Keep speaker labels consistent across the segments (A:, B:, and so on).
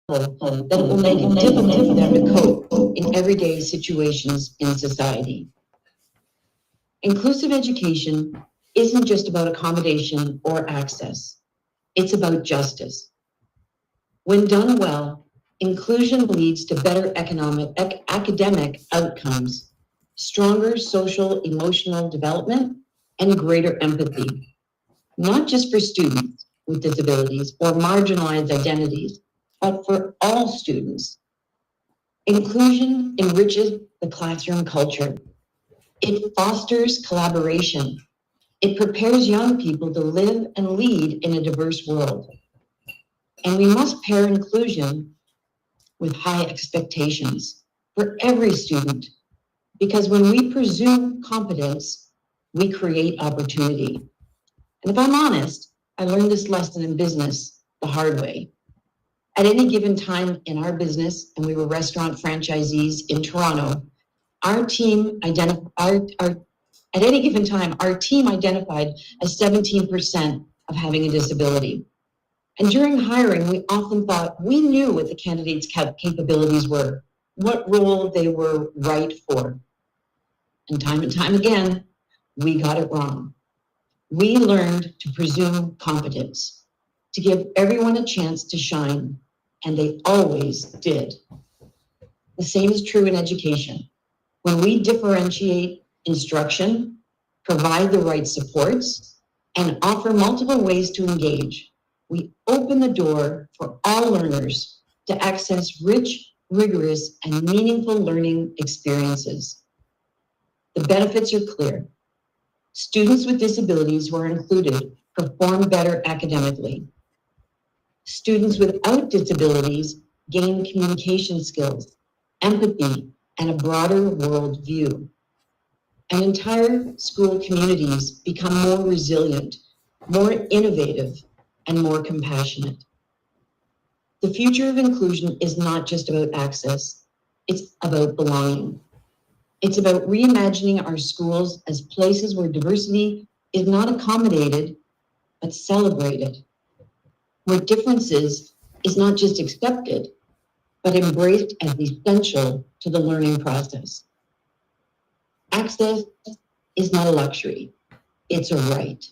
A: that will make it difficult for them to cope in everyday situations in society. Inclusive education isn't just about accommodation or access, it's about justice. When done well, inclusion leads to better academic outcomes, stronger social emotional development, and greater empathy, not just for students with disabilities or marginalized identities, but for all students. Inclusion enriches the classroom culture. It fosters collaboration. It prepares young people to live and lead in a diverse world. And we must pair inclusion with high expectations for every student, because when we presume competence, we create opportunity. And if I'm honest, I learned this lesson in business the hard way. At any given time in our business, and we were restaurant franchisees in Toronto, our team identified as 17% of having a disability. And during hiring, we often thought we knew what the candidates' capabilities were, what role they were right for. And time again, we got it wrong. We learned to presume competence, to give everyone a chance to shine, and they always did. The same is true in education. When we differentiate instruction, provide the right supports, and offer multiple ways to engage, we open the door for all learners to access rich, rigorous, and meaningful learning experiences. The benefits are clear. Students with disabilities who are included perform better academically. Students without disabilities gain communication skills, empathy, and a broader world view. And entire school communities become more resilient, more innovative, and more compassionate. The future of inclusion is not just about access, it's about belonging. It's about reimagining our schools as places where diversity is not accommodated, but celebrated, where differences is not just accepted, but embraced as essential to the learning process. Access is not a luxury, it's a right.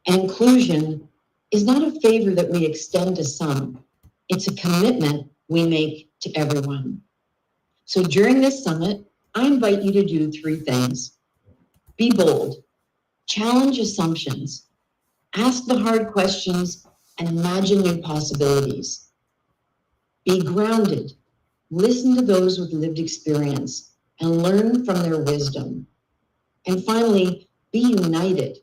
A: And inclusion is not a favor that we extend to some, it's a commitment we make to everyone. So during this summit, I invite you to do three things. Be bold, challenge assumptions, ask the hard questions, and imagine new possibilities. Be grounded, listen to those with lived experience, and learn from their wisdom. And finally, be united.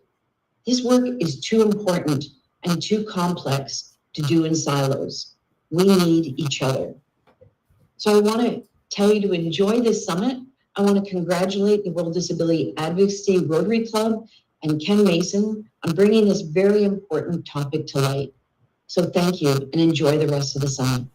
A: This work is too important and too complex to do in silos. We need each other. So I want to tell you to enjoy this summit. I want to congratulate the World Disability Advocacy Rotary Club and Ken Mason on bringing this very important topic to light. So thank you and enjoy the rest of the summit.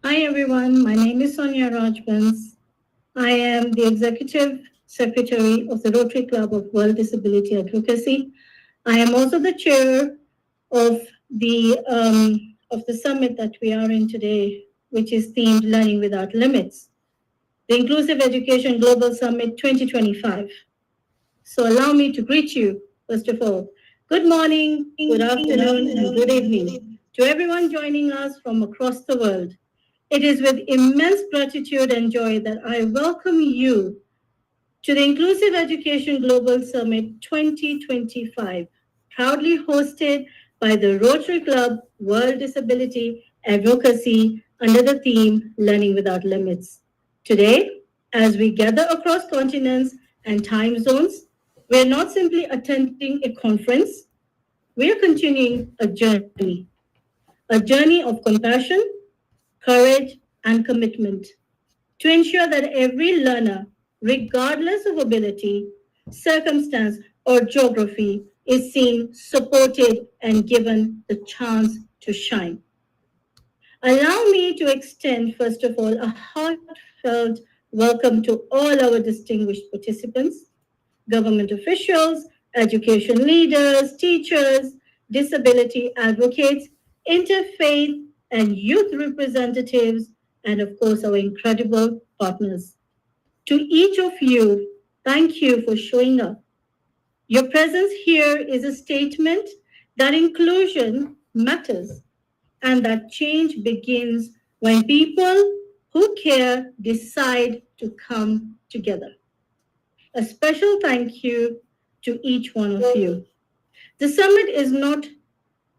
B: Hi everyone, my name is Sonia Rajbans. I am the Executive Secretary of the Rotary Club of World Disability Advocacy. I am also the chair of the of the summit that we are in today, which is themed Learning Without Limits, the Inclusive Education Global Summit 2025. So allow me to greet you, first of all. Good morning, good afternoon, and good evening to everyone joining us from across the world. It is with immense gratitude and joy that I welcome you to the Inclusive Education Global Summit 2025, proudly hosted by the Rotary Club World Disability Advocacy under the theme Learning Without Limits. Today, as we gather across continents and time zones, we are not simply attending a conference, we are continuing a journey of compassion, courage, and commitment to ensure that every learner, regardless of ability, circumstance, or geography, is seen, supported, and given the chance to shine. Allow me to extend, first of all, a heartfelt welcome to all our distinguished participants, government officials, education leaders, teachers, disability advocates, interfaith and youth representatives, and of course, our incredible partners. To each of you, thank you for showing up. Your presence here is a statement that inclusion matters and that change begins when people who care decide to come together. A special thank you to each one of you. The summit is not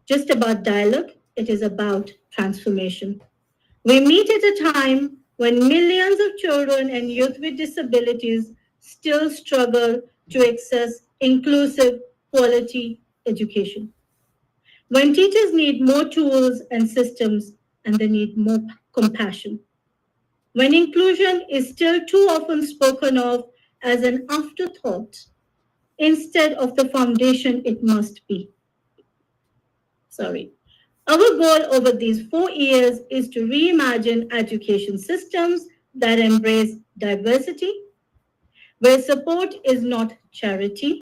B: just about dialogue, it is about transformation. We meet at a time when millions of children and youth with disabilities still struggle to access inclusive, quality education. When teachers need more tools and systems and they need more compassion. When inclusion is still too often spoken of as an afterthought instead of the foundation it must be. Sorry. Our goal over these 4 years is to reimagine education systems that embrace diversity, where support is not charity,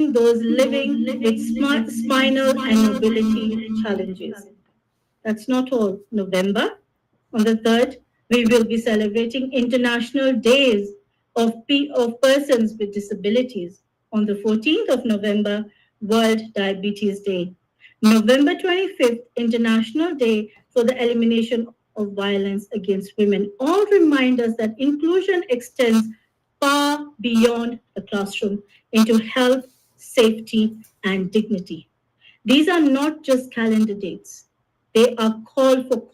B: those living with spinal and mobility challenges. That's not all. November, on the 3rd, we will be celebrating International Days of Persons with Disabilities. On the 14th of November, World Diabetes Day. November 25th, International Day for the Elimination of Violence Against Women. All remind us that inclusion extends far beyond the classroom into health, safety, and dignity. These are not just calendar dates. They are call for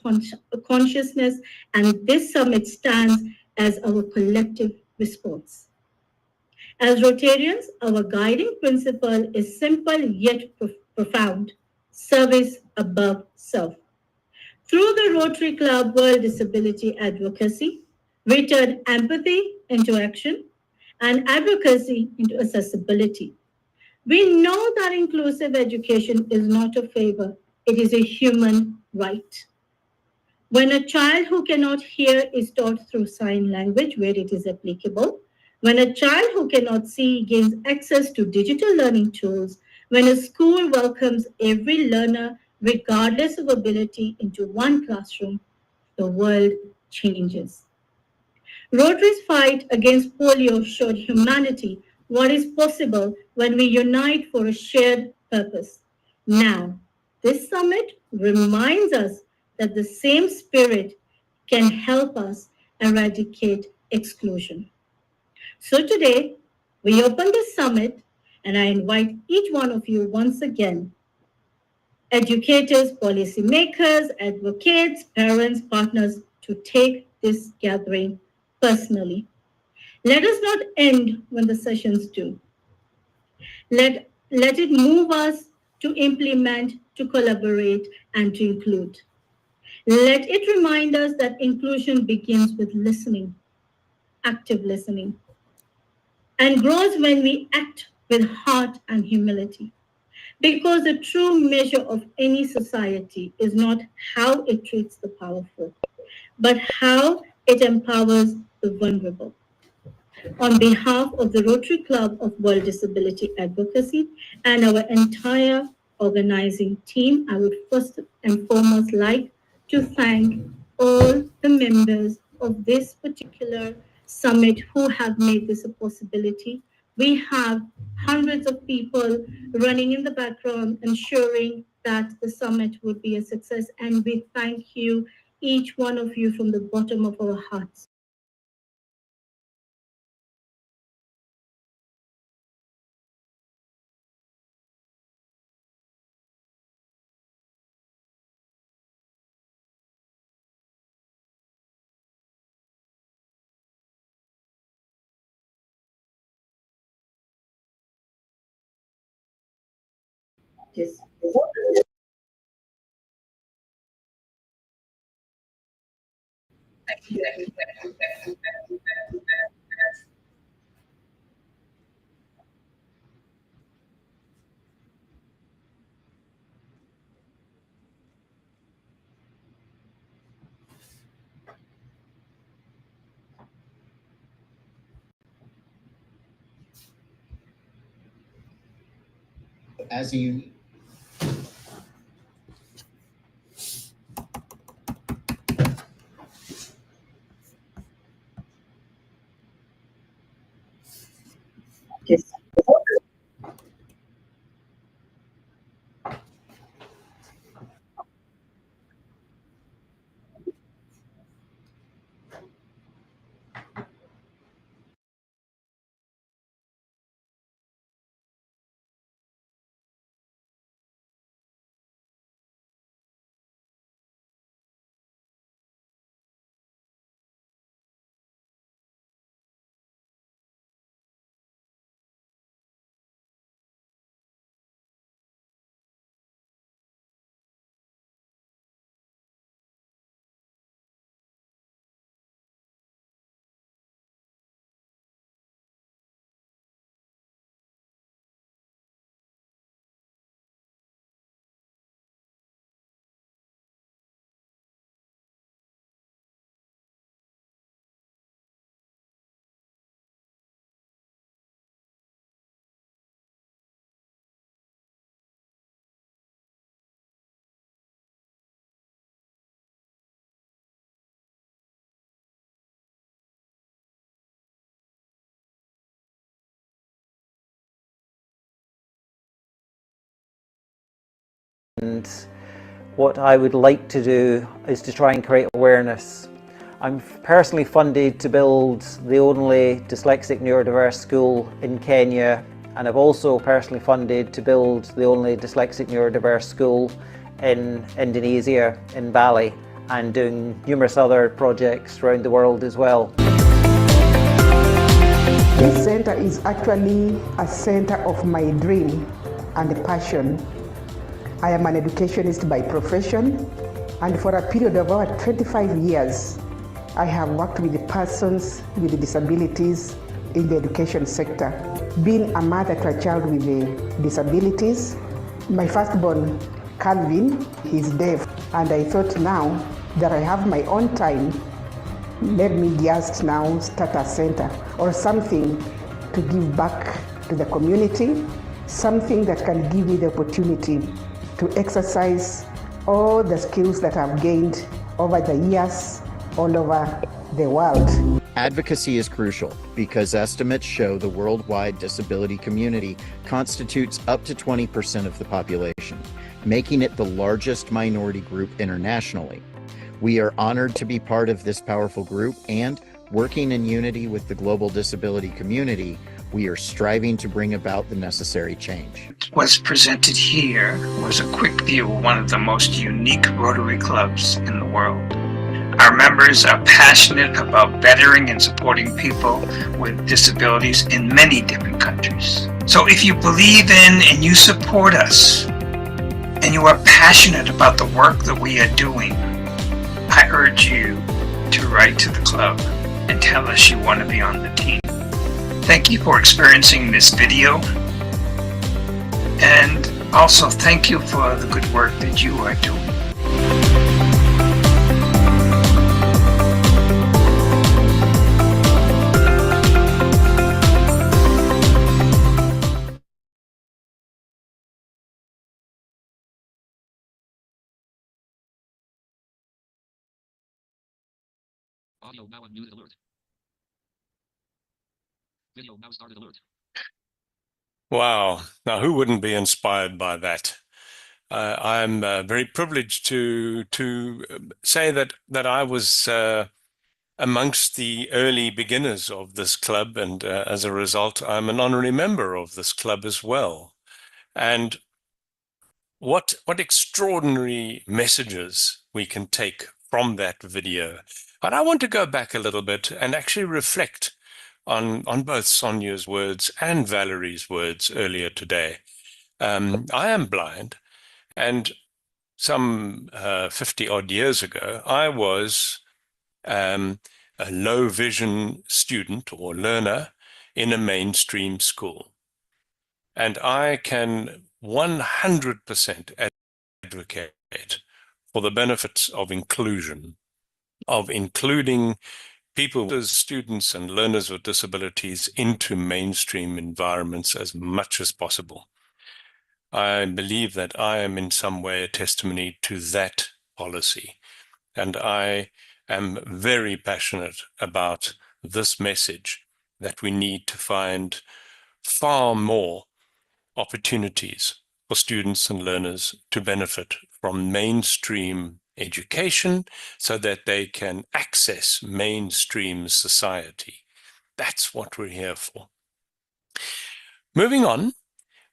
B: consciousness, and this summit stands as our collective response. As Rotarians, our guiding principle is simple yet profound: service above self. Through the Rotary Club World Disability Advocacy, we turn empathy into action and advocacy into accessibility. We know that inclusive education is not a favor, it is a human right. When a child who cannot hear is taught through sign language where it is applicable, when a child who cannot see gains access to digital learning tools, when a school welcomes every learner regardless of ability into one classroom, the world changes. Rotary's fight against polio showed humanity what is possible when we unite for a shared purpose. Now, this summit reminds us that the same spirit can help us eradicate exclusion. So today, we open this summit, and I invite each one of you once again: educators, policymakers, advocates, parents, partners, to take this gathering personally. Let us not end when the sessions do. Let it move us to implement, to collaborate, and to include. Let it remind us that inclusion begins with listening, active listening, and grows when we act with heart and humility. Because the true measure of any society is not how it treats the powerful, but how it empowers the vulnerable. On behalf of the Rotary Club of World Disability Advocacy and our entire organizing team, I would first and foremost like to thank all the members of this particular summit who have made this a possibility. We have hundreds of people running in the background, ensuring that the summit would be a success, and we thank you, each one of you, from the bottom of our hearts. Yes.
C: As you
B: Yes.
C: and what I would like to do is to try and create awareness I'm personally funded to build the only dyslexic neurodiverse school in Kenya, and I've also personally funded to build the only dyslexic neurodiverse school in Indonesia, in Bali, and doing numerous other projects around the world as well.
D: This center is actually a center of my dream and passion. I am an educationist by profession, and for a period of about 25 years, I have worked with persons with disabilities in the education sector. Being a mother to a child with disabilities, my firstborn, Calvin, is deaf, and I thought now that I have my own time, let me just now start a center or something to give back to the community, something that can give me the opportunity to exercise all the skills that I've gained over the years all over the world.
E: Advocacy is crucial because estimates show the worldwide disability community constitutes up to 20% of the population, making it the largest minority group internationally. We are honored to be part of this powerful group, and working in unity with the global disability community, we are striving to bring about the necessary change.
F: What's presented here was a quick view of one of the most unique Rotary clubs in the world. Our members are passionate about bettering and supporting people with disabilities in many different countries. So if you believe in and you support us, and you are passionate about the work that we are doing, I urge you to write to the club and tell us you want to be on the team. Thank you for experiencing this video, and also thank you for the good work that you are doing.
G: Audio now unmuted alert. Video now started alert.
H: Wow. Now, who wouldn't be inspired by that? I'm very privileged to say that I was amongst the early beginners of this club, and as a result, I'm an honorary member of this club as well. And what extraordinary messages we can take from that video. But I want to go back a little bit and actually reflect on both Sonia's words and Valerie's words earlier today. I am blind, and some 50 odd years ago, I was a low vision student or learner in a mainstream school. And I can 100% advocate for the benefits of inclusion, of including people as students and learners with disabilities into mainstream environments as much as possible. I believe that I am in some way a testimony to that policy, and I am very passionate about this message that we need to find far more opportunities for students and learners to benefit from mainstream education so that they can access mainstream society. That's what we're here for. Moving on,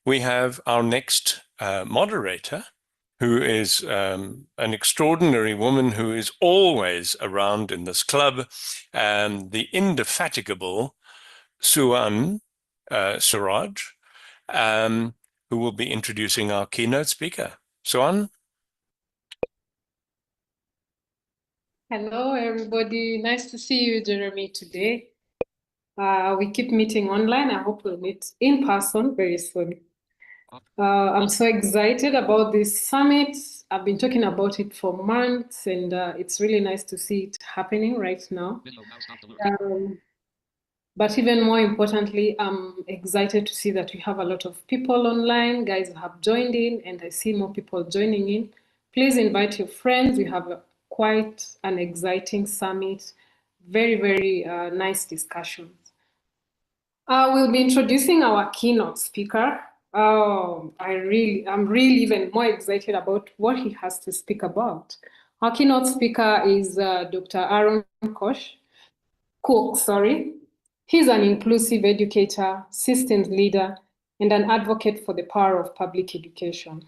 H: we have our next moderator, who is an extraordinary woman who is always around in this club, the indefatigable Suan Suraj, who will be introducing our keynote speaker. Suan?
I: Hello, everybody. Nice to see you, Jeremy, today. We keep meeting online. I hope we'll meet in person very soon. I'm so excited about this summit. I've been talking about it for months, and it's really nice to see it happening right now. But even more importantly, I'm excited to see that we have a lot of people online. Guys have joined in, and I see more people joining in. Please invite your friends. We have quite an exciting summit. Very, very nice discussions. We'll be introducing our keynote speaker. I'm really even more excited about what he has to speak about. Our keynote speaker is Dr. Aaron Cook. He's an inclusive educator, systems leader, and an advocate for the power of public education.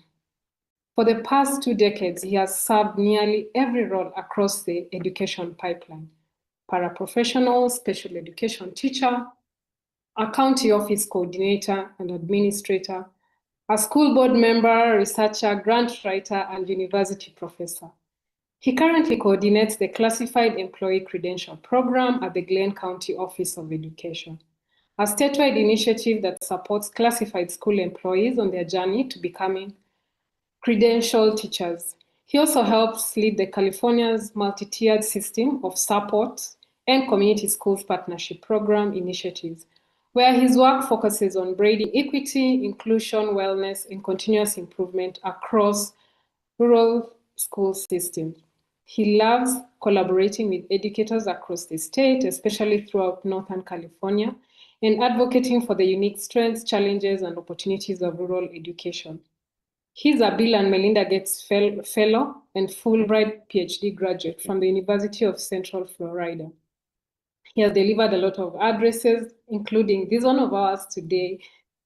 I: For the past 2 decades, he has served nearly every role across the education pipeline: paraprofessional, special education teacher, a county office coordinator and administrator, a school board member, researcher, grant writer, and university professor. He currently coordinates the Classified Employee Credential Program at the Glenn County Office of Education, a statewide initiative that supports classified school employees on their journey to becoming credentialed teachers. He also helps lead the California's multi-tiered system of support and community schools partnership program initiatives, where his work focuses on braiding equity, inclusion, wellness, and continuous improvement across rural school systems. He loves collaborating with educators across the state, especially throughout Northern California, and advocating for the unique strengths, challenges, and opportunities of rural education. He's a Bill and Melinda Gates Fellow and Fulbright PhD graduate from the University of Central Florida. He has delivered a lot of addresses, including this one of ours today.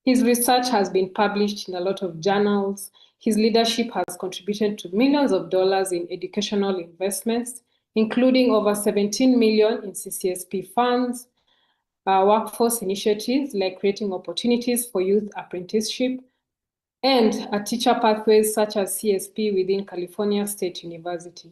I: His research has been published in a lot of journals. His leadership has contributed to millions of dollars in educational investments, including over 17 million in CCSP funds, workforce initiatives like creating opportunities for youth apprenticeship, and teacher pathways such as CSP within California State University.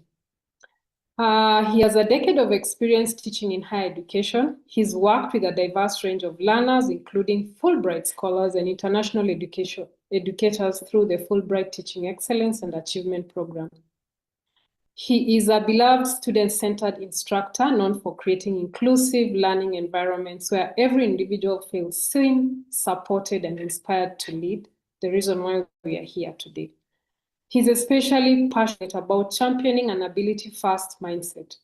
I: He has a decade of experience teaching in higher education. He's worked with a diverse range of learners, including Fulbright scholars and international educators through the Fulbright Teaching Excellence and Achievement Program. He is a beloved student-centered instructor known for creating inclusive learning environments where every individual feels seen, supported, and inspired to lead, the reason why we are here today. He's especially passionate about championing an ability-first mindset.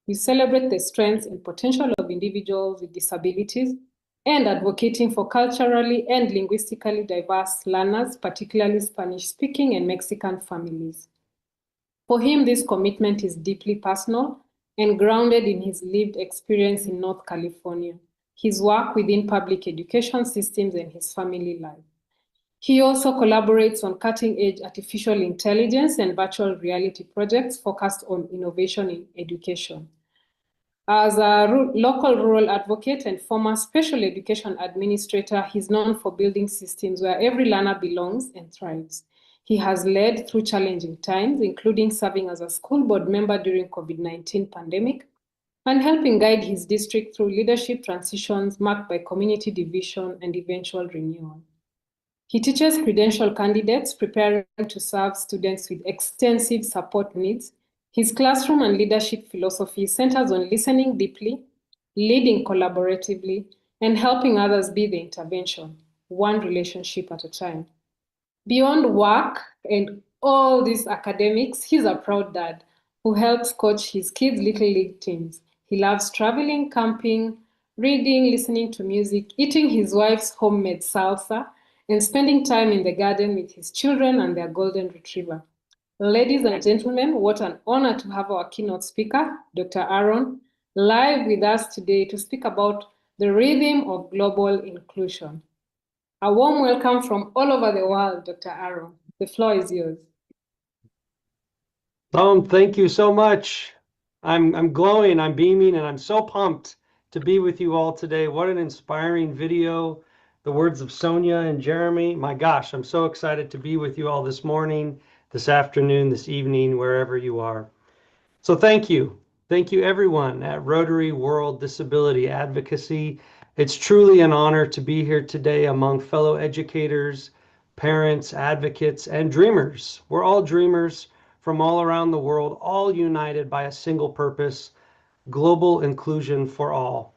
I: We celebrate the strengths and potential of individuals with disabilities and advocating for culturally and linguistically diverse learners, particularly Spanish-speaking and Mexican families. For him, this commitment is deeply personal and grounded in his lived experience in North California, his work within public education systems, and his family life. He also collaborates on cutting-edge artificial intelligence and virtual reality projects focused on innovation in education. As a local rural advocate and former special education administrator, he's known for building systems where every learner belongs and thrives. He has led through challenging times, including serving as a school board member during COVID-19 pandemic and helping guide his district through leadership transitions marked by community division and eventual renewal. He teaches credential candidates preparing to serve students with extensive support needs. His classroom and leadership philosophy centers on listening deeply, leading collaboratively, and helping others be the intervention, one relationship at a time. Beyond work and all these academics, he's a proud dad who helps coach his kids' little league teams. He loves traveling, camping, reading, listening to music, eating his wife's homemade salsa, and spending time in the garden with his children and their golden retriever. Ladies and gentlemen, what an honor to have our keynote speaker, Dr. Aaron, live with us today to speak about the rhythm of global inclusion. A warm welcome from all over the world, Dr. Aaron. The floor is yours.
J: Thank you so much. I'm glowing, I'm beaming, and I'm so pumped to be with you all today. What an inspiring video. The words of Sonia and Jeremy. My gosh, I'm so excited to be with you all this morning, this afternoon, this evening, wherever you are. So thank you. Thank you everyone at Rotary World Disability Advocacy. It's truly an honor to be here today among fellow educators, parents, advocates, and dreamers. We're all dreamers from all around the world, all united by a single purpose: global inclusion for all.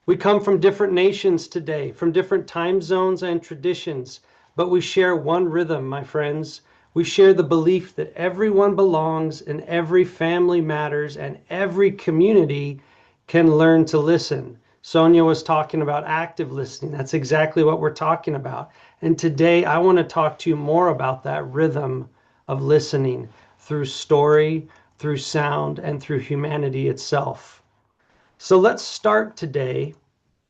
J: We come from different nations today, from different time zones and traditions, but we share one rhythm, my friends. We share the belief that everyone belongs and every family matters and every community can learn to listen. Sonia was talking about active listening. That's exactly what we're talking about. And today I want to talk to you more about that rhythm of listening through story, through sound, and through humanity itself. So let's start today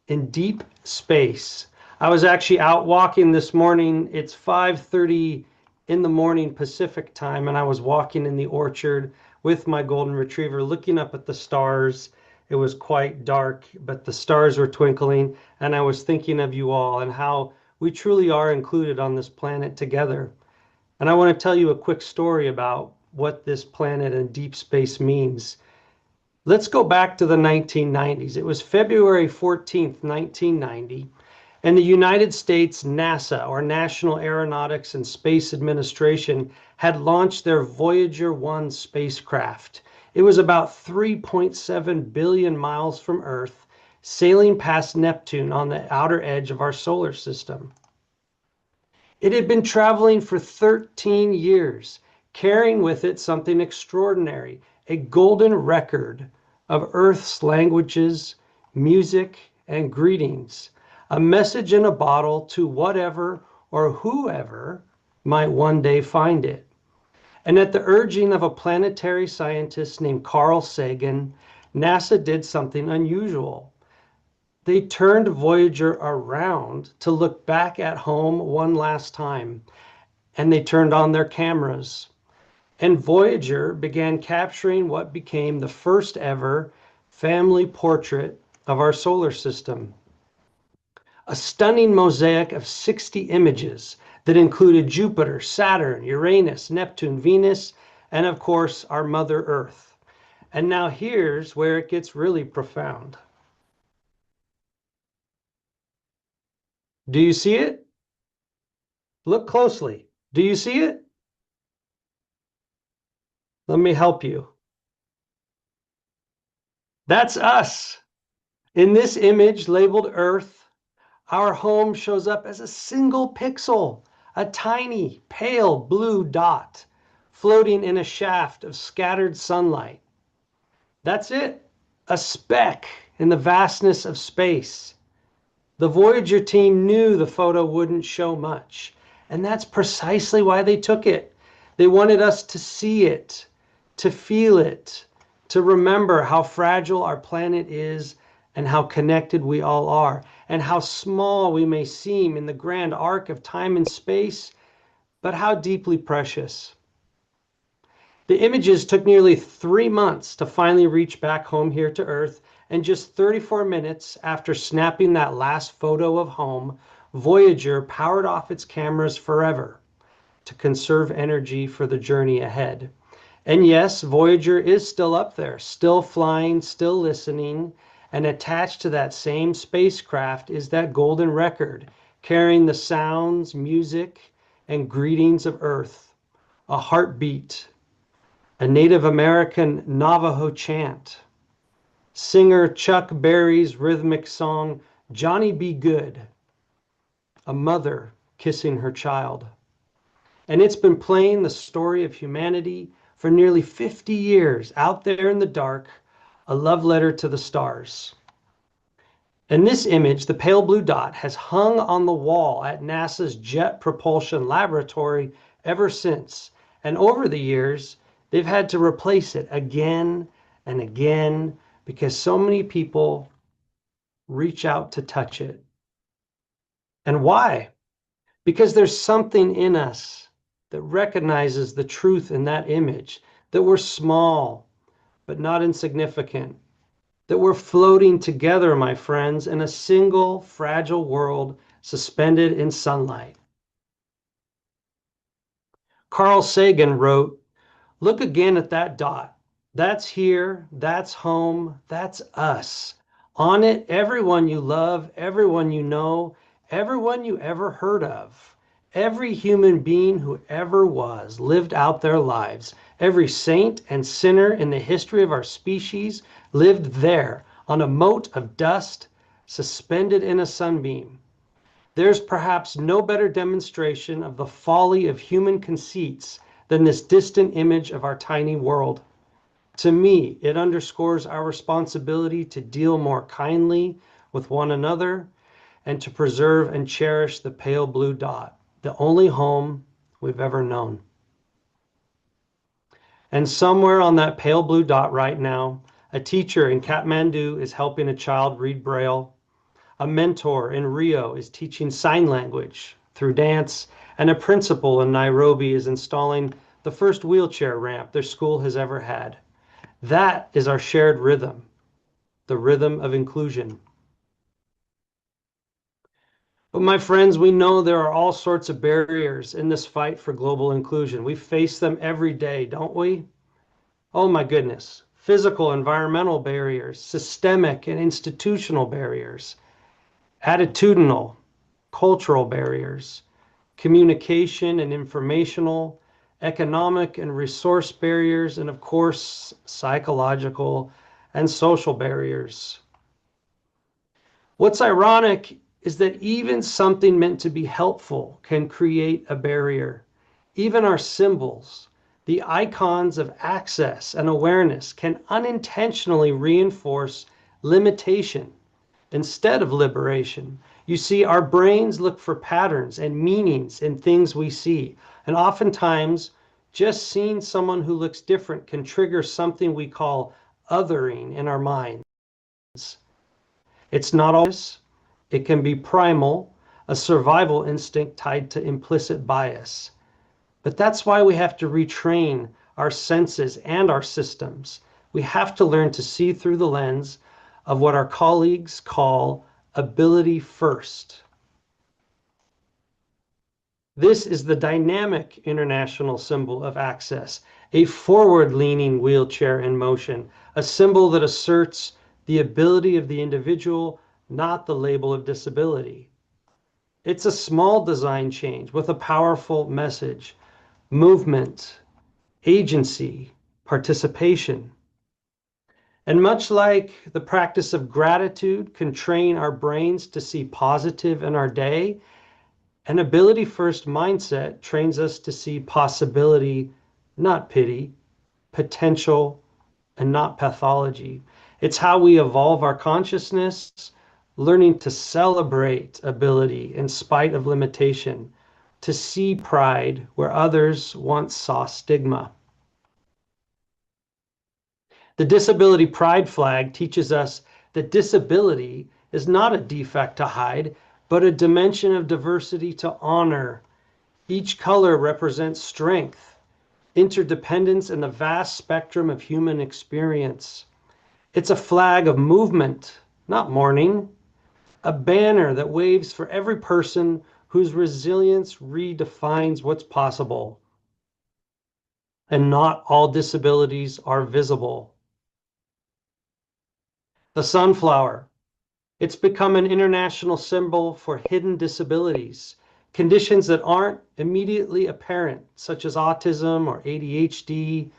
J: in deep space. I was actually out walking this morning. It's 5:30 in the morning Pacific time, and I was walking in the orchard with my golden retriever looking up at the stars. It was quite dark, but the stars were twinkling, and I was thinking of you all and how we truly are included on this planet together. And I want to tell you a quick story about what this planet and deep space means. Let's go back to the 1990s. It was February 14th, 1990, and the United States NASA, or National Aeronautics and Space Administration, had launched their Voyager 1 spacecraft. It was about 3.7 billion miles from Earth, sailing past Neptune on the outer edge of our solar system. It had been traveling for 13 years, carrying with it something extraordinary, a golden record of Earth's languages, music, and greetings, a message in a bottle to whatever or whoever might one day find it. And at the urging of a planetary scientist named Carl Sagan, NASA did something unusual. They turned Voyager around to look back at home one last time, and they turned on their cameras. And Voyager began capturing what became the first ever family portrait of our solar system. A stunning mosaic of 60 images that included Jupiter, Saturn, Uranus, Neptune, Venus, and of course, our Mother Earth. And now here's where it gets really profound. Do you see it? Look closely. Do you see it? Let me help you. That's us. In this image labeled Earth, our home shows up as a single pixel, a tiny, pale blue dot floating in a shaft of scattered sunlight. That's it, a speck in the vastness of space. The Voyager team knew the photo wouldn't show much, and that's precisely why they took it. They wanted us to see it, to feel it, to remember how fragile our planet is and how connected we all are, and how small we may seem in the grand arc of time and space, but how deeply precious. The images took nearly 3 months to finally reach back home here to Earth, and just 34 minutes after snapping that last photo of home, Voyager powered off its cameras forever to conserve energy for the journey ahead. And yes, Voyager is still up there, still flying, still listening, and attached to that same spacecraft is that golden record, carrying the sounds, music, and greetings of Earth, a heartbeat, a Native American Navajo chant, singer Chuck Berry's rhythmic song, Johnny Be Good, a mother kissing her child. And it's been playing the story of humanity for nearly 50 years out there in the dark, a love letter to the stars. In this image, the pale blue dot has hung on the wall at NASA's Jet Propulsion Laboratory ever since. And over the years, they've had to replace it again and again because so many people reach out to touch it. And why? Because there's something in us that recognizes the truth in that image, that we're small, but not insignificant, that we're floating together, my friends, in a single fragile world suspended in sunlight. Carl Sagan wrote, "Look again at that dot. That's here, that's home, that's us. On it, everyone you love, everyone you know, everyone you ever heard of. Every human being who ever was lived out their lives. Every saint and sinner in the history of our species lived there on a mote of dust suspended in a sunbeam. There's perhaps no better demonstration of the folly of human conceits than this distant image of our tiny world. To me, it underscores our responsibility to deal more kindly with one another and to preserve and cherish the pale blue dot, the only home we've ever known." And somewhere on that pale blue dot right now, a teacher in Kathmandu is helping a child read Braille. A mentor in Rio is teaching sign language through dance, and a principal in Nairobi is installing the first wheelchair ramp their school has ever had. That is our shared rhythm, the rhythm of inclusion. But my friends, we know there are all sorts of barriers in this fight for global inclusion. We face them every day, don't we? Oh my goodness. Physical, environmental barriers, systemic and institutional barriers, attitudinal, cultural barriers, communication and informational, economic and resource barriers, and of course, psychological and social barriers. What's ironic is that even something meant to be helpful can create a barrier. Even our symbols, the icons of access and awareness, can unintentionally reinforce limitation instead of liberation. You see, our brains look for patterns and meanings in things we see. And oftentimes, just seeing someone who looks different can trigger something we call othering in our minds. It's not always, it can be primal, a survival instinct tied to implicit bias. But that's why we have to retrain our senses and our systems. We have to learn to see through the lens of what our colleagues call ability first. This is the dynamic international symbol of access, a forward-leaning wheelchair in motion, a symbol that asserts the ability of the individual, not the label of disability. It's a small design change with a powerful message: movement, agency, participation. And much like the practice of gratitude can train our brains to see positive in our day, an ability-first mindset trains us to see possibility, not pity, potential, and not pathology. It's how we evolve our consciousness, learning to celebrate ability in spite of limitation, to see pride where others once saw stigma. The disability pride flag teaches us that disability is not a defect to hide, but a dimension of diversity to honor. Each color represents strength, interdependence, and the vast spectrum of human experience. It's a flag of movement, not mourning, a banner that waves for every person whose resilience redefines what's possible. And not all disabilities are visible. The sunflower. It's become an international symbol for hidden disabilities, conditions that aren't immediately apparent, such as autism or ADHD,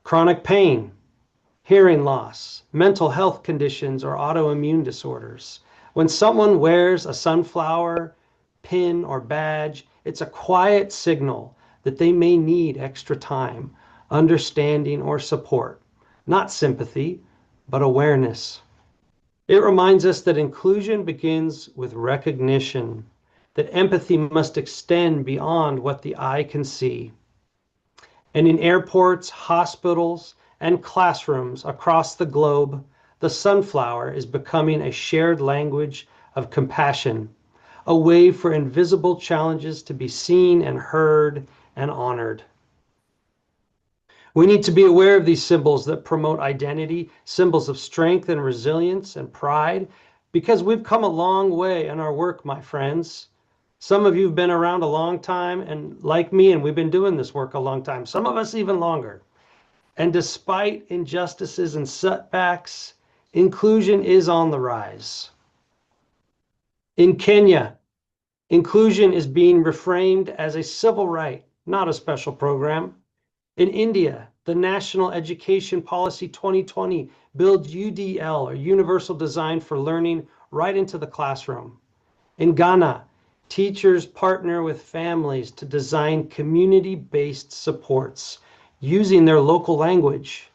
J: chronic pain, hearing loss, mental health conditions, or autoimmune disorders. When someone wears a sunflower pin or badge, it's a quiet signal that they may need extra time, understanding, or support. Not sympathy, but awareness. It reminds us that inclusion begins with recognition, that empathy must extend beyond what the eye can see. And in airports, hospitals, and classrooms across the globe, the sunflower is becoming a shared language of compassion, a way for invisible challenges to be seen and heard and honored. We need to be aware of these symbols that promote identity, symbols of strength and resilience and pride, because we've come a long way in our work, my friends. Some of you have been around a long time, and like me, and we've been doing this work a long time, some of us even longer. And despite injustices and setbacks, inclusion is on the rise. In Kenya, inclusion is being reframed as a civil right, not a special program. In India, the National Education Policy 2020 builds UDL, or Universal Design for Learning, right into the classroom. In Ghana, teachers partner with families to design community-based supports using their local language.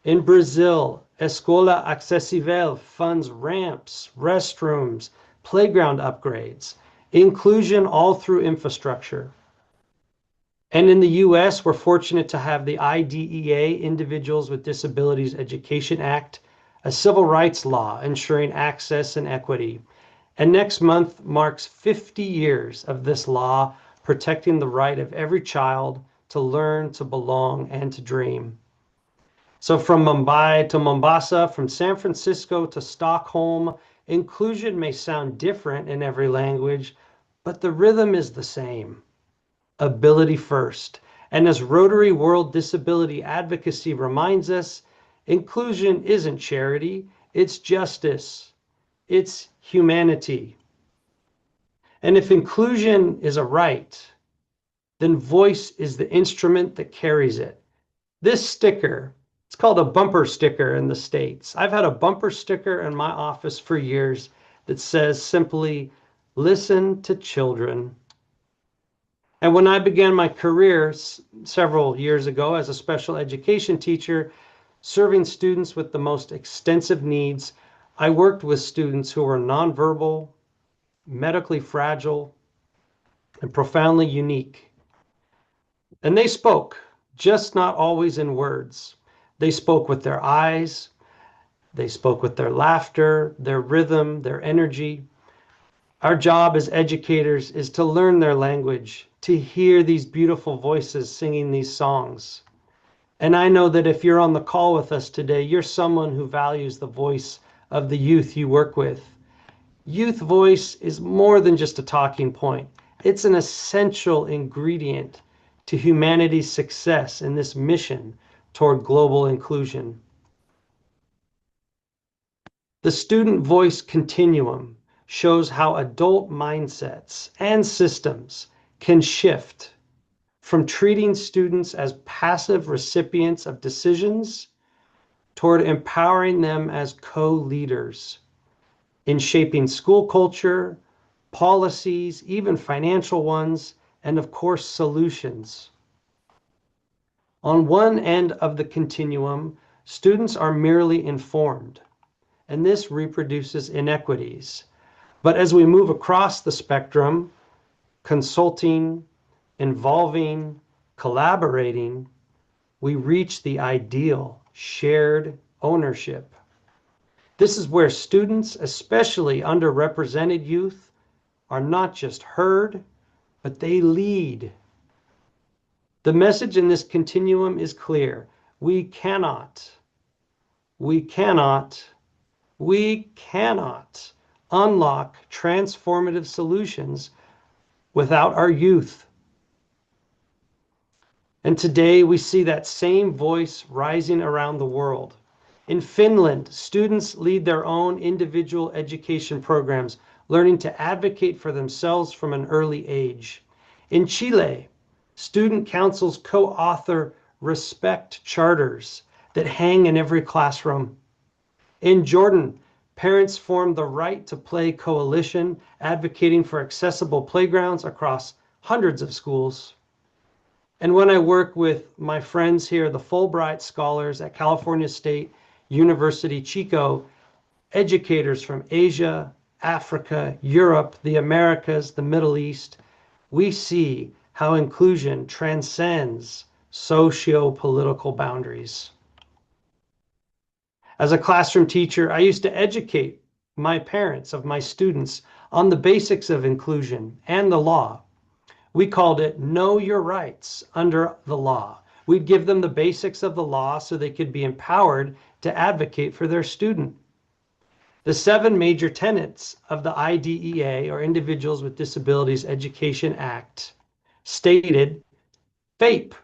J: In Brazil, Escola Acessível funds ramps, restrooms, playground upgrades, inclusion all through infrastructure. And in the US, we're fortunate to have the IDEA, Individuals with Disabilities Education Act, a civil rights law ensuring access and equity. And next month marks 50 years of this law protecting the right of every child to learn, to belong, and to dream. So from Mumbai to Mombasa, from San Francisco to Stockholm, inclusion may sound different in every language, but the rhythm is the same. Ability first. And as Rotary World Disability Advocacy reminds us, inclusion isn't charity, it's justice, it's humanity. And if inclusion is a right, then voice is the instrument that carries it. This sticker, it's called a bumper sticker in the States. I've had a bumper sticker in my office for years that says simply, listen to children. And when I began my career several years ago as a special education teacher, serving students with the most extensive needs, I worked with students who were nonverbal, medically fragile, and profoundly unique. And they spoke, just not always in words. They spoke with their eyes, they spoke with their laughter, their rhythm, their energy. Our job as educators is to learn their language, to hear these beautiful voices singing these songs. And I know that if you're on the call with us today, you're someone who values the voice of the youth you work with. Youth voice is more than just a talking point. It's an essential ingredient to humanity's success in this mission toward global inclusion. The student voice continuum shows how adult mindsets and systems can shift from treating students as passive recipients of decisions toward empowering them as co-leaders in shaping school culture, policies, even financial ones, and of course, solutions. On one end of the continuum, students are merely informed, and this reproduces inequities. But as we move across the spectrum, consulting, involving, collaborating, we reach the ideal shared ownership. This is where students, especially underrepresented youth, are not just heard, but they lead. The message in this continuum is clear. We cannot unlock transformative solutions without our youth. And today we see that same voice rising around the world. In Finland, students lead their own individual education programs, learning to advocate for themselves from an early age. In Chile, student councils co-author respect charters that hang in every classroom. In Jordan, parents form the Right to Play Coalition, advocating for accessible playgrounds across hundreds of schools. And when I work with my friends here, the Fulbright scholars at California State University, Chico, educators from Asia, Africa, Europe, the Americas, the Middle East, we see how inclusion transcends socio-political boundaries. As a classroom teacher, I used to educate my parents of my students on the basics of inclusion and the law. We called it Know Your Rights under the law. We'd give them the basics of the law so they could be empowered to advocate for their student. The 7 major tenets of the IDEA, or Individuals with Disabilities Education Act, stated FAPE,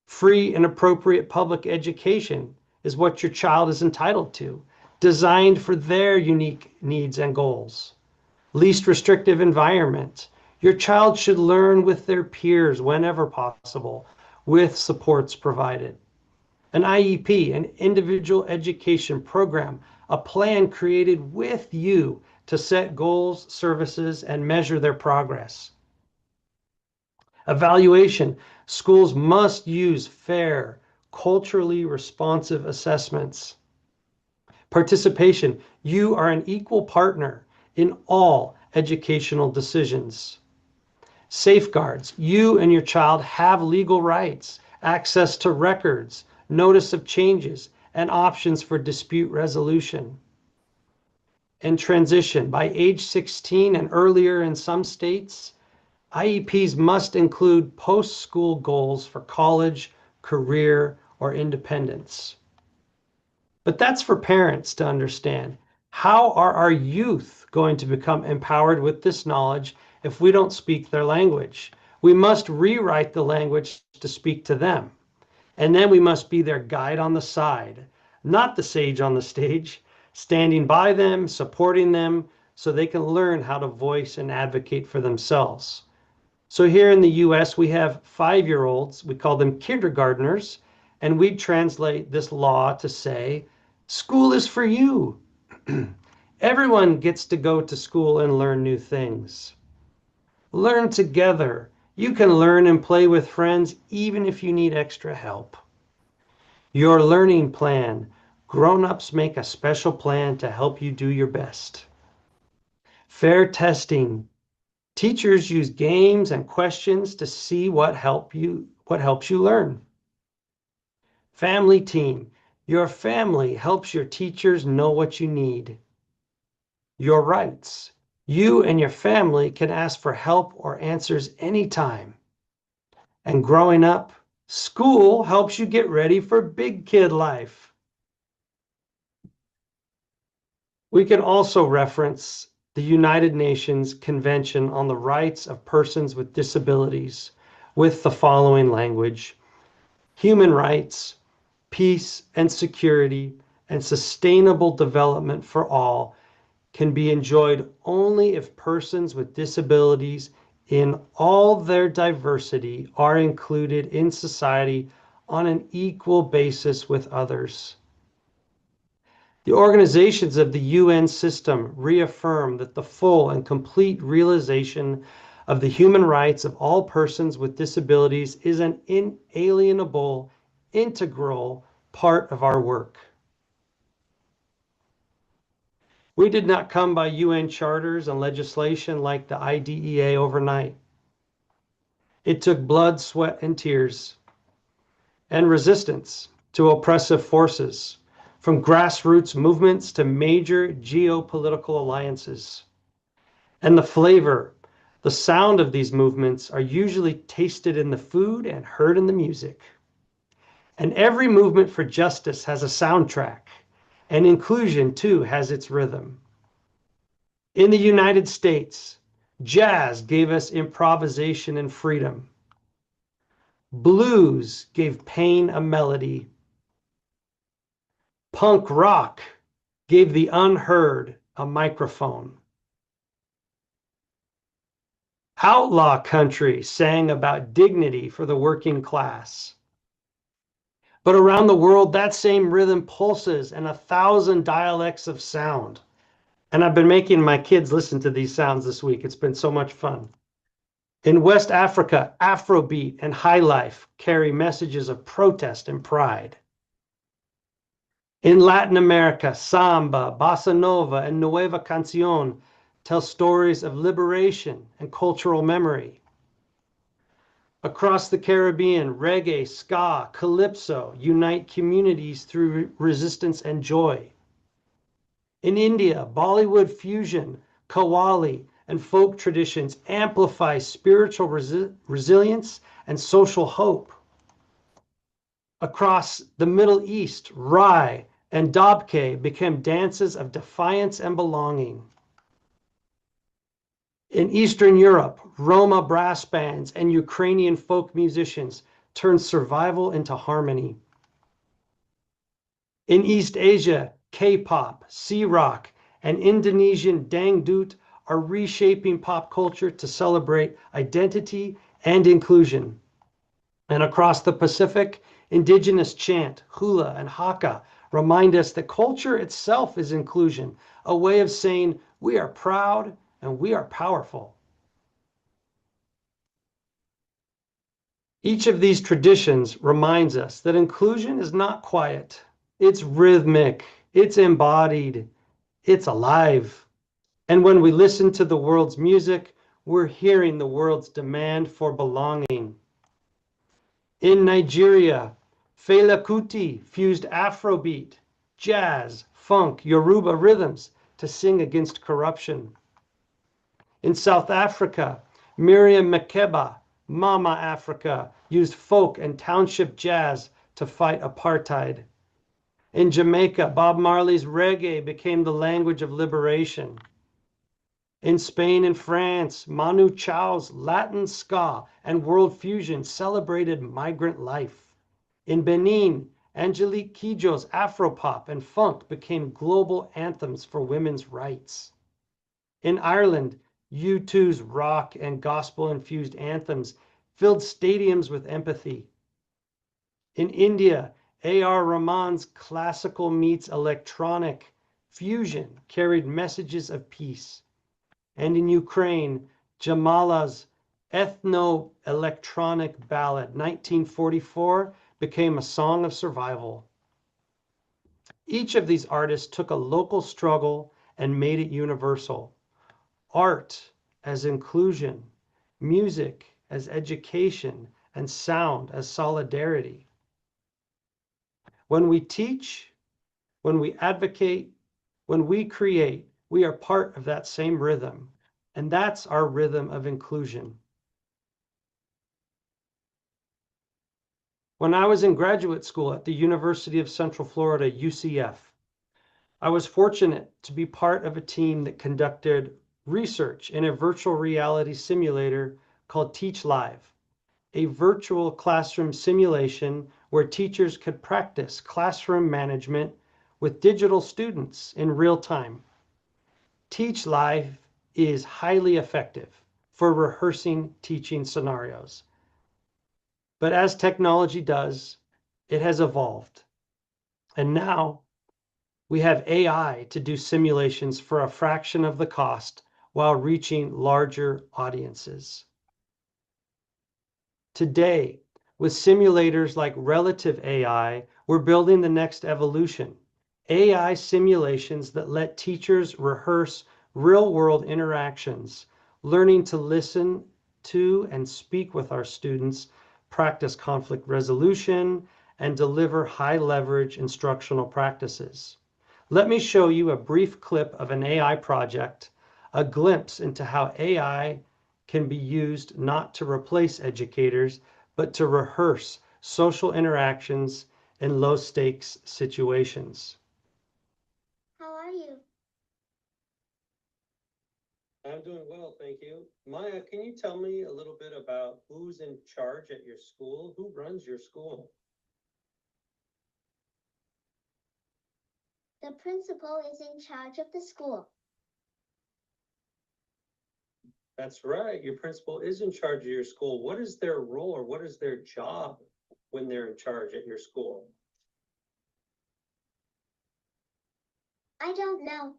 J: free and appropriate public education, is what your child is entitled to, designed for their unique needs and goals. Least restrictive environment. Your child should learn with their peers whenever possible, with supports provided. An IEP, an individual education program, a plan created with you to set goals, services, and measure their progress. Evaluation. Schools must use fair, culturally responsive assessments. Participation. You are an equal partner in all educational decisions. Safeguards. You and your child have legal rights, access to records, notice of changes, and options for dispute resolution. And transition. By age 16 and earlier in some states, IEPs must include post-school goals for college, career, or independence. But that's for parents to understand. How are our youth going to become empowered with this knowledge if we don't speak their language? We must rewrite the language to speak to them. And then we must be their guide on the side, not the sage on the stage, standing by them, supporting them, so they can learn how to voice and advocate for themselves. So here in the US, we have 5-year-olds, we call them kindergartners, and we translate this law to say, school is for you. Everyone gets to go to school and learn new things. Learn together. You can learn and play with friends even if you need extra help. Your learning plan. Grown-ups make a special plan to help you do your best. Fair testing. Teachers use games and questions to see what helps you learn. Family team. Your family helps your teachers know what you need. Your rights. You and your family can ask for help or answers anytime. And growing up, school helps you get ready for big kid life. We can also reference the United Nations Convention on the Rights of Persons with Disabilities with the following language: human rights, peace and security, and sustainable development for all can be enjoyed only if persons with disabilities in all their diversity are included in society on an equal basis with others. The organizations of the UN system reaffirm that the full and complete realization of the human rights of all persons with disabilities is an inalienable, integral part of our work. We did not come by UN charters and legislation like the IDEA overnight. It took blood, sweat, and tears, and resistance to oppressive forces, from grassroots movements to major geopolitical alliances. And the flavor, the sound of these movements are usually tasted in the food and heard in the music. And every movement for justice has a soundtrack, and inclusion too has its rhythm. In the United States, jazz gave us improvisation and freedom. Blues gave pain a melody. Punk rock gave the unheard a microphone. Outlaw country sang about dignity for the working class. But around the world, that same rhythm pulses in 1,000 dialects of sound. And I've been making my kids listen to these sounds this week. It's been so much fun. In West Africa, Afrobeat and high life carry messages of protest and pride. In Latin America, samba, bossa nova, and nueva canción tell stories of liberation and cultural memory. Across the Caribbean, reggae, ska, calypso unite communities through resistance and joy. In India, Bollywood fusion, qawwali, and folk traditions amplify spiritual resilience and social hope. Across the Middle East, Rai and Dabke became dances of defiance and belonging. In Eastern Europe, Roma brass bands and Ukrainian folk musicians turned survival into harmony. In East Asia, K-pop, C-rock, and Indonesian dangdut are reshaping pop culture to celebrate identity and inclusion. And across the Pacific, indigenous chant, hula, and haka remind us that culture itself is inclusion, a way of saying we are proud and we are powerful. Each of these traditions reminds us that inclusion is not quiet. It's rhythmic, it's embodied, it's alive. And when we listen to the world's music, we're hearing the world's demand for belonging. In Nigeria, Fela Kuti fused Afrobeat, jazz, funk, Yoruba rhythms to sing against corruption. In South Africa, Miriam Makeba, Mama Africa, used folk and township jazz to fight apartheid. In Jamaica, Bob Marley's reggae became the language of liberation. In Spain and France, Manu Chao's Latin ska and world fusion celebrated migrant life. In Benin, Angelique Kidjo's Afropop and funk became global anthems for women's rights. In Ireland, U2's rock and gospel-infused anthems filled stadiums with empathy. In India, A.R. Rahman's classical meets electronic fusion carried messages of peace. And in Ukraine, Jamala's ethno-electronic ballad 1944 became a song of survival. Each of these artists took a local struggle and made it universal. Art as inclusion, music as education, and sound as solidarity. When we teach, when we advocate, when we create, we are part of that same rhythm, and that's our rhythm of inclusion. When I was in graduate school at the University of Central Florida, UCF, I was fortunate to be part of a team that conducted research in a virtual reality simulator called Teach Live, a virtual classroom simulation where teachers could practice classroom management with digital students in real time. Teach Live is highly effective for rehearsing teaching scenarios. But as technology does, it has evolved. And now we have AI to do simulations for a fraction of the cost while reaching larger audiences. Today, with simulators like Relative AI, we're building the next evolution. AI simulations that let teachers rehearse real-world interactions, learning to listen to and speak with our students, practice conflict resolution, and deliver high-leverage instructional practices. Let me show you a brief clip of an AI project, a glimpse into how AI can be used not to replace educators, but to rehearse social interactions in low-stakes situations.
K: How are you?
J: I'm doing well, thank you. Maya, can you tell me a little bit about who's in charge at your school? Who runs your school?
K: The principal is in charge of the school.
J: That's right. Your principal is in charge of your school. What is their role or what is their job when they're in charge at your school?
K: I don't know.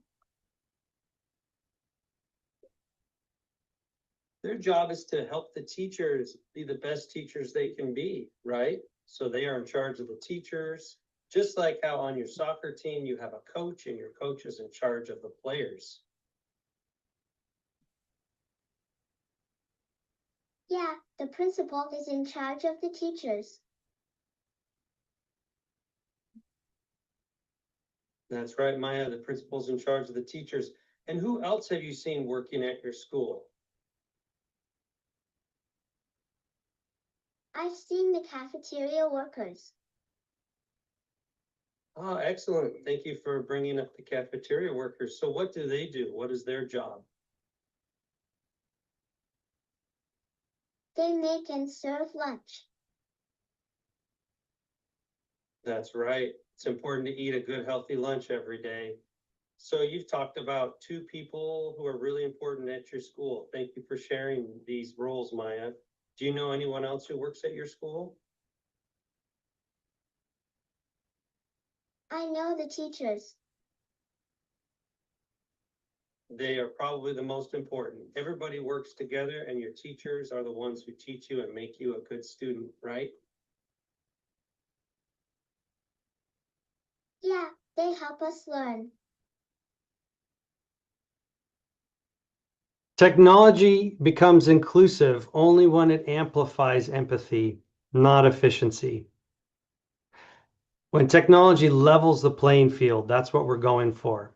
J: Their job is to help the teachers be the best teachers they can be, right? So they are in charge of the teachers, just like how on your soccer team you have a coach and your coach is in charge of the players.
K: Yeah, the principal is in charge of the teachers.
J: That's right, Maya. The principal's in charge of the teachers. And who else have you seen working at your school?
K: I've seen the cafeteria workers.
J: Oh, excellent. Thank you for bringing up the cafeteria workers. So what do they do? What is their job?
K: They make and serve lunch.
J: That's right. It's important to eat a good, healthy lunch every day. So you've talked about two people who are really important at your school. Thank you for sharing these roles, Maya. Do you know anyone else who works at your school?
K: I know the teachers.
J: They are probably the most important. Everybody works together and your teachers are the ones who teach you and make you a good student, right?
K: Yeah, they help us learn.
J: Technology becomes inclusive only when it amplifies empathy, not efficiency. When technology levels the playing field, that's what we're going for.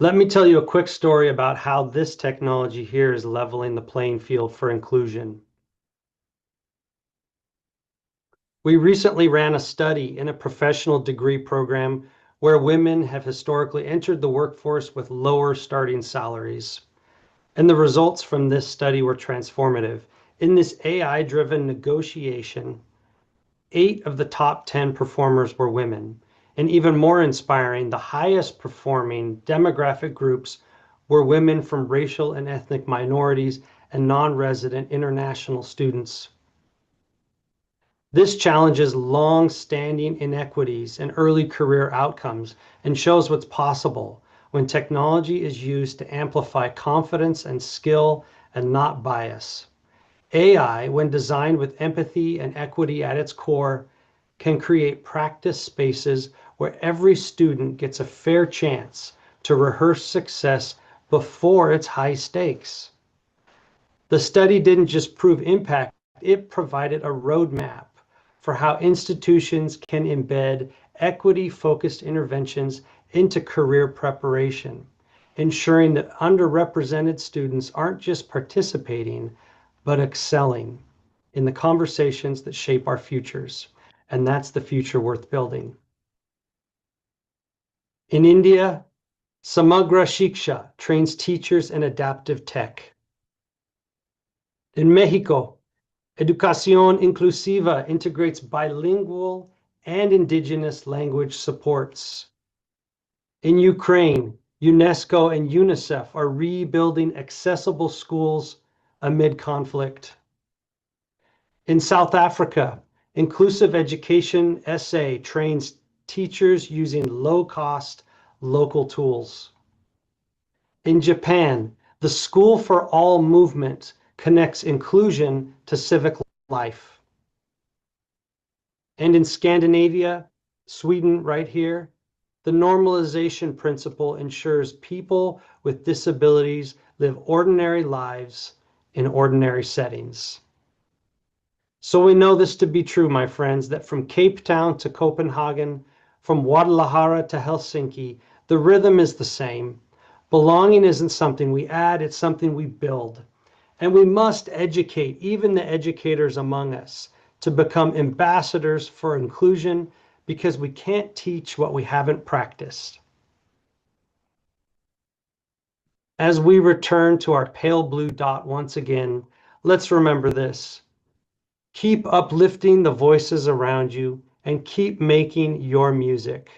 J: Let me tell you a quick story about how this technology here is leveling the playing field for inclusion. We recently ran a study in a professional degree program where women have historically entered the workforce with lower starting salaries. And the results from this study were transformative. In this AI-driven negotiation, 8 of the top 10 performers were women. And even more inspiring, the highest performing demographic groups were women from racial and ethnic minorities and non-resident international students. This challenges long-standing inequities and early career outcomes and shows what's possible when technology is used to amplify confidence and skill and not bias. AI, when designed with empathy and equity at its core, can create practice spaces where every student gets a fair chance to rehearse success before it's high stakes. The study didn't just prove impact, it provided a roadmap for how institutions can embed equity-focused interventions into career preparation, ensuring that underrepresented students aren't just participating, but excelling in the conversations that shape our futures. And that's the future worth building. In India, Samagra Shiksha trains teachers in adaptive tech. In Mexico, Educación Inclusiva integrates bilingual and indigenous language supports. In Ukraine, UNESCO and UNICEF are rebuilding accessible schools amid conflict. In South Africa, Inclusive Education SA trains teachers using low-cost local tools. In Japan, the School for All movement connects inclusion to civic life. And in Scandinavia, Sweden right here, the normalization principle ensures people with disabilities live ordinary lives in ordinary settings. So we know this to be true, my friends, that from Cape Town to Copenhagen, from Guadalajara to Helsinki, the rhythm is the same. Belonging isn't something we add, it's something we build. And we must educate even the educators among us to become ambassadors for inclusion, because we can't teach what we haven't practiced. As we return to our pale blue dot once again, let's remember this. Keep uplifting the voices around you and keep making your music.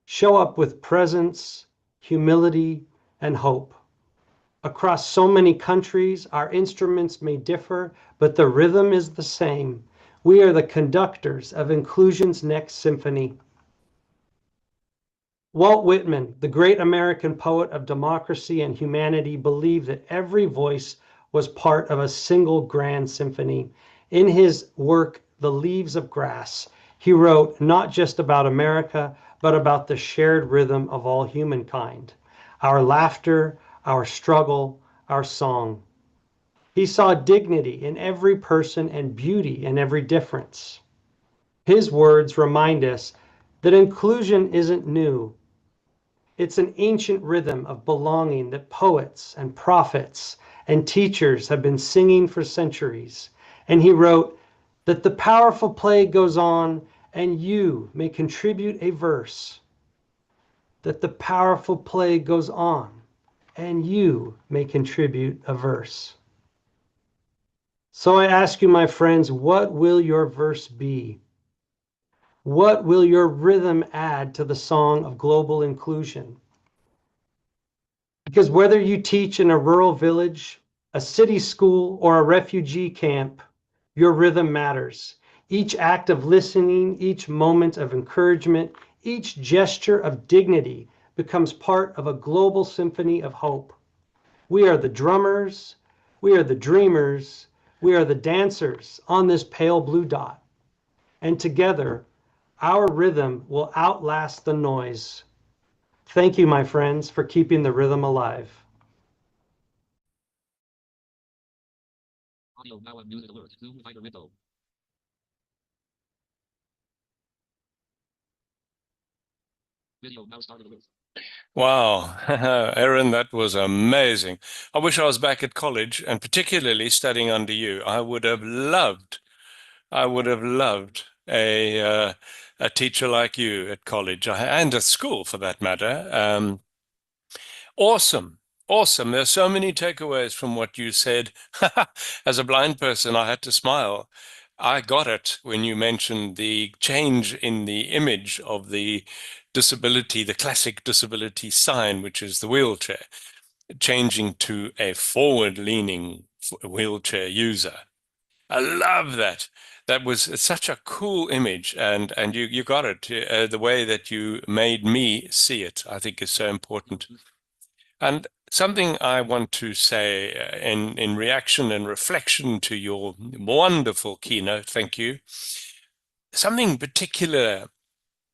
J: Show up with presence, humility, and hope. Across so many countries, our instruments may differ, but the rhythm is the same. We are the conductors of inclusion's next symphony. Walt Whitman, the great American poet of democracy and humanity, believed that every voice was part of a single grand symphony. In his work, The Leaves of Grass, he wrote not just about America, but about the shared rhythm of all humankind, our laughter, our struggle, our song. He saw dignity in every person and beauty in every difference. His words remind us that inclusion isn't new. It's an ancient rhythm of belonging that poets and prophets and teachers have been singing for centuries. And he wrote that the powerful play goes on and you may contribute a verse. That the powerful play goes on and you may contribute a verse. So I ask you, my friends, what will your verse be? What will your rhythm add to the song of global inclusion? Because whether you teach in a rural village, a city school, or a refugee camp, your rhythm matters. Each act of listening, each moment of encouragement, each gesture of dignity becomes part of a global symphony of hope. We are the drummers, we are the dreamers, we are the dancers on this pale blue dot. And together, our rhythm will outlast the noise. Thank you, my friends, for keeping the rhythm alive.
G: Audio now unmuted alert. Zoom finder window. Video now started alert.
H: Wow, Erin, that was amazing. I wish I was back at college and particularly studying under you. I would have loved a teacher like you at college and at school for that matter. Awesome. Awesome. There's so many takeaways from what you said. As a blind person, I had to smile. I got it when you mentioned the change in the image of the disability, the classic disability sign, which is the wheelchair, changing to a forward-leaning wheelchair user. I love that. That was such a cool image, and you got it. The way that you made me see it, I think, is so important. And something I want to say in reaction and reflection to your wonderful keynote, thank you. Something particular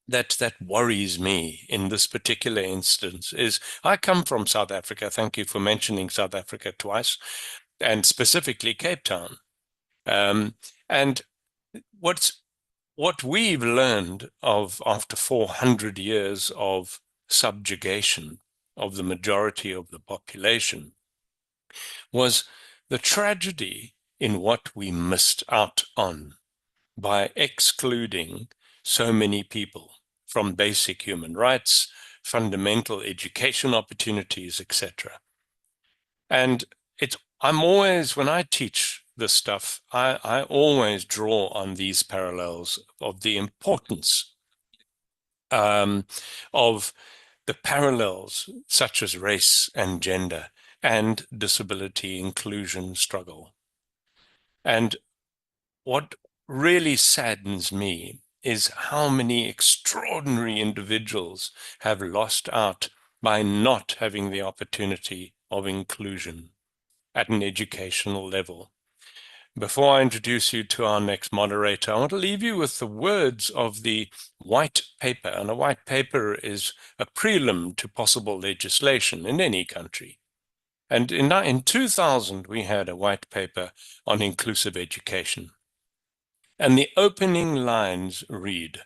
H: that worries me in this particular instance is I come from South Africa. Thank you for mentioning South Africa twice, and specifically Cape Town. And what we've learned of after 400 years of subjugation of the majority of the population was the tragedy in what we missed out on by excluding so many people from basic human rights, fundamental education opportunities, etc. And I'm always, when I teach this stuff, I always draw on these parallels of the importance of the parallels such as race and gender and disability inclusion struggle. And what really saddens me is how many extraordinary individuals have lost out by not having the opportunity of inclusion at an educational level. Before I introduce you to our next moderator, I want to leave you with the words of the white paper. And a white paper is a prelim to possible legislation in any country. And in 2000, we had a white paper on inclusive education. And the opening lines read,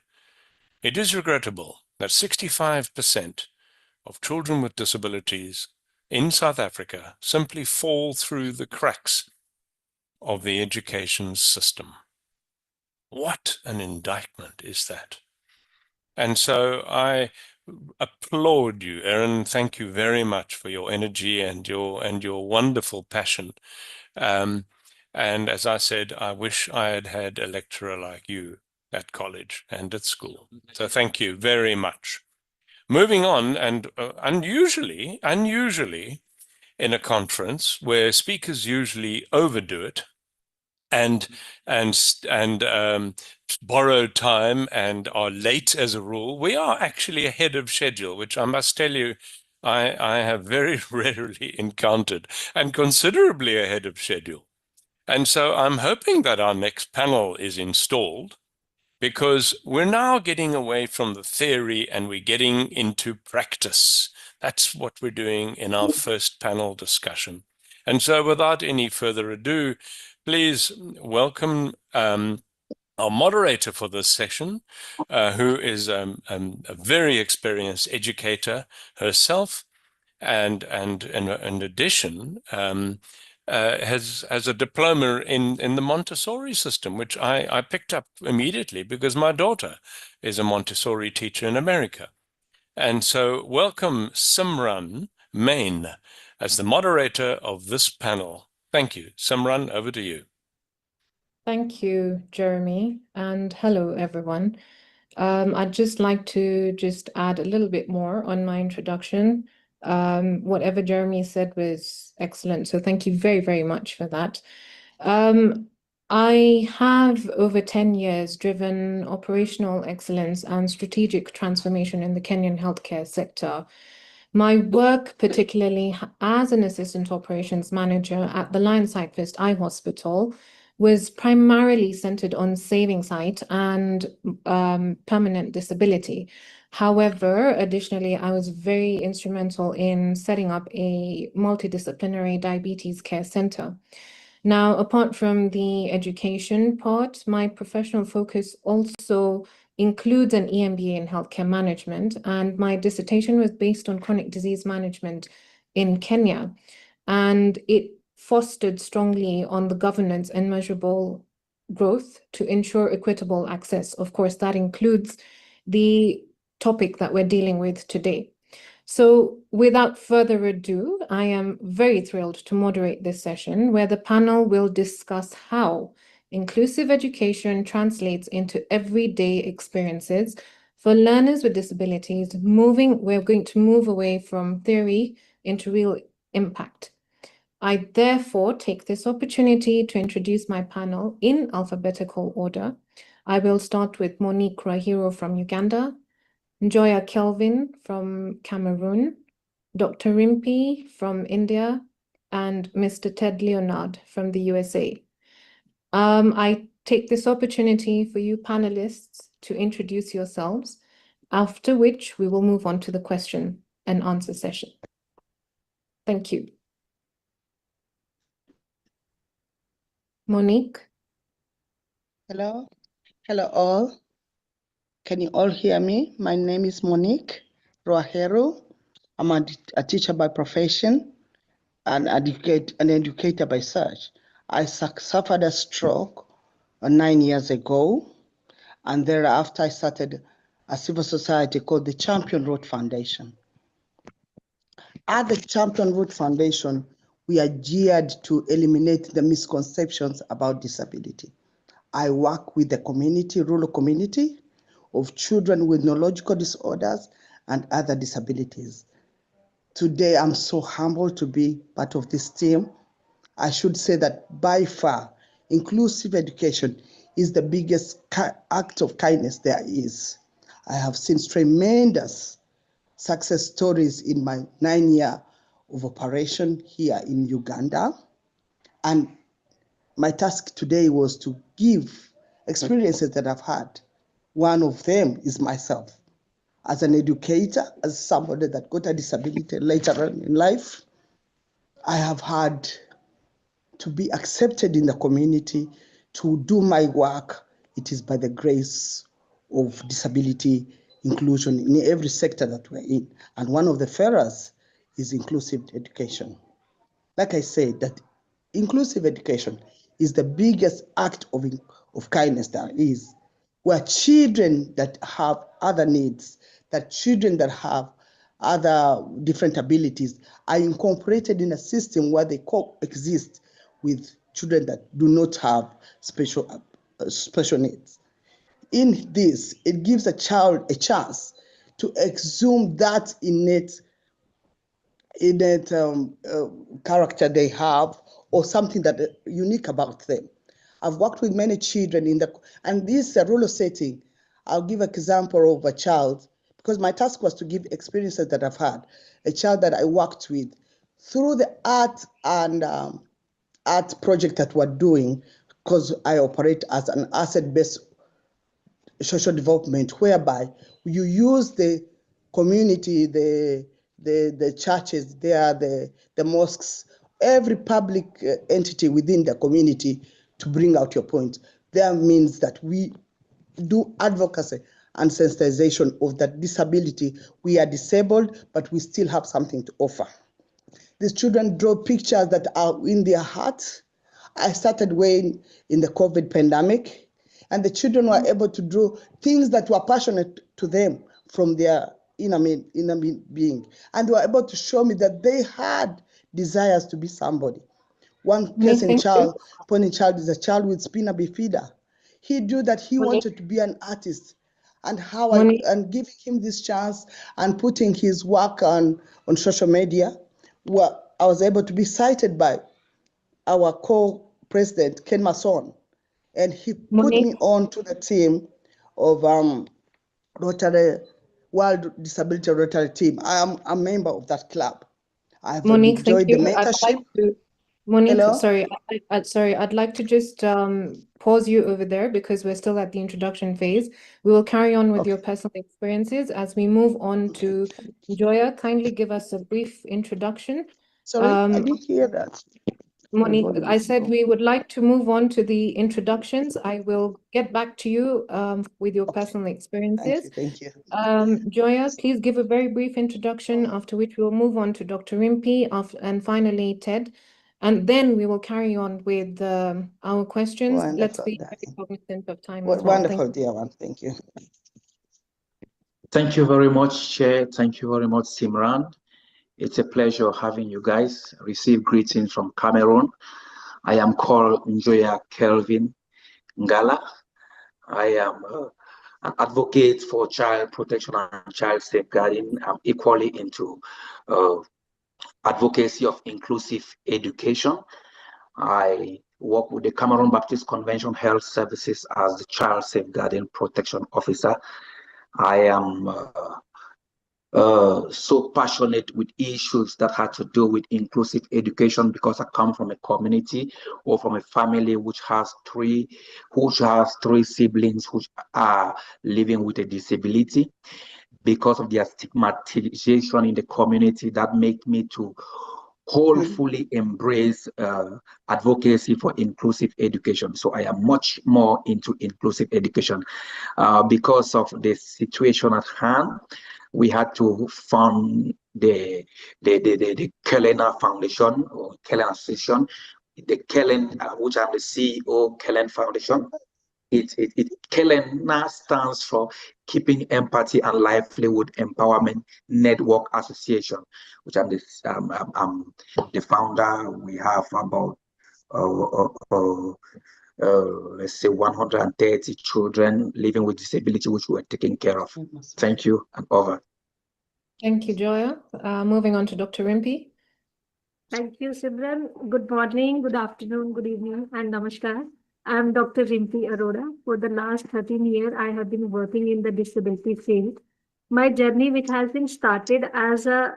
H: "It is regrettable that 65% of children with disabilities in South Africa simply fall through the cracks of the education system." What an indictment is that? And so I applaud you, Erin. Thank you very much for your energy and your wonderful passion. And as I said, I wish I had had a lecturer like you at college and at school. So thank you very much. Moving on, and unusually in a conference where speakers usually overdo it and borrow time and are late as a rule, we are actually ahead of schedule, which I must tell you, I have very rarely encountered, and considerably ahead of schedule. And so I'm hoping that our next panel is installed, because we're now getting away from the theory and we're getting into practice. That's what we're doing in our first panel discussion. And so without any further ado, please welcome our moderator for this session, who is a very experienced educator herself, and in addition, has a diploma in the Montessori system, which I picked up immediately because my daughter is a Montessori teacher in America. And so welcome Simran Main as the moderator of this panel. Thank you. Simran, over to you.
L: Thank you, Jeremy, and hello, everyone. I'd just like to add a little bit more on my introduction. Whatever Jeremy said was excellent, so thank you very, very much for that. I have over 10 years driven operational excellence and strategic transformation in the Kenyan healthcare sector. My work, particularly as an assistant operations manager at the Lion Sight Eye Hospital, was primarily centered on saving sight and permanent disability. However, additionally, I was very instrumental in setting up a multidisciplinary diabetes care center. Now, apart from the education part, my professional focus also includes an EMBA in healthcare management, and my dissertation was based on chronic disease management in Kenya, and it fostered strongly on the governance and measurable growth to ensure equitable access. Of course, that includes the topic that we're dealing with today. So without further ado, I am very thrilled to moderate this session where the panel will discuss how inclusive education translates into everyday experiences for learners with disabilities. We're going to move away from theory into real impact. I therefore take this opportunity to introduce my panel in alphabetical order. I will start with Monique Rahiro from Uganda, Joya Kelvin from Cameroon, Dr. Rimpi from India, and Mr. Ted Leonard from the USA. I take this opportunity for you panelists to introduce yourselves, after which we will move on to the question and answer session. Thank you. Monique?
M: Hello. Hello all. Can you all hear me? My name is Monique Roahero. I'm a teacher by profession and an educator by search. I suffered a stroke 9 years ago, and thereafter I started a civil society called the Champion Road Foundation. At the Champion Road Foundation, we are geared to eliminate the misconceptions about disability. I work with the community, rural community of children with neurological disorders and other disabilities. Today, I'm so humbled to be part of this team. I should say that by far, inclusive education is the biggest act of kindness there is. I have seen tremendous success stories in my 9 years of operation here in Uganda. And my task today was to give experiences that I've had. One of them is myself. As an educator, as somebody that got a disability later on in life, I have had to be accepted in the community, to do my work. It is by the grace of disability inclusion in every sector that we're in. And one of the pillars is inclusive education. Like I said, that inclusive education is the biggest act of kindness there is, where children that have other needs, that children that have other different abilities are incorporated in a system where they coexist with children that do not have special needs. In this, it gives a child a chance to exhume that innate character they have, or something that unique about them. I've worked with many children and this is a rural setting. I'll give an example of a child, because my task was to give experiences that I've had. A child that I worked with through the art and art project that we're doing, because I operate as an asset-based social development, whereby you use the community, the churches, the mosques, every public entity within the community to bring out your point. That means that we do advocacy and sensitization of that disability. We are disabled, but we still have something to offer. These children draw pictures that are in their hearts. I started when in the COVID pandemic, and the children were able to draw things that were passionate to them from their inner being. And they were able to show me that they had desires to be somebody. One case in child is a child with spina bifida. He knew that he wanted to be an artist, and and giving him this chance and putting his work on social media, I was able to be cited by our co-president, Ken Mason, and he put me on to the team of Rotary, World Disability Rotary Team. I am a member of that club. I've enjoyed the mentorship.
L: Monique,
M: Hello?
L: sorry, I'd like to just pause you over there because we're still at the introduction phase. We will carry on with your personal experiences as we move on to Joya. Kindly give us a brief introduction.
M: Sorry, I didn't hear that.
L: Monique, I said we would like to move on to the introductions. I will get back to you with your personal experiences.
M: Thank you.
L: Joya, please give a very brief introduction, after which we'll move on to Dr. Rimpi and finally Ted. And then we will carry on with our questions. Let's
M: Wonderful,
L: be
M: darling.
L: very cognizant of time as well.
M: Wonderful, dear one. Thank you.
N: Thank you very much, Chair. Thank you very much, Simran. It's a pleasure having you guys. Receive greetings from Cameroon. I am called Njoya Kelvin Ngala. I am an advocate for child protection and child safeguarding. I'm equally into advocacy of inclusive education. I work with the Cameroon Baptist Convention Health Services as the Child Safeguarding Protection Officer. I am so passionate with issues that had to do with inclusive education because I come from a community or from a family which has three siblings which are living with a disability. Because of their stigmatization in the community, that make me to wholly embrace advocacy for inclusive education. So I am much more into inclusive education because of the situation at hand. We had to fund the Kelena Foundation or Kellen Association, the Kellen, which I'm the CEO, Kellen Foundation. Kelena stands for Keeping Empathy and Livelihood Empowerment Network Association, which I'm the founder. We have about let's say 130 children living with disability, which we're taking care of. Thank you, and over.
L: Thank you, Joya. Moving on to Dr. Rimpi.
B: Thank you, Simran. Good morning, good afternoon, good evening, and namaskar. I'm Dr. Rimpi Arora. For the last 13 years, I have been working in the disability field. My journey, which has been started as a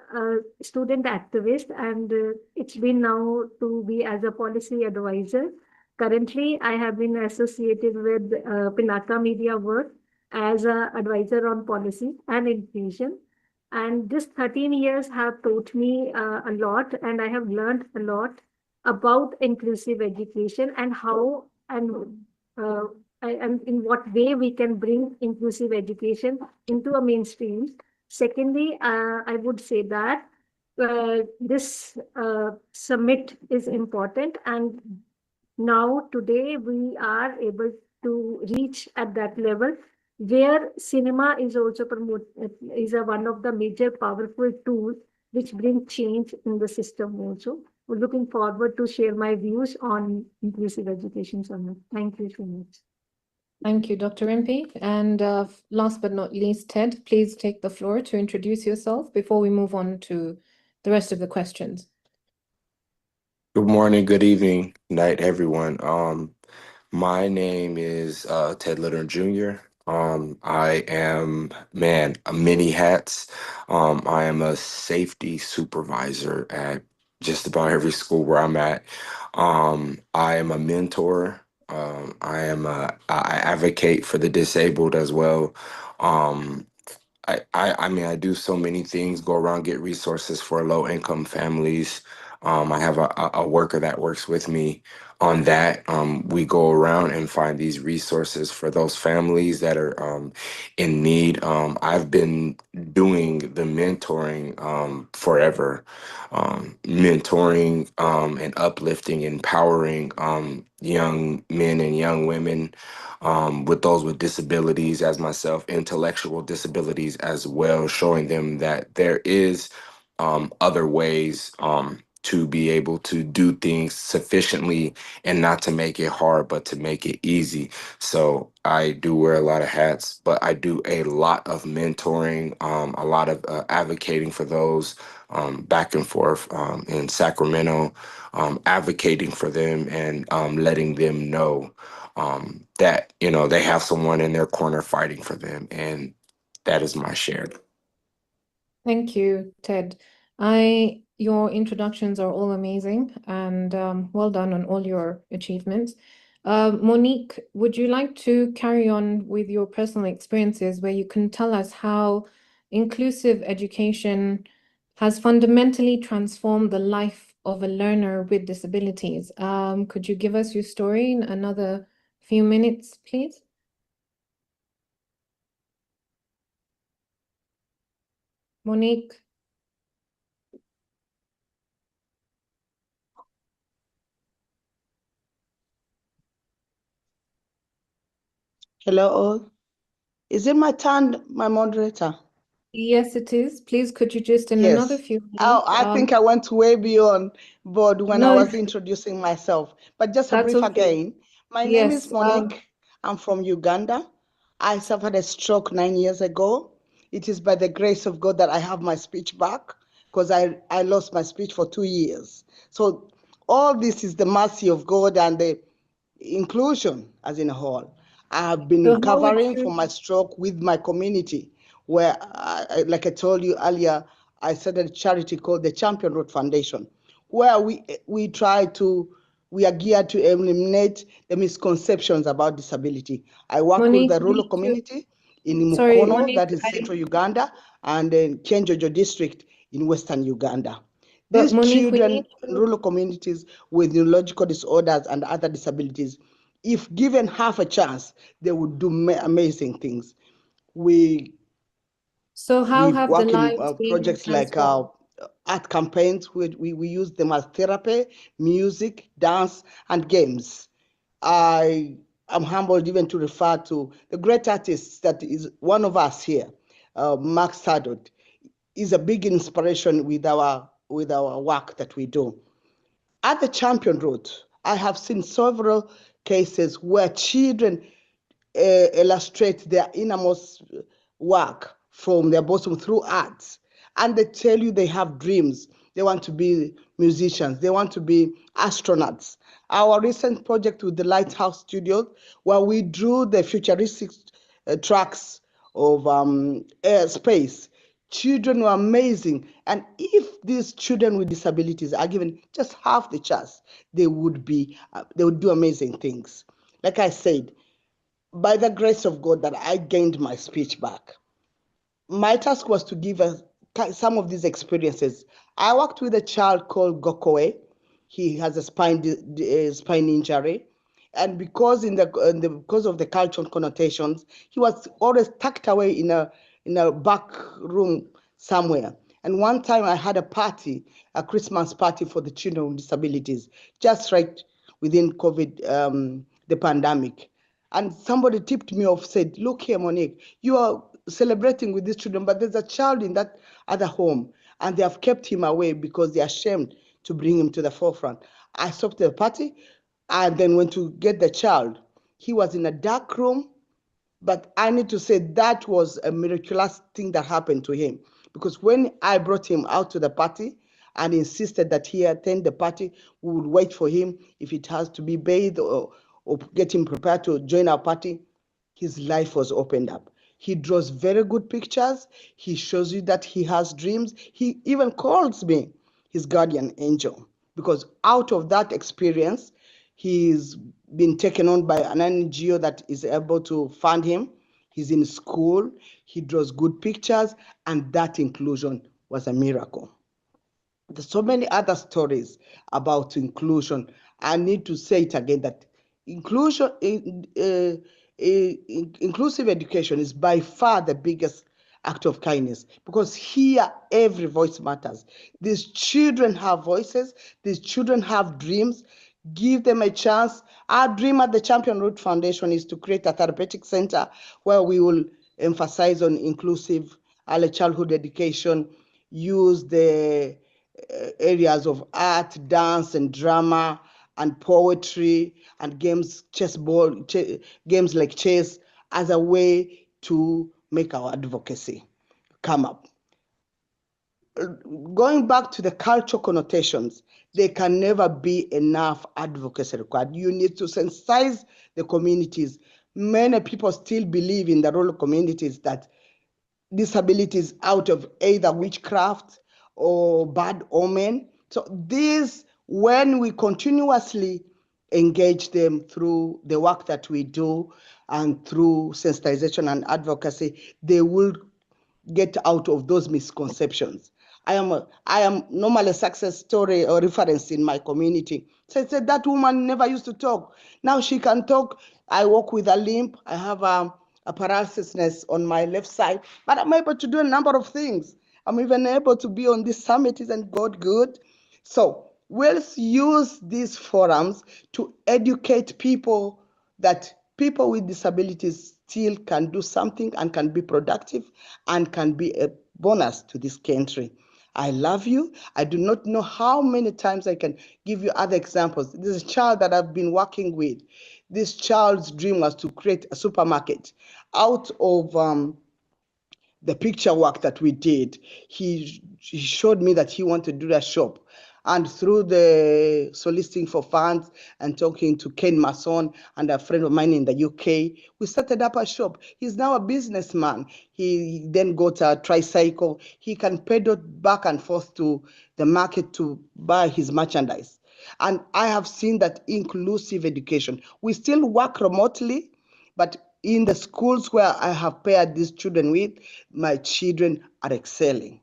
B: student activist, and it's been now to be as a policy advisor. Currently, I have been associated with Pinaka Media Work as an advisor on policy and inclusion. And this 13 years have taught me a lot, and I have learned a lot about inclusive education and how and in what way we can bring inclusive education into a mainstream. Secondly, I would say that this summit is important, and now today we are able to reach at that level where cinema is also one of the major powerful tools which bring change in the system also. We're looking forward to share my views on inclusive education summit. Thank you so much.
L: Thank you, Dr. Rimpi. And last but not least, Ted, please take the floor to introduce yourself before we move on to the rest of the questions.
O: Good morning, good evening, night, everyone. My name is Ted Litter Jr. I am, many hats. I am a safety supervisor at just about every school where I'm at. I am a mentor. I advocate for the disabled as well. I do so many things, go around, get resources for low income families. I have a worker that works with me on that. We go around and find these resources for those families that are in need. I've been doing the mentoring forever, mentoring and uplifting, empowering young men and young women with those with disabilities as myself, intellectual disabilities as well, showing them that there is other ways to be able to do things sufficiently and not to make it hard, but to make it easy. So I do wear a lot of hats, but I do a lot of mentoring, a lot of advocating for those back and forth in Sacramento, advocating for them and letting them know that, they have someone in their corner fighting for them. And that is my share.
L: Thank you, Ted. Your introductions are all amazing, and well done on all your achievements. Monique, would you like to carry on with your personal experiences where you can tell us how inclusive education has fundamentally transformed the life of a learner with disabilities. Could you give us your story in another few minutes, please? Monique?
M: Hello all. Is it my turn, my moderator?
L: Yes, it is. Please, could you just in another
M: Yes.
L: few
M: Oh,
L: minutes?
M: I think I went way beyond board when I
L: No,
M: was introducing myself. But just a
L: that's
M: brief
L: okay.
M: again. My name is
L: Yes.
M: Monique. I'm from Uganda. I suffered a stroke 9 years ago. It is by the grace of God that I have my speech back because I lost my speech for 2 years. So all this is the mercy of God and the inclusion as in a whole. I have been
L: So how would
M: recovering
L: you?
M: from my stroke with my community, where, like I told you earlier, I started a charity called the Champion Road Foundation, where we are geared to eliminate the misconceptions about disability. I work with
L: Monique,
M: the
L: we
M: rural
L: need to.
M: community in
L: Sorry,
M: Mukono,
L: Monique.
M: that is central Uganda, and then Kenjojo district in western Uganda.
L: But
M: These
L: Monique, we
M: children
L: need
M: in
L: to.
M: rural communities with neurological disorders and other disabilities, if given half a chance, they would do amazing things. We
L: So how
M: we
L: have the
M: work in
L: lives been
M: projects like
L: transformed?
M: art campaigns. We use them as therapy, music, dance, and games. I am humbled even to refer to the great artist that is one of us here, Mark Sadot, is a big inspiration with our work that we do. At the Champion Road, I have seen several cases where children illustrate their innermost work from their bosom through arts. And they tell you they have dreams. They want to be musicians. They want to be astronauts. Our recent project with the Lighthouse Studios, where we drew the futuristic tracks of space. Children were amazing. And if these children with disabilities are given just half the chance, they would do amazing things. Like I said, by the grace of God that I gained my speech back. My task was to give us some of these experiences. I worked with a child called Gokoe. He has a spine injury, and because because of the cultural connotations, he was always tucked away in a back room somewhere. And one time I had a party, a Christmas party for the children with disabilities, just right within COVID, the pandemic. And somebody tipped me off, said, "Look here, Monique, you are celebrating with these children, but there's a child in that other home, and they have kept him away because they're ashamed to bring him to the forefront." I stopped the party and then went to get the child. He was in a dark room, but I need to say that was a miraculous thing that happened to him, because when I brought him out to the party and insisted that he attend the party, we would wait for him if it has to be bathed or get him prepared to join our party. His life was opened up. He draws very good pictures. He shows you that he has dreams. He even calls me his guardian angel, because out of that experience, he's been taken on by an NGO that is able to fund him. He's in school. He draws good pictures, and that inclusion was a miracle. There's so many other stories about inclusion. I need to say it again that inclusion, inclusive education is by far the biggest act of kindness, because here every voice matters. These children have voices. These children have dreams. Give them a chance. Our dream at the Champion Road Foundation is to create a therapeutic center where we will emphasize on inclusive early childhood education, use the areas of art, dance, and drama, and poetry, and games like chess as a way to make our advocacy come up. Going back to the cultural connotations, there can never be enough advocacy required. You need to sensitize the communities. Many people still believe in the rural communities that disabilities out of either witchcraft or bad omen. So these, when we continuously engage them through the work that we do and through sensitization and advocacy, they will get out of those misconceptions. I am normally a success story or reference in my community. So I said, that woman never used to talk. Now she can talk. I walk with a limp. I have a paralysis on my left side, but I'm able to do a number of things. I'm even able to be on this summit. Isn't God good? So let's use these forums to educate people that people with disabilities still can do something and can be productive and can be a bonus to this country. I love you. I do not know how many times I can give you other examples. This is a child that I've been working with. This child's dream was to create a supermarket out of the picture work that we did. He showed me that he wanted to do a shop. And through the soliciting for funds and talking to Ken Mason and a friend of mine in the UK, we started up a shop. He's now a businessman. He then got a tricycle. He can pedal back and forth to the market to buy his merchandise. And I have seen that inclusive education. We still work remotely, but in the schools where I have paired these children with, my children are excelling.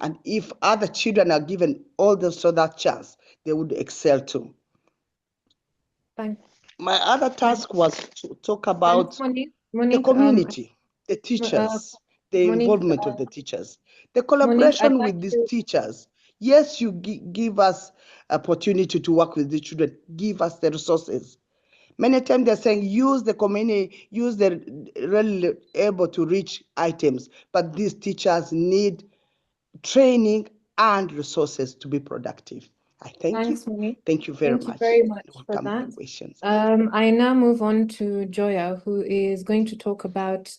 M: And if other children are given all this other chance, they would excel too.
L: Thanks.
M: My other task was to talk about
L: Monique,
M: the community, the teachers, the
L: Monique,
M: involvement of the teachers, the
L: Monique, I'd
M: collaboration
L: like
M: with these
L: to.
M: teachers. Yes, you give us opportunity to work with the children, give us the resources. Many times they're saying use the community, use the really able to reach items, but these teachers need training and resources to be productive. I thank
L: Thanks,
M: you.
L: Monique.
M: Thank you very
L: Thank you
M: much.
L: very much for
M: Welcome
L: that.
M: any questions.
L: I now move on to Joya, who is going to talk about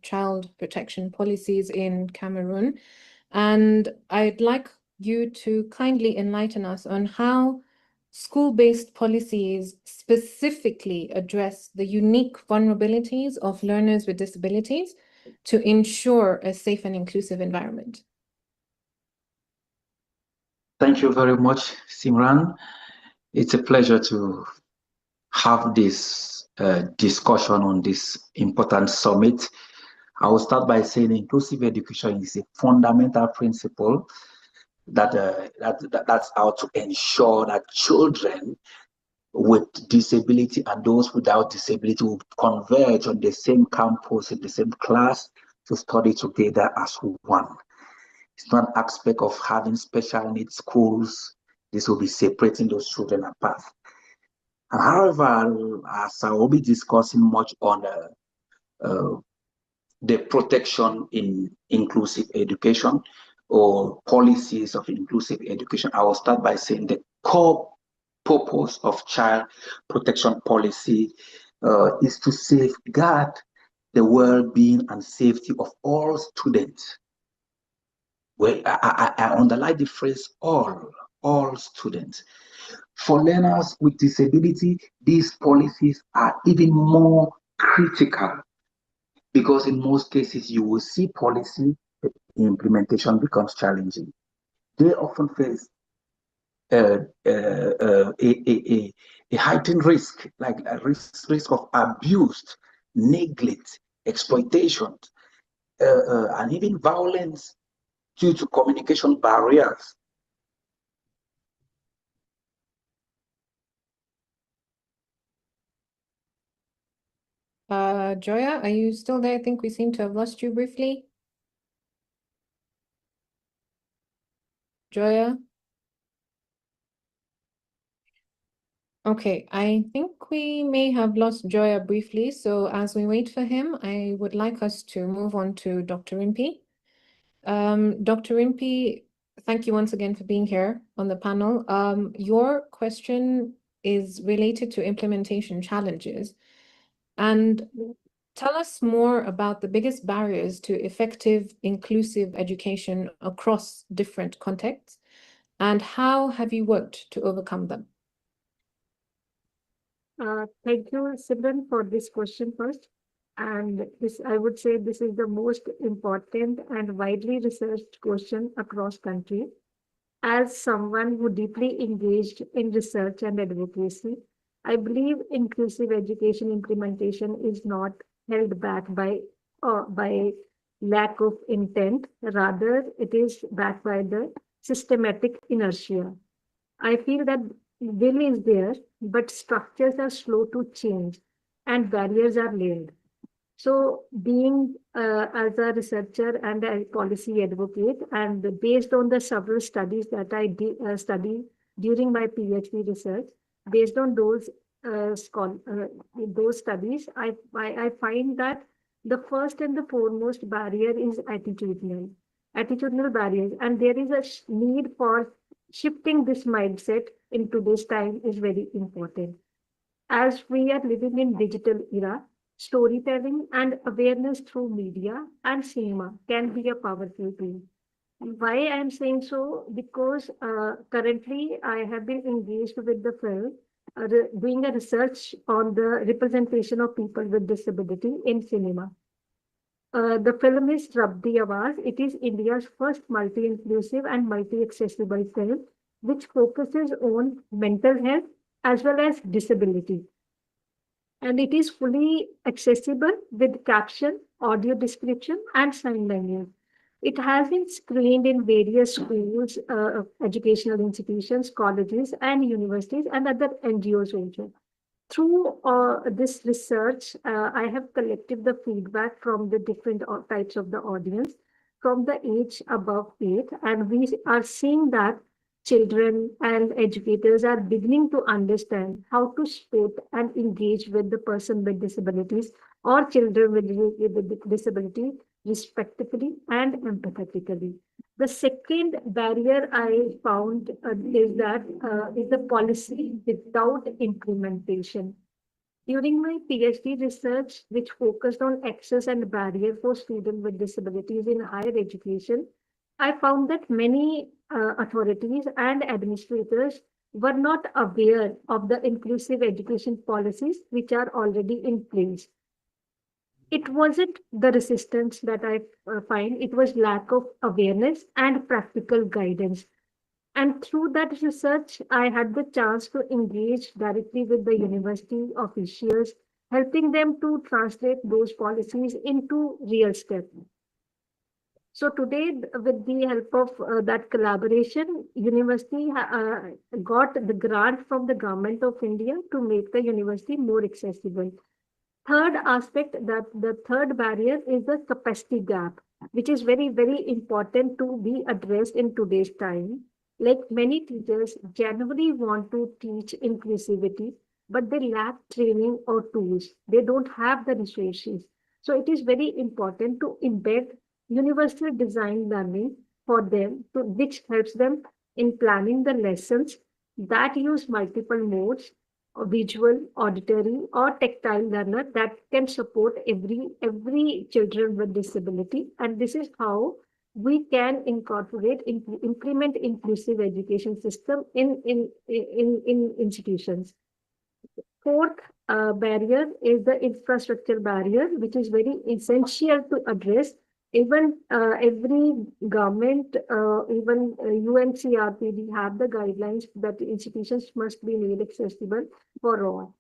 L: child protection policies in Cameroon. And I'd like you to kindly enlighten us on how school-based policies specifically address the unique vulnerabilities of learners with disabilities to ensure a safe and inclusive environment.
N: Thank you very much, Simran. It's a pleasure to have this discussion on this important summit. I will start by saying inclusive education is a fundamental principle that's how to ensure that children with disability and those without disability will converge on the same campus in the same class to study together as one. It's not an aspect of having special needs schools. This will be separating those children apart. And however, as I will be discussing much on the protection in inclusive education or policies of inclusive education, I will start by saying the core purpose of child protection policy is to safeguard the well-being and safety of all students. Well, I underline the phrase all students. For learners with disability, these policies are even more critical because in most cases you will see policy, the implementation becomes challenging. They often face a heightened risk, like a risk of abuse, neglect, exploitation, and even violence due to communication barriers.
L: Joya, are you still there? I think we seem to have lost you briefly. Joya? Okay, I think we may have lost Joya briefly. So as we wait for him, I would like us to move on to Dr. Rimpi. Dr. Rimpi, thank you once again for being here on the panel. Your question is related to implementation challenges. And tell us more about the biggest barriers to effective inclusive education across different contexts, and how have you worked to overcome them?
P: Thank you, Simran, for this question first. And this, I would say this is the most important and widely researched question across country. As someone who deeply engaged in research and advocacy, I believe inclusive education implementation is not held back by lack of intent. Rather, it is backed by the systematic inertia. I feel that will is there, but structures are slow to change and barriers are layered. So, being as a researcher and a policy advocate, and based on the several studies that I study during my PhD research, based on those studies, I find that the first and the foremost barrier is attitudinal barriers, and there is a need for shifting this mindset into this time is very important. As we are living in digital era, storytelling and awareness through media and cinema can be a powerful tool. Why I am saying so? Because currently I have been engaged with the film, doing a research on the representation of people with disability in cinema. The film is Rab Di Awaz. It is India's first multi-inclusive and multi-accessible film, which focuses on mental health as well as disability, and it is fully accessible with caption, audio description, and sign language. It has been screened in various schools, educational institutions, colleges, and universities, and other NGOs also. Through this research, I have collected the feedback from the different types of the audience from the age above 8, and we are seeing that children and educators are beginning to understand how to support and engage with the person with disabilities or children with disability respectively and empathetically. The second barrier I found is the policy without implementation. During my PhD research, which focused on access and barrier for students with disabilities in higher education, I found that many authorities and administrators were not aware of the inclusive education policies which are already in place. It wasn't the resistance that I find, it was lack of awareness and practical guidance. And through that research, I had the chance to engage directly with the university officials, helping them to translate those policies into real steps. So today, with the help of that collaboration, university got the grant from the government of India to make the university more accessible. Third aspect, that the third barrier is the capacity gap, which is very, very important to be addressed in today's time. Like many teachers genuinely want to teach inclusivity, but they lack training or tools. They don't have the resources. So it is very important to embed universal design learning for them, which helps them in planning the lessons that use multiple modes, visual, auditory, or tactile learner that can support every children with disability. And this is how we can implement inclusive education system in institutions. Fourth barrier is the infrastructure barrier, which is very essential to address. Even every government, even UNCRPD have the guidelines that institutions must be made accessible for all.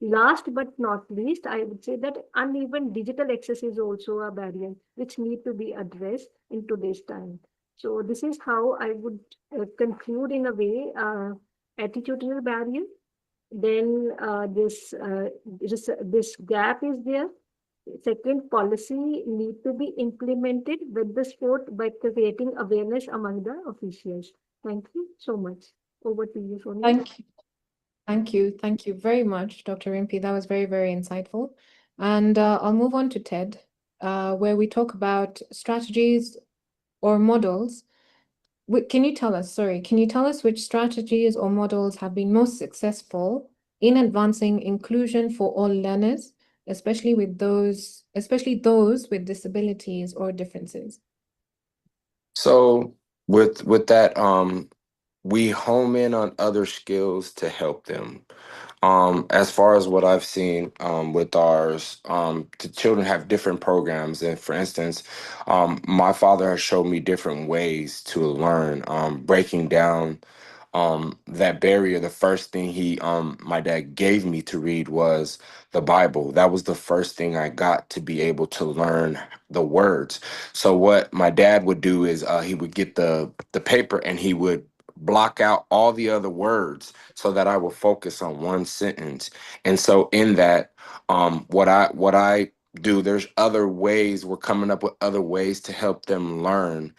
P: Last but not least, I would say that uneven digital access is also a barrier which need to be addressed in today's time. So this is how I would conclude in a way attitudinal barrier. Then this gap is there. Second, policy need to be implemented with the sport by creating awareness among the officials. Thank you so much. Over to you, Sonia.
L: Thank you. Thank you. Thank you very much, Dr. Rimpi. That was very, very insightful. And I'll move on to TED, where we talk about strategies or models. Can you tell us which strategies or models have been most successful in advancing inclusion for all learners, especially those with disabilities or differences?
O: So with that, we home in on other skills to help them. As far as what I've seen with ours, the children have different programs. And for instance, my father has showed me different ways to learn, breaking down that barrier, the first thing my dad gave me to read was the Bible. That was the first thing I got to be able to learn the words. So what my dad would do is he would get the paper and he would block out all the other words so that I would focus on one sentence. And so in that, what I do, there's other ways, we're coming up with other ways to help them learn,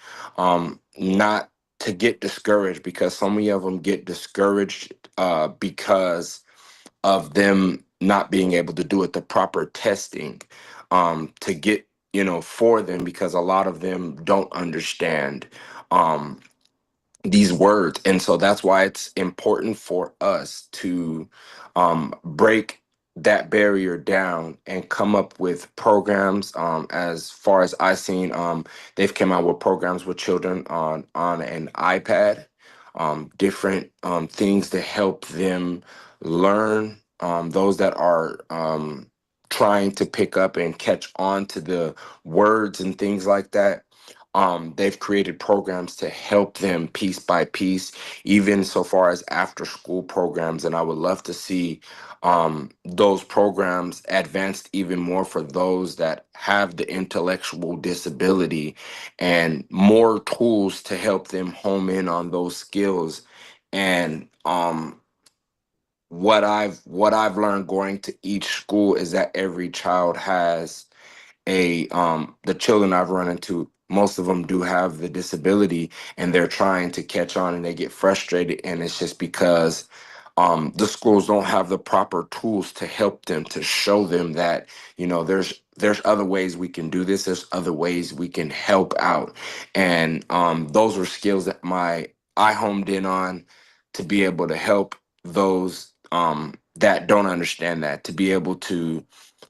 O: not to get discouraged, because so many of them get discouraged because of them not being able to do it, the proper testing to get, for them, because a lot of them don't understand um, these words. And so that's why it's important for us to break that barrier down and come up with programs. As far as I've seen, they've come out with programs with children on an iPad, different things to help them learn. Those that are trying to pick up and catch on to the words and things like that, they've created programs to help them piece by piece, even so far as after school programs. And I would love to see those programs advanced even more for those that have the intellectual disability, and more tools to help them home in on those skills. And what I've learned going to each school is that every child has the children I've run into, most of them do have the disability, and they're trying to catch on and they get frustrated, and it's just because the schools don't have the proper tools to help them, to show them that there's other ways we can do this, there's other ways we can help out. And those were skills that I homed in on, to be able to help those that don't understand that, to be able to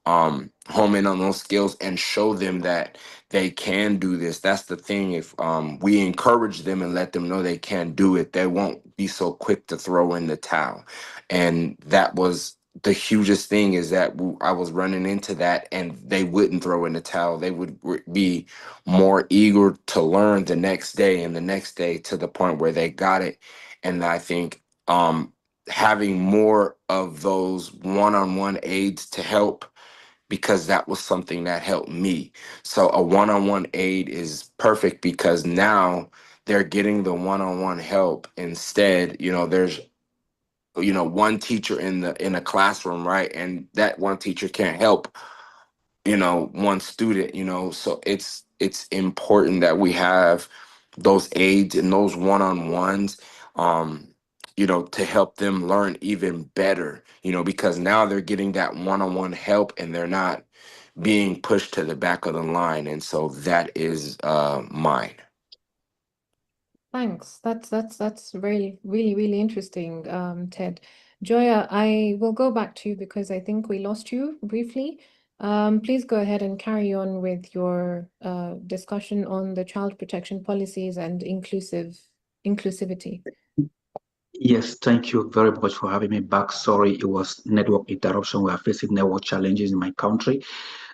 O: home in on those skills and show them that they can do this. That's the thing. If we encourage them and let them know they can do it, they won't be so quick to throw in the towel. And that was the hugest thing, is that I was running into that, and they wouldn't throw in the towel. They would be more eager to learn the next day and the next day, to the point where they got it. And I think having more of those one-on-one aids to help, because that was something that helped me. So a one-on-one aid is perfect, because now they're getting the one-on-one help. Instead, there's one teacher in a classroom, right? And that one teacher can't help one student. So it's important that we have those aids and those one-on-ones, to help them learn even better, because now they're getting that one-on-one help, and they're not being pushed to the back of the line. And so that is mine.
L: Thanks. That's really, really, really interesting, Ted. Joya, I will go back to you because I think we lost you briefly. Please go ahead and carry on with your discussion on the child protection policies and inclusivity.
N: Yes, thank you very much for having me back. Sorry, it was network interruption. We are facing network challenges in my country.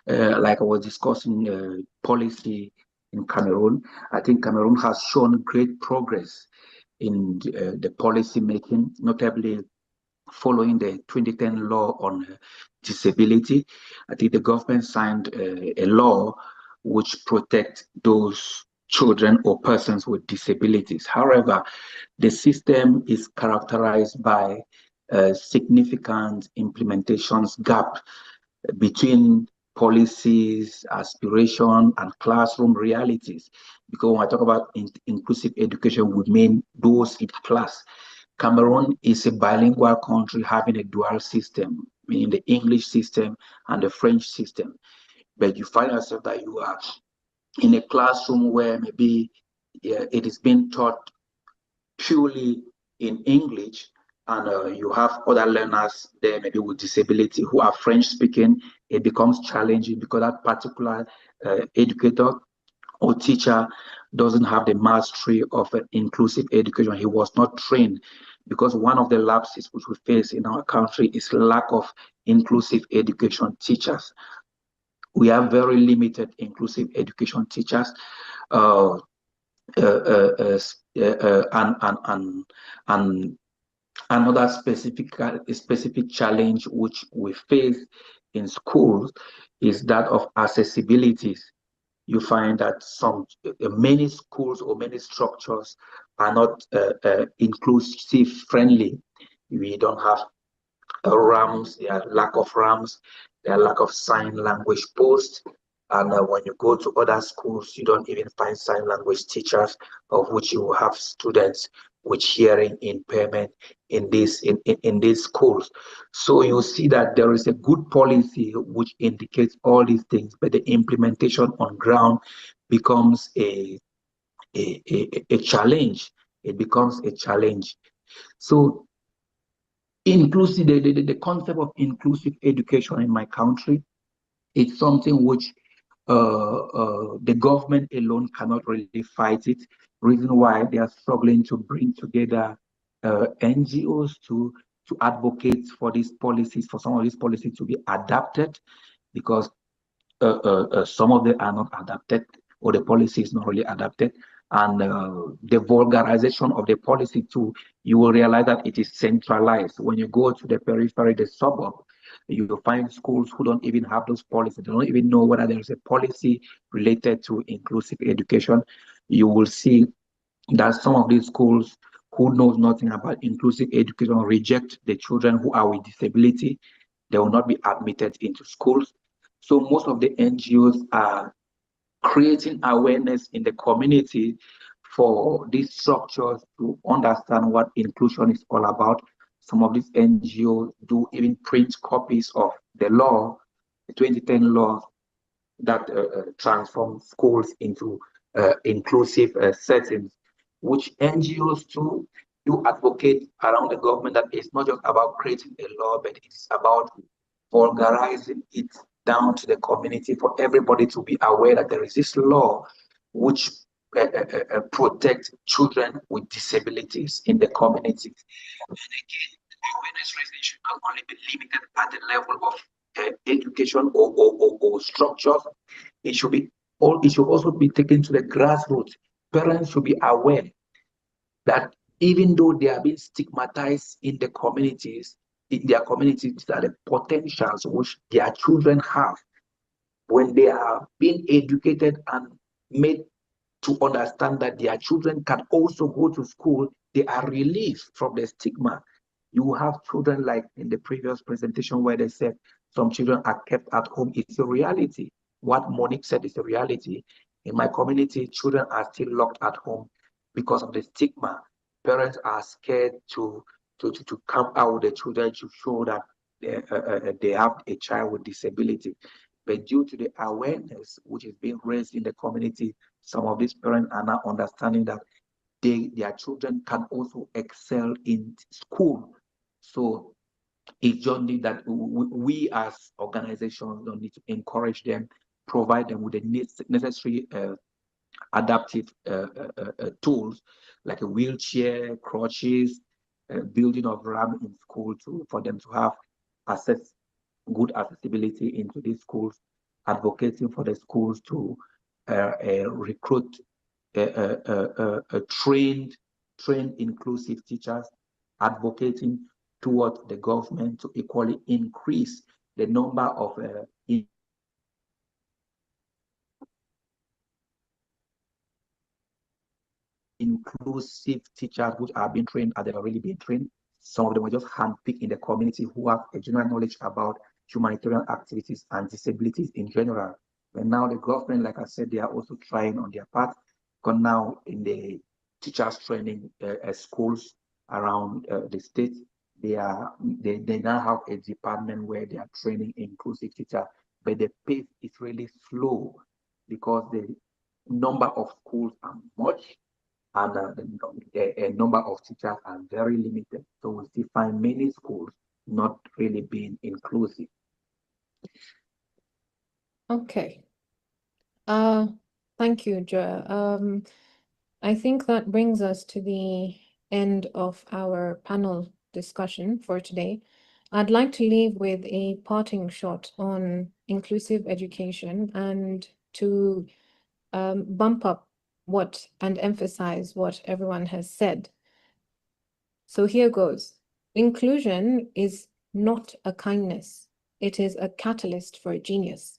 N: Like I was discussing policy in Cameroon, I think Cameroon has shown great progress in the policy making, notably following the 2010 law on disability. I think the government signed a law which protects those children or persons with disabilities. However, the system is characterized by a significant implementations gap between policies, aspiration, and classroom realities. Because when I talk about inclusive education, we mean those in class. Cameroon is a bilingual country having a dual system, meaning the English system and the French system. But you find yourself that you are in a classroom where maybe it is being taught purely in English, and you have other learners there, maybe with disability, who are French speaking. It becomes challenging because that particular educator or teacher doesn't have the mastery of an inclusive education. He was not trained, because one of the lapses which we face in our country is lack of inclusive education teachers. We have very limited inclusive education teachers. and another specific challenge which we face in schools is that of accessibilities. You find that many schools or many structures are not inclusive friendly. We don't have RAMs, there are lack of RAMs, there are lack of sign language posts. And when you go to other schools, you don't even find sign language teachers, of which you have students with hearing impairment in these schools. So you see that there is a good policy which indicates all these things, but the implementation on ground becomes a challenge. It becomes a challenge. So the concept of inclusive education in my country, it's something which the government alone cannot really fight it. Reason why they are struggling to bring together NGOs to advocate for these policies, for some of these policies to be adapted, because some of them are not adapted, or the policy is not really adapted. And the vulgarization of the policy too, you will realize that it is centralized. When you go to the periphery, the suburb, you will find schools who don't even have those policies. They don't even know whether there is a policy related to inclusive education. You will see that some of these schools who knows nothing about inclusive education reject the children who are with disability. They will not be admitted into schools. So most of the NGOs are creating awareness in the community for these structures to understand what inclusion is all about. Some of these NGOs do even print copies of the law, the 2010 law, that transform schools into inclusive settings, which NGOs too do advocate around the government, that it's not just about creating a law, but it's about vulgarizing it down to the community for everybody to be aware that there is this law which protects children with disabilities in the community. And again, awareness raising should not only be limited at the level of education or structures. It should also be taken to the grassroots. Parents should be aware that even though they are being stigmatized in the communities, in their communities, these are the potentials which their children have. When they are being educated and made to understand that their children can also go to school, they are relieved from the stigma. You have children, like in the previous presentation where they said some children are kept at home. It's a reality. What Monique said is a reality. In my community, children are still locked at home because of the stigma. Parents are scared to come out with the children to show that they have a child with disability. But due to the awareness which is being raised in the community, some of these parents are now understanding that their children can also excel in school. So it's just need that we as organizations don't need to encourage them, provide them with the necessary adaptive tools like a wheelchair, crutches, building of RAM in school for them to have good accessibility into these schools, advocating for the schools to recruit trained inclusive teachers, advocating towards the government to equally increase the number of inclusive teachers which are being trained as they've already been trained. Some of them were just handpicked in the community who have a general knowledge about humanitarian activities and disabilities in general. But now the government, like I said, they are also trying on their part, because now in the teachers training schools around the state, they now have a department where they are training inclusive teachers, but the pace is really slow because the number of schools are much, and a number of teachers are very limited. So we still find many schools not really being inclusive.
L: Okay. Thank you, Joe. I think that brings us to the end of our panel discussion for today. I'd like to leave with a parting shot on inclusive education and to bump up and emphasize what everyone has said. So here goes. Inclusion is not a kindness. It is a catalyst for a genius.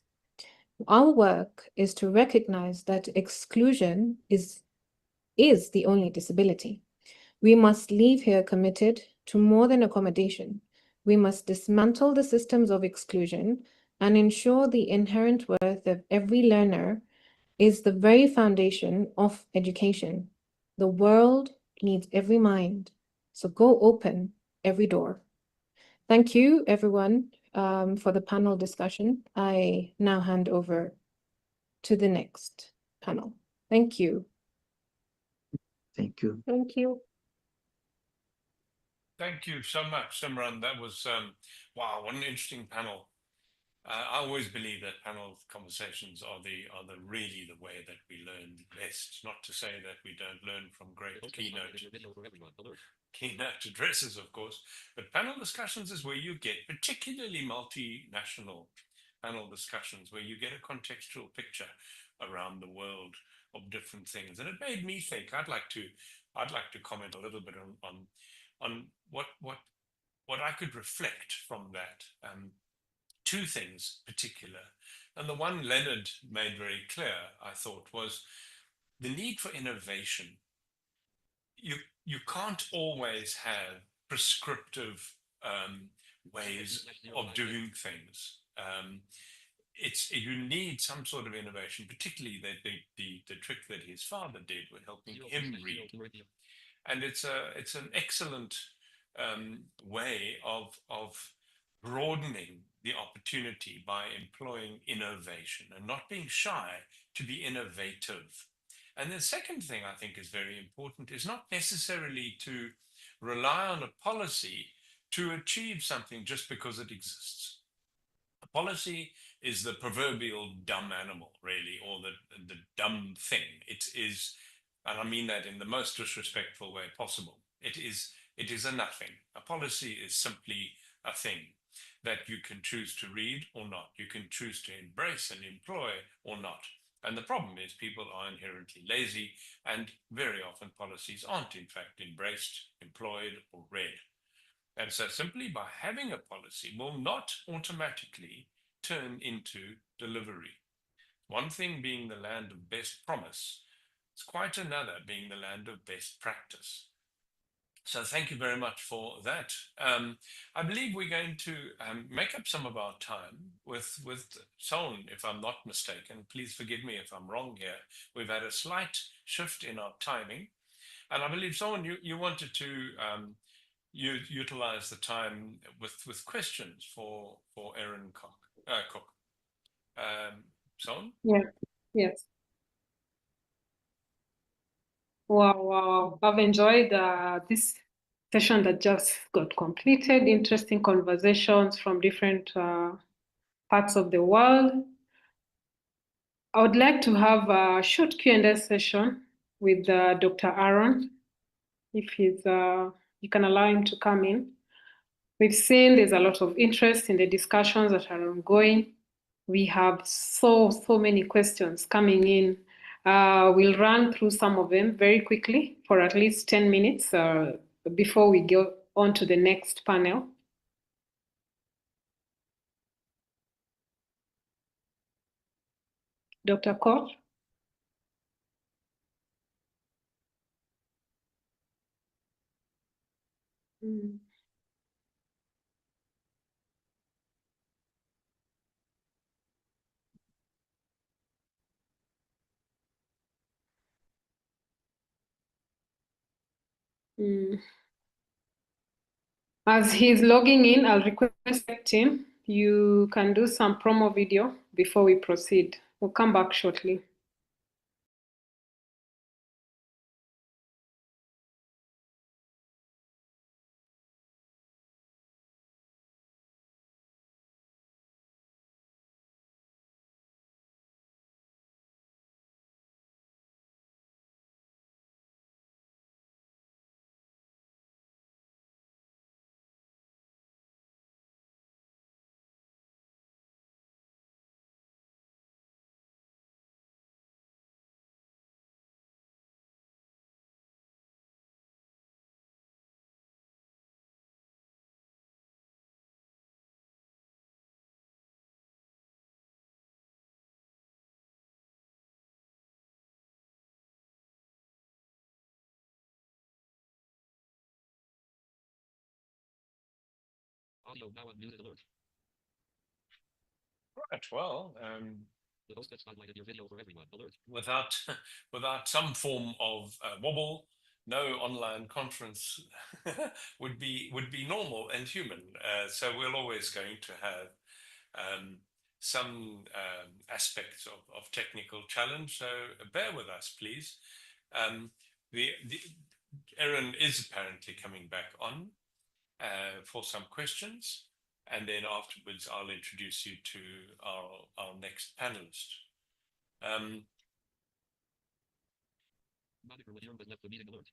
L: Our work is to recognize that exclusion is the only disability. We must leave here committed to more than accommodation. We must dismantle the systems of exclusion and ensure the inherent worth of every learner is the very foundation of education. The world needs every mind, so go open every door. Thank you, everyone, for the panel discussion. I now hand over to the next panel. Thank you.
N: Thank you.
P: Thank you.
H: Thank you so much, Simran. That was, wow, what an interesting panel. I always believe that panel conversations are really the way that we learn best. Not to say that we don't learn from great keynote addresses, of course, but panel discussions is where you get, particularly multinational panel discussions, where you get a contextual picture around the world of different things. And it made me think. I'd like to comment a little bit on what I could reflect from that. Two things particular. And the one Leonard made very clear, I thought, was the need for innovation. You can't always have prescriptive ways of doing things. You need some sort of innovation, particularly the trick that his father did with helping him read. And it's an excellent way of broadening the opportunity by employing innovation and not being shy to be innovative. And the second thing I think is very important is not necessarily to rely on a policy to achieve something just because it exists. A policy is the proverbial dumb animal, really, or the dumb thing. It is, and I mean that in the most disrespectful way possible. It is a nothing. A policy is simply a thing that you can choose to read or not. You can choose to embrace and employ or not. And the problem is people are inherently lazy, and very often policies aren't in fact embraced, employed, or read. And so simply by having a policy will not automatically turn into delivery. One thing being the land of best promise, it's quite another being the land of best practice. So thank you very much for that. I believe we're going to make up some of our time with Son, if I'm not mistaken. Please forgive me if I'm wrong here. We've had a slight shift in our timing. And I believe, Son, you wanted to utilize the time with questions for Erin Cook. Son?
I: Yeah. Yes. Wow. I've enjoyed this session that just got completed. Interesting conversations from different parts of the world. I would like to have a short Q&A session with Dr. Aaron, if you can allow him to come in. We've seen there's a lot of interest in the discussions that are ongoing. We have so many questions coming in. We'll run through some of them very quickly for at least 10 minutes before we go on to the next panel. Dr. Koch? As he's logging in, I'll request him. You can do some promo video before we proceed. We'll come back shortly.
G: Audio now unmuted alert.
H: Right, well,
G: The host has spotlighted your video for everyone. Alert.
H: without some form of wobble, no online conference would be normal and human. So we're always going to have some aspects of technical challenge. So bear with us, please. The Erin is apparently coming back on for some questions, and then afterwards I'll introduce you to our next panelist.
G: Monitor Ladierm has left the meeting alert.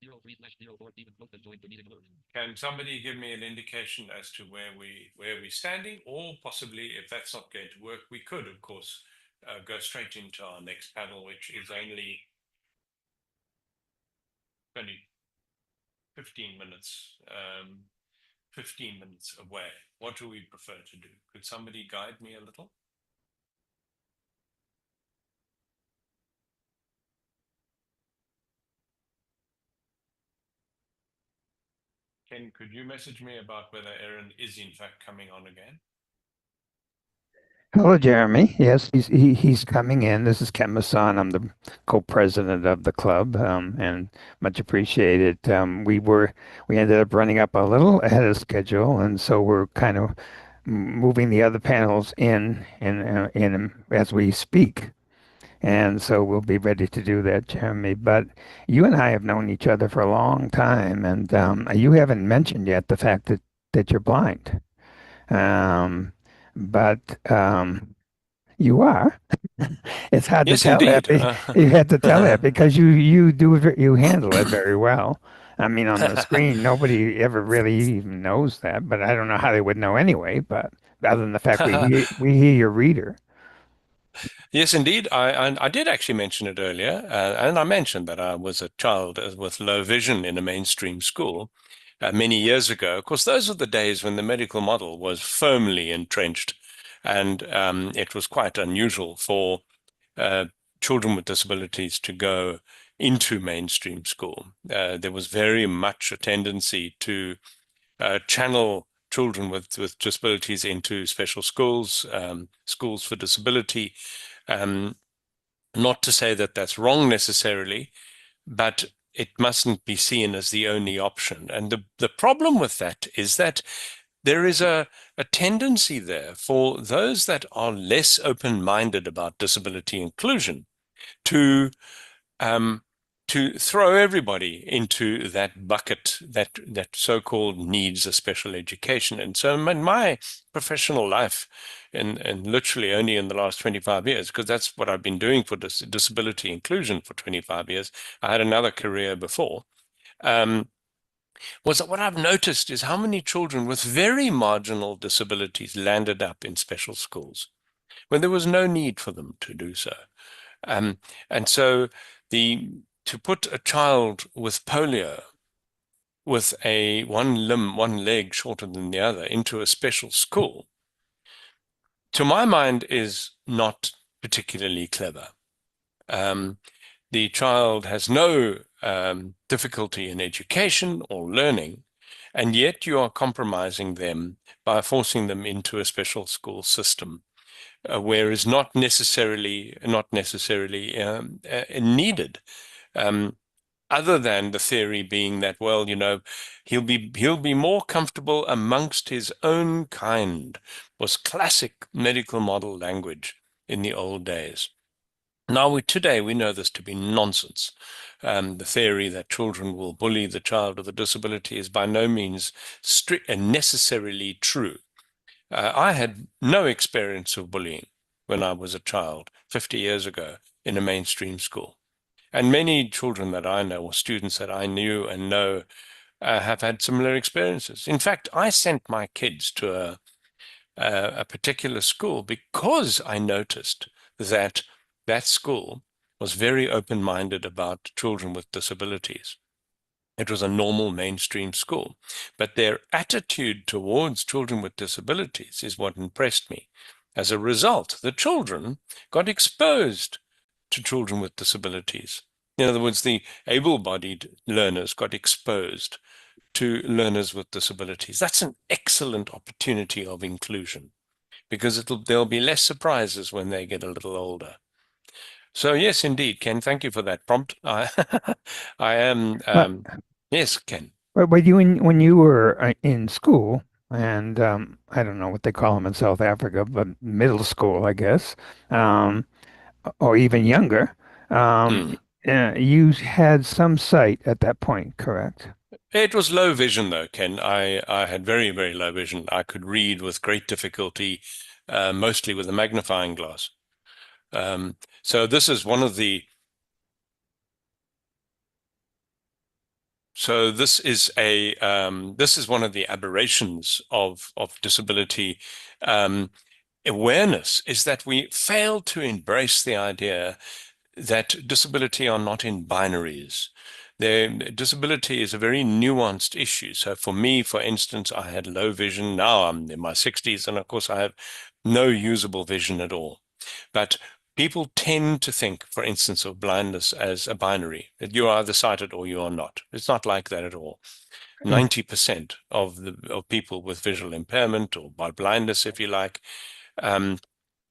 G: 03/04 Stephen Pope has joined the meeting alert.
H: Can somebody give me an indication as to where we're standing, or possibly if that's not going to work, we could of course go straight into our next panel, which is only 15 minutes 15 minutes away. What do we prefer to do? Could somebody guide me a little? Ken, could you message me about whether Erin is in fact coming on again?
Q: Hello, Jeremy. Yes, he's coming in. This is Ken Masson. I'm the co-president of the club, and much appreciated. We ended up running up a little ahead of schedule, and so we're kind of moving the other panels in as we speak. And so we'll be ready to do that, Jeremy. But you and I have known each other for a long time, and you haven't mentioned yet the fact that you're blind. But you are. It's hard to
H: Yes,
Q: tell that.
H: indeed.
Q: You had to tell that because you handle it very well. I mean, on the screen, nobody ever really even knows that, but I don't know how they would know anyway. But other than the fact we hear your reader.
H: Yes, indeed. I did actually mention it earlier, and I mentioned that I was a child with low vision in a mainstream school many years ago. Of course, those were the days when the medical model was firmly entrenched, and it was quite unusual for children with disabilities to go into mainstream school. There was very much a tendency to channel children with disabilities into special schools, schools for disability. Not to say that that's wrong necessarily, but it mustn't be seen as the only option. And the problem with that is that there is a tendency there for those that are less open-minded about disability inclusion to throw everybody into that bucket that so-called needs a special education. And so in my professional life, and literally only in the last 25 years, because that's what I've been doing for disability inclusion for 25 years. I had another career before. Was that what I've noticed is how many children with very marginal disabilities landed up in special schools when there was no need for them to do so. And so to put a child with polio with one limb, one leg shorter than the other into a special school, to my mind, is not particularly clever. The child has no difficulty in education or learning, and yet you are compromising them by forcing them into a special school system, where is not necessarily needed. Other than the theory being that, well, you know, he'll be more comfortable amongst his own kind, was classic medical model language in the old days. Now, today we know this to be nonsense. The theory that children will bully the child with a disability is by no means strict and necessarily true. I had no experience of bullying when I was a child 50 years ago in a mainstream school. And many children that I know, or students that I knew and know, have had similar experiences. In fact, I sent my kids to a particular school because I noticed that that school was very open-minded about children with disabilities. It was a normal mainstream school, but their attitude towards children with disabilities is what impressed me. As a result, the children got exposed to children with disabilities In other words, the able-bodied learners got exposed to learners with disabilities. That's an excellent opportunity of inclusion because there'll be less surprises when they get a little older. So yes, indeed, Ken, thank you for that prompt. I am, yes, Ken.
Q: But when you were in school, and I don't know what they call them in South Africa, but middle school, I guess, um, or even younger, you had some sight at that point, correct?
H: It was low vision though, Ken. I had very, very low vision. I could read with great difficulty, mostly with a magnifying glass. So this is one of the this is one of the aberrations of disability awareness, is that we fail to embrace the idea that disability are not in binaries. Disability is a very nuanced issue. So for me, for instance, I had low vision. Now I'm in my 60s, and of course I have no usable vision at all. But people tend to think, for instance, of blindness as a binary, that you are either sighted or you are not. It's not like that at all. 90% of people with visual impairment, or by blindness, if you like,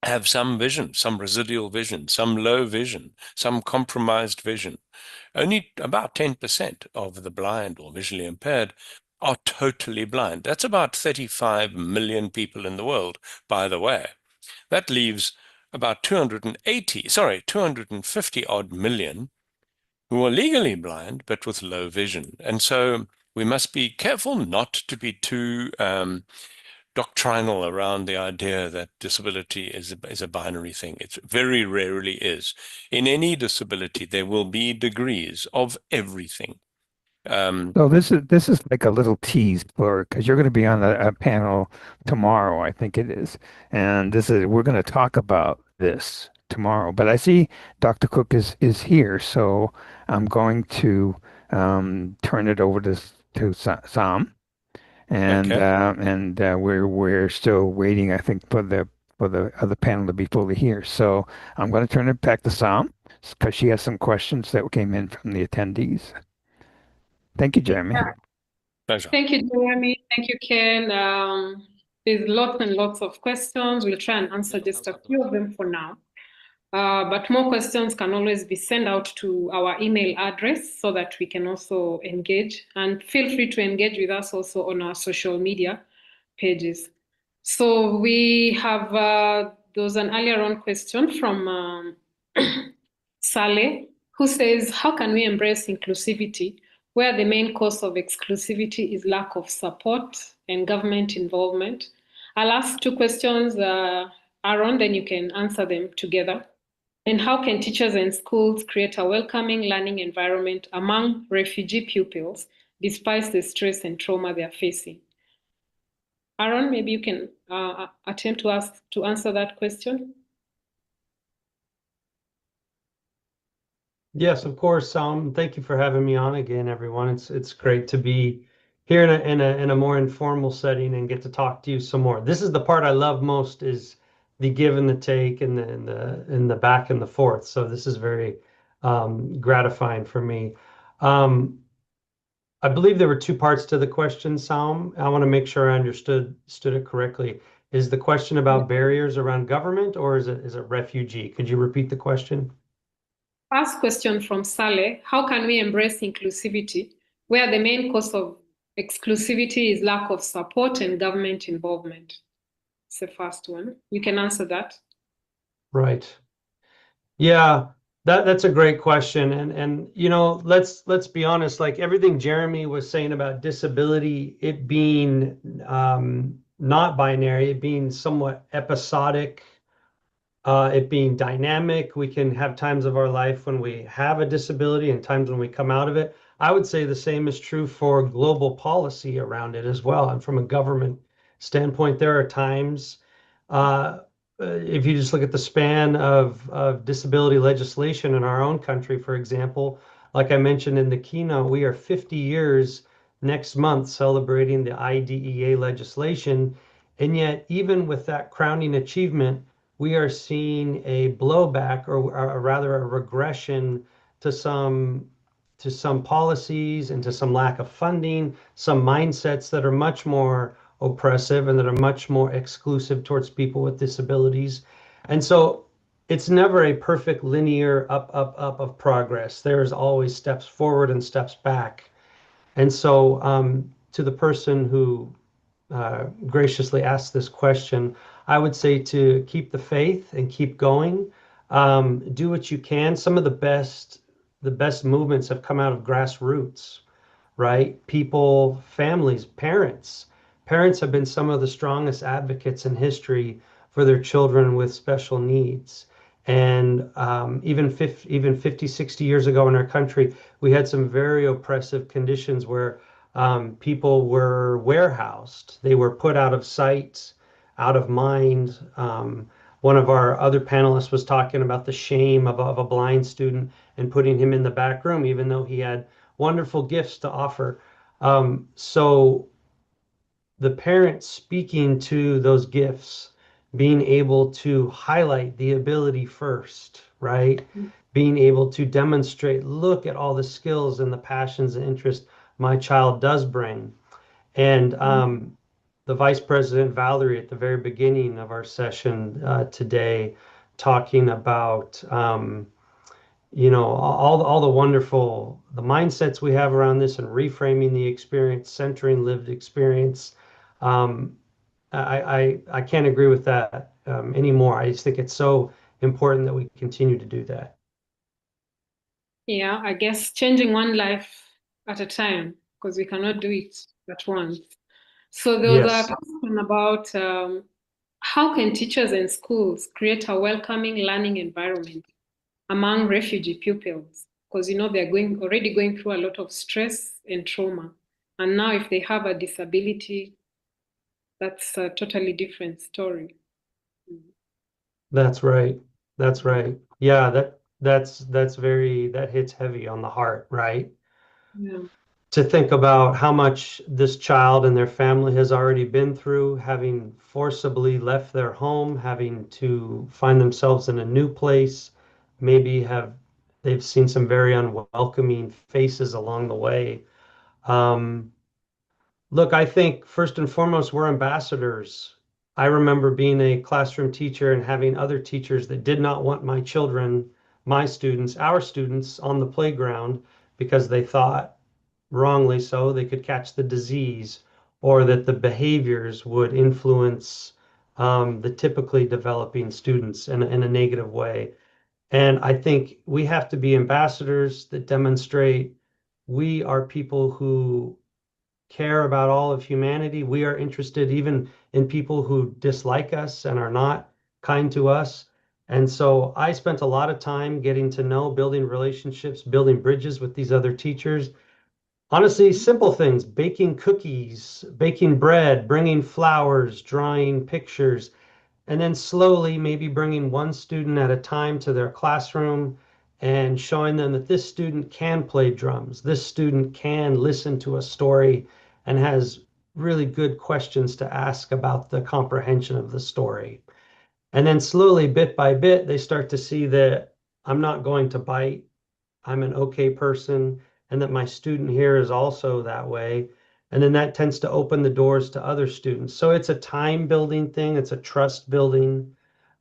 H: have some vision, some residual vision, some low vision, some compromised vision. Only about 10% of the blind or visually impaired are totally blind. That's about 35 million people in the world, by the way. That leaves about 250 odd million who are legally blind but with low vision. And so we must be careful not to be too doctrinal around the idea that disability is a binary thing. It very rarely is. In any disability, there will be degrees of everything.
Q: So this is like a little tease for because you're going to be on a panel tomorrow, I think it is, and we're going to talk about this tomorrow. But I see Dr. Cook is here, so I'm going to turn it over to Sam, and
H: Okay.
Q: we're still waiting, I think, for the other panel to be fully here. So I'm going to turn it back to Sam because she has some questions that came in from the attendees. Thank you, Jeremy.
I: Yeah.
H: Pleasure.
I: Thank you, Jeremy. Thank you, Ken. There's lots and lots of questions. We'll try and answer just a few of them for now. But more questions can always be sent out to our email address so that we can also engage. And feel free to engage with us also on our social media pages. So we have, there was an earlier on question from Saleh, who says, how can we embrace inclusivity where the main cause of exclusivity is lack of support and government involvement? I'll ask two questions, Aaron, then you can answer them together. And how can teachers and schools create a welcoming learning environment among refugee pupils despite the stress and trauma they are facing? Aaron, maybe you can attempt to answer that question.
J: Yes, of course. Thank you for having me on again, everyone. It's great to be here in a more informal setting and get to talk to you some more. This is the part I love most, is the give and the take and the back and the forth. So this is very gratifying for me. I believe there were two parts to the question, Sam. I want to make sure I understood it correctly. Is the question about barriers around government, or is it refugee? Could you repeat the question?
I: First question from Saleh, how can we embrace inclusivity where the main cause of exclusivity is lack of support and government involvement? It's the first one. You can answer that.
J: Right. Yeah, that's a great question. And let's be honest, like everything Jeremy was saying about disability, it being not binary, it being somewhat episodic, it being dynamic. We can have times of our life when we have a disability and times when we come out of it. I would say the same is true for global policy around it as well. And from a government standpoint, there are times, if you just look at the span of disability legislation in our own country, for example, like I mentioned in the keynote, we are 50 years next month celebrating the IDEA legislation. And yet, even with that crowning achievement, we are seeing a blowback, or rather a regression to some policies and to some lack of funding, some mindsets that are much more oppressive and that are much more exclusive towards people with disabilities. And so it's never a perfect linear up of progress. There's always steps forward and steps back. And so to the person who graciously asked this question, I would say to keep the faith and keep going. Do what you can. Some of the best movements have come out of grassroots, right? People, families, parents. Parents have been some of the strongest advocates in history for their children with special needs. And even 50, 60 years ago in our country, we had some very oppressive conditions where people were warehoused. They were put out of sight, out of mind. One of our other panelists was talking about the shame of a blind student and putting him in the back room, even though he had wonderful gifts to offer. So the parents speaking to those gifts, being able to highlight the ability first, right? Being able to demonstrate, look at all the skills and the passions and interests my child does bring. And the Vice President Valerie at the very beginning of our session today, talking about all the wonderful the mindsets we have around this and reframing the experience, centering lived experience. I can't agree with that anymore. I just think it's so important that we continue to do that.
I: Yeah, I guess changing one life at a time, because we cannot do it at once. So there was a question about how can teachers and schools create a welcoming learning environment among refugee pupils? Because they're already going through a lot of stress and trauma. And now if they have a disability, that's a totally different story.
J: That's right. That's right. Yeah, that hits heavy on the heart, right?
I: Yeah.
J: To think about how much this child and their family has already been through, having forcibly left their home, having to find themselves in a new place, maybe they've seen some very unwelcoming faces along the way. Look, I think first and foremost, we're ambassadors. I remember being a classroom teacher and having other teachers that did not want my children, my students, our students on the playground because they thought, wrongly so, they could catch the disease or that the behaviors would influence the typically developing students in a negative way. And I think we have to be ambassadors that demonstrate we are people who care about all of humanity. We are interested even in people who dislike us and are not kind to us. And so I spent a lot of time getting to know, building relationships, building bridges with these other teachers. Honestly, simple things, baking cookies, baking bread, bringing flowers, drawing pictures, and then slowly maybe bringing one student at a time to their classroom and showing them that this student can play drums, this student can listen to a story and has really good questions to ask about the comprehension of the story. And then slowly, bit by bit, they start to see that I'm not going to bite, I'm an okay person, and that my student here is also that way. And then that tends to open the doors to other students. So it's a time building thing. It's a trust building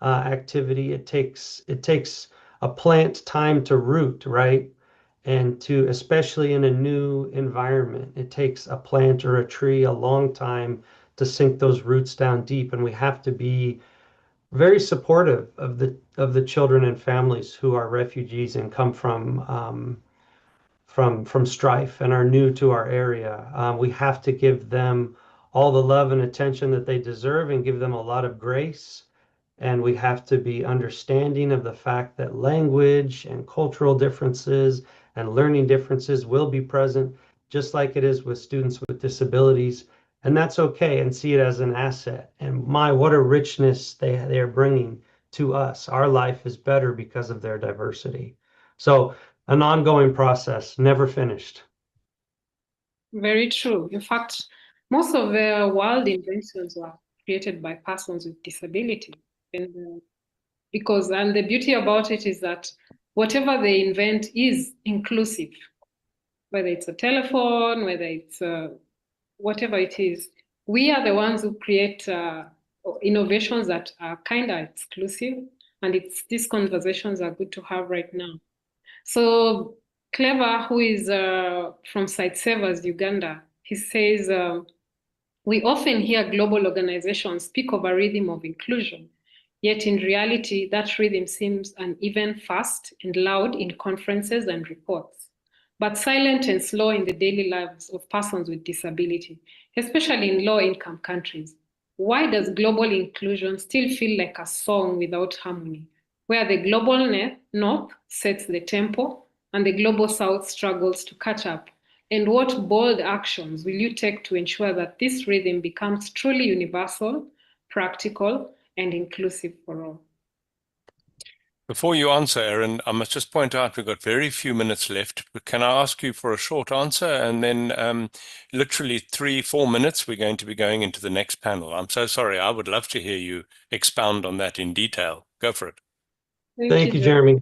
J: activity. It takes a plant time to root, right? And to, especially in a new environment, it takes a plant or a tree a long time to sink those roots down deep. And we have to be very supportive of the children and families who are refugees and come from strife and are new to our area. We have to give them all the love and attention that they deserve and give them a lot of grace. And we have to be understanding of the fact that language and cultural differences and learning differences will be present, just like it is with students with disabilities. And that's okay, and see it as an asset. And what a richness they are bringing to us. Our life is better because of their diversity. So an ongoing process, never finished.
I: Very true. In fact, most of the world inventions were created by persons with disability. And the beauty about it is that whatever they invent is inclusive, whether it's a telephone, whether it's whatever it is. We are the ones who create innovations that are kind of exclusive, and these conversations are good to have right now. So Clever, who is from Site Savers, Uganda, he says, we often hear global organizations speak of a rhythm of inclusion, yet in reality, that rhythm seems uneven, fast, and loud in conferences and reports, but silent and slow in the daily lives of persons with disability, especially in low-income countries. Why does global inclusion still feel like a song without harmony, where the global north sets the tempo and the global south struggles to catch up? And what bold actions will you take to ensure that this rhythm becomes truly universal, practical, and inclusive for all?
H: Before you answer, Erin, I must just point out we've got very few minutes left. But can I ask you for a short answer? And then literally 3-4 minutes, we're going to be going into the next panel. I'm so sorry. I would love to hear you expound on that in detail. Go for it.
J: Thank you, Jeremy.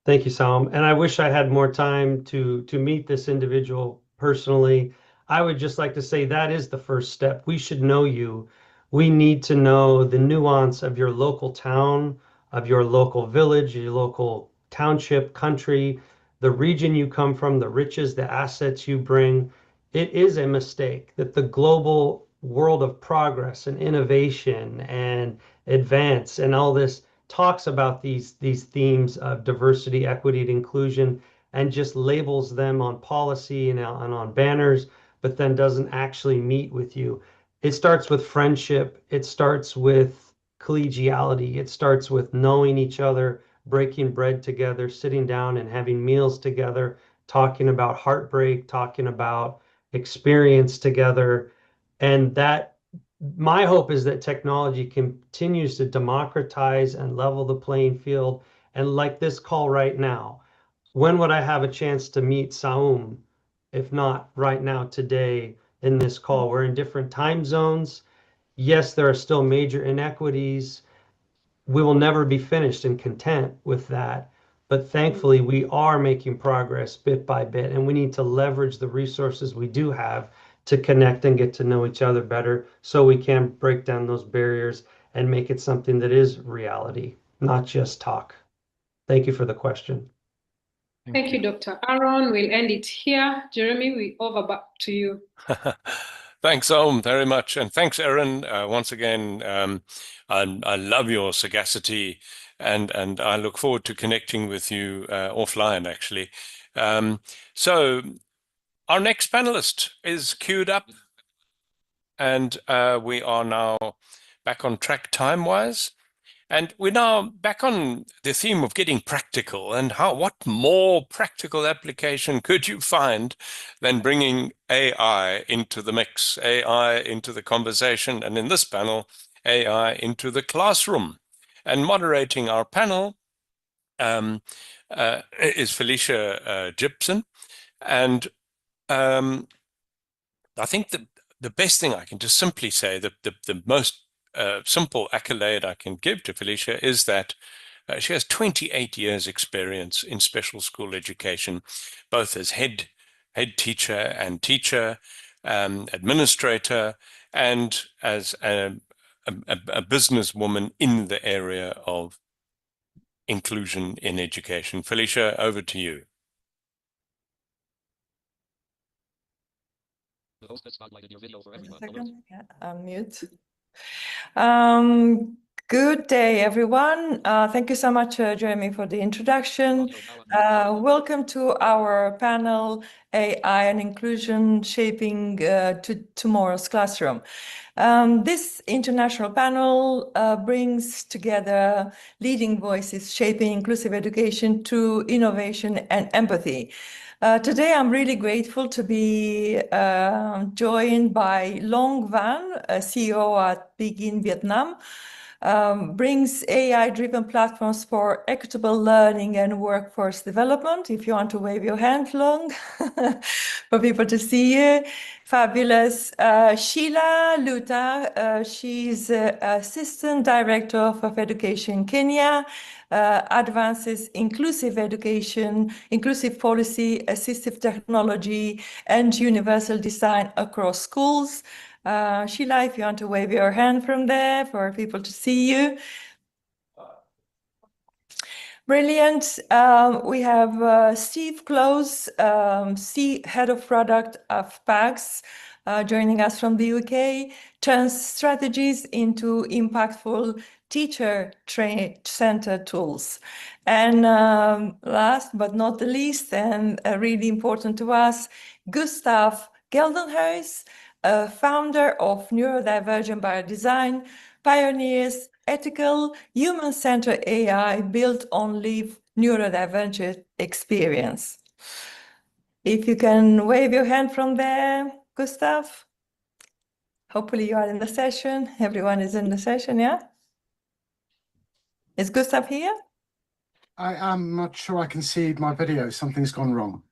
J: Thank you, Saum. And I wish I had more time to meet this individual personally. I would just like to say that is the first step. We should know you. We need to know the nuance of your local town, of your local village, your local township, country, the region you come from, the riches, the assets you bring. It is a mistake that the global world of progress and innovation and advance and all this talks about these themes of diversity, equity, and inclusion, and just labels them on policy and on banners, but then doesn't actually meet with you. It starts with friendship. It starts with collegiality. It starts with knowing each other, breaking bread together, sitting down and having meals together, talking about heartbreak, talking about experience together. And that my hope is that technology continues to democratize and level the playing field. And like this call right now, when would I have a chance to meet Saum, if not right now, today in this call? We're in different time zones. Yes, there are still major inequities. We will never be finished and content with that. But thankfully, we are making progress bit by bit, and we need to leverage the resources we do have to connect and get to know each other better so we can break down those barriers and make it something that is reality, not just talk. Thank you for the question.
I: Thank you, Dr. Aaron. We'll end it here. Jeremy, we over back to you.
H: Thanks, Saum, very much. And thanks, Erin, once again. I love your sagacity, and I look forward to connecting with you offline, actually. So our next panelist is queued up, and we are now back on track time-wise. And we're now back on the theme of getting practical, and what more practical application could you find than bringing AI into the mix, AI into the conversation, and in this panel, AI into the classroom. And moderating our panel is Felicia Gibson. And I think the best thing I can just simply say, the most simple accolade I can give to Felicia is that she has 28 years experience in special school education, both as head teacher and teacher, administrator, and as a businesswoman in the area of inclusion in education. Felicia, over to you.
R: Unmute. Good day, everyone. Thank you so much, Jeremy, for the introduction. Welcome to our panel, AI and Inclusion Shaping Tomorrow's Classroom. This international panel brings together leading voices shaping inclusive education through innovation and empathy. Today, I'm really grateful to be joined by Long Van, CEO at Begin Vietnam, brings AI-driven platforms for equitable learning and workforce development. If you want to wave your hand long for people to see you. Fabulous. Sheila Luta, she's Assistant Director of Education Kenya, advances inclusive education, inclusive policy, assistive technology, and universal design across schools. Sheila, if you want to wave your hand from there for people to see you. Brilliant. We have Steve Close, Head of Product of PAGS, joining us from the UK, turns strategies into impactful teacher-centered tools. And last but not the least, and really important to us, Gustav Geldenhuis, founder of Neurodivergent by Design, pioneers ethical, human-centered AI built on lived neurodivergent experience. If you can wave your hand from there, Gustav. Hopefully you are in the session. Everyone is in the session, yeah? Is Gustav here?
S: I am not sure I can see my video. Something's gone wrong.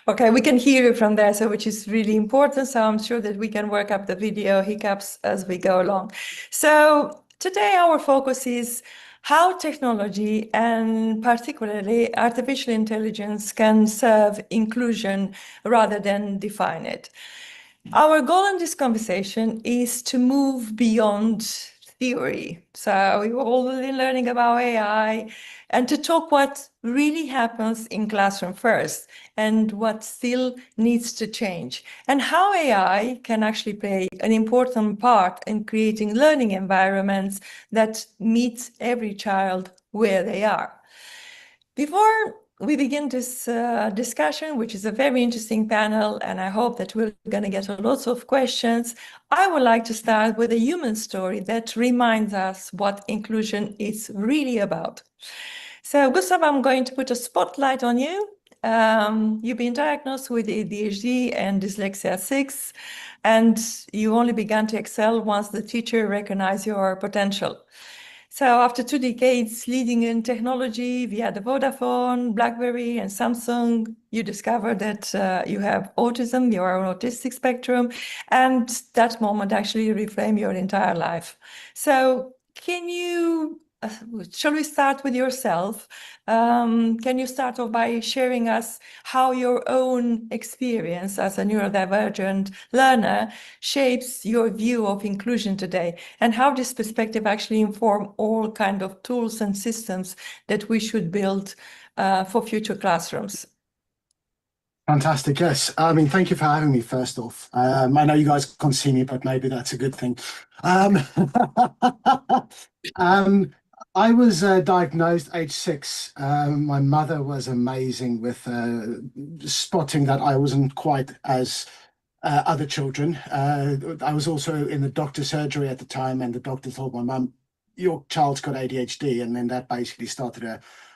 R: Okay, we can hear you from there, so which is really important. So I'm sure that we can work up the video hiccups as we go along. So today our focus is how technology and particularly artificial intelligence can serve inclusion rather than define it. Our goal in this conversation is to move beyond theory. So we've all been learning about AI and to talk what really happens in classroom first and what still needs to change and how AI can actually play an important part in creating learning environments that meet every child where they are. Before we begin this discussion, which is a very interesting panel, and I hope that we're going to get lots of questions, I would like to start with a human story that reminds us what inclusion is really about. So, Gustav, I'm going to put a spotlight on you. You've been diagnosed with ADHD and dyslexia 6, and you only began to excel once the teacher recognized your potential. So after 2 decades leading in technology via the Vodafone, BlackBerry, and Samsung, you discovered that you have autism, you are on autistic spectrum, and that moment actually reframed your entire life. So can you, shall we start with yourself? Can you start off by sharing us how your own experience as a neurodivergent learner shapes your view of inclusion today, and how this perspective actually inform all kind of tools and systems that we should build for future classrooms?
S: Fantastic. Yes. I mean, thank you for having me first off. I know you guys can't see me, but maybe that's a good thing. I was diagnosed age 6. My mother was amazing with spotting that I wasn't quite as other children. I was also in the doctor's surgery at the time, and the doctor told my mum, your child's got ADHD. And then that basically started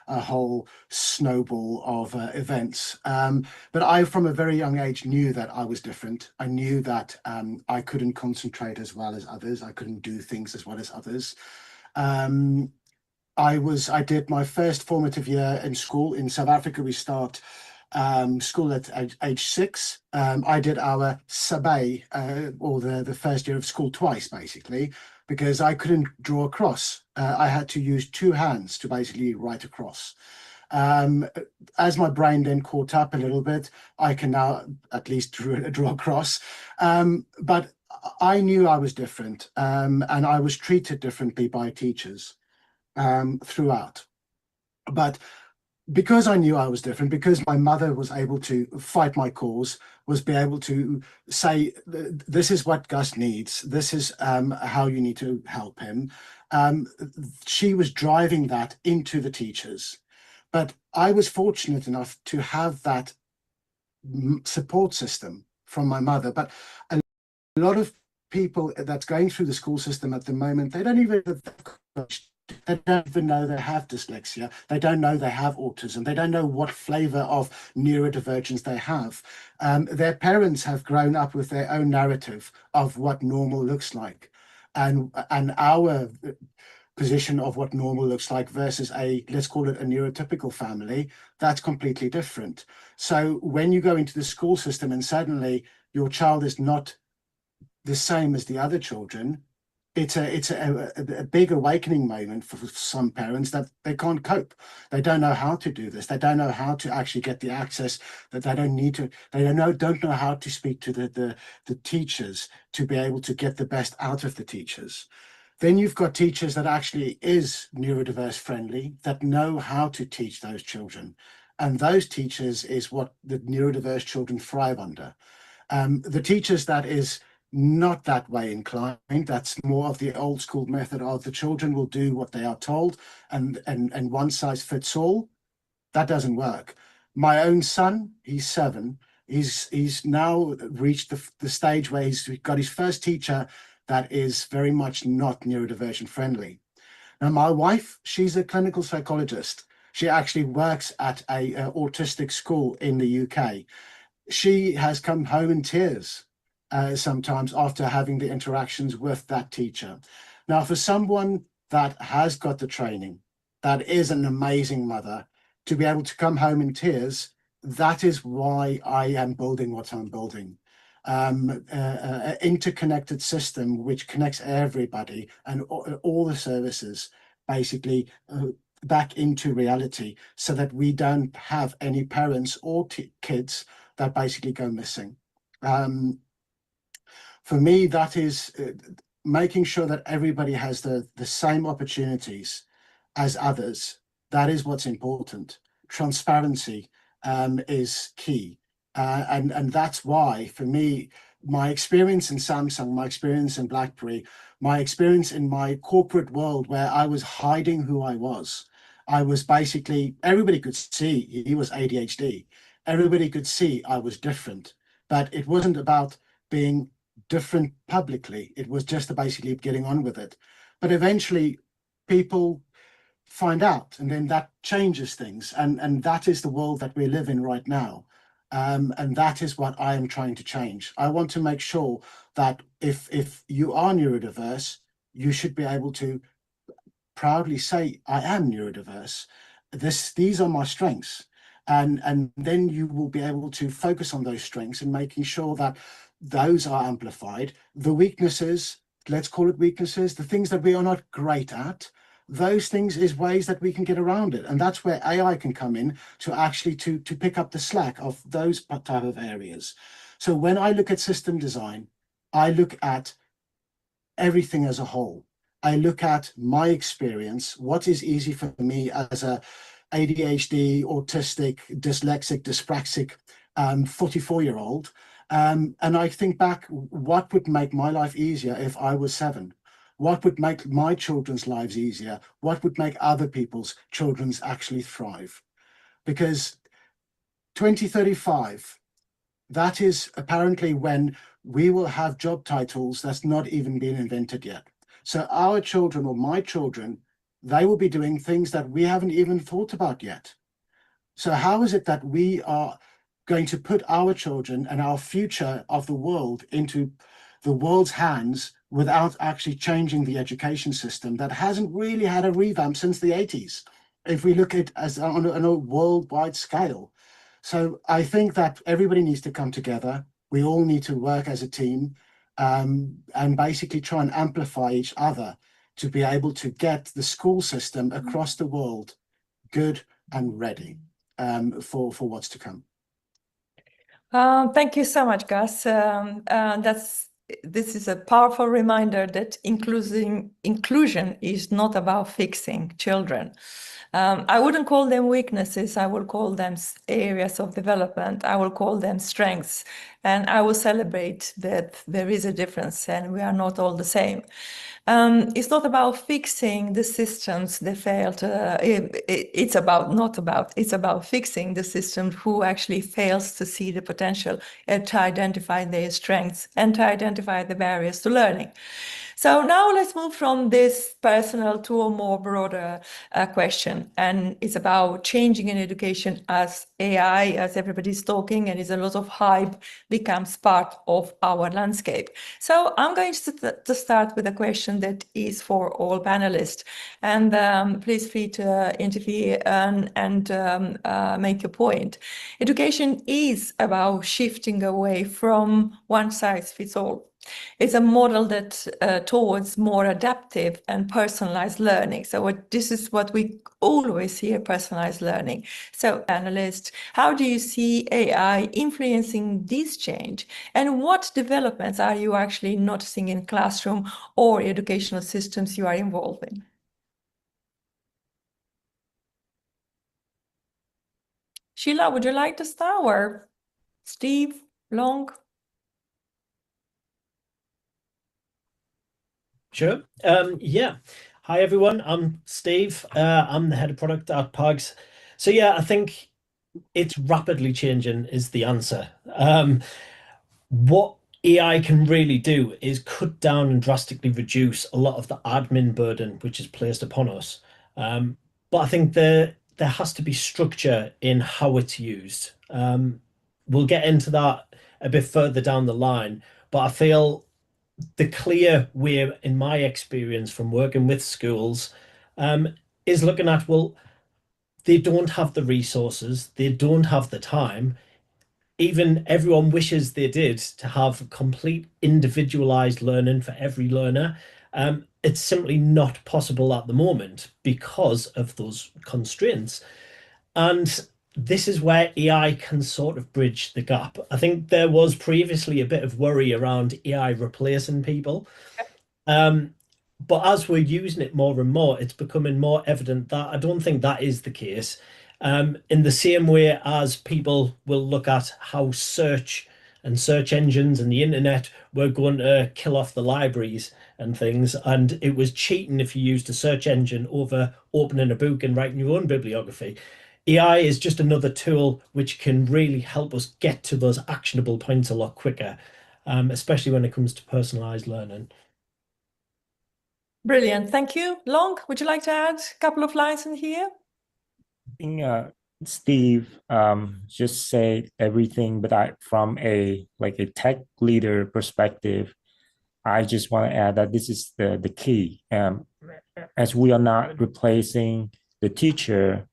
S: a whole snowball of events. But I, from a very young age, knew that I was different. I knew that I couldn't concentrate as well as others. I couldn't do things as well as others. I did my first formative year in school. In South Africa, we start school at age 6. I did our sabai, or the first year of school twice, basically, because I couldn't draw a cross. I had to use 2 hands to basically write a cross. As my brain then caught up a little bit, I can now at least draw a cross. But I knew I was different, and I was treated differently by teachers throughout. But because I knew I was different, because my mother was able to fight my cause, was be able to say, this is what Gus needs, this is how you need to help him. She was driving that into the teachers. But I was fortunate enough to have that support system from my mother. But a lot of people that's going through the school system at the moment, they don't even know they have dyslexia. They don't know they have autism. They don't know what flavor of neurodivergence they have. Their parents have grown up with their own narrative of what normal looks like. and our position of what normal looks like versus let's call it a neurotypical family, that's completely different. So when you go into the school system and suddenly your child is not the same as the other children, it's a big awakening moment for some parents that they can't cope. They don't know how to do this. They don't know how to actually get the access that they don't need to. They don't know how to speak to the teachers to be able to get the best out of the teachers. Then you've got teachers that actually is neurodiverse friendly, that know how to teach those children. And those teachers is what the neurodiverse children thrive under. The teachers that is not that way inclined, that's more of the old school method of the children will do what they are told and one size fits all. That doesn't work. My own son, he's 7. He's now reached the stage where he's got his first teacher that is very much not neurodivergent friendly. Now, my wife, she's a clinical psychologist. She actually works at a autistic school in the UK. She has come home in tears sometimes after having the interactions with that teacher. Now, for someone that has got the training, that is an amazing mother, to be able to come home in tears, that is why I am building what I'm building. An interconnected system which connects everybody and all the services basically back into reality so that we don't have any parents or kids that basically go missing. For me, that is making sure that everybody has the same opportunities as others. That is what's important. Transparency is key. And that's why, for me, my experience in Samsung, my experience in BlackBerry, my experience in my corporate world where I was hiding who I was basically, everybody could see he was ADHD. Everybody could see I was different, but it wasn't about being different publicly. It was just basically getting on with it. But eventually people find out, and then that changes things. And that is the world that we live in right now. And that is what I am trying to change. I want to make sure that if you are neurodiverse, you should be able to proudly say, I am neurodiverse. These are my strengths. And then you will be able to focus on those strengths and making sure that those are amplified. The weaknesses, let's call it weaknesses, the things that we are not great at, those things is ways that we can get around it. And that's where AI can come in to actually to pick up the slack of those type of areas. So when I look at system design, I look at everything as a whole. I look at my experience, what is easy for me as a ADHD, autistic, dyslexic, dyspraxic 44-year-old. And I think back, what would make my life easier if I was 7? What would make my children's lives easier? What would make other people's children's actually thrive? Because 2035, that is apparently when we will have job titles that's not even been invented yet. So our children or my children, they will be doing things that we haven't even thought about yet. So how is it that we are going to put our children and our future of the world into the world's hands without actually changing the education system that hasn't really had a revamp since the 80s, if we look at as on a worldwide scale? So I think that everybody needs to come together. We all need to work as a team and basically try and amplify each other to be able to get the school system across the world good and ready for what's to come.
R: Thank you so much, Gus. This is a powerful reminder that inclusion is not about fixing children. I wouldn't call them weaknesses. I will call them areas of development. I will call them strengths. And I will celebrate that there is a difference and we are not all the same. It's not about fixing the systems that failed. It's about fixing the system who actually fails to see the potential and to identify their strengths and to identify the barriers to learning. So now let's move from this personal to a more broader question, and it's about changing in education as AI, as everybody's talking, and is a lot of hype, becomes part of our landscape. So I'm going to start with a question that is for all panelists, and please feel free to intervene and make your point. Education is about shifting away from one size fits all. It's a model that towards more adaptive and personalized learning. So this is what we always hear, personalized learning. So analysts, how do you see AI influencing this change? And what developments are you actually noticing in classroom or educational systems you are involved in? Sheila, would you like to start, or Steve, Long?
J: Sure. Yeah. Hi, everyone. I'm Steve. I'm the head of product at Pugs. So yeah, I think it's rapidly changing is the answer. What AI can really do is cut down and drastically reduce a lot of the admin burden which is placed upon us. But I think there has to be structure in how it's used. We'll get into that a bit further down the line, but I feel the clear way, in my experience from working with schools, is looking at, well, they don't have the resources, they don't have the time. Even everyone wishes they did to have complete individualized learning for every learner. It's simply not possible at the moment because of those constraints. And this is where AI can sort of bridge the gap. I think there was previously a bit of worry around AI replacing people. But as we're using it more and more, it's becoming more evident that I don't think that is the case. In the same way as people will look at how search and search engines and the internet were going to kill off the libraries and things, and it was cheating if you used a search engine over opening a book and writing your own bibliography. AI is just another tool which can really help us get to those actionable points a lot quicker, especially when it comes to personalized learning.
R: Brilliant, thank you. Long, would you like to add a couple of lines in here?
T: I think Steve just said everything, but from a tech leader perspective, I just want to add that this is the key. As we are not replacing the teacher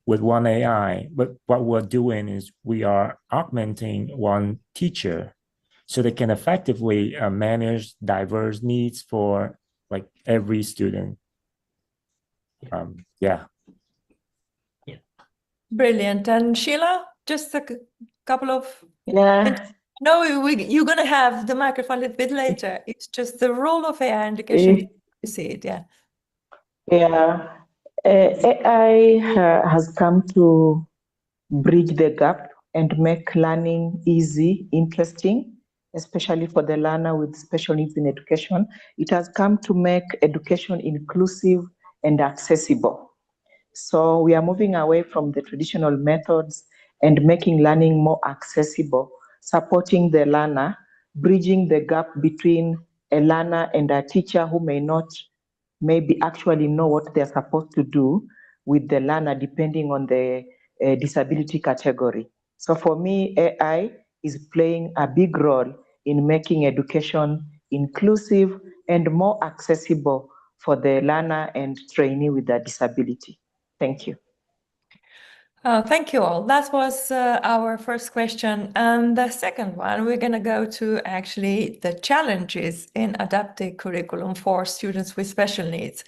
T: with one AI, but what we're doing is we are augmenting one teacher so they can effectively manage diverse needs for every student. Yeah.
R: Brilliant. And Sheila, just a couple of...
U: Yeah.
R: No, you're going to have the microphone a little bit later. It's just the role of AI in education. You see it, yeah.
U: Yeah. AI has come to bridge the gap and make learning easy, interesting, especially for the learner with special needs in education. It has come to make education inclusive and accessible. So we are moving away from the traditional methods and making learning more accessible, supporting the learner, bridging the gap between a learner and a teacher who may not maybe actually know what they're supposed to do with the learner depending on the disability category. So for me, AI is playing a big role in making education inclusive and more accessible for the learner and trainee with a disability. Thank you.
R: Thank you all. That was our first question. And the second one, we're going to go to actually the challenges in adaptive curriculum for students with special needs.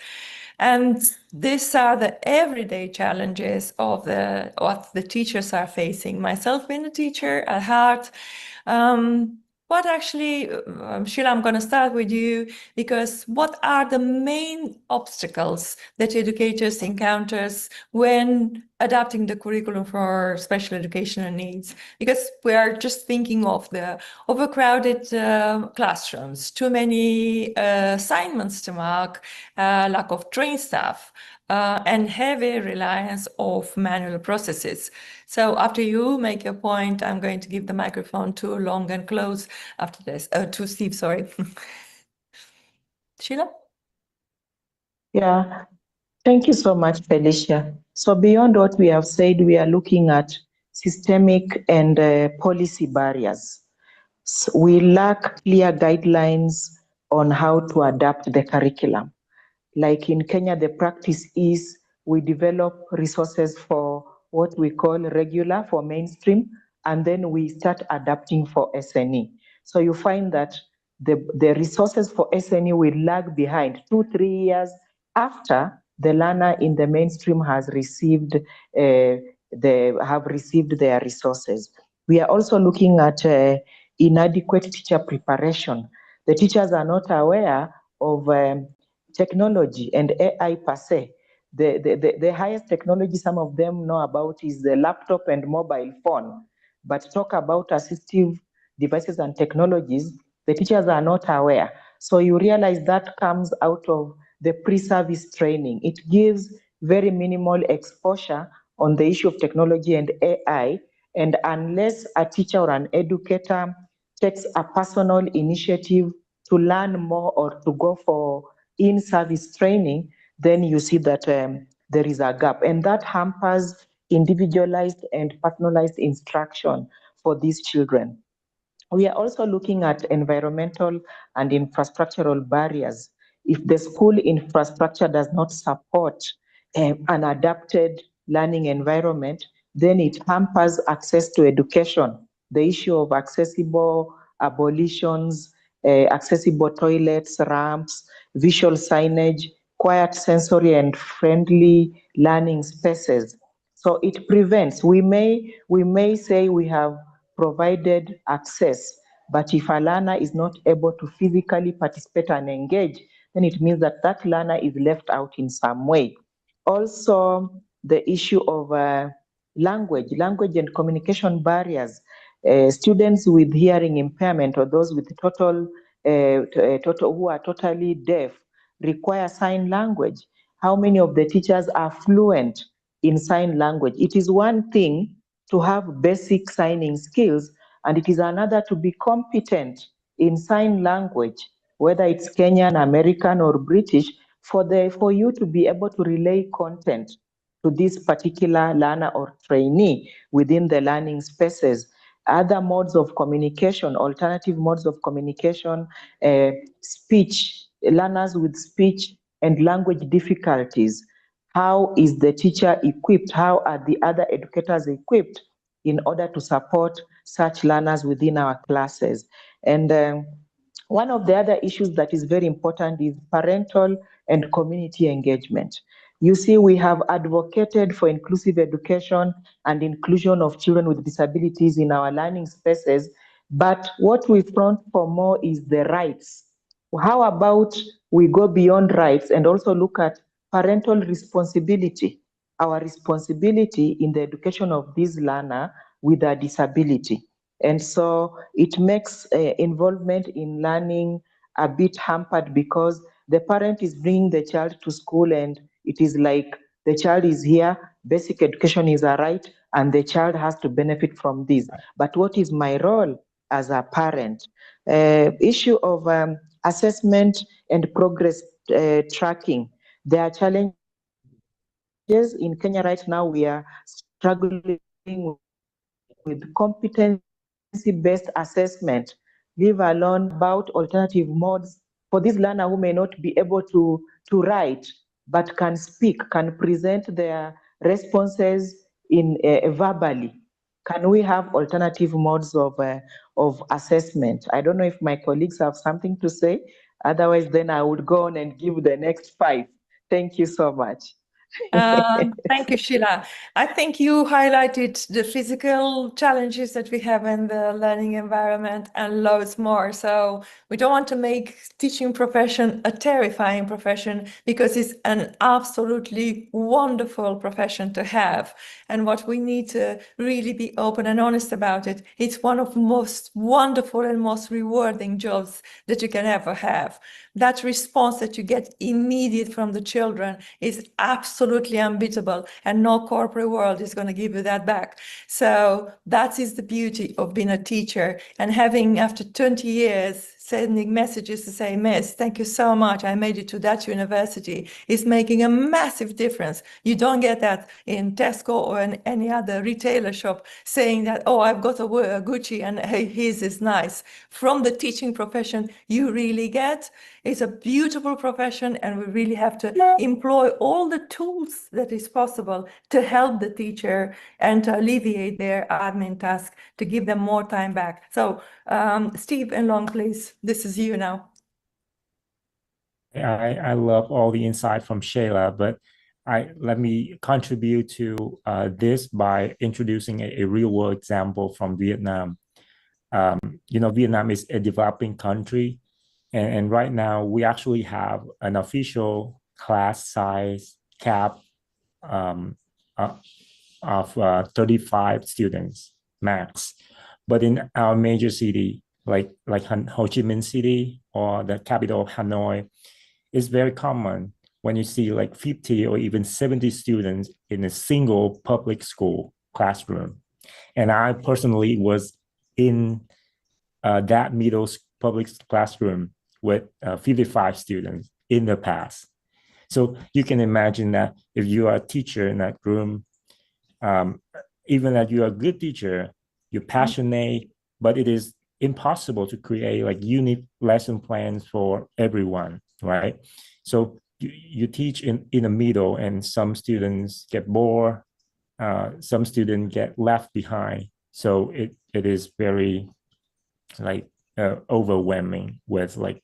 R: And these are the everyday challenges of what the teachers are facing. Myself being a teacher at heart, what actually, Sheila, I'm going to start with you, because what are the main obstacles that educators encounters when adapting the curriculum for special educational needs? Because we are just thinking of the overcrowded classrooms, too many assignments to mark, lack of trained staff, and heavy reliance of manual processes. So after you make your point, I'm going to give the microphone to Long and close after this. To Steve, sorry. Sheila?
U: Yeah, thank you so much, Felicia. So beyond what we have said, we are looking at systemic and policy barriers. So we lack clear guidelines on how to adapt the curriculum. Like in Kenya, the practice is we develop resources for what we call regular, for mainstream, and then we start adapting for SNE. So you find that the resources for SNE will lag behind 2-3 years after the learner in the mainstream has received their resources. We are also looking at inadequate teacher preparation. The teachers are not aware of technology and AI per se. The highest technology some of them know about is the laptop and mobile phone. But talk about assistive devices and technologies, the teachers are not aware. So you realize that comes out of the pre-service training. It gives very minimal exposure on the issue of technology and AI. And unless a teacher or an educator takes a personal initiative to learn more or to go for in-service training, then you see that there is a gap. And that hampers individualized and personalized instruction for these children. We are also looking at environmental and infrastructural barriers. If the school infrastructure does not support an adapted learning environment, then it hampers access to education. The issue of accessible abolitions, accessible toilets, ramps, visual signage, quiet sensory and friendly learning spaces. So it prevents, we may say we have provided access, but if a learner is not able to physically participate and engage, then it means that that learner is left out in some way. Also, the issue of language and communication barriers. Students with hearing impairment or those with total who are totally deaf require sign language. How many of the teachers are fluent in sign language? It is one thing to have basic signing skills, and it is another to be competent in sign language, whether it's Kenyan, American, or British, for you to be able to relay content to this particular learner or trainee within the learning spaces. Other modes of communication, alternative modes of communication, speech, learners with speech and language difficulties. How is the teacher equipped? How are the other educators equipped in order to support such learners within our classes? And one of the other issues that is very important is parental and community engagement. You see, we have advocated for inclusive education and inclusion of children with disabilities in our learning spaces, but what we front for more is the rights. How about we go beyond rights and also look at parental responsibility, our responsibility in the education of this learner with a disability. And so it makes involvement in learning a bit hampered because the parent is bringing the child to school and it is like the child is here, basic education is a right, and the child has to benefit from this. But what is my role as a parent? Issue of assessment and progress tracking. There are challenges in Kenya right now. We are struggling with competency-based assessment, leave alone about alternative modes for this learner who may not be able to write, but can speak, can present their responses in verbally. Can we have alternative modes of assessment? I don't know if my colleagues have something to say. Otherwise, then I would go on and give the next 5. Thank you so much.
R: Thank you, Sheila. I think you highlighted the physical challenges that we have in the learning environment and loads more. So we don't want to make teaching profession a terrifying profession because it's an absolutely wonderful profession to have. And what we need to really be open and honest about it, it's one of the most wonderful and most rewarding jobs that you can ever have. That response that you get immediate from the children is absolutely unbeatable, and no corporate world is going to give you that back. So that is the beauty of being a teacher and having, after 20 years, sending messages to say, Miss, thank you so much. I made it to that university. It's making a massive difference. You don't get that in Tesco or in any other retailer shop saying that, oh, I've got a Gucci and hey, his is nice. From the teaching profession, you really get. It's a beautiful profession, and we really have to employ all the tools that is possible to help the teacher and to alleviate their admin task, to give them more time back. So Steve and Long, please, this is you now.
T: I love all the insight from Shayla, but let me contribute to this by introducing a real world example from Vietnam. Vietnam is a developing country, and right now we actually have an official class size cap of 35 students max. But in our major city, like Ho Chi Minh City or the capital of Hanoi, it's very common when you see like 50 or even 70 students in a single public school classroom. And I personally was in that middle public classroom with 55 students in the past. So you can imagine that if you are a teacher in that room, even that you're a good teacher, you're passionate, but it is impossible to create like unique lesson plans for everyone, right? So you teach in the middle, and some students get bored, some students get left behind. So it is very like overwhelming with like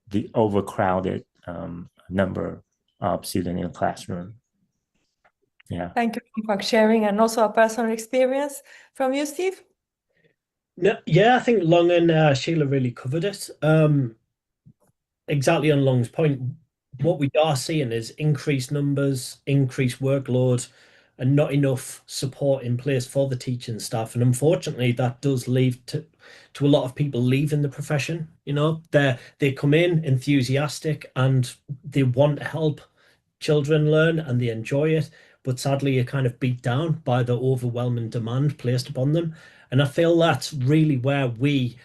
T: the overcrowded number of students in the classroom. Yeah.
R: Thank you for sharing, and also a personal experience from you, Steve.
A: No, yeah, I think Long and Sheila really covered it. Exactly on Long's point, what we are seeing is increased numbers, increased workload, and not enough support in place for the teaching staff. And unfortunately, that does lead to a lot of people leaving the profession. They come in enthusiastic and they want to help children learn and they enjoy it, but sadly you're kind of beat down by the overwhelming demand placed upon them. And I feel that's really where we,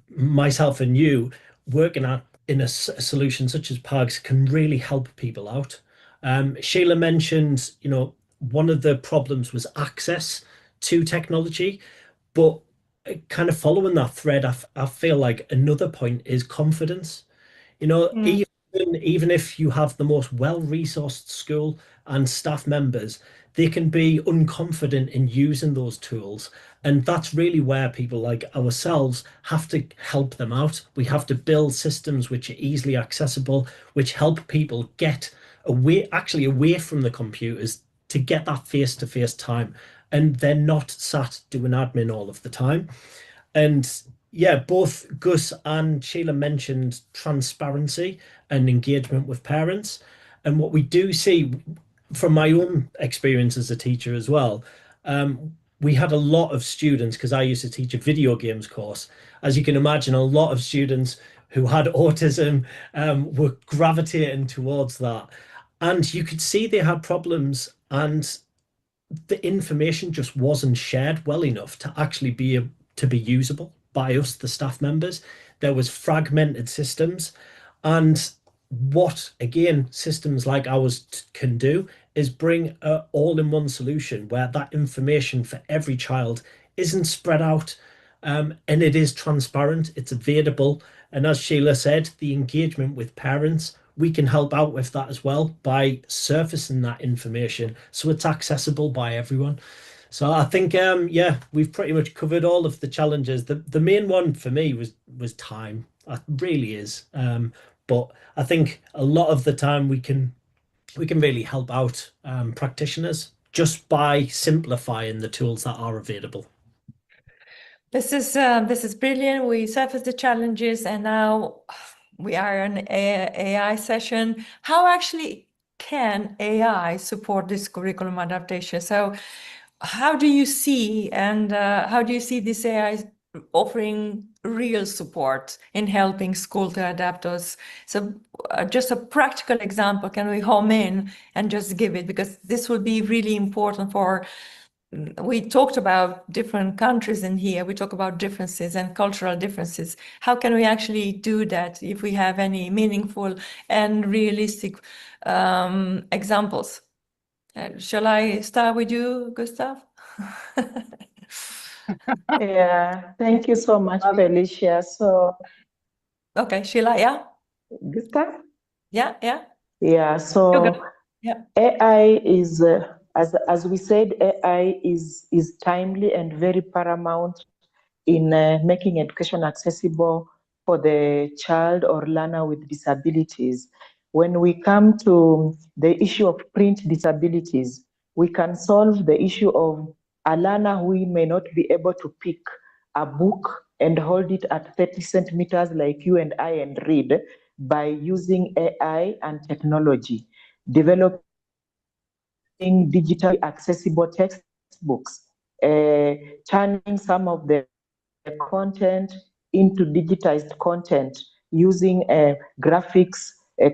A: myself and you, working in a solution such as PAGS can really help people out. Sheila mentioned, one of the problems was access to technology, but kind of following that thread, I feel like another point is confidence. Even if you have the most well-resourced school and staff members, they can be unconfident in using those tools. And that's really where people like ourselves have to help them out. We have to build systems which are easily accessible, which help people get away from the computers to get that face-to-face time. And they're not sat doing admin all of the time. And yeah, both Gus and Sheila mentioned transparency and engagement with parents. And what we do see from my own experience as a teacher as well, we had a lot of students, because I used to teach a video games course. As you can imagine, a lot of students who had autism were gravitating towards that. And you could see they had problems, and the information just wasn't shared well enough to actually be usable by us, the staff members. There was fragmented systems, and what again systems like ours can do is bring a all-in-one solution where that information for every child isn't spread out, and it is transparent, it's available. And as Sheila said, the engagement with parents, we can help out with that as well by surfacing that information so it's accessible by everyone. So I think, yeah, we've pretty much covered all of the challenges. The main one for me was time. It really is. But I think a lot of the time we can really help out practitioners just by simplifying the tools that are available.
R: This is brilliant. We surfaced the challenges, and now we are in an AI session. How actually can AI support this curriculum adaptation? So how do you see, and how do you see this AI offering real support in helping school to adapt us? So just a practical example, can we home in and just give it? Because this will be really important for we talked about different countries in here. We talk about differences and cultural differences. How can we actually do that if we have any meaningful and realistic examples? Shall I start with you, Gustav?
U: Yeah, thank you so much, Felicia. So,
R: okay, Sheila, yeah?
U: Gustav?
R: Yeah, yeah.
U: Yeah, so
R: yeah.
U: AI is, as we said, AI is timely and very paramount in making education accessible for the child or learner with disabilities. When we come to the issue of print disabilities, we can solve the issue of a learner who may not be able to pick a book and hold it at 30 centimeters like you and I and read by using AI and technology, developing digitally accessible textbooks, turning some of the content into digitized content using graphics,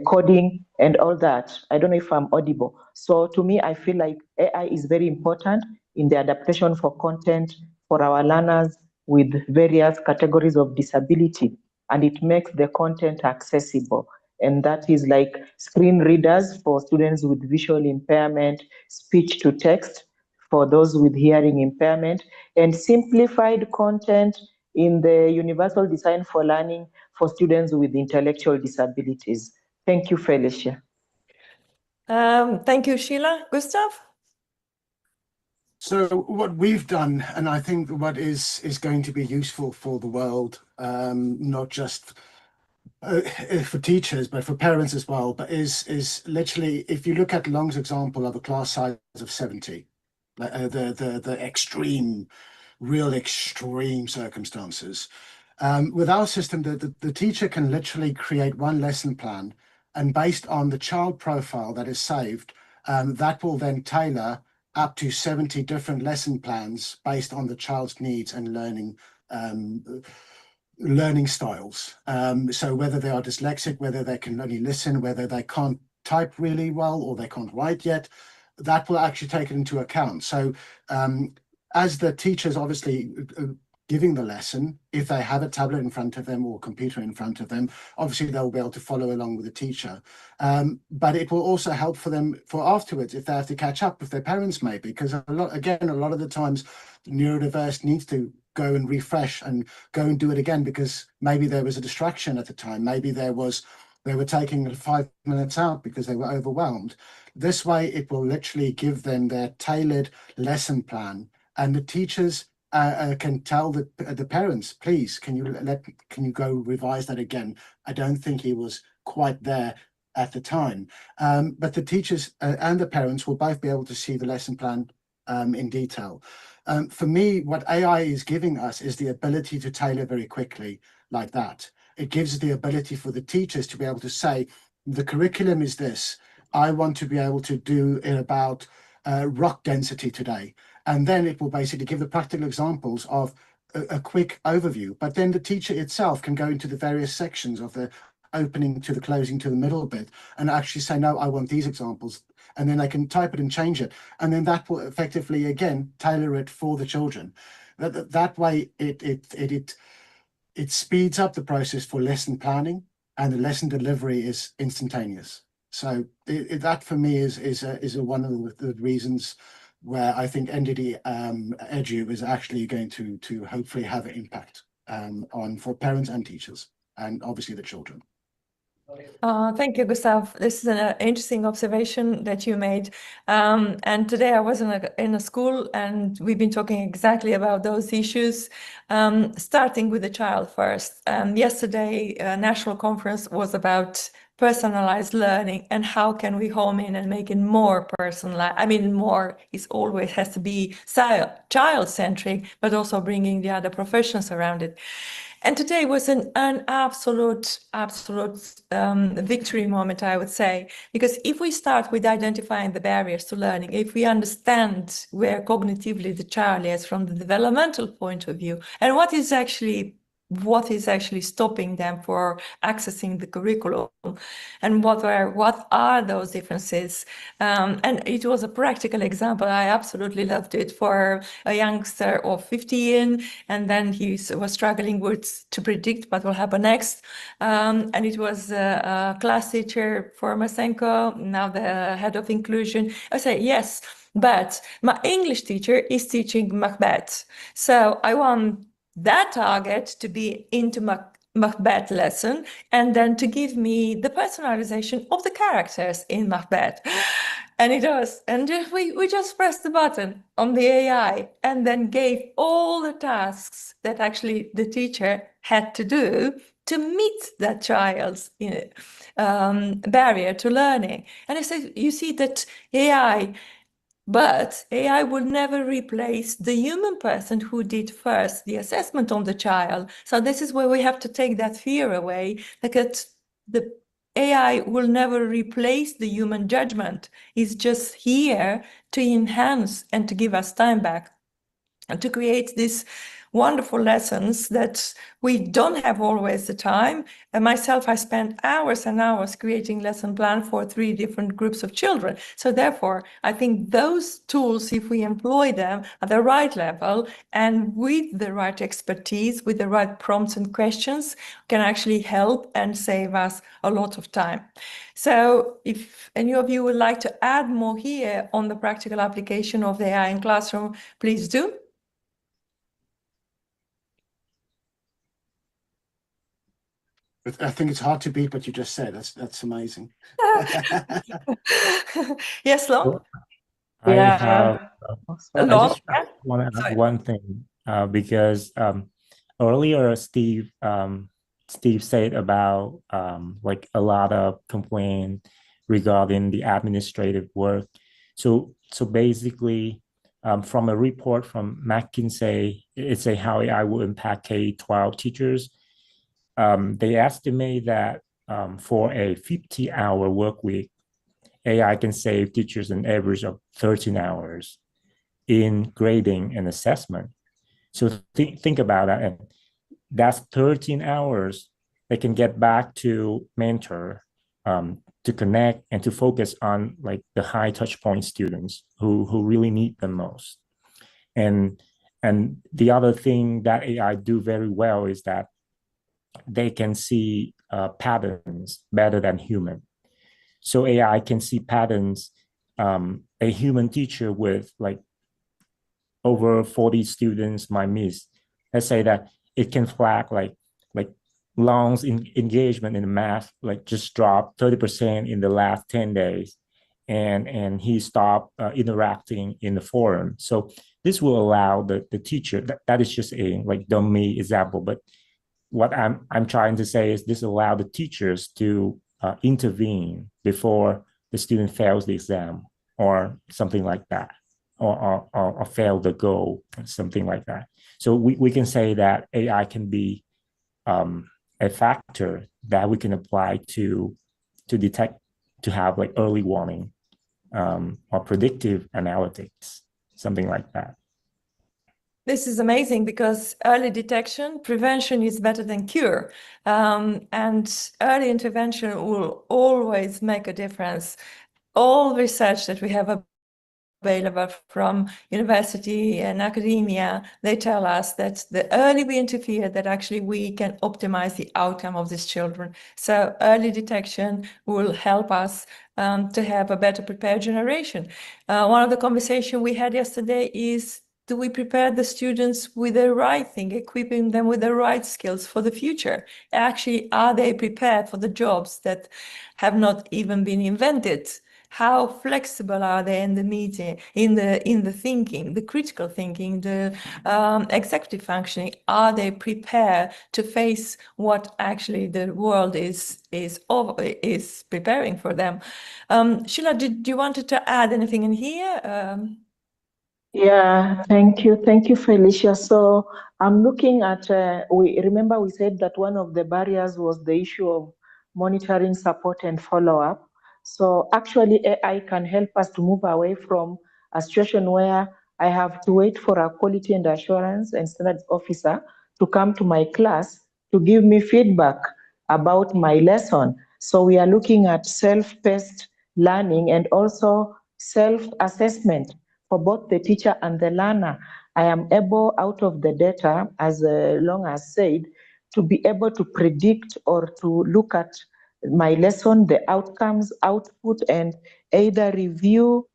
U: coding, and all that. I don't know if I'm audible. So to me, I feel like AI is very important in the adaptation for content for our learners with various categories of disability, and it makes the content accessible. And that is like screen readers for students with visual impairment, speech to text for those with hearing impairment, and simplified content in the universal design for learning for students with intellectual disabilities. Thank you, Felicia.
R: Thank you, Sheila. Gustav?
S: So what we've done, and I think what is going to be useful for the world, not just for teachers, but for parents as well, but is literally, if you look at Long's example of a class size of 70, the extreme, real extreme circumstances, with our system, the teacher can literally create one lesson plan, and based on the child profile that is saved, that will then tailor up to 70 different lesson plans based on the child's needs and learning styles. So whether they are dyslexic, whether they can only listen, whether they can't type really well or they can't write yet, that will actually take it into account. So as the teachers obviously giving the lesson, if they have a tablet in front of them or computer in front of them, obviously they'll be able to follow along with the teacher. But it will also help for them for afterwards if they have to catch up with their parents maybe, because a lot of the times the neurodiverse needs to go and refresh and go and do it again because maybe there was a distraction at the time. Maybe they were taking 5 minutes out because they were overwhelmed. This way, it will literally give them their tailored lesson plan, and the teachers can tell the parents, please, can you go revise that again? I don't think he was quite there at the time. But the teachers and the parents will both be able to see the lesson plan in detail. For me, what AI is giving us is the ability to tailor very quickly like that. It gives the ability for the teachers to be able to say, the curriculum is this. I want to be able to do it about rock density today. And then it will basically give the practical examples of a quick overview. But then the teacher itself can go into the various sections of the opening to the closing to the middle bit and actually say, no, I want these examples. And then they can type it and change it. And then that will effectively, again, tailor it for the children. That way, it speeds up the process for lesson planning, and the lesson delivery is instantaneous. So that for me is one of the reasons where I think NDD Edu is actually going to hopefully have an impact for parents and teachers, and obviously the children.
R: Thank you, Gustav. This is an interesting observation that you made. And today I was in a school, and we've been talking exactly about those issues, starting with the child first. Yesterday, a national conference was about personalized learning and how can we home in and make it more personalized. I mean, more is always has to be child-centric, but also bringing the other professions around it. And today was an absolute victory moment, I would say, because if we start with identifying the barriers to learning, if we understand where cognitively the child is from the developmental point of view, and what is actually what is actually stopping them for accessing the curriculum, and what are those differences. And it was a practical example. I absolutely loved it for a youngster of 15, and then he was struggling to predict what will happen next. And it was a class teacher for Masenko, now the head of inclusion. I say, yes, but my English teacher is teaching Macbeth. So I want that target to be into Macbeth lesson, and then to give me the personalization of the characters in Macbeth. And it was, and we just pressed the button on the AI and then gave all the tasks that actually the teacher had to do to meet that child's barrier to learning. And I said, you see that AI will never replace the human person who did first the assessment on the child. So this is where we have to take that fear away, because the AI will never replace the human judgment. It's just here to enhance and to give us time back and to create these wonderful lessons that we don't have always the time. And myself, I spent hours and hours creating lesson plan for 3 different groups of children. So therefore, I think those tools, if we employ them at the right level and with the right expertise, with the right prompts and questions, can actually help and save us a lot of time. So if any of you would like to add more here on the practical application of the AI in classroom, please do.
S: I think it's hard to beat what you just said. That's amazing.
R: Yes, Long?
T: I
R: Yeah.
T: have, I
R: Long,
T: just want to add one thing because earlier Steve said about like a lot of complaint regarding the administrative work. So basically, from a report from McKinsey, it's a how AI will impact K-12 teachers. They estimate that for a 50-hour work week, AI can save teachers an average of 13 hours in grading and assessment. So think about that. And that's 13 hours they can get back to mentor, to connect and to focus on like the high touch point students who really need them most. And the other thing that AI do very well is that they can see patterns better than human. So AI can see patterns. A human teacher with like over 40 students might miss. Let's say that it can flag like Long's engagement in math like just dropped 30% in the last 10 days, and he stopped interacting in the forum. So this will allow the teacher, that is just a like dummy example, but what I'm trying to say is this allow the teachers to intervene before the student fails the exam or something like that, or fail the goal, something like that. So we can say that AI can be a factor that we can apply to detect, to have like early warning or predictive analytics, something like that.
R: This is amazing because early detection, prevention is better than cure. And early intervention will always make a difference. All research that we have available from university and academia, they tell us that the early we interfere, that actually we can optimize the outcome of these children. So early detection will help us to have a better prepared generation. One of the conversation we had yesterday is, do we prepare the students with the right thing, equipping them with the right skills for the future? Actually, are they prepared for the jobs that have not even been invented? How flexible are they in the meeting, in the thinking, the critical thinking, the executive functioning? Are they prepared to face what actually the world is preparing for them? Sheila, did you want to add anything in here?
U: Yeah, thank you. Thank you, Felicia. So I'm looking at, we said that one of the barriers was the issue of monitoring, support, and follow-up. So actually AI can help us to move away from a situation where I have to wait for a quality and assurance and standards officer to come to my class to give me feedback about my lesson. So we are looking at self-paced learning and also self-assessment for both the teacher and the learner. I am able, out of the data, as long as said, to be able to predict or to look at my lesson, the outcomes, output, and either review,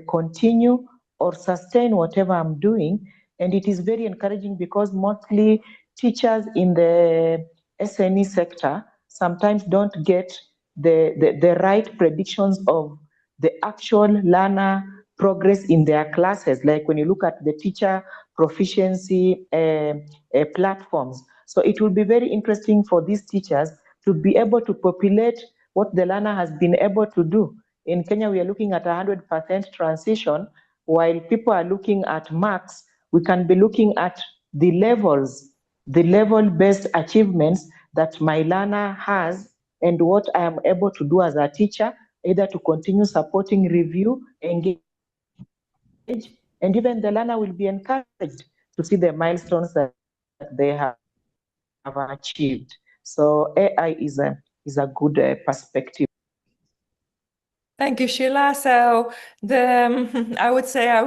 U: continue, or sustain whatever I'm doing. And it is very encouraging because mostly teachers in the SNE sector sometimes don't get the right predictions of the actual learner progress in their classes, like when you look at the teacher proficiency platforms. So it will be very interesting for these teachers to be able to populate what the learner has been able to do. In Kenya, we are looking at 100% transition, while people are looking at marks. We can be looking at the levels, the level-based achievements that my learner has and what I am able to do as a teacher, either to continue supporting review, engage, and even the learner will be encouraged to see the milestones that they have achieved. So AI is a good perspective.
R: Thank you, Sheila. So I would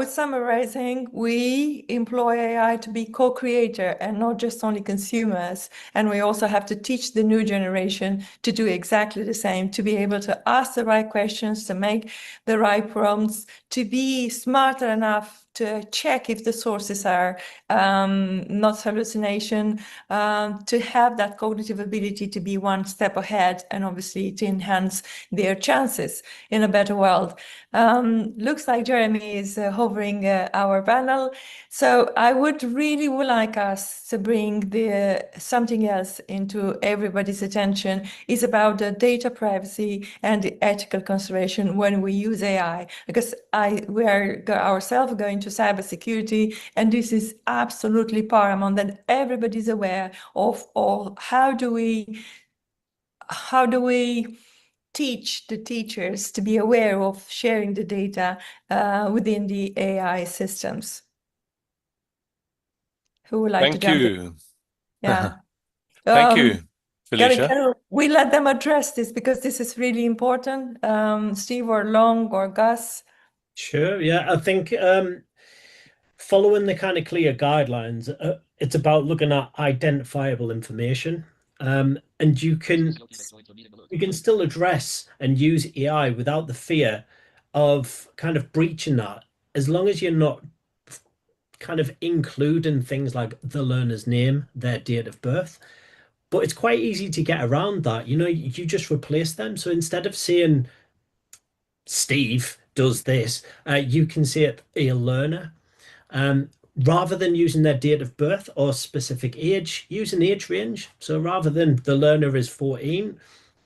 R: summarizing, we employ AI to be co-creator and not just only consumers. And we also have to teach the new generation to do exactly the same, to be able to ask the right questions, to make the right prompts, to be smarter enough to check if the sources are not hallucination, to have that cognitive ability to be one step ahead and obviously to enhance their chances in a better world. Looks like Jeremy is hovering our panel. So I would like us to bring something else into everybody's attention. Is about the data privacy and the ethical consideration when we use AI, because we are ourselves going to cybersecurity, and this is absolutely paramount that everybody's aware of how do we teach the teachers to be aware of sharing the data within the AI systems. Who would like to jump in? Yeah.
H: Thank you, Felicia.
R: Can we let them address this, because this is really important? Steve or Long or Gus?
A: Sure, yeah. I think following the kind of clear guidelines, it's about looking at identifiable information. And you can still address and use AI without the fear of kind of breaching that, as long as you're not kind of including things like the learner's name, their date of birth. But it's quite easy to get around that. You just replace them. So instead of saying Steve does this, you can say it a learner. Rather than using their date of birth or specific age, use an age range. So rather than the learner is 14,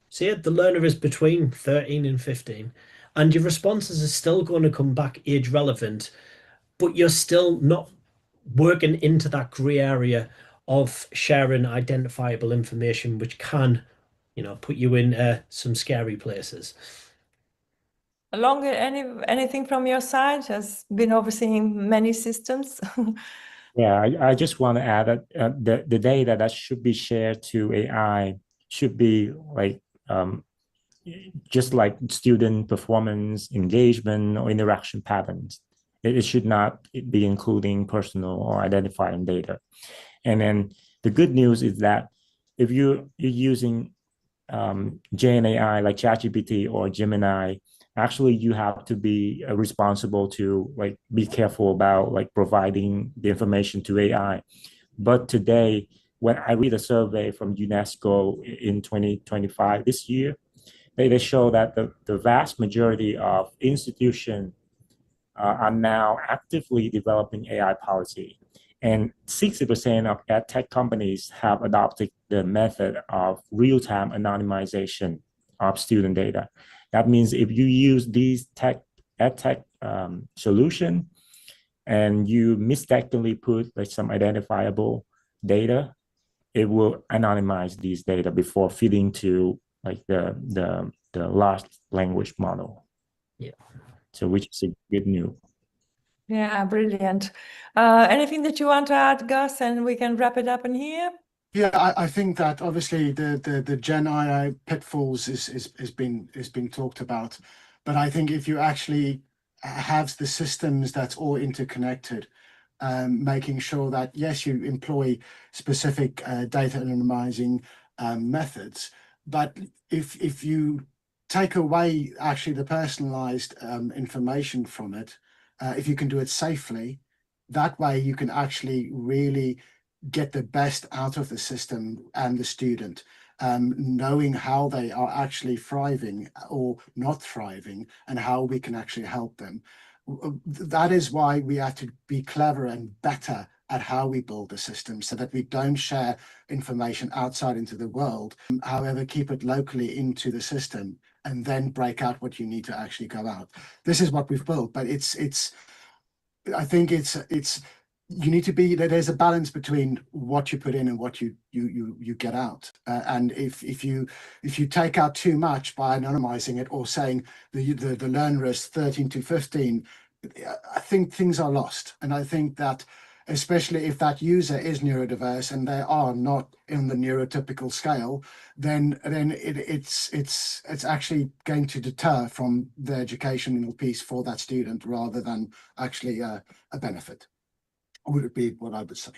A: say the learner is between 13 and 15. And your responses are still going to come back age relevant, but you're still not working into that grey area of sharing identifiable information, which can, put you in some scary places.
R: Long, anything from your side? Has been overseeing many systems.
T: Yeah, I just want to add that the data that should be shared to AI should be like just like student performance, engagement, or interaction patterns. It should not be including personal or identifying data. And then the good news is that if you're using Gen AI like ChatGPT or Gemini, actually you have to be responsible to like be careful about like providing the information to AI. But today, when I read a survey from UNESCO in 2025, this year, they show that the vast majority of institutions are now actively developing AI policy. And 60% of ed tech companies have adopted the method of real-time anonymization of student data. That means if you use these ed tech solution and you mistakenly put like some identifiable data, it will anonymize these data before feeding to like the large language model.
A: Yeah.
T: So which is a good news.
R: Yeah, brilliant. Anything that you want to add, Gus, and we can wrap it up in here?
S: Yeah, I think that obviously the Gen AI pitfalls is been talked about, but I think if you actually have the systems that's all interconnected, making sure that yes, you employ specific data anonymizing methods, but if you take away actually the personalized information from it, if you can do it safely, that way you can actually really get the best out of the system and the student, knowing how they are actually thriving or not thriving and how we can actually help them. That is why we have to be clever and better at how we build the system so that we don't share information outside into the world, however, keep it locally into the system and then break out what you need to actually go out. This is what we've built, but I think it's you need to be there's a balance between what you put in and what you get out, and if you take out too much by anonymizing it or saying the learner is 13 to 15, I think things are lost. And I think that especially if that user is neurodiverse and they are not in the neurotypical scale, then it's actually going to deter from the educational piece for that student rather than actually a benefit. Would it be what I would say?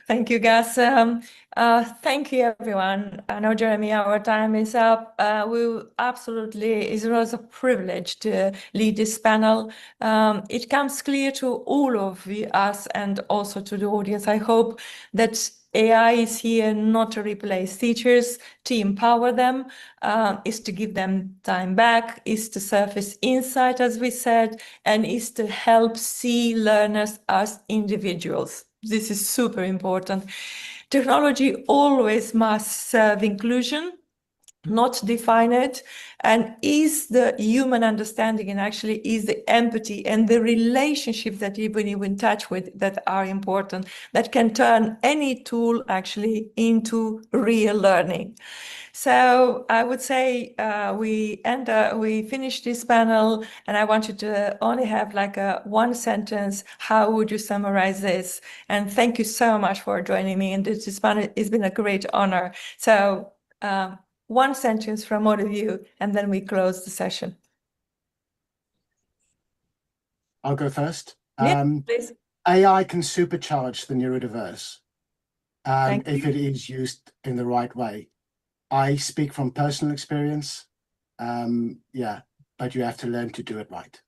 R: Thank you, Gus. Thank you, everyone. I know, Jeremy, our time is up. It was a privilege to lead this panel. It comes clear to all of us and also to the audience. I hope that AI is here not to replace teachers, to empower them, is to give them time back, is to surface insight, as we said, and is to help see learners as individuals. This is super important. Technology always must serve inclusion, not define it, and is the human understanding and actually is the empathy and the relationship that you bring you in touch with that are important, that can turn any tool actually into real learning. So I would say we finish this panel, and I want you to only have like a one sentence. How would you summarize this? And thank you so much for joining me. And this panel, it's been a great honor. So one sentence from all of you, and then we close the session.
S: I'll go first.
R: Yeah, please.
S: AI can supercharge the neurodiverse if it is used in the right way. I speak from personal experience. Yeah, but you have to learn to do it right.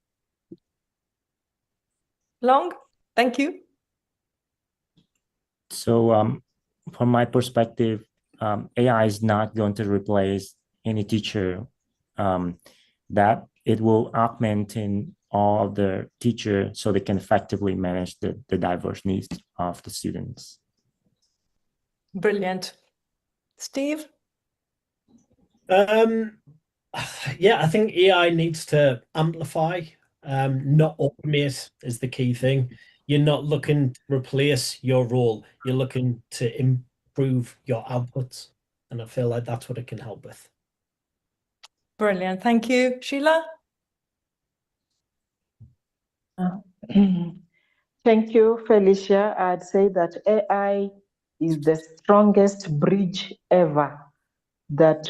R: Long, thank you.
T: So from my perspective, AI is not going to replace any teacher. That it will augment in all the teacher so they can effectively manage the diverse needs of the students.
R: Brilliant. Steve?
A: Yeah, I think AI needs to amplify, not automate is the key thing. You're not looking to replace your role. You're looking to improve your outputs. And I feel like that's what it can help with.
R: Brilliant. Thank you. Sheila?
U: Thank you, Felicia. I'd say that AI is the strongest bridge ever that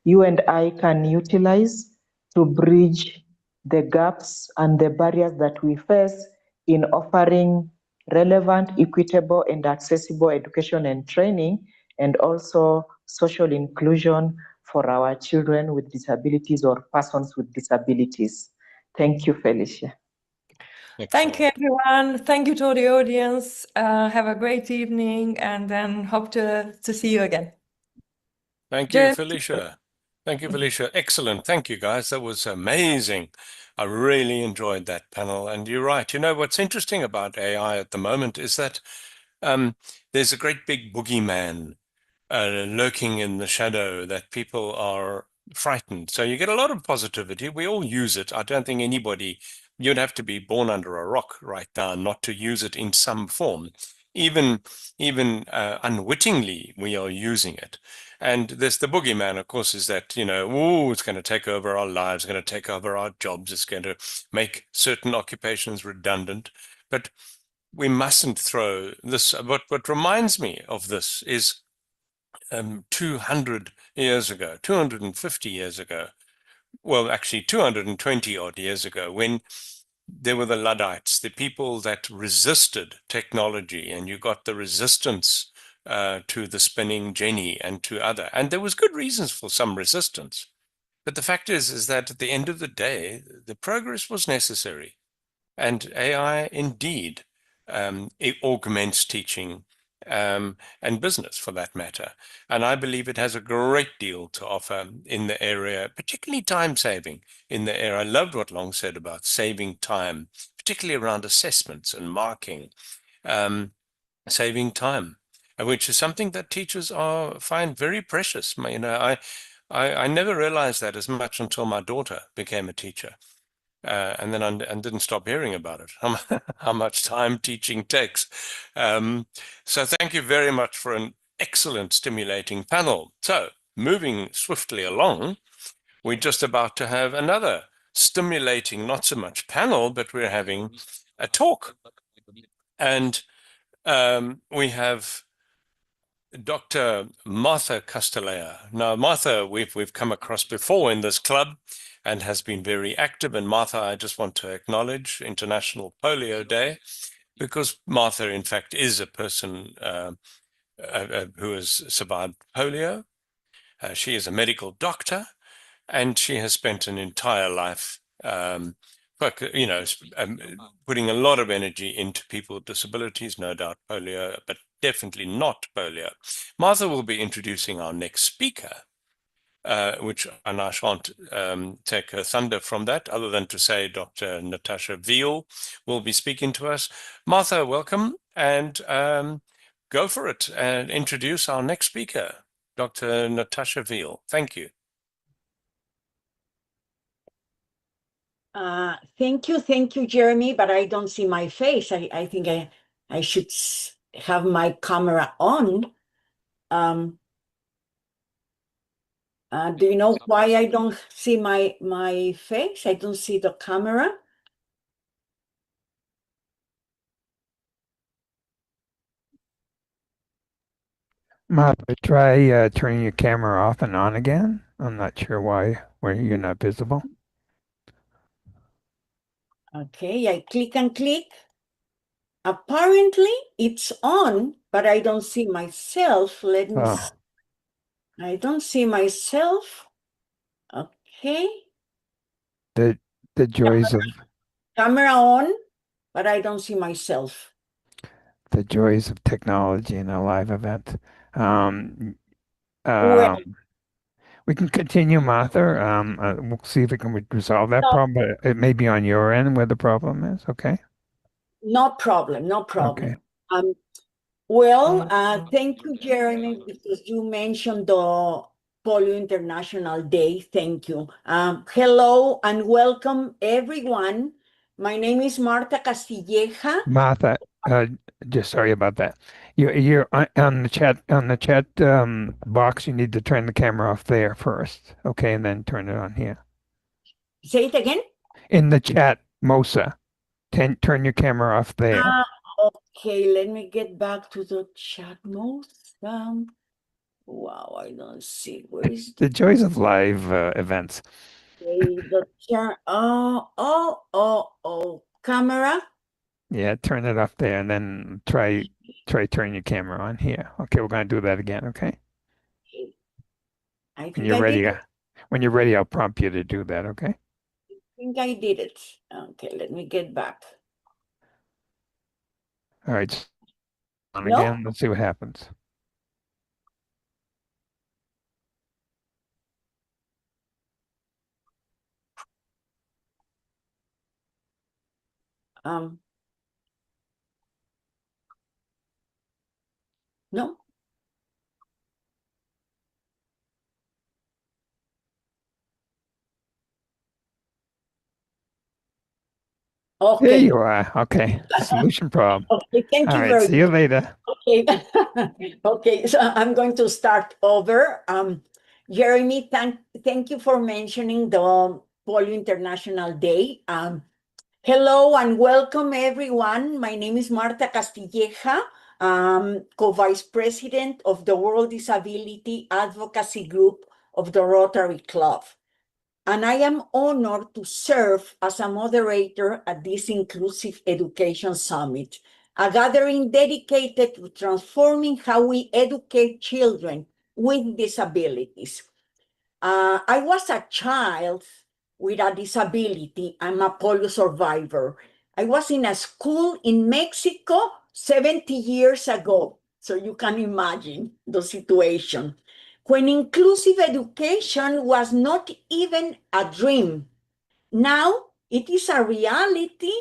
U: you and I can utilize to bridge the gaps and the barriers that we face in offering relevant, equitable, and accessible education and training, and also social inclusion for our children with disabilities or persons with disabilities. Thank you, Felicia.
R: Thank you, everyone. Thank you to the audience. Have a great evening, and then hope to see you again.
H: Thank you, Felicia. Thank you, Felicia. Excellent. Thank you, guys. That was amazing. I really enjoyed that panel. And you're right. You know, what's interesting about AI at the moment is that there's a great big boogeyman lurking in the shadow that people are frightened. So you get a lot of positivity. We all use it. I don't think you'd have to be born under a rock right now not to use it in some form. Even unwittingly, we are using it. And there's the boogeyman, of course, is that, oh, it's going to take over our lives, it's going to take over our jobs, it's going to make certain occupations redundant. But we mustn't throw this. What reminds me of this is 200 years ago, 250 years ago, well, actually 220 odd years ago, when there were the Luddites, the people that resisted technology, and you got the resistance to the spinning jenny and to other. And there was good reasons for some resistance. But the fact is that at the end of the day, the progress was necessary. And AI indeed it augments teaching and business for that matter. And I believe it has a great deal to offer in the area, particularly time saving in the area. I loved what Long said about saving time, particularly around assessments and marking, saving time, which is something that teachers find very precious. I never realized that as much until my daughter became a teacher. And then and didn't stop hearing about it, how much time teaching takes. So thank you very much for an excellent, stimulating panel. So moving swiftly along, we're just about to have another stimulating, not so much panel, but we're having a talk. And we have Dr. Martha Castellea. Now, Martha, we've come across before in this club and has been very active. And Martha, I just want to acknowledge International Polio Day, because Martha, in fact, is a person who has survived polio. She is a medical doctor, and she has spent an entire life putting a lot of energy into people with disabilities, no doubt polio, but definitely not polio. Martha will be introducing our next speaker, and I shan't take her thunder from that, other than to say Dr. Natasha Veal will be speaking to us. Martha, welcome, and go for it and introduce our next speaker, Dr. Natasha Veal. Thank you.
C: Thank you, Jeremy, but I don't see my face. I think I should have my camera on. Do you know why I don't see my face? I don't see the camera.
Q: Martha, try turning your camera off and on again. I'm not sure why you're not visible.
C: Okay, I click and click. Apparently it's on, but I don't see myself. Let me see. I don't see myself. Okay.
Q: The joys of
C: Camera on, but I don't see myself.
Q: the joys of technology in a live event.
C: Well,
Q: We can continue, Martha. We'll see if we can resolve that problem, but it may be on your end where the problem is. Okay.
C: no problem.
Q: Okay.
C: Well, thank you, Jeremy, because you mentioned the Polio International Day. Thank you. Hello and welcome, everyone. My name is Marta Castilleja.
Q: Martha, just sorry about that. You're on the chat box. You need to turn the camera off there first, okay, and then turn it on here.
C: Say it again.
Q: In the chat, Mosa, turn your camera off there.
C: Okay, let me get back to the chat mode. Wow, I don't see. Where is
Q: the joys of live events?
C: the camera?
Q: Yeah, turn it off there, and then try turn your camera on here. Okay, we're gonna do that again. Okay. When you're ready, I'll prompt you to do that. Okay.
C: I think I did it. Okay, let me get back.
Q: All right. On again. Let's see what happens.
C: No.
Q: There
C: Okay.
Q: you are. Okay. Solution problem.
C: Okay, thank
Q: All
C: you
Q: right.
C: very
Q: See you
C: much.
Q: later.
C: Okay. Okay, so I'm going to start over. Jeremy, thank you for mentioning the Polio International Day. Hello and welcome everyone. My name is Marta Castilleja, co-vice president of the World Disability Advocacy Group of the Rotary Club. And I am honored to serve as a moderator at this Inclusive Education Summit, a gathering dedicated to transforming how we educate children with disabilities. I was a child with a disability. I'm a polio survivor. I was in a school in Mexico 70 years ago. So you can imagine the situation when inclusive education was not even a dream. Now it is a reality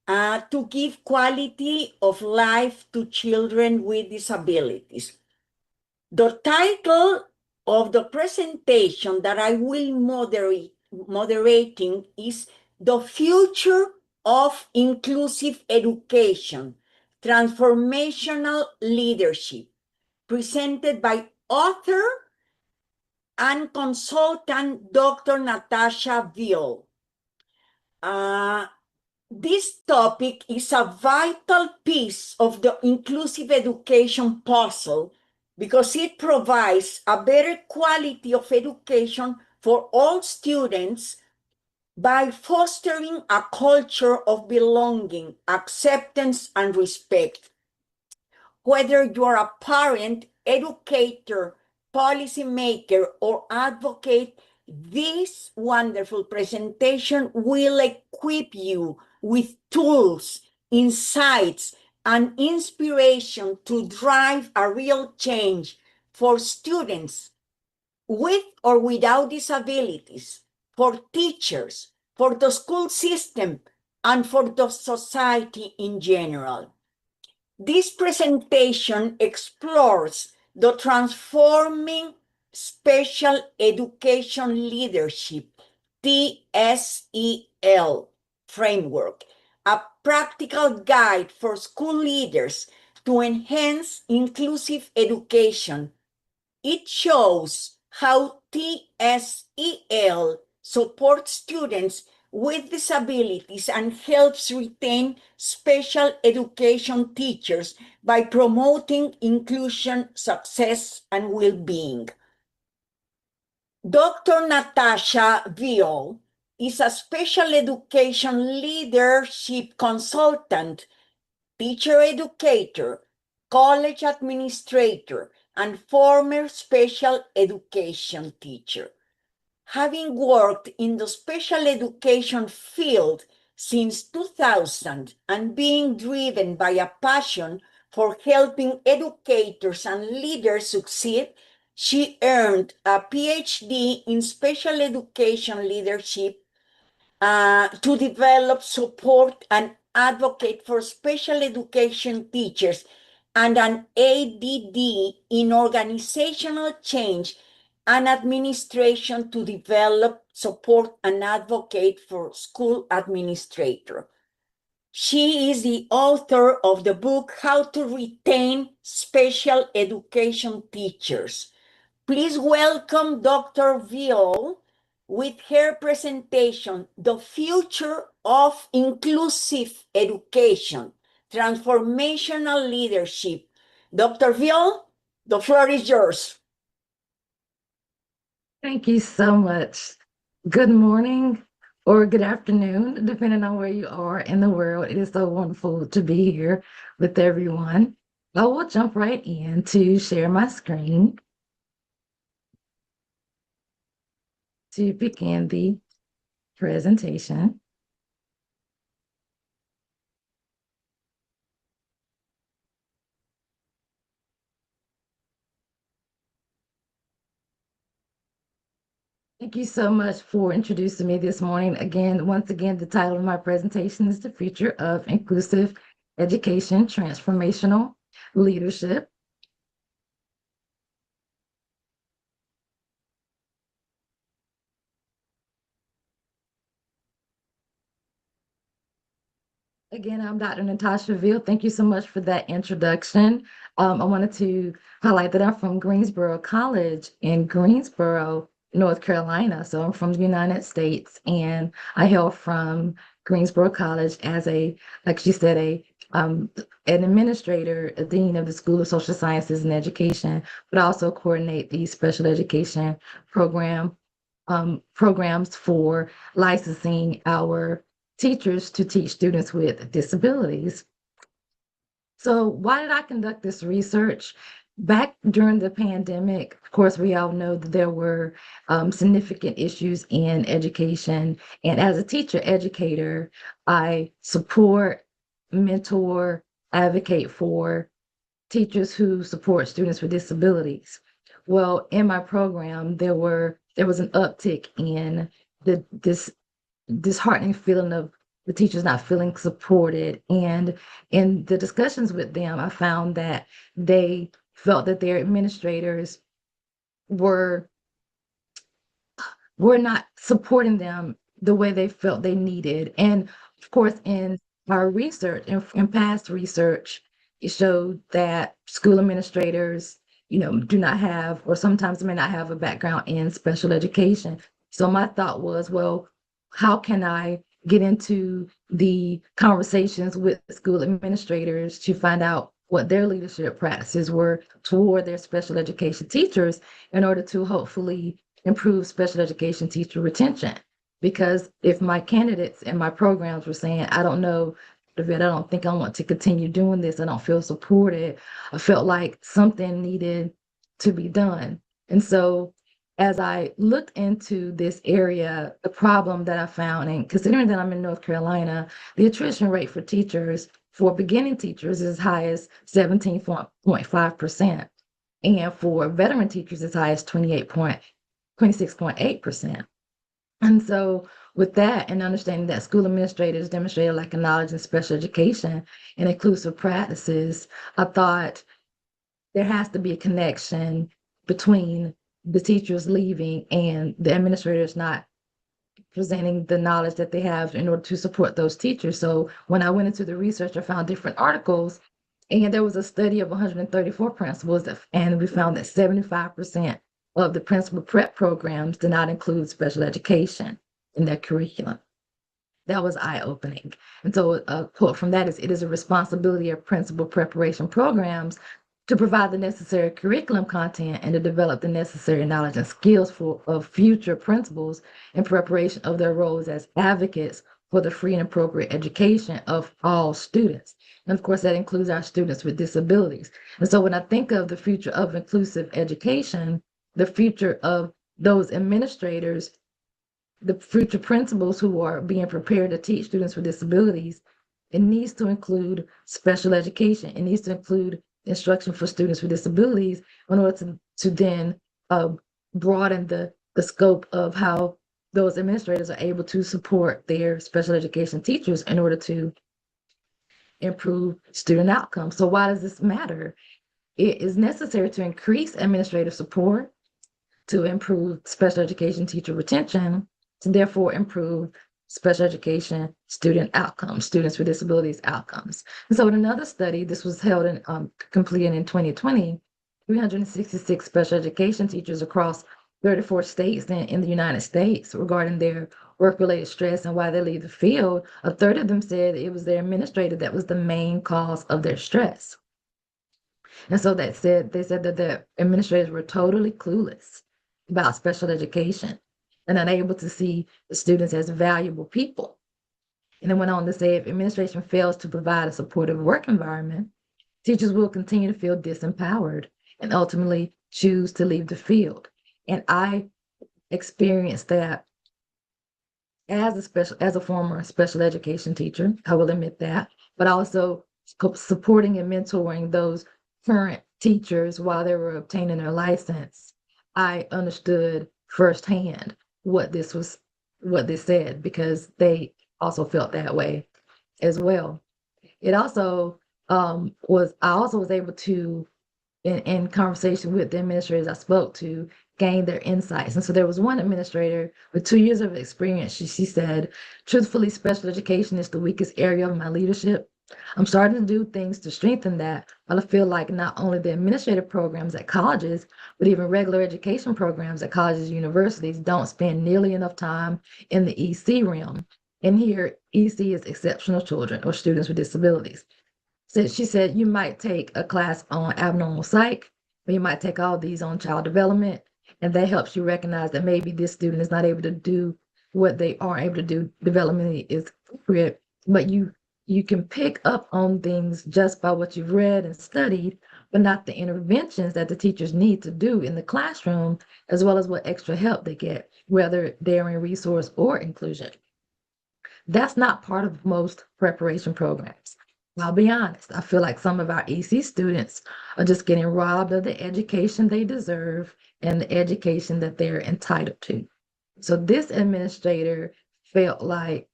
C: to give quality of life to children with disabilities. The title of the presentation that I will moderating is The Future of Inclusive Education, Transformational Leadership, presented by author and consultant Dr. Natasha Viol. This topic is a vital piece of the inclusive education puzzle because it provides a better quality of education for all students by fostering a culture of belonging, acceptance, and respect. Whether you're a parent, educator, policymaker, or advocate, this wonderful presentation will equip you with tools, insights, and inspiration to drive a real change for students with or without disabilities, for teachers, for the school system, and for the society in general. This presentation explores the Transforming Special Education Leadership, TSEL, framework, a practical guide for school leaders to enhance inclusive education. It shows how TSEL supports students with disabilities and helps retain special education teachers by promoting inclusion, success, and well-being. Dr. Natasha Viol is a special education leadership consultant, teacher educator, college administrator, and former special education teacher. Having worked in the special education field since 2000 and being driven by a passion for helping educators and leaders succeed, she earned a PhD in special education leadership to develop, support, and advocate for special education teachers, and an ADD in organizational change and administration to develop, support, and advocate for school administrator. She is the author of the book, How to Retain Special Education Teachers. Please welcome Dr. Viol with her presentation, The Future of Inclusive Education, Transformational Leadership. Dr. Viol, the floor is yours.
D: Thank you so much. Good morning or good afternoon, depending on where you are in the world. It is so wonderful to be here with everyone. I will jump right in to share my screen to begin the presentation. Thank you so much for introducing me this morning. Once again, the title of my presentation is The Future of Inclusive Education, Transformational Leadership. Again, I'm Dr. Natasha Veal. Thank you so much for that introduction. I wanted to highlight that I'm from Greensboro College in Greensboro, North Carolina. So I'm from the United States, and I hail from Greensboro College as like she said, an administrator, a dean of the School of Social Sciences and Education, but also coordinate the special education programs for licensing our teachers to teach students with disabilities. So why did I conduct this research? Back during the pandemic, of course, we all know that there were significant issues in education. And as a teacher educator, I support, mentor, advocate for teachers who support students with disabilities. Well, in my program, there was an uptick in this disheartening feeling of the teachers not feeling supported. And in the discussions with them, I found that they felt that their administrators were not supporting them the way they felt they needed. And of course, in our research, in past research, it showed that school administrators, do not have, or sometimes may not have a background in special education. So my thought was, well, how can I get into the conversations with school administrators to find out what their leadership practices were toward their special education teachers in order to hopefully improve special education teacher retention? Because if my candidates and my programs were saying, I don't know, I don't think I want to continue doing this, I don't feel supported, I felt like something needed to be done. And so as I looked into this area, the problem that I found, and considering that I'm in North Carolina, the attrition rate for teachers, for beginning teachers, is as high as 17.5%. And for veteran teachers, as high as 26.8%. And so with that, and understanding that school administrators demonstrate a lack of knowledge in special education and inclusive practices, I thought there has to be a connection between the teachers leaving and the administrators not presenting the knowledge that they have in order to support those teachers. So when I went into the research, I found different articles, and there was a study of 134 principals, and we found that 75% of the principal prep programs did not include special education in their curriculum. That was eye-opening. And so a quote from that is, "It is a responsibility of principal preparation programs to provide the necessary curriculum content and to develop the necessary knowledge and skills of future principals in preparation of their roles as advocates for the free and appropriate education of all students." And of course, that includes our students with disabilities. And so when I think of the future of inclusive education, the future of those administrators, the future principals who are being prepared to teach students with disabilities, it needs to include special education. It needs to include instruction for students with disabilities in order to then broaden the scope of how those administrators are able to support their special education teachers in order to improve student outcomes. So why does this matter? It is necessary to increase administrative support, to improve special education teacher retention, to therefore improve special education student outcomes, students with disabilities outcomes. And so in another study, this was held in completed in 2020, 366 special education teachers across 34 states in the United States regarding their work-related stress and why they leave the field. A third of them said it was their administrator that was the main cause of their stress. And so they said that the administrators were totally clueless about special education and unable to see the students as valuable people. And then went on to say, if administration fails to provide a supportive work environment, teachers will continue to feel disempowered and ultimately choose to leave the field. And I experienced that as a former special education teacher, I will admit that, but also supporting and mentoring those current teachers while they were obtaining their license. I understood firsthand what this said, because they also felt that way as well. It also I also was able to in conversation with the administrators I spoke to, gain their insights. And so there was one administrator with 2 years of experience. She said, truthfully, special education is the weakest area of my leadership. I'm starting to do things to strengthen that, but I feel like not only the administrative programs at colleges, but even regular education programs at colleges and universities don't spend nearly enough time in the EC realm. And here, EC is exceptional children or students with disabilities. So she said you might take a class on abnormal psych, or you might take all these on child development, and that helps you recognize that maybe this student is not able to do what they are able to do developmentally is appropriate, but you can pick up on things just by what you've read and studied, but not the interventions that the teachers need to do in the classroom, as well as what extra help they get, whether they're in resource or inclusion. That's not part of most preparation programs. I'll be honest, I feel like some of our EC students are just getting robbed of the education they deserve and the education that they're entitled to. So this administrator felt like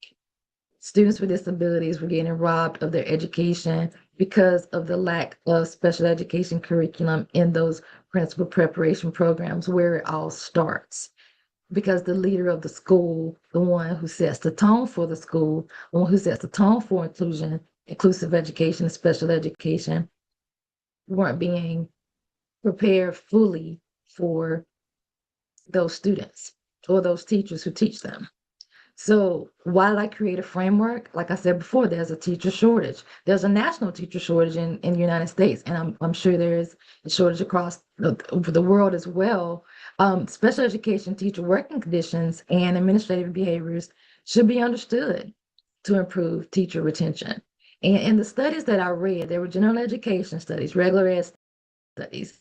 D: students with disabilities were getting robbed of their education because of the lack of special education curriculum in those principal preparation programs where it all starts. Because the leader of the school, the one who sets the tone for the school, the one who sets the tone for inclusion, inclusive education, and special education, weren't being prepared fully for those students or those teachers who teach them. So while I create a framework, like I said before, there's a teacher shortage. There's a national teacher shortage in the United States, and I'm sure there's a shortage across the world as well. Special education teacher working conditions and administrative behaviors should be understood to improve teacher retention. And in the studies that I read, there were general education studies, regular ed studies.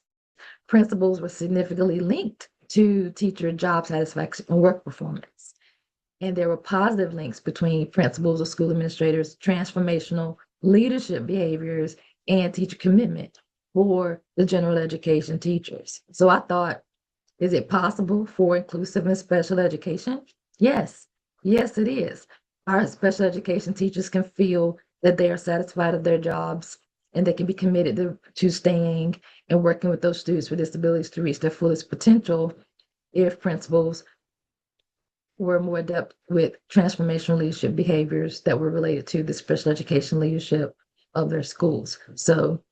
D: Principals were significantly linked to teacher job satisfaction and work performance. And there were positive links between principals or school administrators, transformational leadership behaviors, and teacher commitment for the general education teachers. So I thought, is it possible for inclusive and special education? Yes, yes, it is. Our special education teachers can feel that they are satisfied of their jobs and they can be committed to staying and working with those students with disabilities to reach their fullest potential if principals were more adept with transformational leadership behaviors that were related to the special education leadership of their schools. So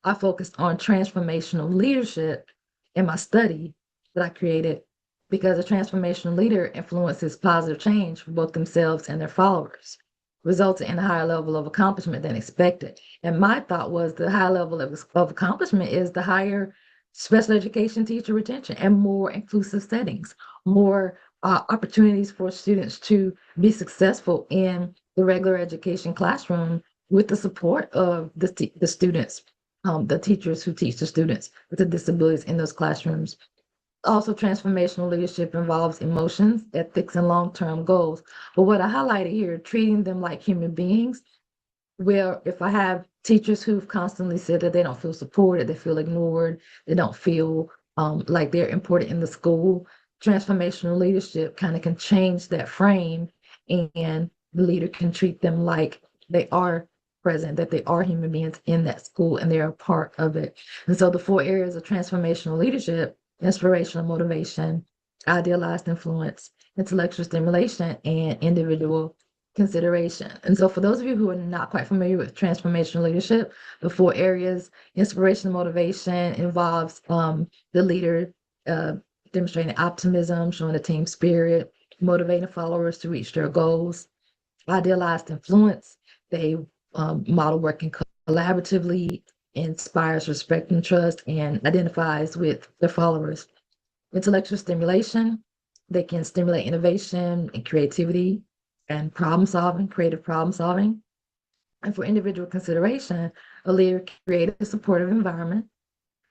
D: I focused on transformational leadership in my study that I created because a transformational leader influences positive change for both themselves and their followers, resulting in a higher level of accomplishment than expected. And my thought was the high level of accomplishment is the higher special education teacher retention and more inclusive settings, more opportunities for students to be successful in the regular education classroom with the support of the students, the teachers who teach the students with the disabilities in those classrooms. Also, transformational leadership involves emotions, ethics, and long-term goals. But what I highlighted here, treating them like human beings, where if I have teachers who've constantly said that they don't feel supported, they feel ignored, they don't feel like they're important in the school, transformational leadership kind of can change that frame, and the leader can treat them like they are present, that they are human beings in that school and they're a part of it. And so the 4 areas of transformational leadership: inspirational motivation, idealized influence, intellectual stimulation, and individual consideration. And so for those of you who are not quite familiar with transformational leadership, the 4 areas: inspirational motivation involves the leader demonstrating optimism, showing a team spirit, motivating followers to reach their goals. Idealized influence, they model working collaboratively, inspires respect and trust, and identifies with their followers. Intellectual stimulation, they can stimulate innovation and creativity and problem solving, creative problem solving. And for individual consideration, a leader can create a supportive environment,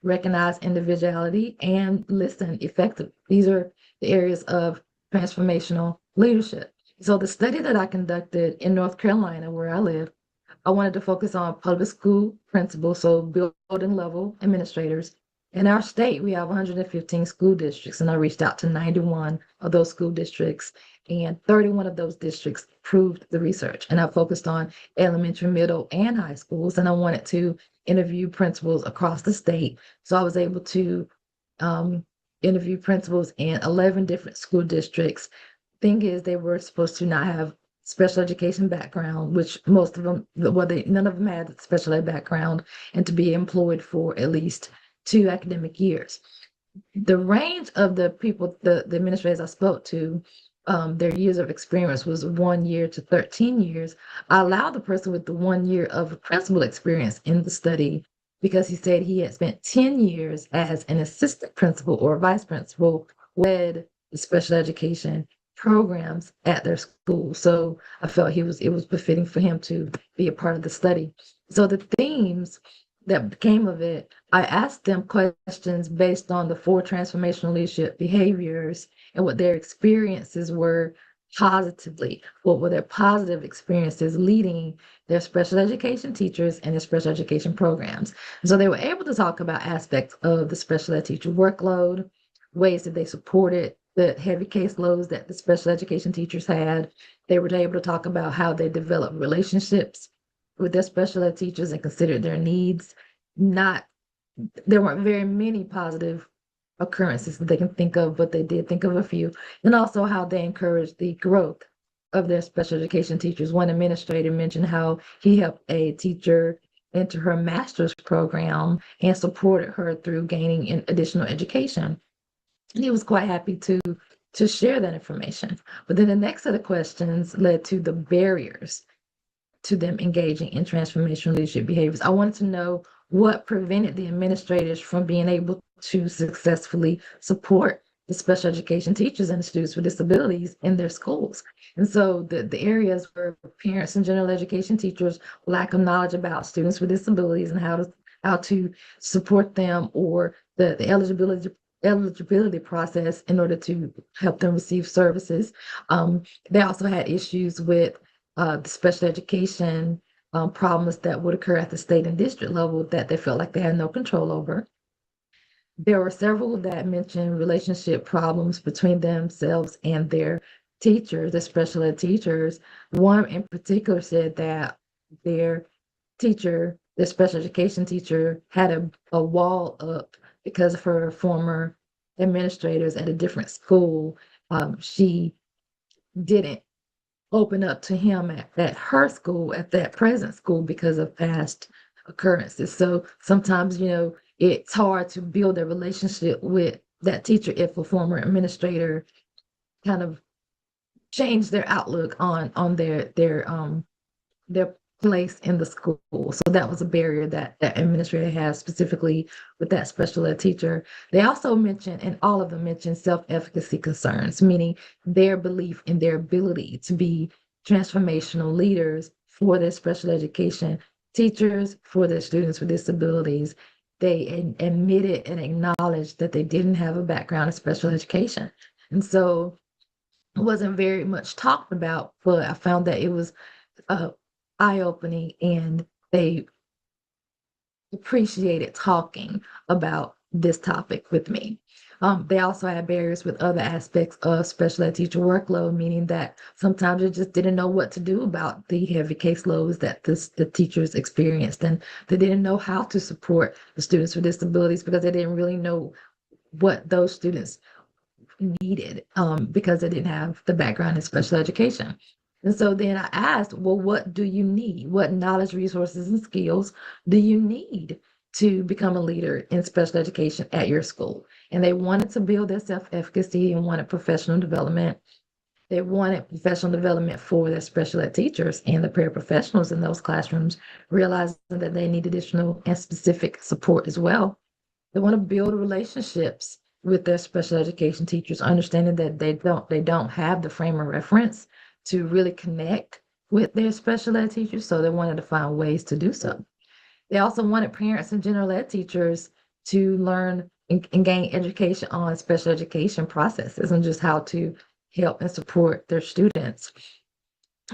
D: recognize individuality, and listen effectively. These are the areas of transformational leadership. So the study that I conducted in North Carolina, where I live, I wanted to focus on public school principals, so building level administrators, In our state, we have 115 school districts, and I reached out to 91 of those school districts, and 31 of those districts approved the research. And I focused on elementary, middle, and high schools, and I wanted to interview principals across the state. So I was able to interview principals in 11 different school districts. Thing is, they were supposed to not have special education background, which most of them, well, none of them had special ed background, and to be employed for at least 2 academic years. The range of the people, the administrators I spoke to, their years of experience was 1 year to 13 years. I allowed the person with the 1 year of principal experience in the study because he said he had spent 10 years as an assistant principal or vice principal, led the special education programs at their school. So I felt it was befitting for him to be a part of the study. So the themes that came of it, I asked them questions based on the 4 transformational leadership behaviors and what their experiences were positively. What were their positive experiences leading their special education teachers and their special education programs? And so they were able to talk about aspects of the special ed teacher workload, ways that they supported the heavy caseloads that the special education teachers had. They were able to talk about how they developed relationships with their special ed teachers and considered their needs. There weren't very many positive occurrences that they can think of, but they did think of a few. And also how they encouraged the growth of their special education teachers. One administrator mentioned how he helped a teacher enter her master's program and supported her through gaining additional education. He was quite happy to share that information. But then the next set of questions led to the barriers to them engaging in transformational leadership behaviors. I wanted to know what prevented the administrators from being able to successfully support the special education teachers and the students with disabilities in their schools. And so the areas where parents and general education teachers lack of knowledge about students with disabilities and how to support them, or the eligibility process in order to help them receive services. They also had issues with the special education problems that would occur at the state and district level that they felt like they had no control over. There were several that mentioned relationship problems between themselves and their teachers, the special ed teachers. One in particular said that their teacher, their special education teacher, had a wall up because of her former administrators at a different school. She didn't open up to him at her school, at that present school, because of past occurrences. So sometimes, it's hard to build a relationship with that teacher if a former administrator kind of changed their outlook on their place in the school. So that was a barrier that administrator has specifically with that special ed teacher. They also mentioned, and all of them mentioned, self-efficacy concerns, meaning their belief in their ability to be transformational leaders for their special education teachers, for their students with disabilities. They admitted and acknowledged that they didn't have a background in special education. And so it wasn't very much talked about, but I found that it was eye-opening, and they appreciated talking about this topic with me. They also had barriers with other aspects of special ed teacher workload, meaning that sometimes they just didn't know what to do about the heavy caseloads that the teachers experienced, and they didn't know how to support the students with disabilities because they didn't really know what those students needed, because they didn't have the background in special education. And so then I asked, well, what do you need? What knowledge, resources, and skills do you need to become a leader in special education at your school? And they wanted to build their self-efficacy and wanted professional development. They wanted professional development for their special ed teachers and the paraprofessionals in those classrooms, realizing that they need additional and specific support as well. They want to build relationships with their special education teachers, understanding that they don't have the frame of reference to really connect with their special ed teachers, so they wanted to find ways to do so. They also wanted parents and general ed teachers to learn and gain education on special education processes and just how to help and support their students.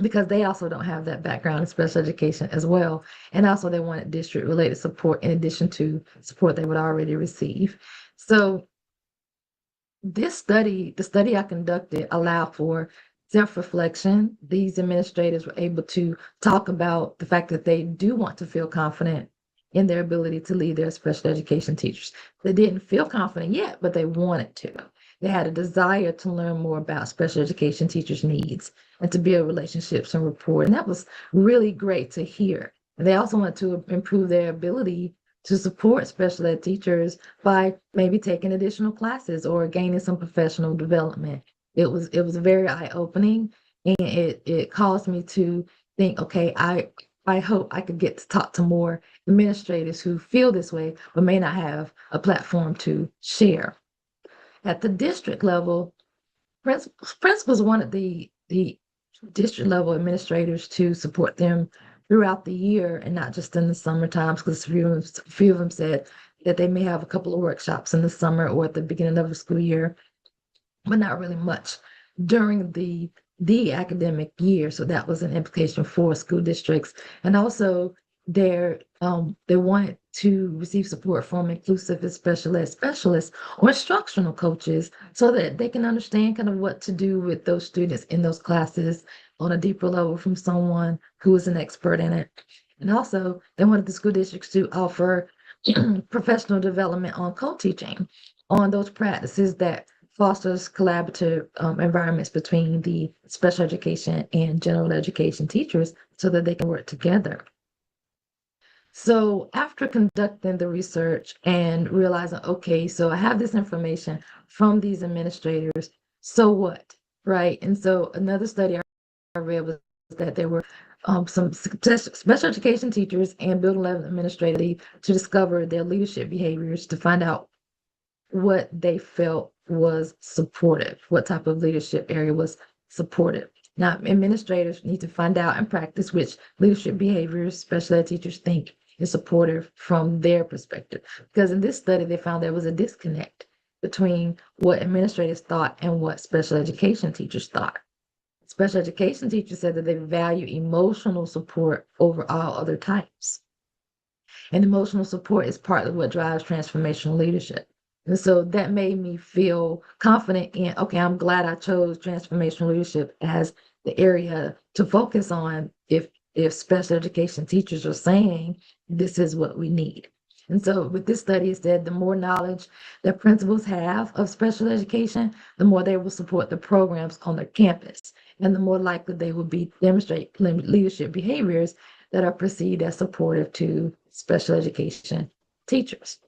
D: because they also don't have that background in special education as well. And also they wanted district-related support in addition to support they would already receive. So the study I conducted allowed for self-reflection. These administrators were able to talk about the fact that they do want to feel confident in their ability to lead their special education teachers. They didn't feel confident yet, but they wanted to. They had a desire to learn more about special education teachers' needs and to build relationships and rapport. And that was really great to hear. And they also want to improve their ability to support special ed teachers by maybe taking additional classes or gaining some professional development. It was very eye-opening, and it caused me to think, okay, I hope I could get to talk to more administrators who feel this way but may not have a platform to share. At the district level, principals wanted the district level administrators to support them throughout the year and not just in the summer times, because a few of them said that they may have a couple of workshops in the summer or at the beginning of the school year, but not really much during the academic year. So that was an implication for school districts. And also they wanted to receive support from inclusive and special ed specialists or instructional coaches so that they can understand kind of what to do with those students in those classes on a deeper level from someone who is an expert in it. And also they wanted the school districts to offer professional development on co-teaching, on those practices that fosters collaborative environments between the special education and general education teachers so that they can work together. So after conducting the research and realizing, okay, so I have this information from these administrators, so what, right? And so another study I read was that there were some special education teachers and building level administrators to discover their leadership behaviors to find out what they felt was supportive, what type of leadership area was supportive. Now, administrators need to find out and practice which leadership behaviors special ed teachers think is supportive from their perspective. Because in this study, they found there was a disconnect between what administrators thought and what special education teachers thought. Special education teachers said that they value emotional support over all other types. And emotional support is part of what drives transformational leadership. And so that made me feel confident in, okay, I'm glad I chose transformational leadership as the area to focus on if special education teachers are saying this is what we need. And so with this study, it said the more knowledge that principals have of special education, the more they will support the programs on their campus, and the more likely they will demonstrate leadership behaviors that are perceived as supportive to special education teachers.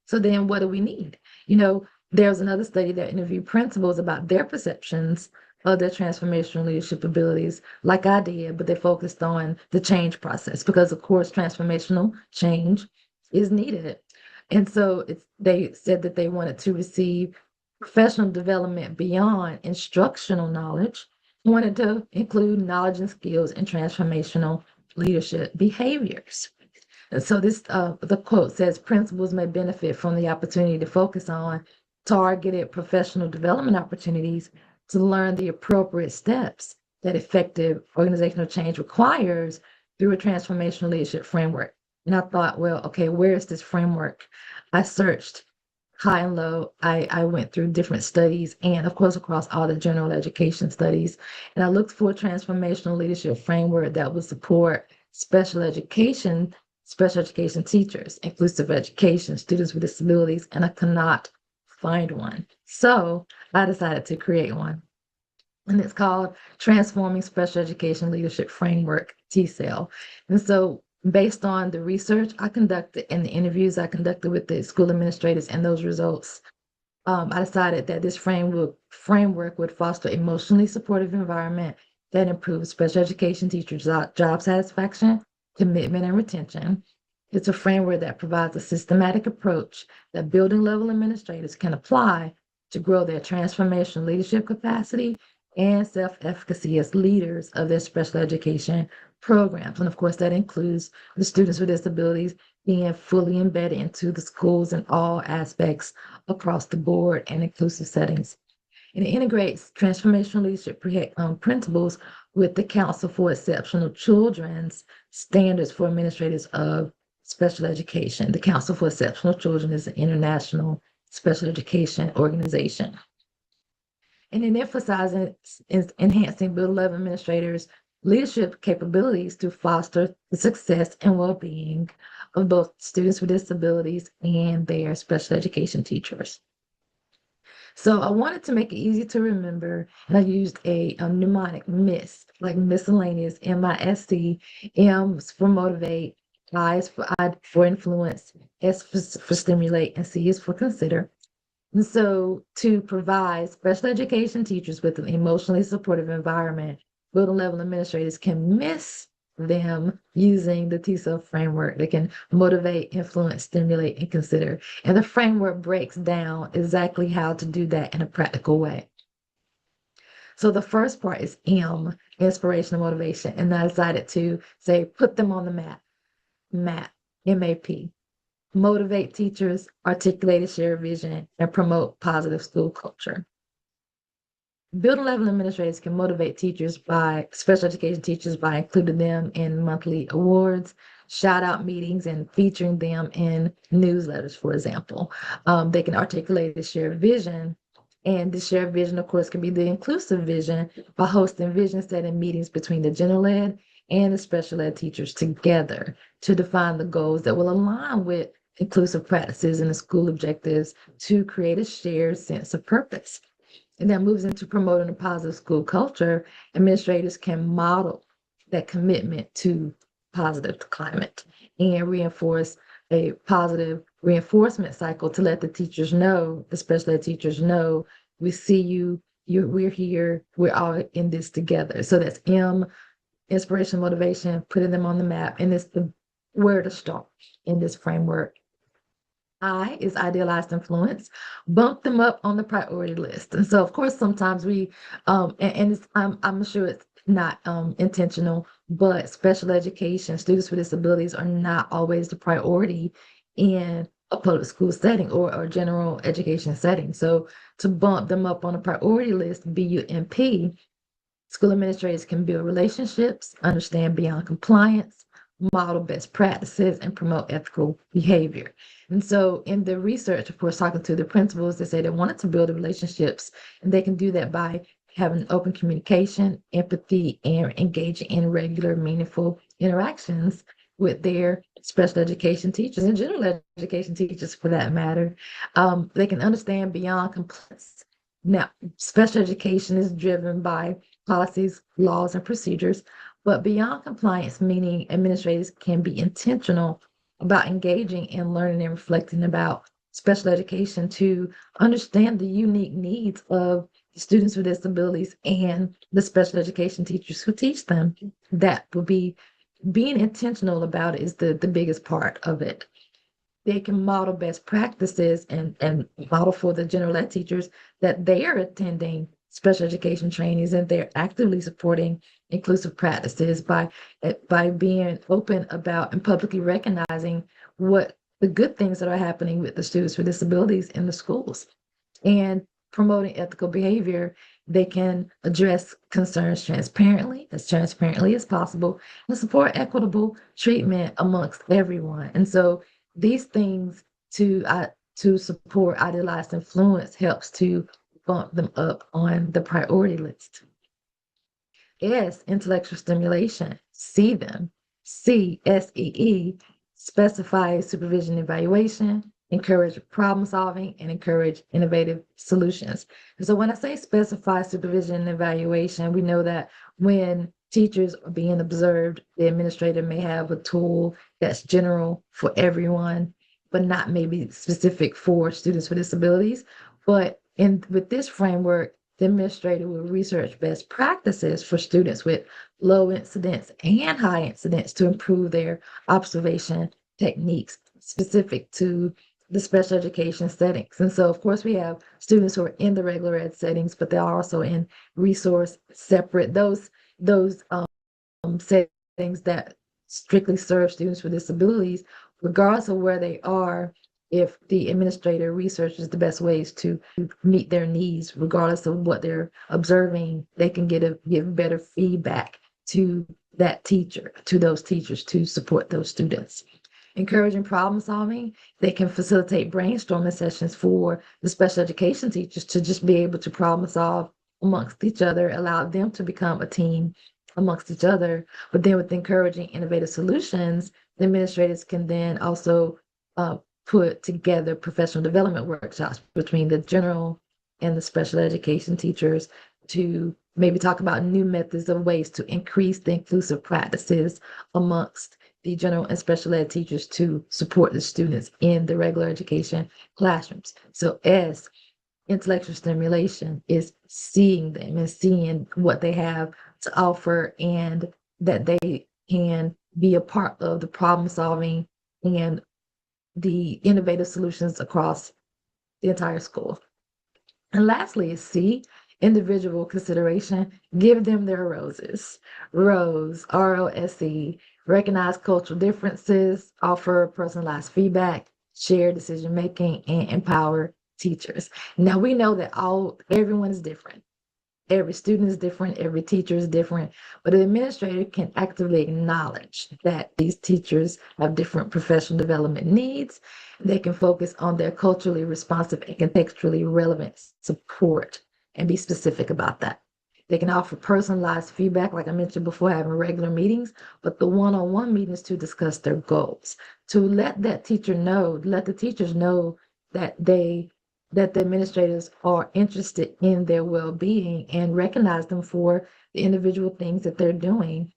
D: So then what do we need? There was another study that interviewed principals about their perceptions of their transformational leadership abilities, like I did, but they focused on the change process because, of course, transformational change is needed. And so they said that they wanted to receive professional development beyond instructional knowledge, wanted to include knowledge and skills in transformational leadership behaviors. And so the quote says, principals may benefit from the opportunity to focus on targeted professional development opportunities to learn the appropriate steps that effective organizational change requires through a transformational leadership framework. And I thought, well, okay, where is this framework? I searched high and low. I went through different studies and, of course, across all the general education studies. And I looked for a transformational leadership framework that would support special education teachers, inclusive education, students with disabilities, and I could not find one. So I decided to create one. And it's called Transforming Special Education Leadership Framework, TCEL. And so based on the research I conducted and the interviews I conducted with the school administrators and those results, I decided that this framework would foster emotionally supportive environment that improves special education teachers' job satisfaction, commitment, and retention. It's a framework that provides a systematic approach that building level administrators can apply to grow their transformational leadership capacity and self-efficacy as leaders of their special education programs. And of course, that includes the students with disabilities being fully embedded into the schools in all aspects across the board and inclusive settings. And it integrates transformational leadership principles with the Council for Exceptional Children's standards for administrators of special education. The Council for Exceptional Children is an international special education organization. And it emphasizes enhancing Build 11 administrators' leadership capabilities to foster the success and well-being of both students with disabilities and their special education teachers. So I wanted to make it easy to remember, and I used a mnemonic MISS, like miscellaneous, MISC, M is for motivate, I is for influence, S for stimulate, and C is for consider. And so to provide special education teachers with an emotionally supportive environment, Build 11 administrators can miss them using the TESOL framework. They can motivate, influence, stimulate, and consider. And the framework breaks down exactly how to do that in a practical way. So the first part is M, inspiration and motivation. And I decided to say, put them on the map, MAP. Motivate teachers, articulate a shared vision, and promote positive school culture. Build 11 administrators can motivate special education teachers by including them in monthly awards, shout out meetings, and featuring them in newsletters, for example. They can articulate a shared vision. And the shared vision, of course, can be the inclusive vision by hosting vision setting meetings between the general ed and the special ed teachers together to define the goals that will align with inclusive practices and the school objectives to create a shared sense of purpose. And that moves into promoting a positive school culture. Administrators can model that commitment to positive climate and reinforce a positive reinforcement cycle to let the teachers know, especially the teachers know, we see you, we're here, we're all in this together. So that's M, inspiration, motivation, putting them on the map, and it's the where to start in this framework. I is idealized influence, bump them up on the priority list. And so, of course, sometimes we, I'm sure it's not intentional, but special education, students with disabilities are not always the priority in a public school setting or general education setting. So to bump them up on a priority list, BUMP, school administrators can build relationships, understand beyond compliance, model best practices, and promote ethical behavior. And so in the research, of course, talking to the principals, they say they wanted to build relationships, and they can do that by having open communication, empathy, and engaging in regular, meaningful interactions with their special education teachers and general education teachers for that matter. They can understand beyond compliance. Now, special education is driven by policies, laws, and procedures, but beyond compliance, meaning administrators can be intentional about engaging in learning and reflecting about special education to understand the unique needs of students with disabilities and the special education teachers who teach them. That would be being intentional about it is the biggest part of it. They can model best practices and model for the general ed teachers that they are attending special education trainings and they're actively supporting inclusive practices by being open about and publicly recognizing what the good things that are happening with the students with disabilities in the schools and promoting ethical behavior. They can address concerns transparently as possible, and support equitable treatment amongst everyone. And so these things to support idealized influence helps to bump them up on the priority list. S, intellectual stimulation. See them. C, SEE, specify supervision evaluation, encourage problem solving, and encourage innovative solutions. And so when I say specify supervision and evaluation, we know that when teachers are being observed, the administrator may have a tool that's general for everyone, but not maybe specific for students with disabilities. But with this framework, the administrator will research best practices for students with low incidence and high incidence to improve their observation techniques specific to the special education settings. And so, of course, we have students who are in the regular ed settings, but they're also in resource separate, those settings that strictly serve students with disabilities, regardless of where they are. if the administrator researches the best ways to meet their needs, regardless of what they're observing, they can give better feedback to that teacher, to those teachers to support those students. Encouraging problem solving, they can facilitate brainstorming sessions for the special education teachers to just be able to problem solve amongst each other, allow them to become a team amongst each other. But then with encouraging innovative solutions, the administrators can then also put together professional development workshops between the general and the special education teachers to maybe talk about new methods of ways to increase the inclusive practices amongst the general and special ed teachers to support the students in the regular education classrooms. So S, intellectual stimulation, is seeing them and seeing what they have to offer and that they can be a part of the problem solving and the innovative solutions across the entire school. And lastly is C, individual consideration. Give them their roses. Rose, ROSE, recognize cultural differences, offer personalized feedback, share decision making, and empower teachers. Now we know that everyone is different. Every student is different, every teacher is different, but an administrator can actively acknowledge that these teachers have different professional development needs. They can focus on their culturally responsive and contextually relevant support and be specific about that. They can offer personalized feedback, like I mentioned before, having regular meetings, but the one-on-one meetings to discuss their goals, to let the teachers know that that the administrators are interested in their well-being and recognize them for the individual things that they're doing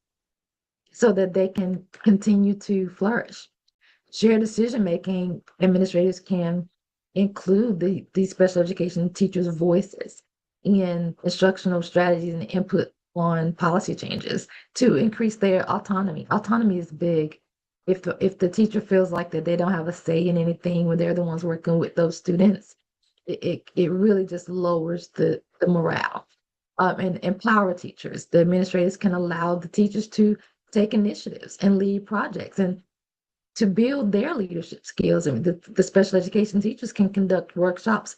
D: so that they can continue to flourish. Shared decision-making, administrators can include these special education teachers' voices in instructional strategies and input on policy changes to increase their autonomy. Autonomy is big. If the teacher feels like that they don't have a say in anything when they're the ones working with those students, it really just lowers the morale. And empower teachers. The administrators can allow the teachers to take initiatives and lead projects and to build their leadership skills. I mean, the special education teachers can conduct workshops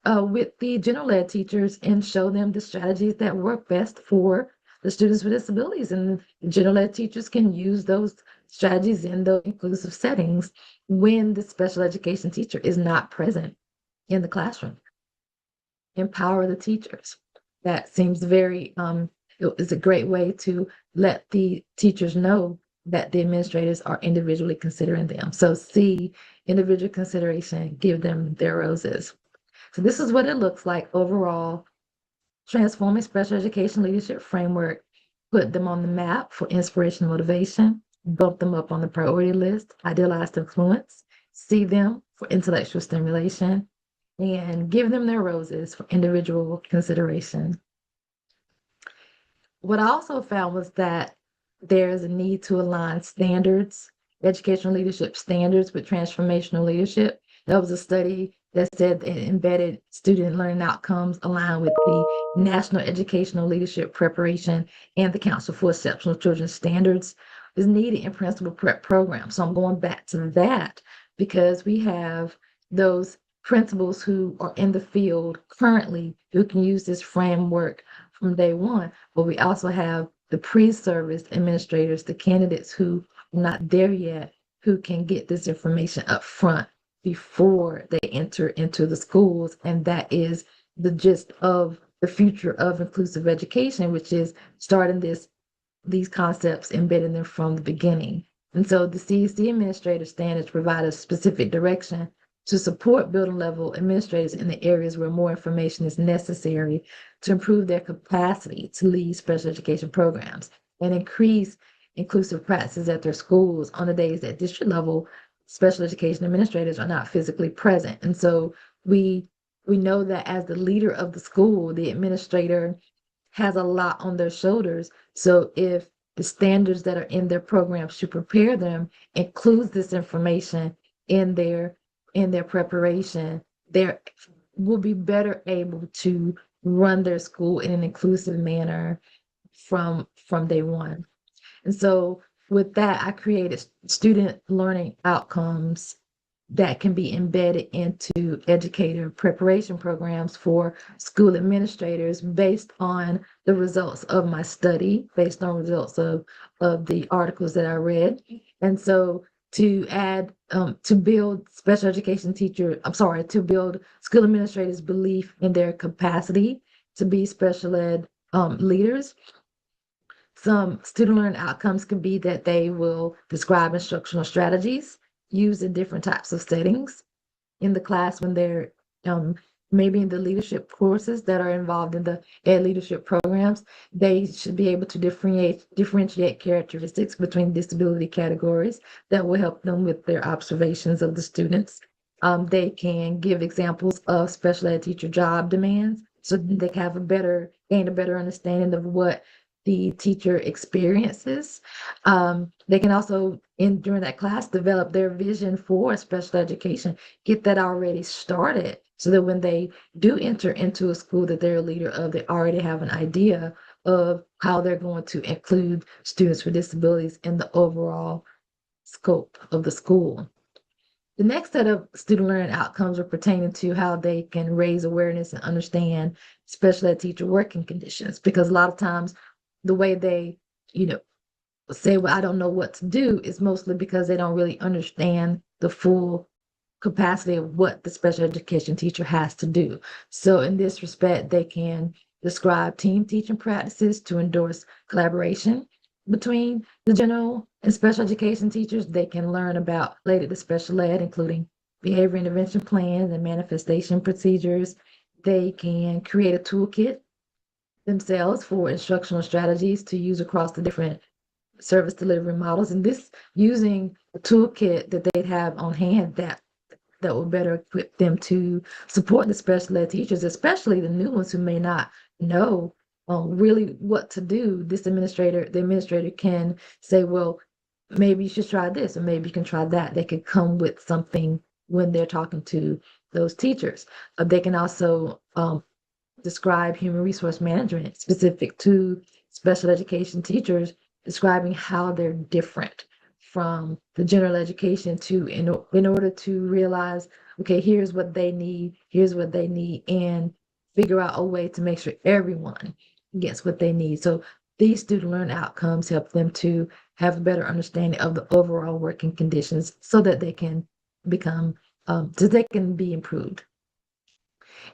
D: with the general ed teachers and show them the strategies that work best for the students with disabilities. And the general ed teachers can use those strategies in those inclusive settings when the special education teacher is not present in the classroom. Empower the teachers. That seems it's a great way to let the teachers know that the administrators are individually considering them. So C, individual consideration, give them their roses. So this is what it looks like overall. Transforming special education leadership framework, put them on the map for inspiration and motivation, bump them up on the priority list, idealized influence, see them for intellectual stimulation, and give them their roses for individual consideration. What I also found was that there's a need to align standards, educational leadership standards with transformational leadership. There was a study that said that embedded student learning outcomes align with the National Educational Leadership Preparation and the Council for Exceptional Children standards is needed in principal prep programs. So I'm going back to that because we have those principals who are in the field currently who can use this framework from day one, but we also have the pre-service administrators, the candidates who are not there yet, who can get this information up front before they enter into the schools. And that is the gist of the future of inclusive education, which is starting these concepts, embedding them from the beginning. And so the CEC administrator standards provide a specific direction to support building level administrators in the areas where more information is necessary to improve their capacity to lead special education programs and increase inclusive practices at their schools on the days that district level special education administrators are not physically present. And so we know that as the leader of the school, the administrator has a lot on their shoulders. So if the standards that are in their programs to prepare them includes this information in their preparation, they will be better able to run their school in an inclusive manner from day one. And so with that, I created student learning outcomes that can be embedded into educator preparation programs for school administrators based on the results of my study, based on results of the articles that I read. And so to add, to build special education teacher, I'm sorry, to build school administrators' belief in their capacity to be special ed leaders. Some student learning outcomes can be that they will describe instructional strategies used in different types of settings in the class when they're maybe in the leadership courses that are involved in the ed leadership programs. They should be able to differentiate characteristics between disability categories that will help them with their observations of the students. They can give examples of special ed teacher job demands so they can have gain a better understanding of what the teacher experiences. They can also, during that class, develop their vision for special education, get that already started so that when they do enter into a school that they're a leader of, they already have an idea of how they're going to include students with disabilities in the overall scope of the school. The next set of student learning outcomes are pertaining to how they can raise awareness and understand special ed teacher working conditions, because a lot of times the way they, say, well, I don't know what to do is mostly because they don't really understand the full capacity of what the special education teacher has to do. So in this respect, they can describe team teaching practices to endorse collaboration between the general and special education teachers. They can learn about related to special ed, including behavior intervention plans and manifestation procedures. They can create a toolkit themselves for instructional strategies to use across the different service delivery models. And this using a toolkit that they'd have on hand that will better equip them to support the special ed teachers, especially the new ones who may not know really what to do. The administrator can say, well, maybe you should try this, or maybe you can try that. They could come with something when they're talking to those teachers. They can also describe human resource management specific to special education teachers, describing how they're different from the general education in order to realize, okay, here's what they need, and figure out a way to make sure everyone gets what they need. So these student learning outcomes help them to have a better understanding of the overall working conditions so that they can be improved.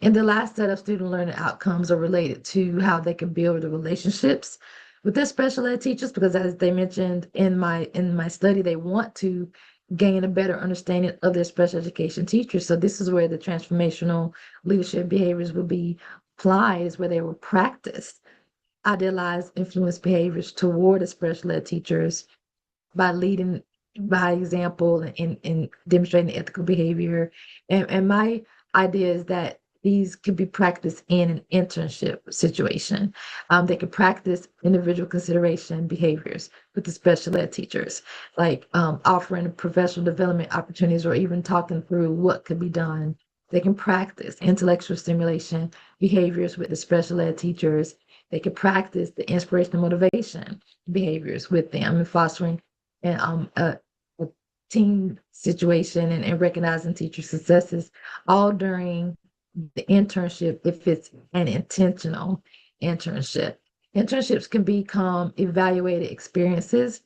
D: And the last set of student learning outcomes are related to how they can build the relationships with their special ed teachers, because as they mentioned in my study, they want to gain a better understanding of their special education teachers. So this is where the transformational leadership behaviors will be applied, is where they will practice idealized influence behaviors toward the special ed teachers by leading by example and demonstrating ethical behavior. And my idea is that these could be practiced in an internship situation. They could practice individual consideration behaviors with the special ed teachers, like offering professional development opportunities or even talking through what could be done. They can practice intellectual stimulation behaviors with the special ed teachers. They could practice the inspirational motivation behaviors with them and fostering and a team situation and recognizing teacher successes all during the internship if it's an intentional internship. Internships can become evaluated experiences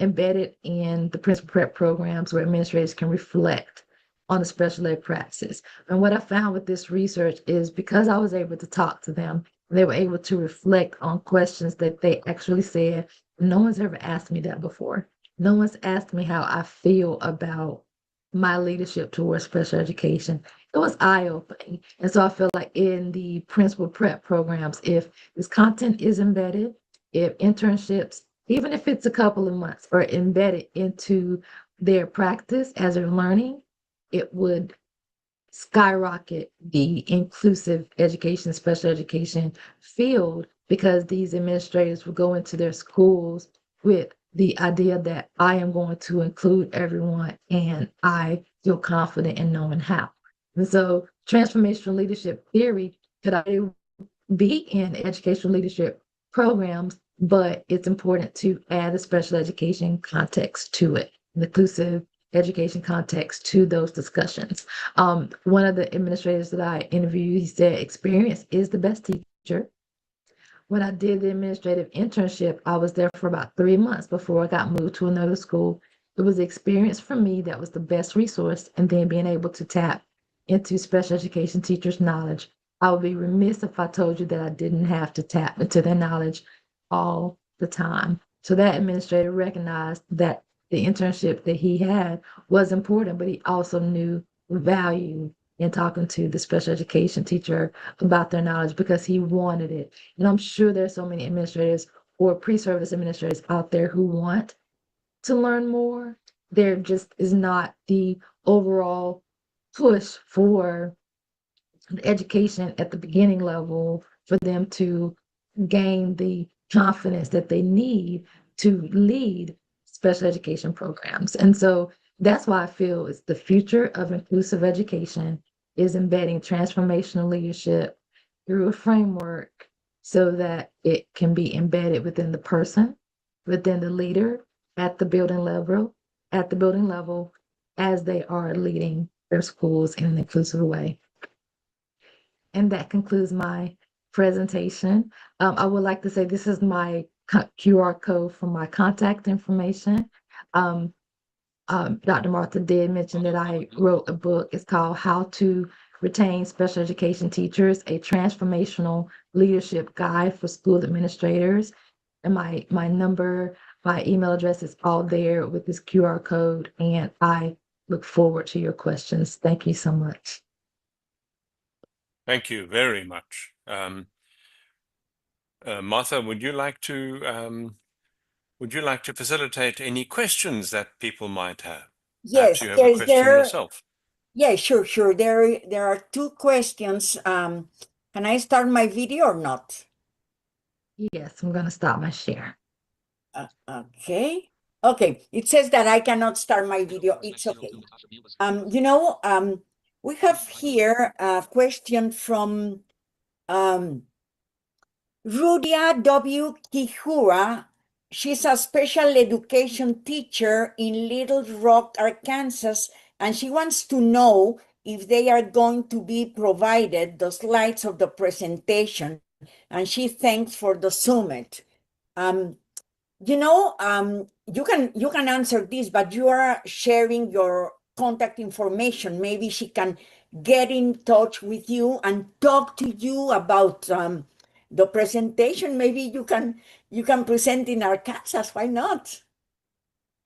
D: embedded in the principal prep programs where administrators can reflect on the special ed practices. And what I found with this research is because I was able to talk to them, they were able to reflect on questions that they actually said, no one's ever asked me that before. No one's asked me how I feel about my leadership towards special education. It was eye-opening. And so I feel like in the principal prep programs, if this content is embedded, if internships, even if it's a couple of months, are embedded into their practice as they're learning, it would skyrocket the inclusive education, special education field, because these administrators will go into their schools with the idea that I am going to include everyone and I feel confident in knowing how. And so transformational leadership theory could be in educational leadership programs, but it's important to add a special education context to it, an inclusive education context to those discussions. One of the administrators that I interviewed, he said experience is the best teacher. When I did the administrative internship, I was there for about 3 months before I got moved to another school. It was the experience for me that was the best resource, and then being able to tap into special education teachers' knowledge. I would be remiss if I told you that I didn't have to tap into their knowledge all the time. So that administrator recognized that the internship that he had was important, but he also knew the value in talking to the special education teacher about their knowledge because he wanted it. And I'm sure there's so many administrators or pre-service administrators out there who want to learn more. There just is not the overall push for the education at the beginning level for them to gain the confidence that they need to lead special education programs. And so that's why I feel it's the future of inclusive education is embedding transformational leadership through a framework so that it can be embedded within the person, within the leader at the building level as they are leading their schools in an inclusive way. And that concludes my presentation. I would like to say this is my QR code for my contact information. Dr. Martha did mention that I wrote a book. It's called How to Retain Special Education Teachers, a Transformational Leadership Guide for School Administrators. And my number, my email address is all there with this QR code. And I look forward to your questions. Thank you so much.
H: Thank you very much. Martha, would you like to facilitate any questions that people might have? Perhaps
C: Yes,
H: you have a question yourself.
C: Yeah, sure. There are two questions. Can I start my video or not?
D: Yes, I'm going to stop my share.
C: Okay. It says that I cannot start my video. It's okay. We have here a question from Rudia W. Kihura. She's a special education teacher in Little Rock, Arkansas, and she wants to know if they are going to be provided the slides of the presentation, and she thanks for the summit. You can answer this, but you are sharing your contact information. Maybe she can get in touch with you and talk to you about the presentation. Maybe you can present in Arkansas. Why not?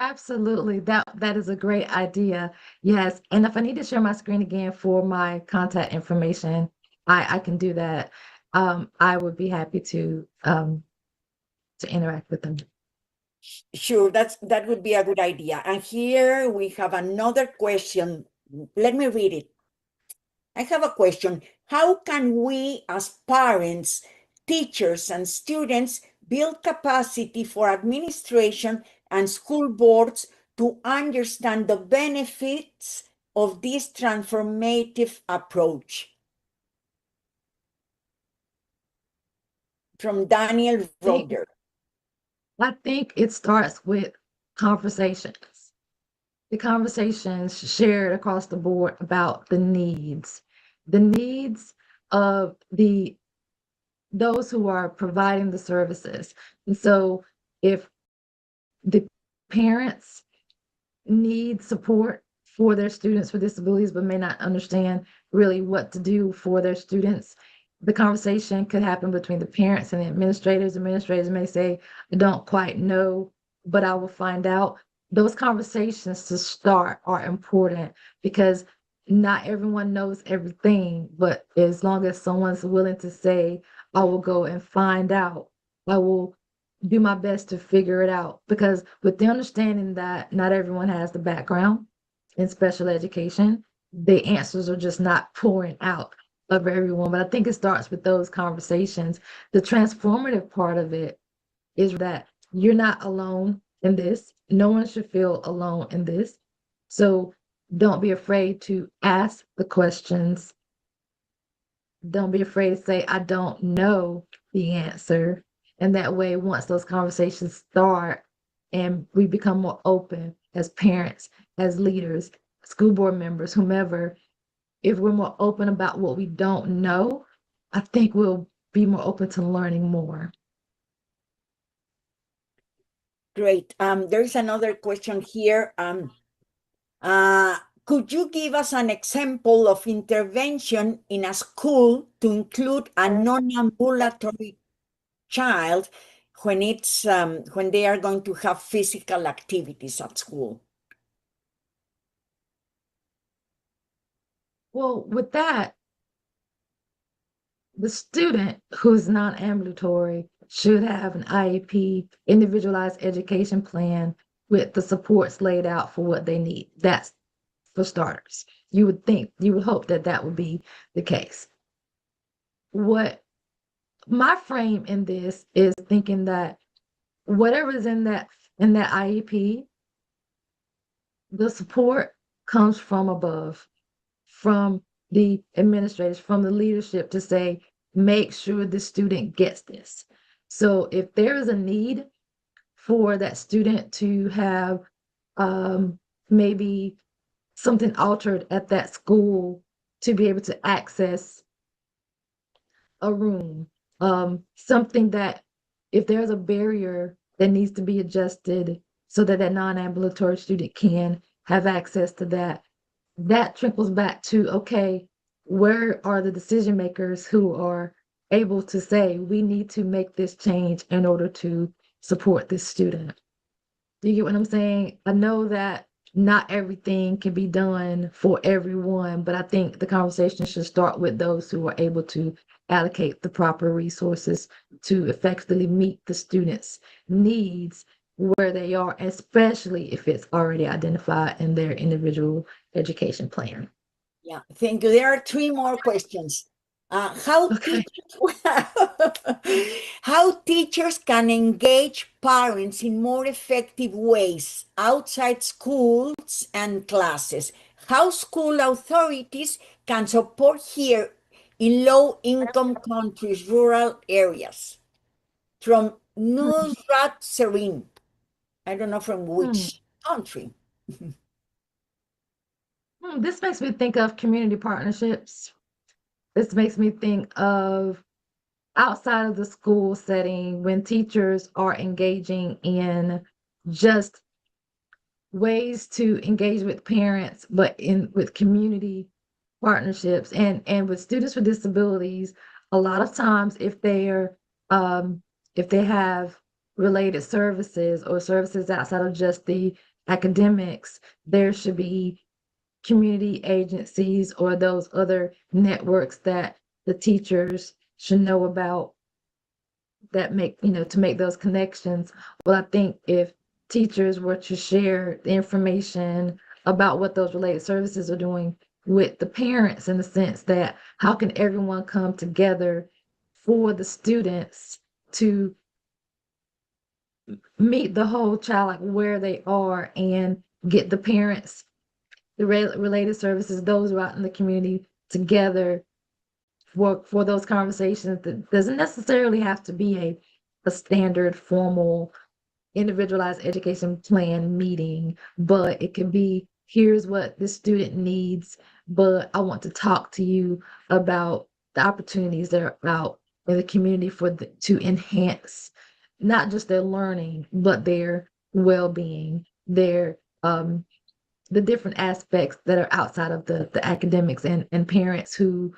D: Absolutely. That is a great idea. Yes. And if I need to share my screen again for my contact information, I can do that. I would be happy to interact with them.
C: Sure, that would be a good idea. And here we have another question. Let me read it. I have a question. How can we as parents, teachers, and students build capacity for administration and school boards to understand the benefits of this transformative approach? From Daniel Roder.
D: I think it starts with conversations. The conversations shared across the board about the needs of those who are providing the services. And so if the parents need support for their students with disabilities, but may not understand really what to do for their students, the conversation could happen between the parents and the administrators. Administrators may say, I don't quite know, but I will find out. Those conversations to start are important because not everyone knows everything, but as long as someone's willing to say, I will go and find out, I will do my best to figure it out. Because with the understanding that not everyone has the background in special education, the answers are just not pouring out of everyone. But I think it starts with those conversations. The transformative part of it is that you're not alone in this. No one should feel alone in this. So don't be afraid to ask the questions. Don't be afraid to say, I don't know the answer. And that way, once those conversations start and we become more open, as parents, as leaders, school board members, whomever, if we're more open about what we don't know, I think we'll be more open to learning more.
C: Great. There is another question here. Could you give us an example of intervention in a school to include a non-ambulatory child when when they are going to have physical activities at school?
D: Well, with that, the student who's non-ambulatory should have an IEP, individualized education plan, with the supports laid out for what they need. That's for starters. You would hope that that would be the case. What my frame in this is thinking that whatever is in that IEP, the support comes from above, from the administrators, from the leadership to say, make sure the student gets this. So if there is a need for that student to have maybe something altered at that school to be able to access a room, something that if there's a barrier that needs to be adjusted so that that non-ambulatory student can have access to that, that trickles back to, okay, where are the decision makers who are able to say, we need to make this change in order to support this student? Do you get what I'm saying? I know that not everything can be done for everyone, but I think the conversation should start with those who are able to allocate the proper resources to effectively meet the students' needs where they are, especially if it's already identified in their individual education plan.
C: Yeah, thank you. There are three more questions.
D: Okay.
C: How teachers can engage parents in more effective ways outside schools and classes? How school authorities can support here in low-income countries, rural areas? From Nusrat Serene. I don't know from which country.
D: This makes me think of community partnerships. This makes me think of outside of the school setting when teachers are engaging in just ways to engage with parents, but in with community partnerships and with students with disabilities. A lot of times, if they have related services or services outside of just the academics, there should be community agencies or those other networks that the teachers should know about that make, to make those connections. Well, I think if teachers were to share the information about what those related services are doing with the parents, in the sense that how can everyone come together for the students to meet the whole child, like where they are, and get the parents, the related services, those who are out in the community together for those conversations. That doesn't necessarily have to be a standard formal individualized education plan meeting, but it can be, here's what the student needs, but I want to talk to you about the opportunities that are out in the community to enhance not just their learning, but their well-being, their the different aspects that are outside of the academics, and parents who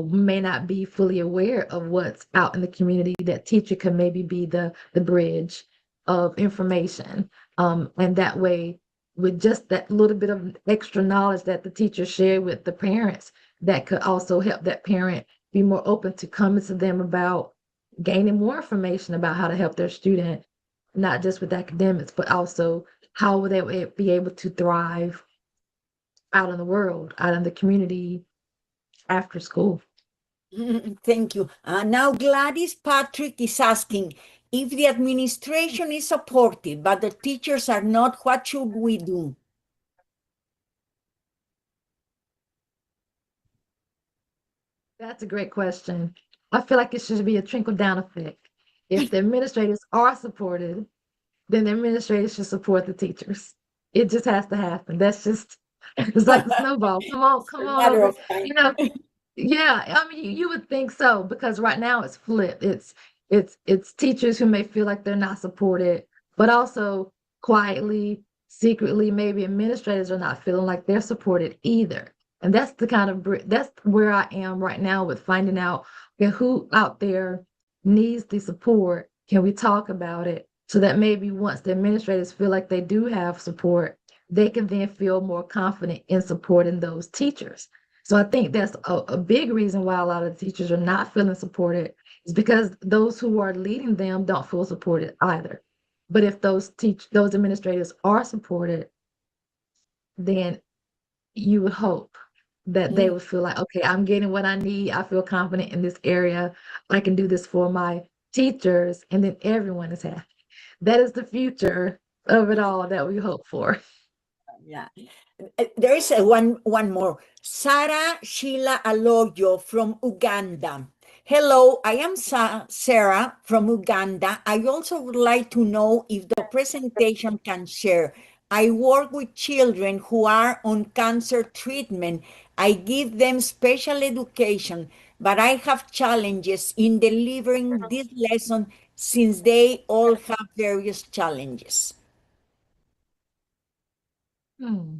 D: may not be fully aware of what's out in the community. That teacher can maybe be the bridge of information. And that way, with just that little bit of extra knowledge that the teacher shared with the parents, that could also help that parent be more open to coming to them about gaining more information about how to help their student, not just with academics, but also how will they be able to thrive out in the world, out in the community after school.
C: Thank you. Now Gladys Patrick is asking, if the administration is supportive, but the teachers are not, what should we do?
D: That's a great question. I feel like it should be a trickle-down effect. If the administrators are supported, then the administrators should support the teachers. It just has to happen. That's just it's like the snowball. Come
C: A
D: on
C: matter
D: over.
C: of time.
D: You know, yeah, I mean, you would think so because right now it's flipped. It's teachers who may feel like they're not supported, but also quietly, secretly, maybe administrators are not feeling like they're supported either. And that's the kind of that's where I am right now with finding out, okay, who out there needs the support. Can we talk about it so that maybe once the administrators feel like they do have support, they can then feel more confident in supporting those teachers. So I think that's a big reason why a lot of the teachers are not feeling supported is because those who are leading them don't feel supported either. But if those administrators are supported, then you would hope that they would feel like, okay, I'm getting what I need. I feel confident in this area. I can do this for my teachers, and then everyone is happy. That is the future of it all that we hope for.
C: Yeah. There is one more. Sarah Sheila Aloyo from Uganda. Hello, I am Sarah from Uganda. I also would like to know if the presentation can share. I work with children who are on cancer treatment. I give them special education, but I have challenges in delivering this lesson since they all have various challenges.
D: Hmm.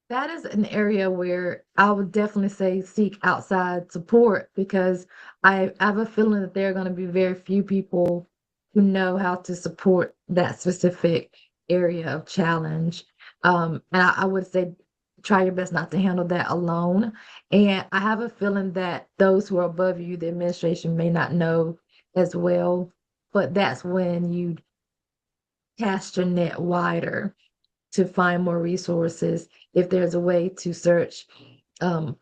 D: That is an area where I would definitely say seek outside support because I have a feeling that there are going to be very few people who know how to support that specific area of challenge. And I would say try your best not to handle that alone. And I have a feeling that those who are above you, the administration may not know as well, but that's when you cast your net wider to find more resources. If there's a way to search through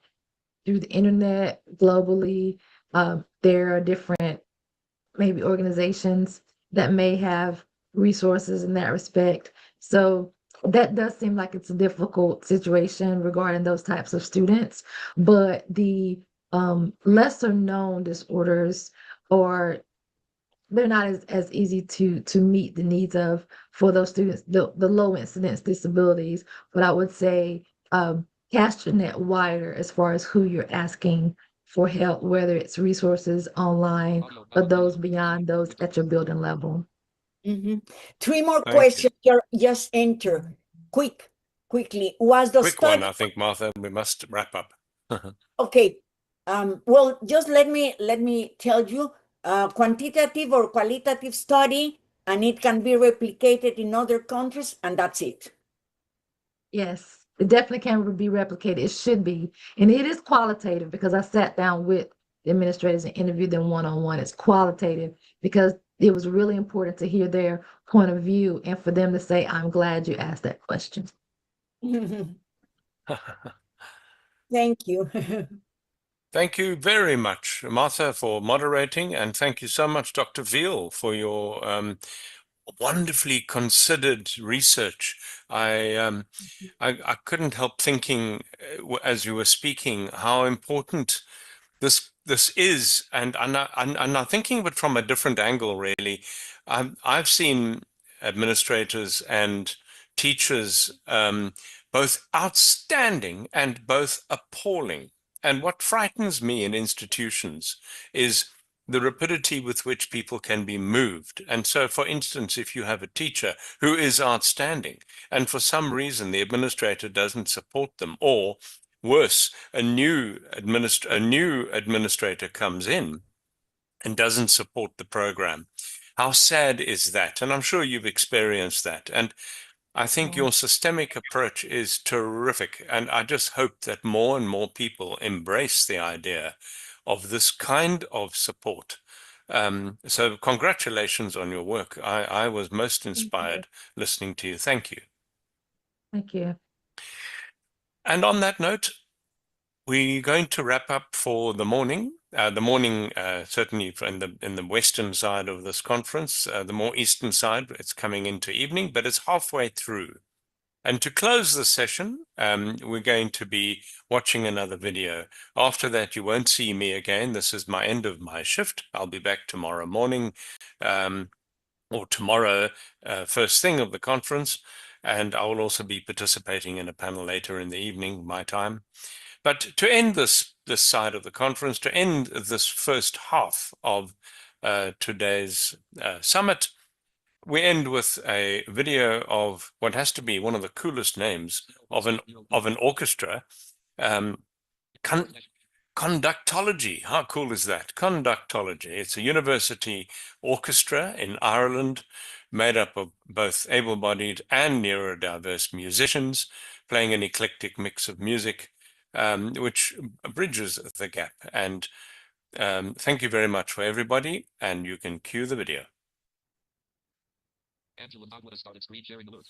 D: the internet globally, there are different maybe organizations that may have resources in that respect. So that does seem like it's a difficult situation regarding those types of students, but the lesser known disorders or they're not as easy to meet the needs of for those students, the low incidence disabilities. But I would say cast your net wider as far as who you're asking for help, whether it's resources online or those beyond those at your building level.
C: Three more
H: Thank
C: questions. Just enter. Quickly. Was the
H: Quick one,
C: study
H: I think, Martha. We must wrap up.
C: okay? Well, just let me tell you, quantitative or qualitative study, and it can be replicated in other countries, and that's it.
D: Yes, it definitely can be replicated. It should be. And it is qualitative because I sat down with the administrators and interviewed them one-on-one. It's qualitative because it was really important to hear their point of view and for them to say, I'm glad you asked that question.
C: Thank you.
H: Thank you very much, Martha, for moderating, and thank you so much, Dr. Veal, for your wonderfully considered research. I couldn't help thinking as you were speaking how important this is, and I'm thinking of it from a different angle, really. I've seen administrators and teachers both outstanding and both appalling. And what frightens me in institutions is the rapidity with which people can be moved. And so, for instance, if you have a teacher who is outstanding and for some reason the administrator doesn't support them, or worse, a new administrator comes in and doesn't support the program, how sad is that? And I'm sure you've experienced that. And I think your systemic approach is terrific. And I just hope that more and more people embrace the idea of this kind of support. So congratulations on your work. I was most inspired listening to you. Thank you.
D: Thank you.
H: And on that note, we're going to wrap up for the morning. Certainly in the western side of this conference, the more eastern side, it's coming into evening, but it's halfway through. And to close the session, we're going to be watching another video. After that, you won't see me again. This is my end of my shift. I'll be back tomorrow morning. or tomorrow, first thing of the conference. And I will also be participating in a panel later in the evening, my time. But to end this side of the conference, to end this first half of today's summit, we end with a video of what has to be one of the coolest names of an orchestra, Conductology. How cool is that? Conductology. It's a university orchestra in Ireland, made up of both able-bodied and neurodiverse musicians, playing an eclectic mix of music, which bridges the gap. And thank you very much for everybody, and you can cue the video.
G: Angela Nagwa started screen sharing alert.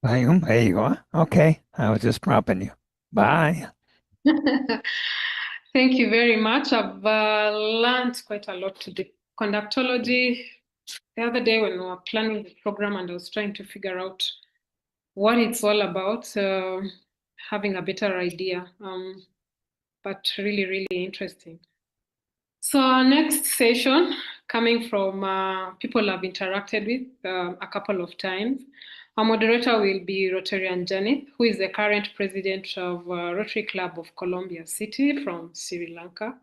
Q: There you are. Okay. I was just prompting you. Bye.
I: Thank you very much. I've learned quite a lot today. Conductology, the other day when we were planning the program and I was trying to figure out what it's all about, having a better idea, but really, really interesting. So our next session, coming from people I've interacted with a couple of times, our moderator will be Rotarian Janet, who is the current president of Rotary Club of Columbia City from Sri Lanka.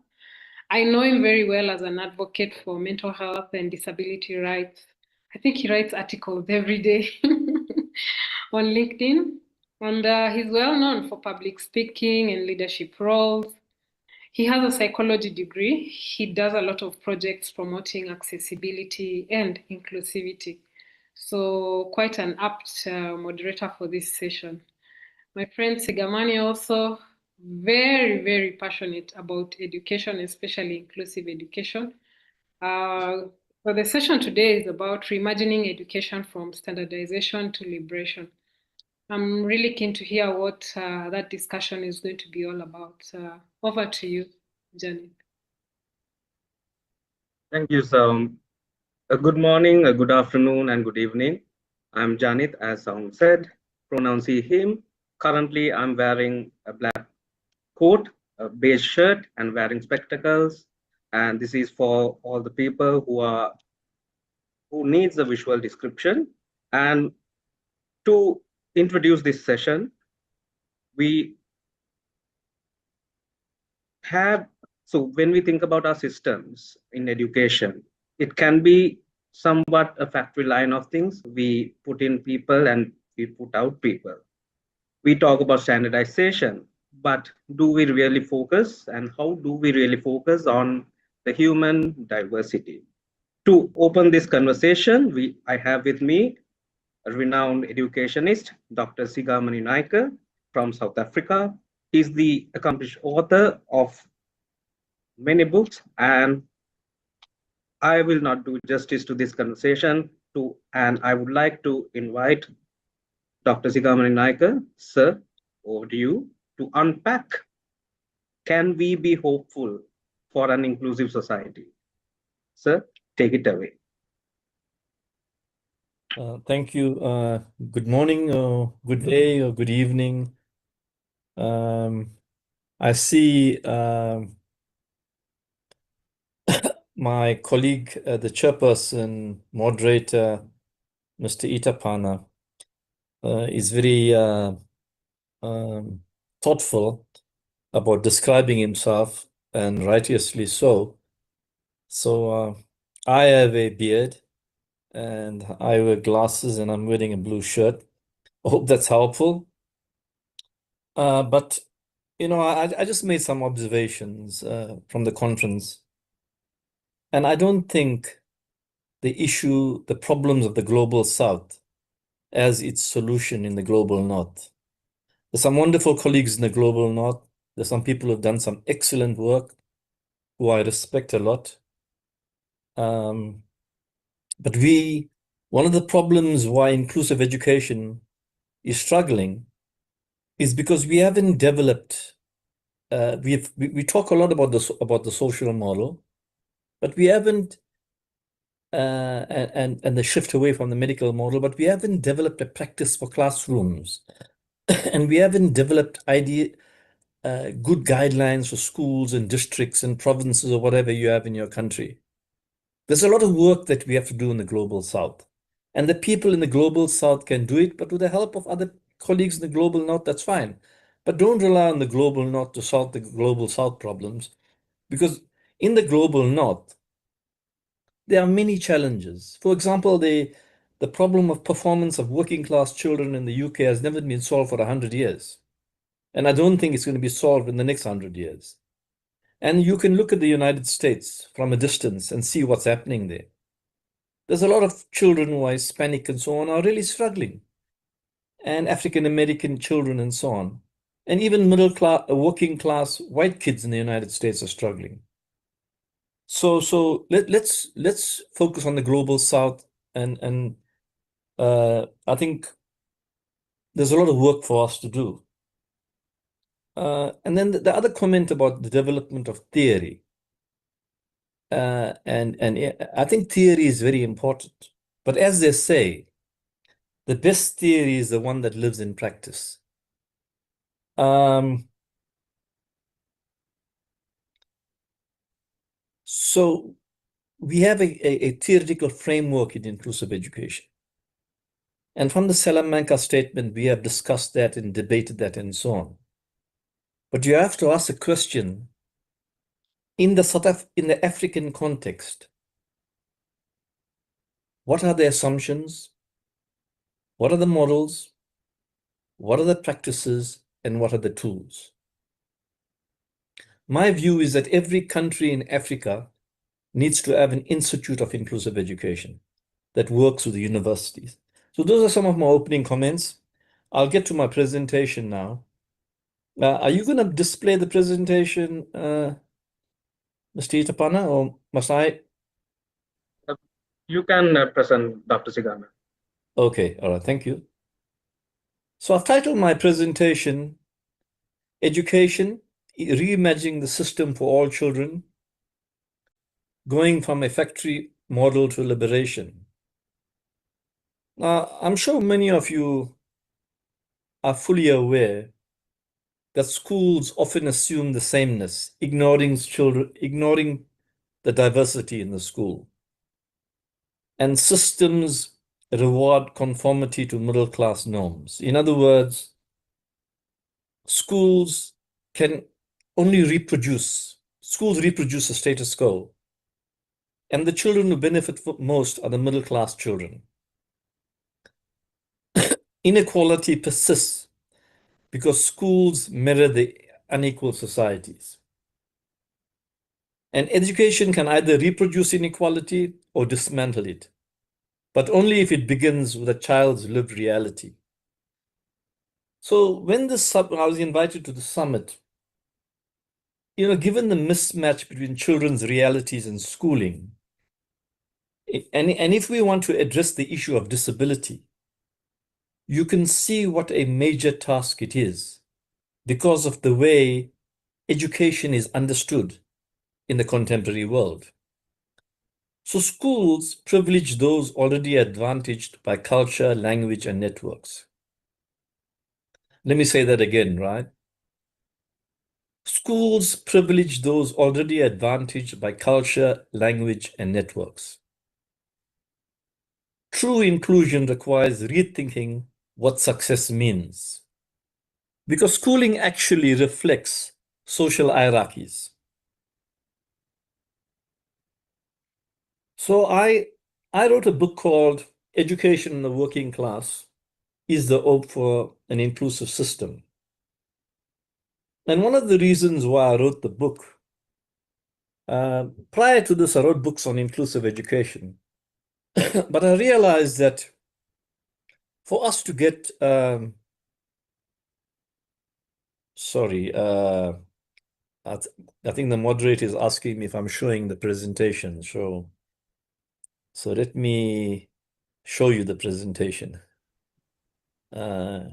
I: I know him very well as an advocate for mental health and disability rights. I think he writes articles every day on LinkedIn, and he's well known for public speaking and leadership roles. He has a psychology degree. He does a lot of projects promoting accessibility and inclusivity. So quite an apt moderator for this session. My friend Sigamani also very, very passionate about education, especially inclusive education. So the session today is about reimagining education from standardization to liberation. I'm really keen to hear what that discussion is going to be all about. Over to you, Janet.
E: Thank you, Sound. Good morning, a good afternoon, and good evening. I'm Janit, as Sound said, pronouns he, him. Currently, I'm wearing a black coat, a beige shirt, and wearing spectacles. And this is for all the people who needs a visual description. And to introduce this session, we have, so when we think about our systems in education, it can be somewhat a factory line of things. We put in people and we put out people. We talk about standardization, but do we really focus, and how do we really focus on the human diversity? To open this conversation, I have with me a renowned educationist, Dr. Sigamani Naika from South Africa. He's the accomplished author of many books, and I will not do justice to this conversation, and I would like to invite Dr. Sigamani Naika, sir, over to you to unpack, can we be hopeful for an inclusive society? Sir, take it away.
V: Thank you. Good morning, or good day, or good evening. I see my colleague, the chairperson, moderator, Mr. Itapana, is very thoughtful about describing himself, and righteously so. So I have a beard, and I wear glasses, and I'm wearing a blue shirt. I hope that's helpful. But you know, I just made some observations from the conference, and I don't think the problems of the global South as its solution in the global North. There's some wonderful colleagues in the global North. There's some people who've done some excellent work who I respect a lot. But one of the problems why inclusive education is struggling is because we haven't developed. We talk a lot about the social model, but we haven't and the shift away from the medical model, but we haven't developed a practice for classrooms, and we haven't developed good guidelines for schools and districts and provinces or whatever you have in your country. There's a lot of work that we have to do in the global South, and the people in the global South can do it, but with the help of other colleagues in the global North, that's fine. But don't rely on the global North to solve the global South problems, because in the global North, there are many challenges. For example, the problem of performance of working class children in the UK has never been solved for 100 years. And I don't think it's going to be solved in the next 100 years. And you can look at the United States from a distance and see what's happening there. There's a lot of children who are Hispanic and so on are really struggling, and African American children and so on. And even middle class, working class white kids in the United States are struggling. So let's focus on the global South, and I think there's a lot of work for us to do. And then the other comment about the development of theory. And I think theory is very important. But as they say, the best theory is the one that lives in practice. So we have a theoretical framework in inclusive education. And from the Salamanca statement, we have discussed that and debated that and so on. But you have to ask a question in the African context. What are the assumptions? What are the models? What are the practices? And what are the tools? My view is that every country in Africa needs to have an institute of inclusive education that works with the universities. So those are some of my opening comments. I'll get to my presentation now. Are you going to display the presentation, Mr. Itapana, or must I?
E: You can present, Dr. Sigana.
V: Okay, all right, thank you. So I've titled my presentation, Education, Reimagining the System for All Children, Going from a Factory Model to Liberation. Now, I'm sure many of you are fully aware that schools often assume the sameness, ignoring the diversity in the school. And systems reward conformity to middle-class norms. In other words, schools reproduce the status quo, and the children who benefit most are the middle-class children. Inequality persists because schools mirror the unequal societies. And education can either reproduce inequality or dismantle it, but only if it begins with a child's lived reality. So when I was invited to the summit, given the mismatch between children's realities and schooling, and if we want to address the issue of disability, you can see what a major task it is because of the way education is understood in the contemporary world. So schools privilege those already advantaged by culture, language, and networks. Let me say that again, right? Schools privilege those already advantaged by culture, language, and networks. True inclusion requires rethinking what success means, because schooling actually reflects social hierarchies. So I wrote a book called Education in the Working Class is the Hope for an Inclusive System. And one of the reasons why I wrote the book, prior to this, I wrote books on inclusive education. But I realized that for us to get, I think the moderator is asking me if I'm showing the presentation. So let me show you the presentation.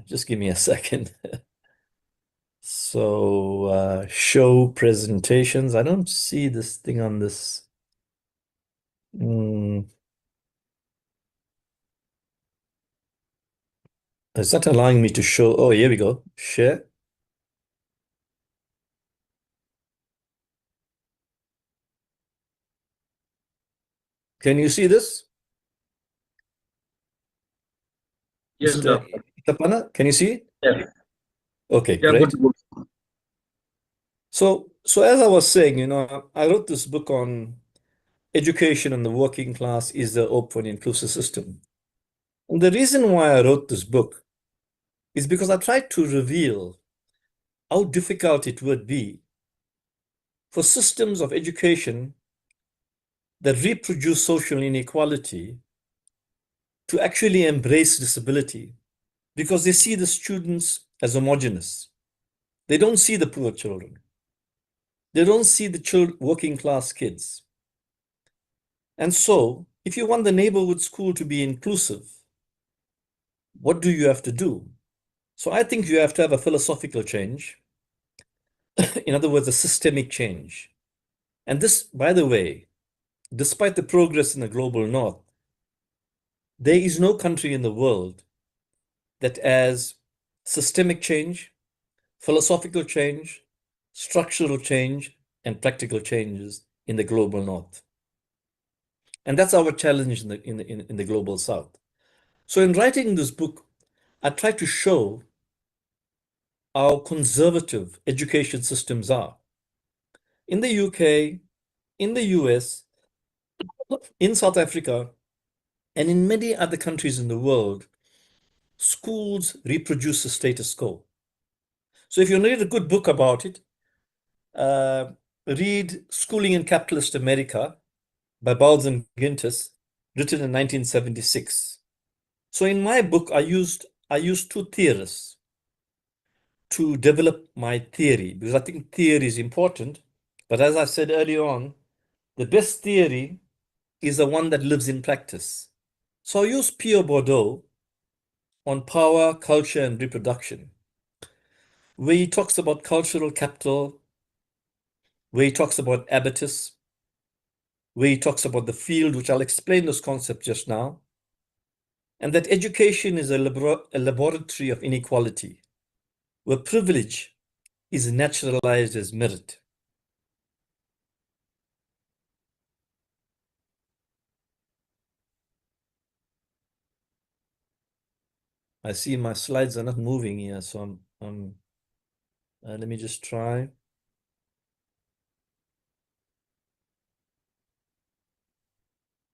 V: Just give me a second. So show presentations. I don't see this thing on this. It's not allowing me to show. Oh, here we go. Share. Can you see this?
E: Yes,
V: Mr.
E: Doctor.
V: Itapana, can you see it?
E: Yes.
V: Okay,
E: Yeah,
V: great.
E: good.
V: So as I was saying, I wrote this book on education and the working class is the hope for an inclusive system. And the reason why I wrote this book is because I tried to reveal how difficult it would be for systems of education that reproduce social inequality to actually embrace disability, because they see the students as homogeneous. They don't see the poor children. They don't see the working class kids. And so, if you want the neighborhood school to be inclusive, what do you have to do? So I think you have to have a philosophical change. In other words, a systemic change. And this, by the way, despite the progress in the global north, there is no country in the world that has systemic change, philosophical change, structural change, and practical changes in the global north. And that's our challenge in the global south. So in writing this book, I try to show how conservative education systems are. In the UK, in the US, in South Africa, and in many other countries in the world, schools reproduce the status quo. So if you read a good book about it, read Schooling in Capitalist America by Bowles and Gintis, written in 1976. So in my book, I used two theorists to develop my theory, because I think theory is important. But as I said earlier on, the best theory is the one that lives in practice. So I use Pierre Bourdieu on power, culture, and reproduction, where he talks about cultural capital, where he talks about habitus, where he talks about the field, which I'll explain those concepts just now, and that education is a laboratory of inequality, where privilege is naturalized as merit. I see my slides are not moving here, so let me just try.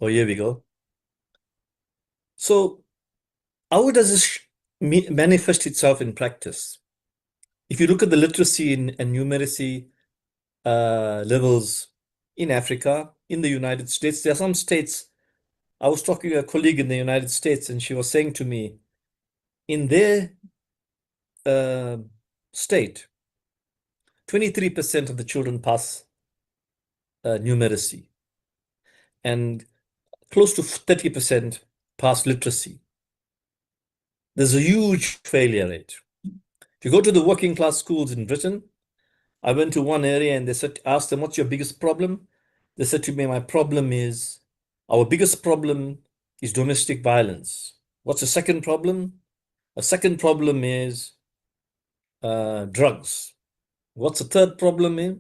V: Oh, here we go. So how does this manifest itself in practice? If you look at the literacy and numeracy levels in Africa, in the United States, there are some states. I was talking to a colleague in the United States, and she was saying to me, in their state, 23% of the children pass numeracy, and close to 30% pass literacy. There's a huge failure rate. If you go to the working class schools in Britain, I went to one area and asked them, what's your biggest problem? They said to me, our biggest problem is domestic violence. What's the second problem? A second problem is drugs. What's the third problem?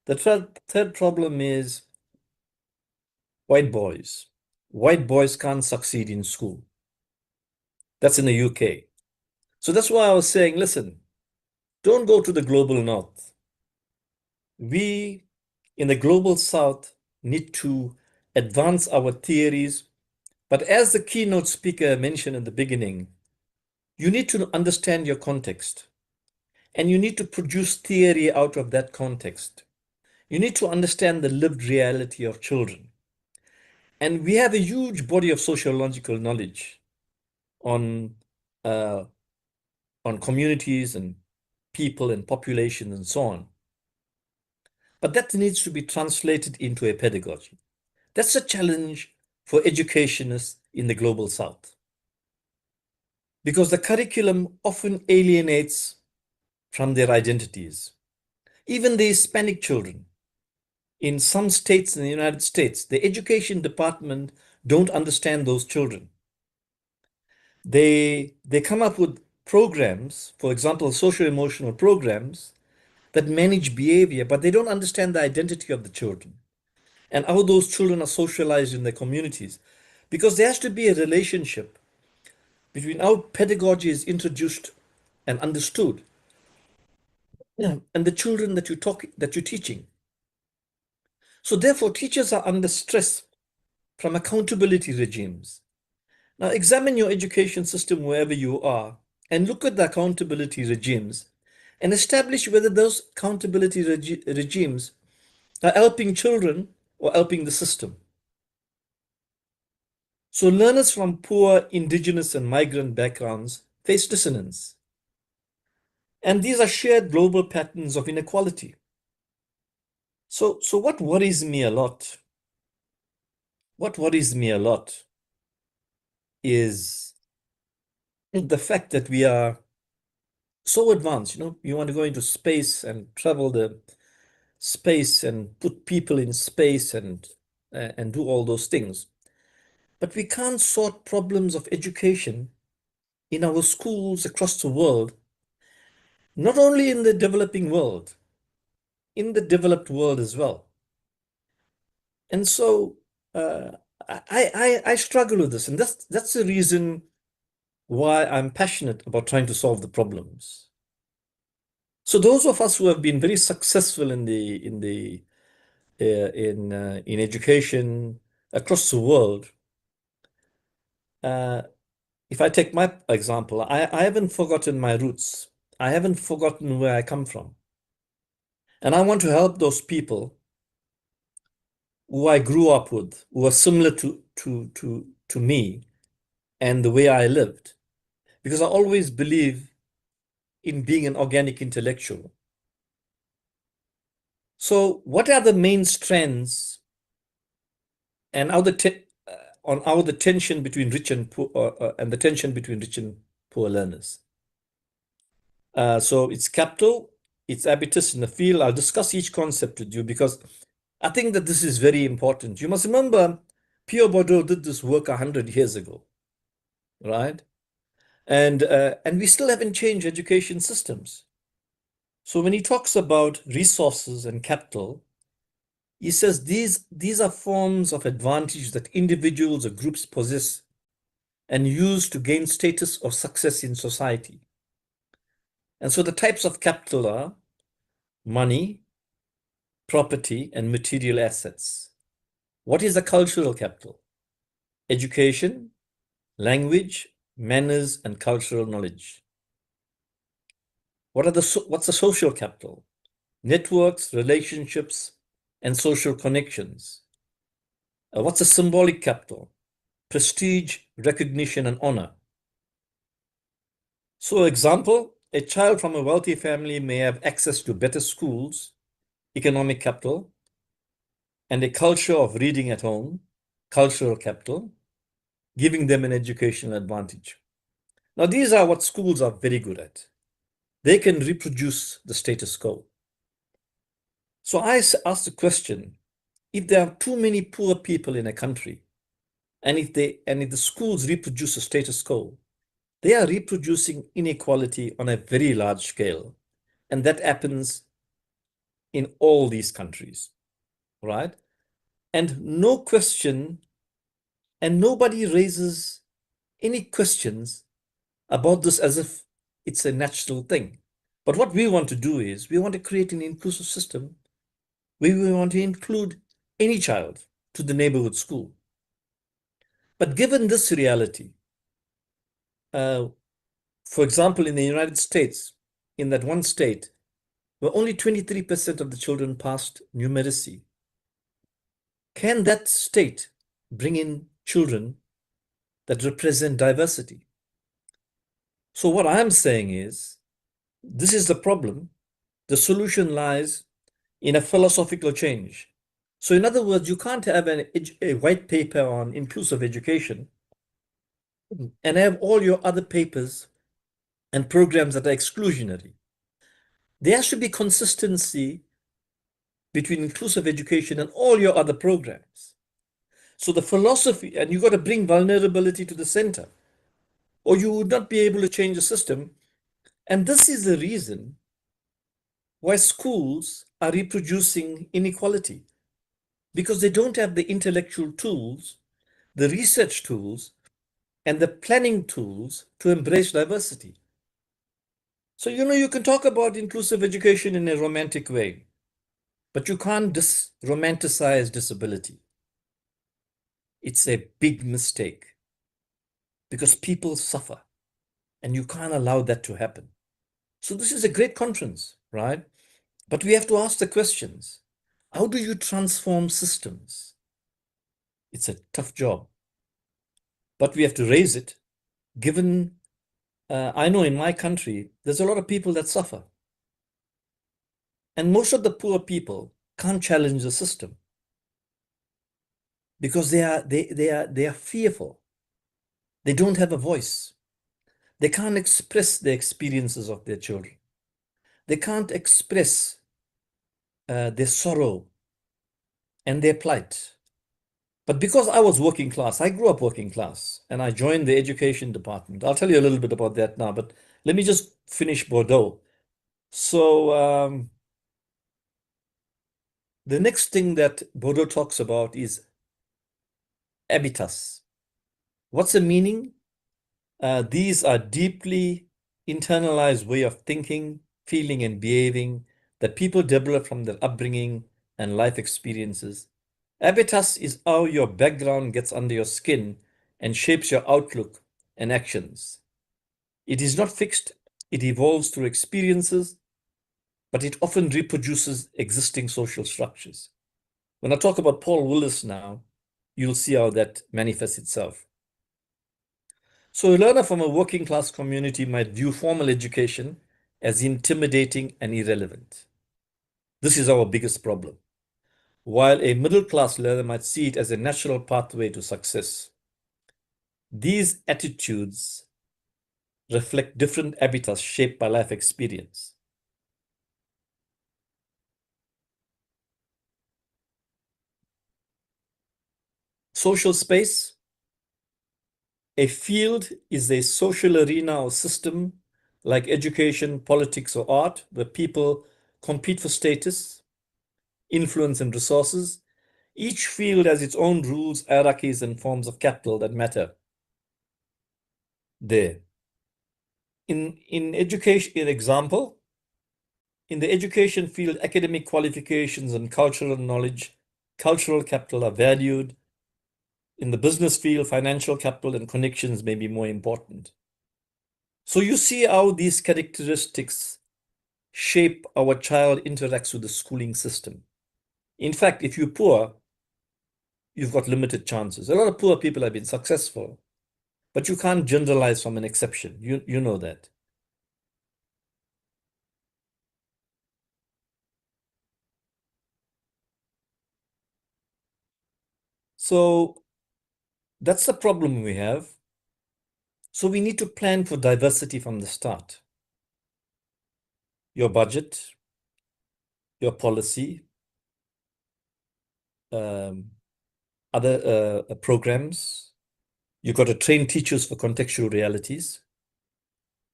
V: The third problem is white boys. White boys can't succeed in school. That's in the UK. So that's why I was saying, listen, don't go to the global north. We in the global south need to advance our theories. But as the keynote speaker mentioned in the beginning, you need to understand your context, and you need to produce theory out of that context. You need to understand the lived reality of children. And we have a huge body of sociological knowledge on communities and people and population and so on. But that needs to be translated into a pedagogy. That's a challenge for educationists in the global south, because the curriculum often alienates from their identities. Even the Hispanic children, in some states in the United States, the education department don't understand those children. They come up with programs, for example, socio-emotional programs that manage behavior, but they don't understand the identity of the children and how those children are socialized in their communities. Because there has to be a relationship between how pedagogy is introduced and understood, and the children that you're teaching. So therefore, teachers are under stress from accountability regimes. Now examine your education system wherever you are and look at the accountability regimes and establish whether those accountability regimes are helping children or helping the system. So learners from poor, indigenous, and migrant backgrounds face dissonance. And these are shared global patterns of inequality. So what worries me a lot? What worries me a lot is the fact that we are so advanced. You want to go into space and travel the space and put people in space and do all those things. But we can't sort problems of education in our schools across the world, not only in the developing world, in the developed world as well. And so I struggle with this, and that's the reason why I'm passionate about trying to solve the problems. So those of us who have been very successful in education across the world, if I take my example, I haven't forgotten my roots. I haven't forgotten where I come from. And I want to help those people who I grew up with, who are similar to me and the way I lived. Because I always believe in being an organic intellectual. So what are the main strands and how the tension between rich and poor, and the tension between rich and poor learners? So it's capital, it's habitus in the field. I'll discuss each concept with you because I think that this is very important. You must remember Pierre Bourdieu did this work 100 years ago, right? And we still haven't changed education systems. So when he talks about resources and capital, he says these are forms of advantage that individuals or groups possess and use to gain status or success in society. And so the types of capital are money, property, and material assets. What is the cultural capital? Education, language, manners, and cultural knowledge. What's the social capital? Networks, relationships, and social connections. What's the symbolic capital? Prestige, recognition, and honor. So, example, a child from a wealthy family may have access to better schools, economic capital, and a culture of reading at home, cultural capital, giving them an educational advantage. Now, these are what schools are very good at. They can reproduce the status quo. So I ask the question, if there are too many poor people in a country, and if the schools reproduce the status quo, they are reproducing inequality on a very large scale. And that happens in all these countries, right? And no question, and nobody raises any questions about this as if it's a natural thing. But what we want to do is we want to create an inclusive system where we want to include any child to the neighborhood school. But given this reality, for example, in the United States, in that one state, where only 23% of the children passed numeracy, can that state bring in children that represent diversity? So what I'm saying is, this is the problem. The solution lies in a philosophical change. So in other words, you can't have a white paper on inclusive education and have all your other papers and programs that are exclusionary. There has to be consistency between inclusive education and all your other programs. So the philosophy, and you got to bring vulnerability to the center, or you would not be able to change the system. And this is the reason why schools are reproducing inequality, because they don't have the intellectual tools, the research tools, and the planning tools to embrace diversity. So, you can talk about inclusive education in a romantic way, but you can't romanticize disability. It's a big mistake because people suffer and you can't allow that to happen. So this is a great conference, right? But we have to ask the questions. How do you transform systems? It's a tough job, but we have to raise it given, I know in my country, there's a lot of people that suffer. And most of the poor people can't challenge the system because they are fearful. They don't have a voice. They can't express the experiences of their children. They can't express their sorrow and their plight. But because I was working class, I grew up working class, and I joined the education department. I'll tell you a little bit about that now, but let me just finish Bordeaux. So the next thing that Bordeaux talks about is habitus. What's the meaning? These are deeply internalized way of thinking, feeling, and behaving that people develop from their upbringing and life experiences. Habitus is how your background gets under your skin and shapes your outlook and actions. It is not fixed, it evolves through experiences, but it often reproduces existing social structures. When I talk about Paul Willis now, you'll see how that manifests itself. So a learner from a working class community might view formal education as intimidating and irrelevant. This is our biggest problem. While a middle class learner might see it as a natural pathway to success. These attitudes reflect different habitats shaped by life experience. Social space. A field is a social arena or system like education, politics, or art, where people compete for status, influence, and resources. Each field has its own rules, hierarchies, and forms of capital that matter there. In education, an example, in the education field, academic qualifications and cultural knowledge, cultural capital are valued. In the business field, financial capital and connections may be more important. So you see how these characteristics shape how a child interacts with the schooling system. In fact, if you're poor, you've got limited chances. A lot of poor people have been successful, but you can't generalize from an exception. You know that. So that's the problem we have. So we need to plan for diversity from the start. Your budget, your policy, other programs. You've got to train teachers for contextual realities.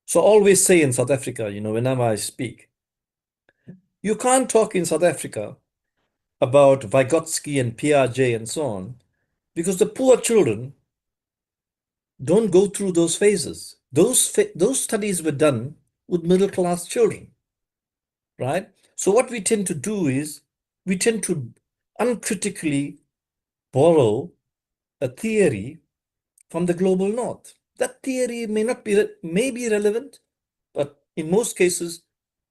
V: So I always say in South Africa, whenever I speak, you can't talk in South Africa about Vygotsky and Piaget and so on, because the poor children don't go through those phases. Those studies were done with middle class children, right? So what we tend to do is we tend to uncritically borrow a theory from the global north. That theory may be relevant, but in most cases,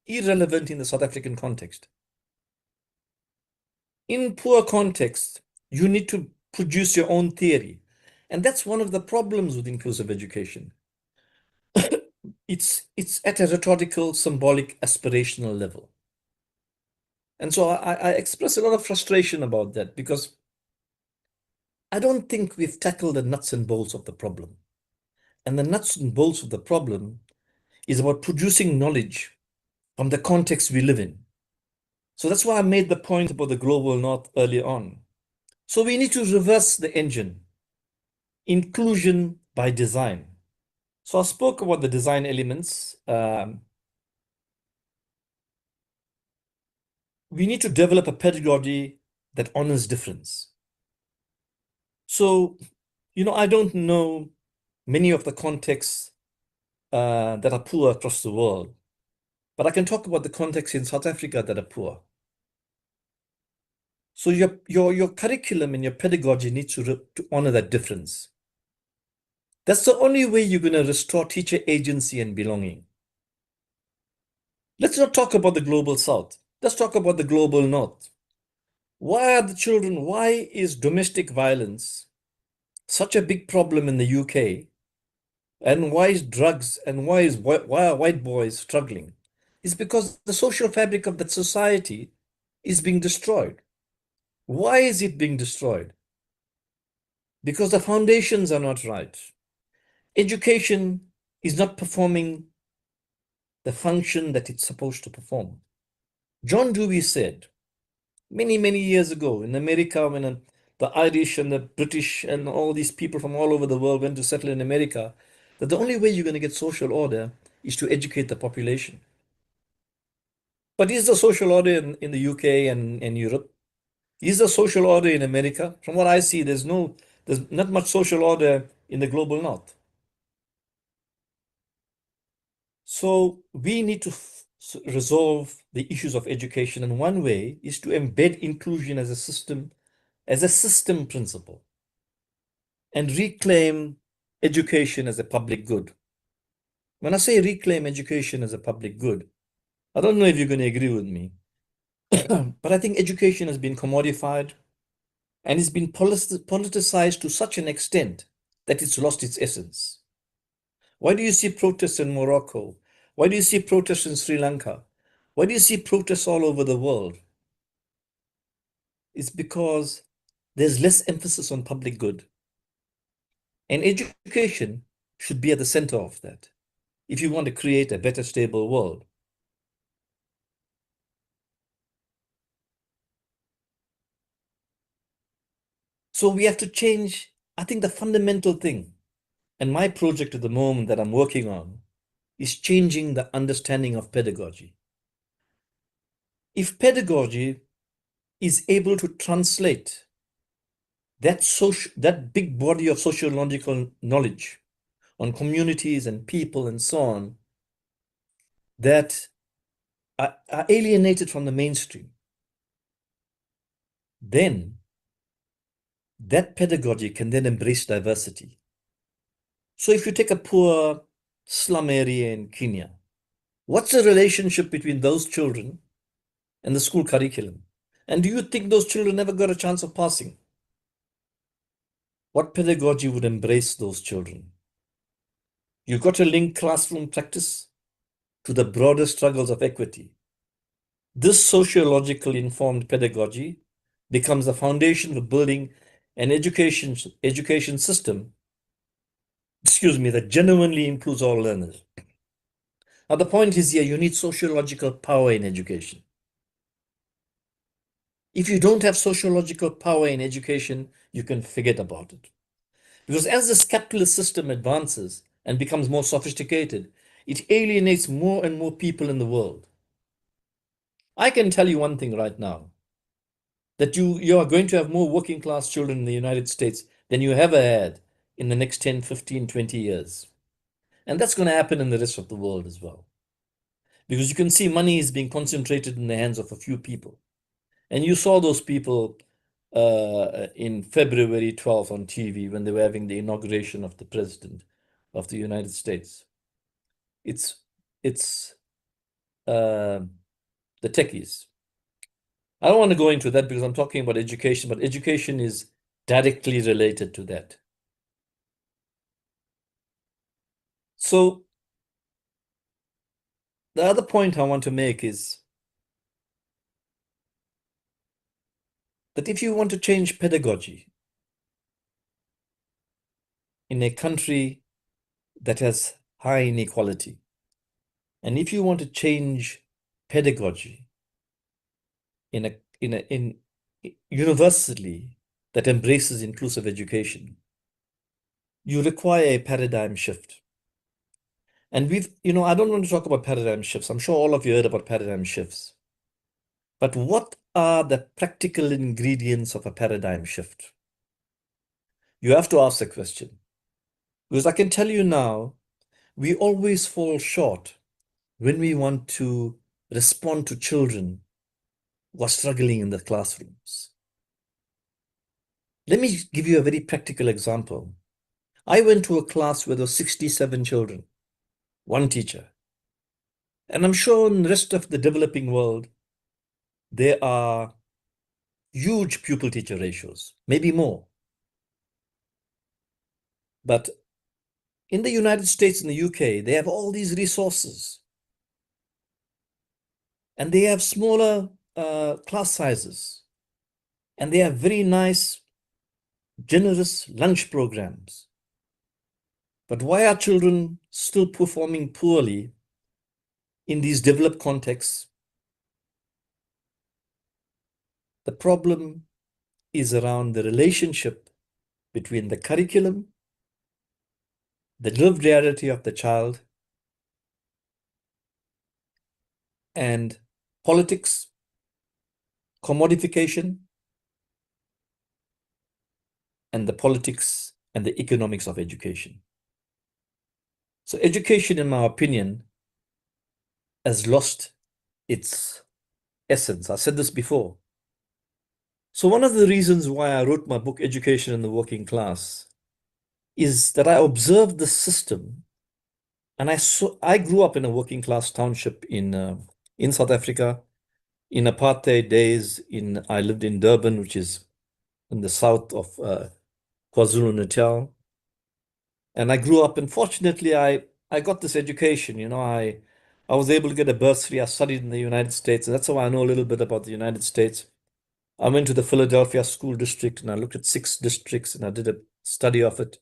V: irrelevant in the South African context. In poor context, you need to produce your own theory. And that's one of the problems with inclusive education. It's at a rhetorical, symbolic, aspirational level. And so I express a lot of frustration about that, because I don't think we've tackled the nuts and bolts of the problem. And the nuts and bolts of the problem is about producing knowledge from the context we live in. So that's why I made the point about the global north earlier on. So we need to reverse the engine. Inclusion by design. So I spoke about the design elements. We need to develop a pedagogy that honors difference. So, I don't know many of the contexts that are poor across the world, but I can talk about the contexts in South Africa that are poor. So your curriculum and your pedagogy needs to honor that difference. That's the only way you're going to restore teacher agency and belonging. Let's not talk about the global south. Let's talk about the global north. Why is domestic violence such a big problem in the UK? And why is drugs and why are white boys struggling? It's because the social fabric of that society is being destroyed. Why is it being destroyed? Because the foundations are not right. Education is not performing the function that it's supposed to perform. John Dewey said many, many years ago in America, when the Irish and the British and all these people from all over the world went to settle in America, that the only way you're going to get social order is to educate the population. But is the social order in the UK and Europe? Is the social order in America? From what I see, there's not much social order in the global north. So we need to resolve the issues of education, and one way is to embed inclusion as a system principle, and reclaim education as a public good. When I say reclaim education as a public good, I don't know if you're going to agree with me, but I think education has been commodified and it's been politicized to such an extent that it's lost its essence. Why do you see protests in Morocco? Why do you see protests in Sri Lanka? Why do you see protests all over the world? It's because there's less emphasis on public good. And education should be at the center of that if you want to create a better, stable world. So we have to change, I think, the fundamental thing. And my project at the moment that I'm working on is changing the understanding of pedagogy. If pedagogy is able to translate that big body of sociological knowledge on communities and people and so on that are alienated from the mainstream, then that pedagogy can then embrace diversity. So if you take a poor slum area in Kenya, what's the relationship between those children and the school curriculum? And do you think those children never got a chance of passing? What pedagogy would embrace those children? You've got to link classroom practice to the broader struggles of equity. This sociologically informed pedagogy becomes the foundation for building an education system, that genuinely includes all learners. Now, the point is here, you need sociological power in education. If you don't have sociological power in education, you can forget about it. Because as this capitalist system advances and becomes more sophisticated, it alienates more and more people in the world. I can tell you one thing right now, that you are going to have more working class children in the United States than you ever had in the next 10, 15, 20 years. And that's going to happen in the rest of the world as well. Because you can see money is being concentrated in the hands of a few people. And you saw those people in February 12th on TV when they were having the inauguration of the president of the United States. It's the techies. I don't want to go into that because I'm talking about education, but education is directly related to that. So the other point I want to make is that if you want to change pedagogy in a country that has high inequality, and if you want to change pedagogy in universally that embraces inclusive education, you require a paradigm shift. And I don't want to talk about paradigm shifts. I'm sure all of you heard about paradigm shifts. But what are the practical ingredients of a paradigm shift? You have to ask the question. Because I can tell you now, we always fall short when we want to respond to children who are struggling in the classrooms. Let me give you a very practical example. I went to a class where there were 67 children, one teacher. And I'm sure in the rest of the developing world, there are huge pupil-teacher ratios, maybe more. But in the United States and the UK, they have all these resources. And they have smaller class sizes. And they have very nice, generous lunch programs. But why are children still performing poorly in these developed contexts? The problem is around the relationship between the curriculum, the lived reality of the child, and politics, commodification, and the politics and the economics of education. So education, in my opinion, has lost its essence. I said this before. So one of the reasons why I wrote my book, Education in the Working Class, is that I observed the system, and I grew up in a working class township in South Africa. In apartheid days, I lived in Durban, which is in the south of KwaZulu-Natal. And I grew up, and fortunately, I got this education. I was able to get a bursary. I studied in the United States, and that's how I know a little bit about the United States. I went to the Philadelphia School District, and I looked at 6 districts, and I did a study of it.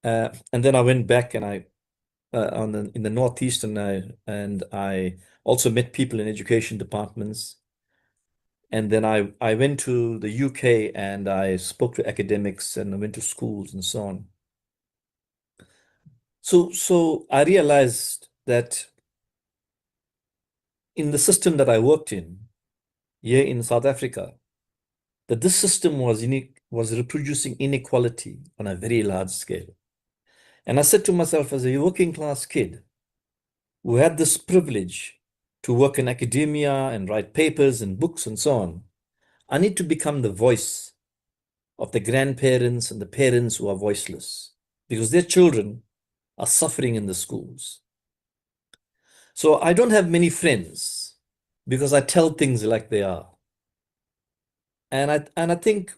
V: And then I went back, and in the Northeast, and I also met people in education departments. And then I went to the UK, and I spoke to academics, and I went to schools and so on. So I realized that in the system that I worked in here in South Africa, that this system was reproducing inequality on a very large scale. And I said to myself, as a working class kid who had this privilege to work in academia and write papers and books and so on, I need to become the voice of the grandparents and the parents who are voiceless because their children are suffering in the schools. So I don't have many friends because I tell things like they are. And I think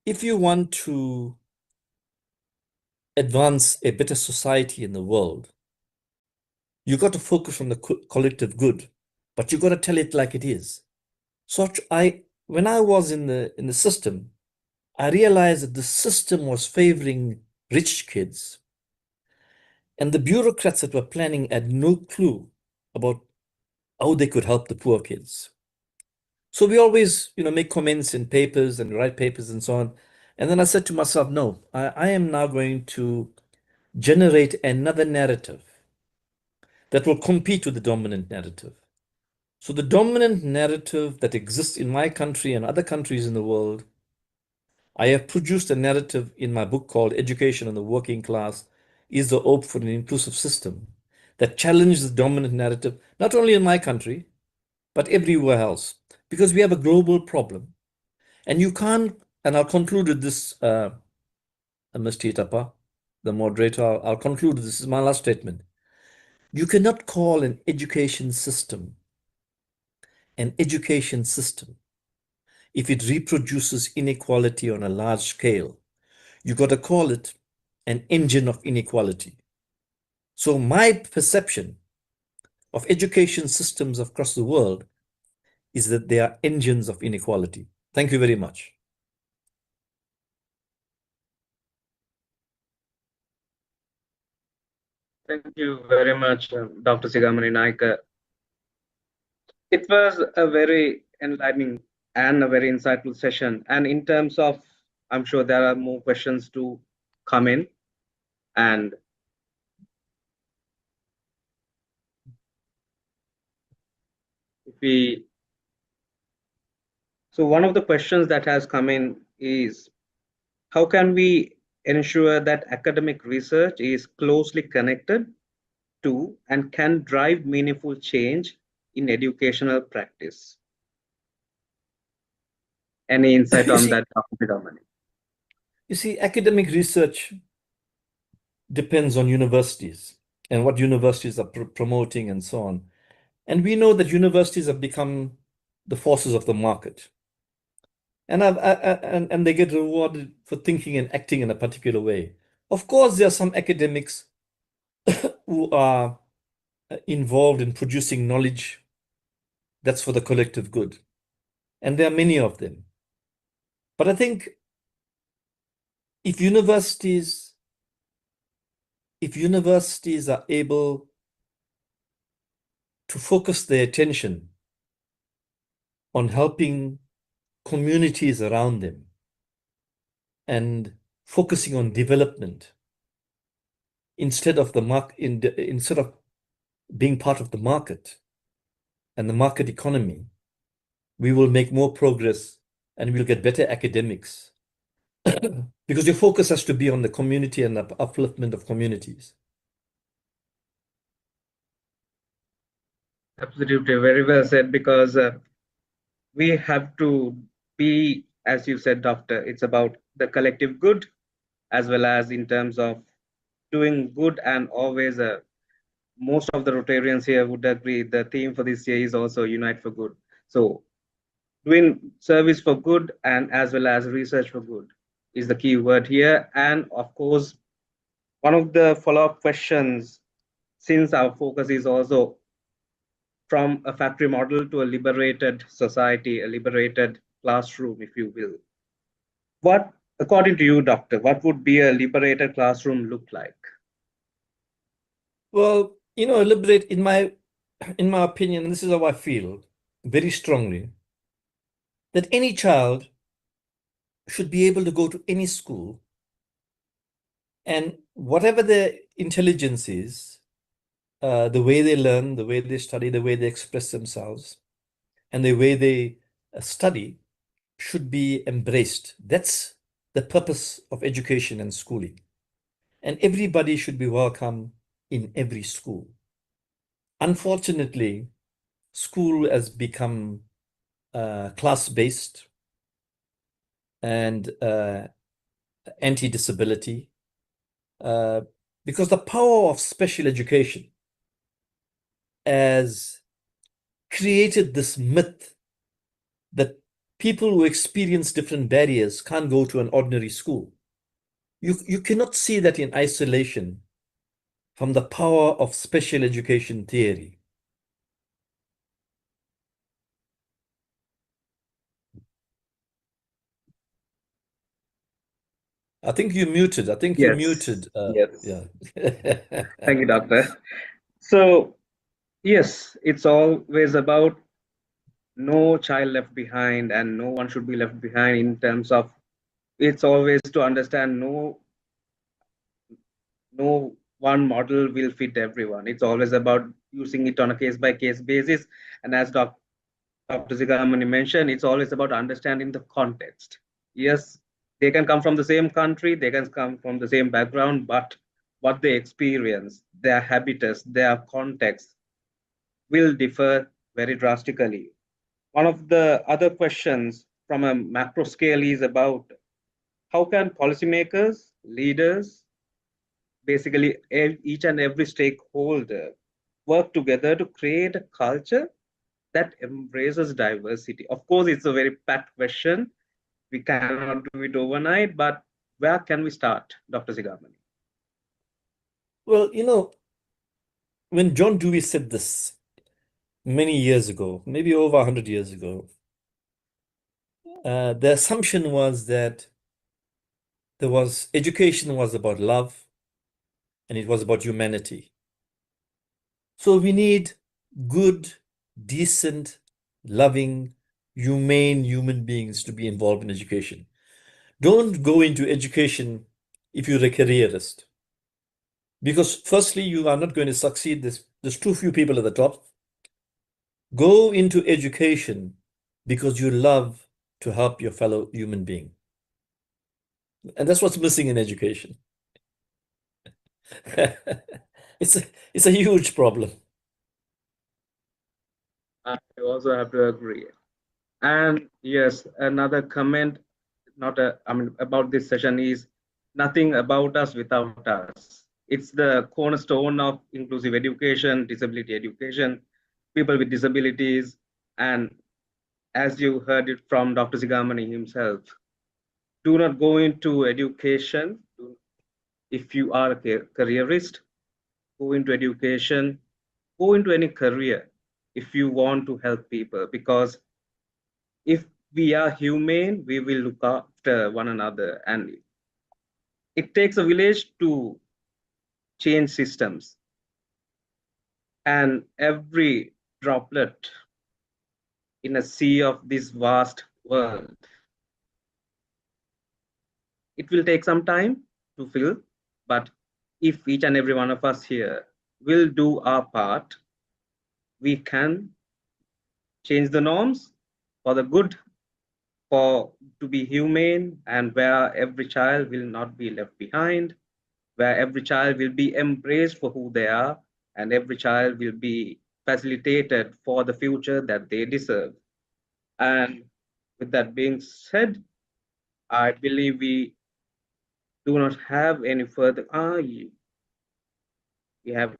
V: if you want to advance a better society in the world, you got to focus on the collective good, but you got to tell it like it is. So when I was in the system, I realized that the system was favoring rich kids, and the bureaucrats that were planning had no clue about how they could help the poor kids. So we always, make comments in papers and write papers and so on. And then I said to myself, no, I am now going to generate another narrative that will compete with the dominant narrative. So the dominant narrative that exists in my country and other countries in the world, I have produced a narrative in my book called Education and the Working Class is the Hope for an Inclusive System that challenges the dominant narrative, not only in my country, but everywhere else, because we have a global problem. And you can't, and I'll conclude with this, Mr. Itapa, the moderator, I'll conclude, this is my last statement. You cannot call an education system if it reproduces inequality on a large scale. You got to call it an engine of inequality. So my perception of education systems across the world is that they are engines of inequality. Thank you very much.
E: Thank you very much, Dr. Sigamani Naik. It was a very enlightening and a very insightful session. And in terms of, I'm sure there are more questions to come in. And so one of the questions that has come in is, how can we ensure that academic research is closely connected to and can drive meaningful change in educational practice? Any insight on that, Dr. Sigamani?
V: You see, academic research depends on universities and what universities are promoting and so on. And we know that universities have become the forces of the market. And they get rewarded for thinking and acting in a particular way. Of course, there are some academics who are involved in producing knowledge that's for the collective good. And there are many of them. But I think if universities if universities are able to focus their attention on helping communities around them and focusing on development instead of instead of being part of the market and the market economy, we will make more progress and we'll get better academics because your focus has to be on the community and the upliftment of communities.
E: Absolutely, very well said, because we have to be, as you said, Doctor, it's about the collective good as well as in terms of doing good, and always most of the Rotarians here would agree the theme for this year is also Unite for Good. So doing service for good and as well as research for good is the key word here. And of course, one of the follow-up questions, since our focus is also from a factory model to a liberated society, a liberated classroom, if you will. What, according to you, Doctor, what would be a liberated classroom look like?
V: Well, liberate, in my opinion, and this is how I feel very strongly, that any child should be able to go to any school, and whatever their intelligence is, the way they learn, the way they study, the way they express themselves, and the way they study should be embraced. That's the purpose of education and schooling. And everybody should be welcome in every school. Unfortunately, school has become class-based and anti-disability because the power of special education has created this myth that people who experience different barriers can't go to an ordinary school. You cannot see that in isolation from the power of special education theory. I think you're muted. I think you're muted.
E: Yes.
V: Yeah.
E: Thank you, Doctor. So, yes, it's always about no child left behind, and no one should be left behind in terms of, it's always to understand no one model will fit everyone. It's always about using it on a case by case basis. And as Dr. Zigamani mentioned, it's always about understanding the context. Yes, they can come from the same country, they can come from the same background, but what they experience, their habitus, their context will differ very drastically. One of the other questions from a macro scale is about how can policymakers, leaders, basically each and every stakeholder work together to create a culture that embraces diversity. Of course, it's a very packed question. We cannot do it overnight, but where can we start, Dr. Zigamani?
V: Well, when John Dewey said this many years ago, maybe over 100 years ago, the assumption was that education was about love and it was about humanity. So we need good, decent, loving, humane human beings to be involved in education. Don't go into education if you're a careerist. Because firstly, you are not going to succeed. There's too few people at the top. Go into education because you love to help your fellow human being. And that's what's missing in education. It's a huge problem.
E: I also have to agree. And yes, another comment, about this session is nothing about us without us. It's the cornerstone of inclusive education, disability education, people with disabilities, and as you heard it from Dr. Zigamani himself, do not go into education if you are a careerist. Go into education, go into any career if you want to help people, because if we are humane, we will look after one another. And it takes a village to change systems. And every droplet in a sea of this vast world, it will take some time to fill, but if each and every one of us here will do our part, we can change the norms for the good, for to be humane, and where every child will not be left behind, where every child will be embraced for who they are, and every child will be facilitated for the future that they deserve. And with that being said, I believe we do not have any further. We have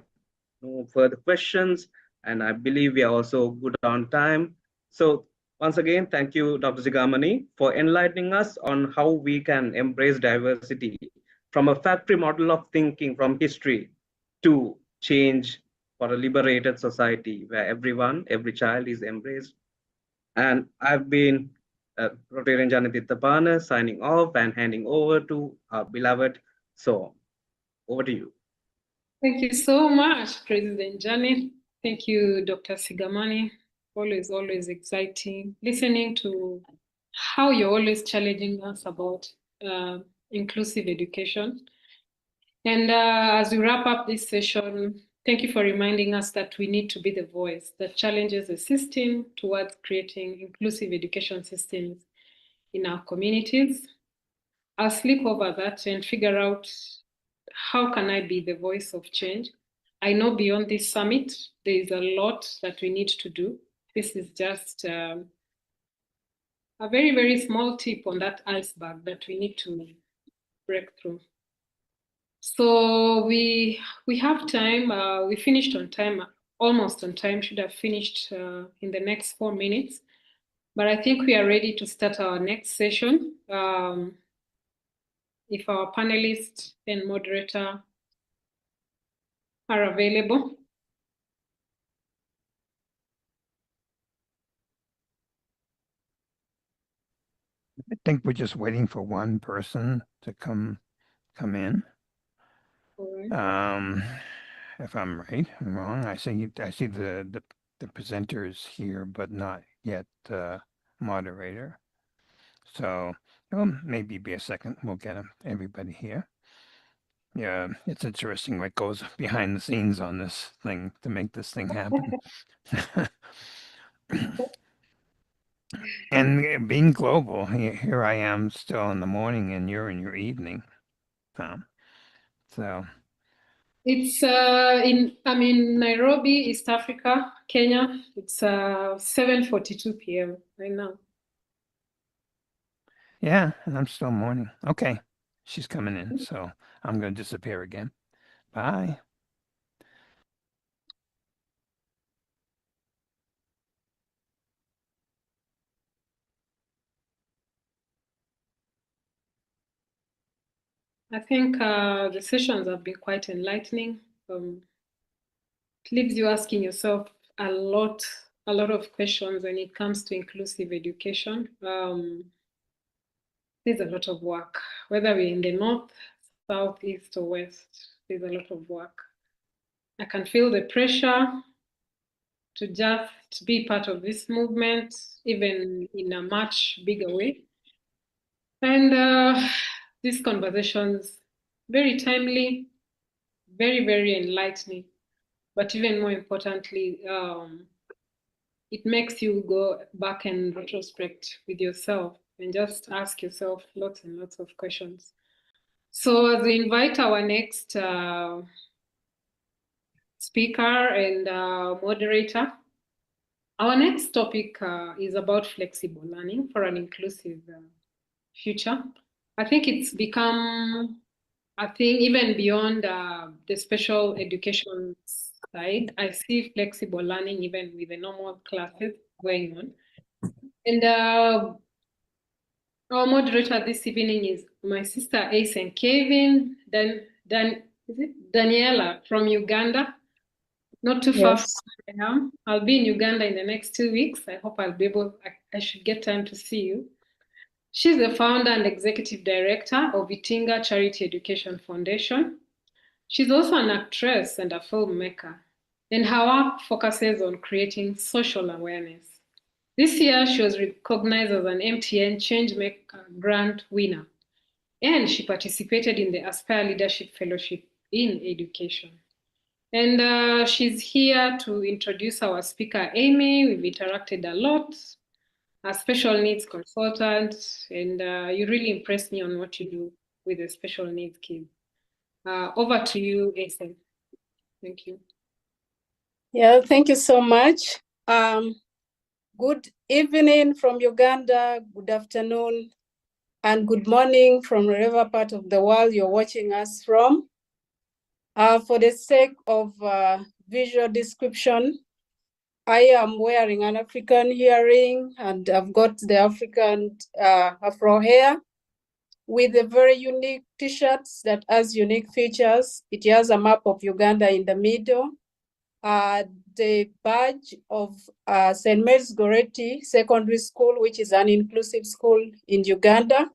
E: no further questions, and I believe we are also good on time. So once again, thank you, Dr. Zigamani, for enlightening us on how we can embrace diversity from a factory model of thinking from history to change for a liberated society where every child is embraced. And I've been Rotarian Janith Tapana signing off and handing over to our beloved. So over to you.
I: Thank you so much, President Janet. Thank you, Dr. Sigamani. Always exciting listening to how you're always challenging us about inclusive education. And as we wrap up this session, thank you for reminding us that we need to be the voice that challenges the system towards creating inclusive education systems in our communities. I'll sleep over that and figure out how can I be the voice of change. I know beyond this summit, there is a lot that we need to do. This is just a very, very small tip on that iceberg that we need to break through. So we have time. We finished on time, almost on time. Should have finished in the next 4 minutes. But I think we are ready to start our next session. If our panelists and moderator are available.
Q: I think we're just waiting for one person to come in. If I'm right, I'm wrong. I see the presenters here, but not yet moderator. So maybe be a second. We'll get everybody here. Yeah, it's interesting what goes behind the scenes on this thing to make this thing happen. And being global, here I am still in the morning and you're in your evening. So
I: It's I'm in Nairobi, East Africa, Kenya. It's 7:42 p.m. right now.
Q: yeah, and I'm still morning. Okay, she's coming in, so I'm going to disappear again. Bye.
I: I think the sessions have been quite enlightening. It leaves you asking yourself a lot of questions when it comes to inclusive education. There's a lot of work, whether we're in the north, south, east, or west. There's a lot of work. I can feel the pressure to just be part of this movement, even in a much bigger way. And these conversations, very timely, very, very enlightening, but even more importantly, it makes you go back and retrospect with yourself and just ask yourself lots and lots of questions. So as we invite our next speaker and moderator, our next topic is about flexible learning for an inclusive future. I think it's become a thing even beyond the special education side. I see flexible learning even with the normal classes going on. And our moderator this evening is my sister Ace and Kevin, then is it Daniela from Uganda? Not too far from where I am. I'll be in Uganda in the next 2 weeks. I hope I'll be able, I should get time to see you. She's the founder and executive director of Itinga Charity Education Foundation. She's also an actress and a filmmaker, and her work focuses on creating social awareness. This year, she was recognized as an MTN Changemaker Grant winner, and she participated in the Aspire Leadership Fellowship in Education. And she's here to introduce our speaker, Amy. We've interacted a lot, a special needs consultant, and you really impressed me on what you do with the special needs kids. Over to you, Asen. Thank you.
F: Yeah, thank you so much. Good evening from Uganda, good afternoon, and good morning from wherever part of the world you're watching us from. For the sake of visual description, I am wearing an African earring and I've got the African Afro hair with a very unique t-shirts that has unique features. It has a map of Uganda in the middle. The badge of St. Mary's Goretti Secondary School, which is an inclusive school in Uganda.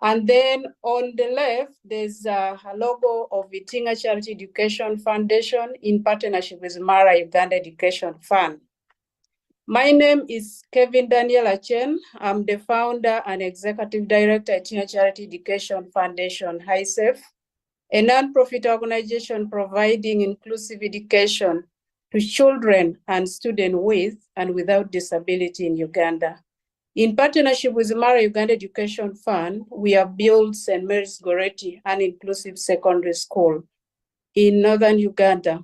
F: And then on the left, there's a logo of Itinga Charity Education Foundation in partnership with Mara Uganda Education Fund. My name is Kevin Daniel Achen. I'm the founder and executive director at Itinga Charity Education Foundation, HISEF, a non-profit organization providing inclusive education to children and students with and without disability in Uganda. In partnership with the Mara Uganda Education Fund, we have built St. Mary's Goretti, an inclusive secondary school in northern Uganda.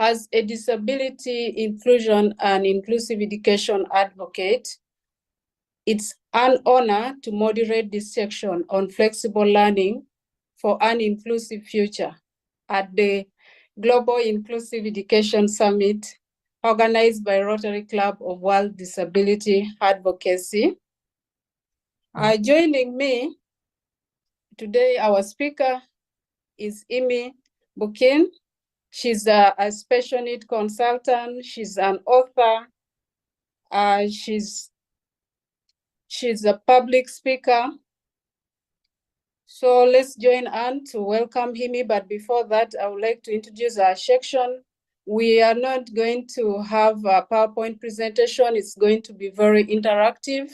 F: As a disability inclusion and inclusive education advocate, it's an honor to moderate this section on flexible learning for an inclusive future at the Global Inclusive Education Summit organized by Rotary Club of World Disability Advocacy. Joining me today, our speaker is Amy Bukin. She's a special need consultant. She's an author. She's a public speaker. So let's join Anne to welcome Amy. But before that, I would like to introduce our section. We are not going to have a PowerPoint presentation. It's going to be very interactive.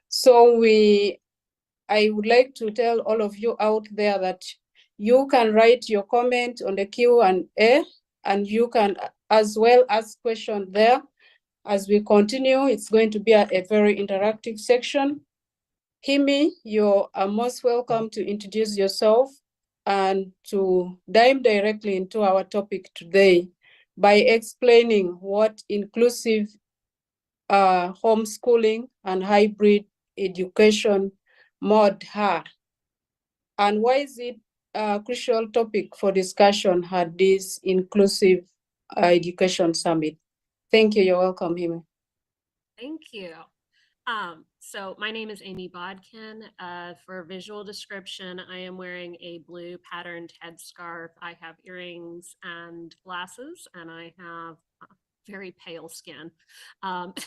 F: So I would like to tell all of you out there that you can write your comment on the Q&A, and you can as well ask questions there. As we continue, it's going to be a very interactive section. Himi, you are most welcome to introduce yourself and to dive directly into our topic today by explaining what inclusive homeschooling and hybrid education mode are, and why is it a crucial topic for discussion at this inclusive education summit. Thank you. You're welcome, Himi.
K: Thank you. So my name is Amy Bodkin. For visual description, I am wearing a blue patterned headscarf. I have earrings and glasses, and I have very pale skin and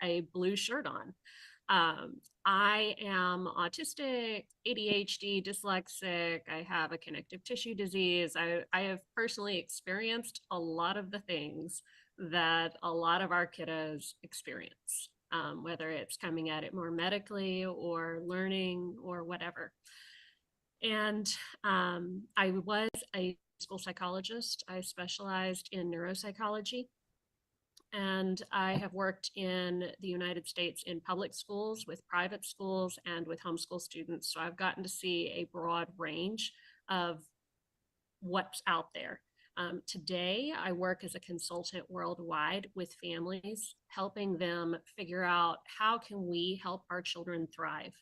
K: a blue shirt on. I am autistic, ADHD, dyslexic. I have a connective tissue disease. I have personally experienced a lot of the things that a lot of our kiddos experience, whether it's coming at it more medically or learning or whatever. And I was a school psychologist. I specialized in neuropsychology. And I have worked in the United States in public schools, with private schools, and with homeschool students. So I've gotten to see a broad range of what's out there. Today, I work as a consultant worldwide with families, helping them figure out how can we help our children thrive.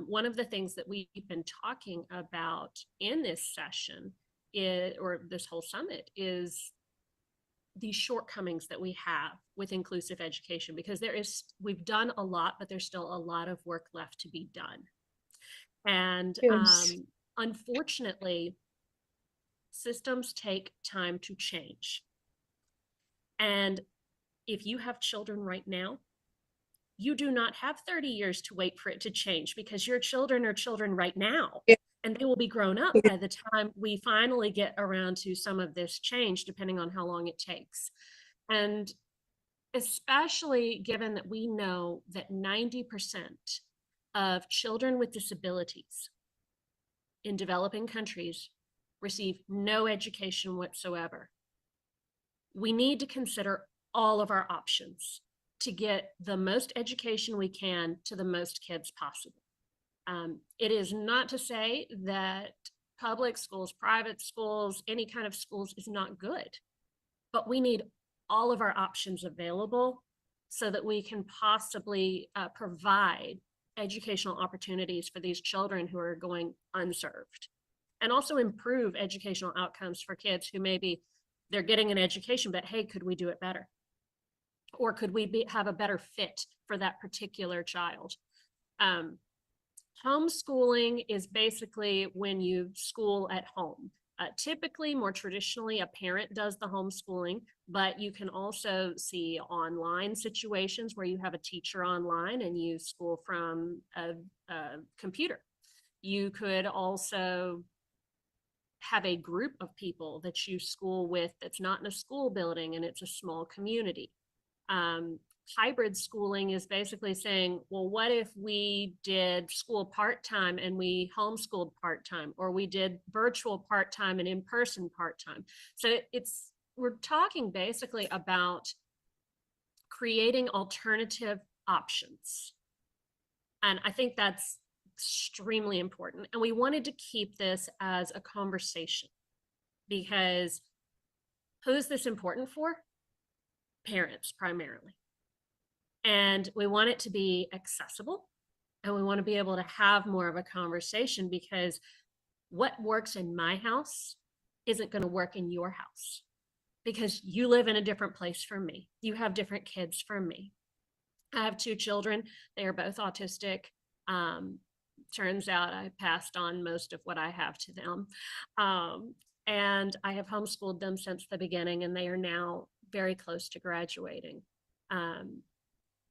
K: One of the things that we've been talking about in this session or this whole summit is these shortcomings that we have with inclusive education, because we've done a lot, but there's still a lot of work left to be done. And yes. Unfortunately, systems take time to change. And if you have children right now, you do not have 30 years to wait for it to change, because your children are children right now. And they will be grown up by the time we finally get around to some of this change, depending on how long it takes. And especially given that we know that 90% of children with disabilities in developing countries receive no education whatsoever. We need to consider all of our options to get the most education we can to the most kids possible. It is not to say that public schools, private schools, any kind of schools is not good, but we need all of our options available so that we can possibly provide educational opportunities for these children who are going unserved, and also improve educational outcomes for kids who maybe they're getting an education, but hey, could we do it better? Or could we have a better fit for that particular child? Homeschooling is basically when you school at home. Typically, more traditionally, a parent does the homeschooling, but you can also see online situations where you have a teacher online and you school from a computer. You could also have a group of people that you school with that's not in a school building and it's a small community. Hybrid schooling is basically saying, well, what if we did school part-time and we homeschooled part-time, or we did virtual part-time and in-person part-time? So we're talking basically about creating alternative options. And I think that's extremely important. And we wanted to keep this as a conversation because who's this important for? Parents primarily. And we want it to be accessible, and we want to be able to have more of a conversation, because what works in my house isn't going to work in your house, because you live in a different place from me. You have different kids from me. I have 2 children. They are both autistic. Turns out I passed on most of what I have to them. And I have homeschooled them since the beginning, and they are now very close to graduating.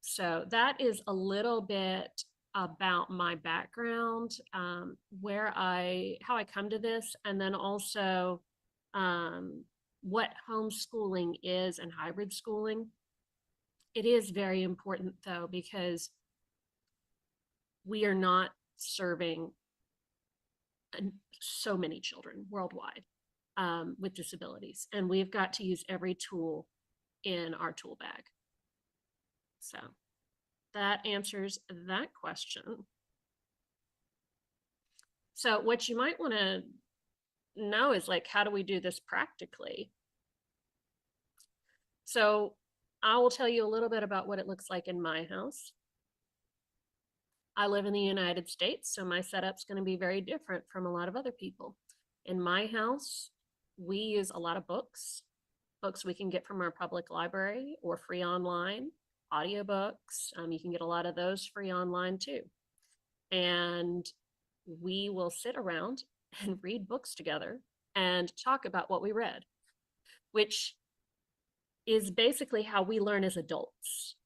K: So that is a little bit about my background, how I come to this, and then also what homeschooling is and hybrid schooling. It is very important though, because we are not serving so many children worldwide with disabilities, and we've got to use every tool in our tool bag. So that answers that question. So what you might want to know is, like, how do we do this practically? So I will tell you a little bit about what it looks like in my house. I live in the United States, so my setup's going to be very different from a lot of other people. In my house, we use a lot of books we can get from our public library or free online, audiobooks. You can get a lot of those free online too. And we will sit around and read books together and talk about what we read, which is basically how we learn as adults.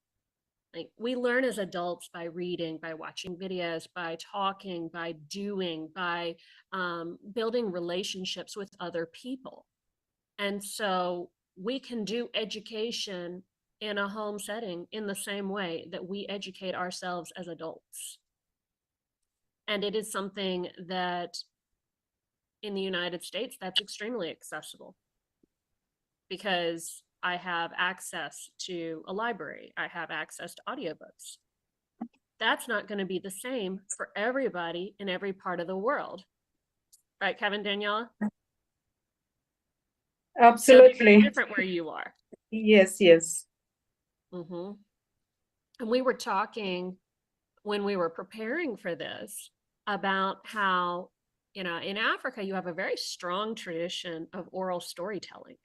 K: Like, we learn as adults by reading, by watching videos, by talking, by doing, by building relationships with other people. And so we can do education in a home setting in the same way that we educate ourselves as adults. And it is something that in the United States, that's extremely accessible, because I have access to a library. I have access to audiobooks. That's not going to be the same for everybody in every part of the world. Right, Kevin, Daniela?
F: Absolutely.
K: So different where you are.
F: Yes, yes.
K: Mm-hmm. And we were talking when we were preparing for this about how, in Africa, you have a very strong tradition of oral storytelling.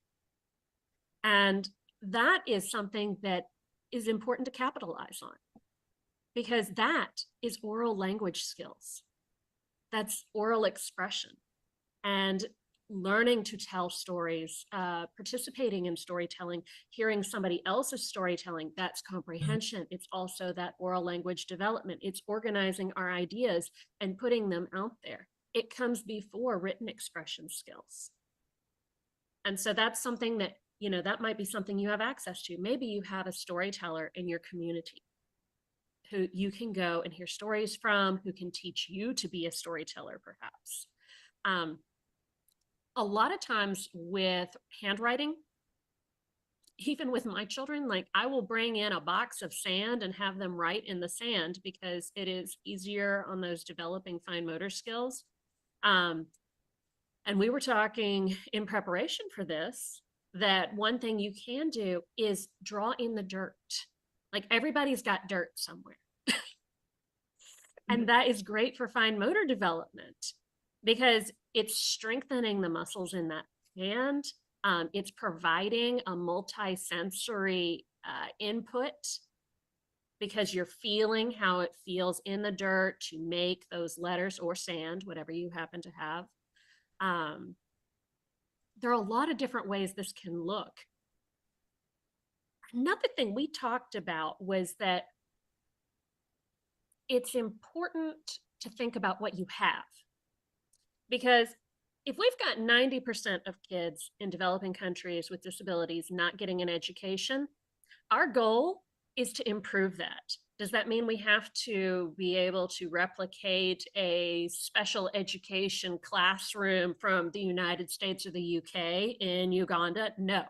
K: And that is something that is important to capitalize on, because that is oral language skills. That's oral expression and learning to tell stories, participating in storytelling, hearing somebody else's storytelling. That's comprehension. It's also that oral language development. It's organizing our ideas and putting them out there. it comes before written expression skills. And so that's something that, that might be something you have access to. Maybe you have a storyteller in your community who you can go and hear stories from, who can teach you to be a storyteller, perhaps. A lot of times with handwriting, even with my children, like I will bring in a box of sand and have them write in the sand because it is easier on those developing fine motor skills. And we were talking in preparation for this, that one thing you can do is draw in the dirt. Like everybody's got dirt somewhere. And that is great for fine motor development because it's strengthening the muscles in that hand. It's providing a multi-sensory input because you're feeling how it feels in the dirt to make those letters or sand, whatever you happen to have. There are a lot of different ways this can look. Another thing we talked about was that it's important to think about what you have. Because if we've got 90% of kids in developing countries with disabilities not getting an education, our goal is to improve that. Does that mean we have to be able to replicate a special education classroom from the United States or the UK in Uganda? No.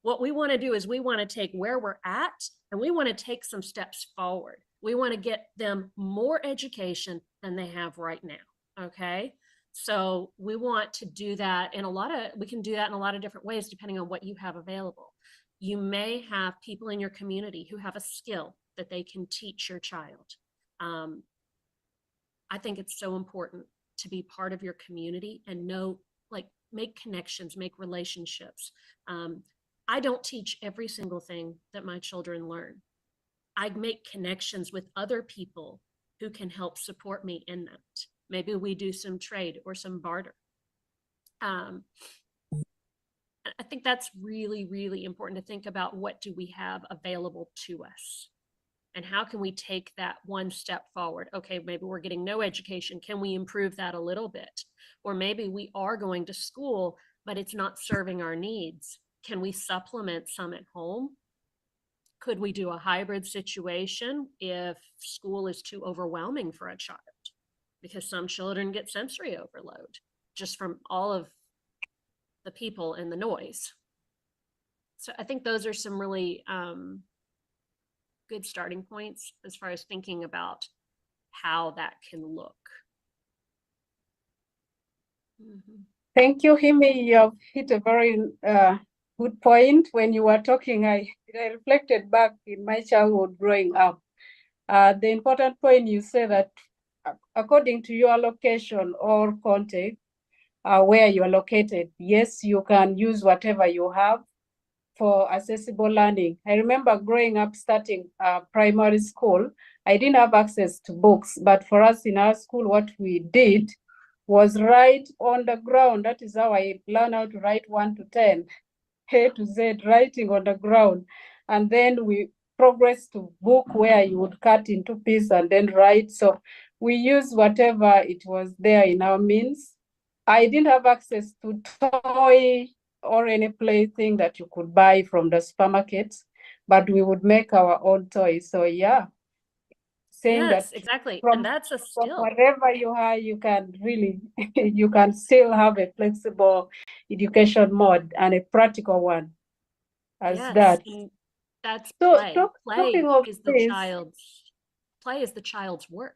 K: What we want to do is we want to take where we're at and we want to take some steps forward. We want to get them more education than they have right now. Okay. So we want to do that we can do that in a lot of different ways depending on what you have available. You may have people in your community who have a skill that they can teach your child. I think it's so important to be part of your community and make connections, make relationships. I don't teach every single thing that my children learn. I make connections with other people who can help support me in that. Maybe we do some trade or some barter. I think that's really, really important to think about what do we have available to us and how can we take that one step forward? Okay, maybe we're getting no education. Can we improve that a little bit? Or maybe we are going to school, but it's not serving our needs. Can we supplement some at home? Could we do a hybrid situation if school is too overwhelming for a child? Because some children get sensory overload just from all of the people and the noise. So I think those are some really good starting points as far as thinking about how that can look. Mm-hmm.
F: Thank you, Himi. You have hit a very good point. When you were talking, I reflected back in my childhood growing up. The important point you say that according to your location or context, where you are located, yes, you can use whatever you have for accessible learning. I remember growing up, starting primary school, I didn't have access to books, but for us in our school, what we did was write on the ground. That is how I learned how to write 1 to 10, A to Z, writing on the ground. And then we progressed to book where you would cut into pieces and then write. So we used whatever it was there in our means. I didn't have access to toy or any plaything that you could buy from the supermarkets, but we would make our own toys. So yeah, saying
K: yes,
F: that
K: exactly.
F: from,
K: And that's a
F: from
K: skill.
F: wherever you are, you can really, you can still have a flexible education mode and a practical one as
K: Yes,
F: that.
K: and that's
F: So
K: play.
F: talking of
K: Is
F: this,
K: play is the child's work.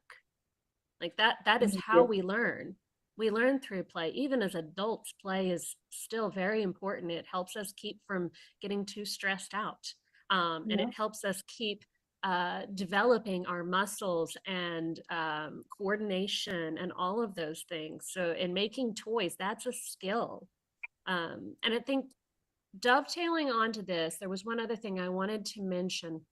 K: Like that is how
F: yes.
K: we learn. We learn through play. Even as adults, play is still very important. It helps us keep from getting too stressed out. And
F: Yeah.
K: it helps us keep developing our muscles and coordination and all of those things. So in making toys, that's a skill. And I think dovetailing onto this, there was one other thing I wanted to mention.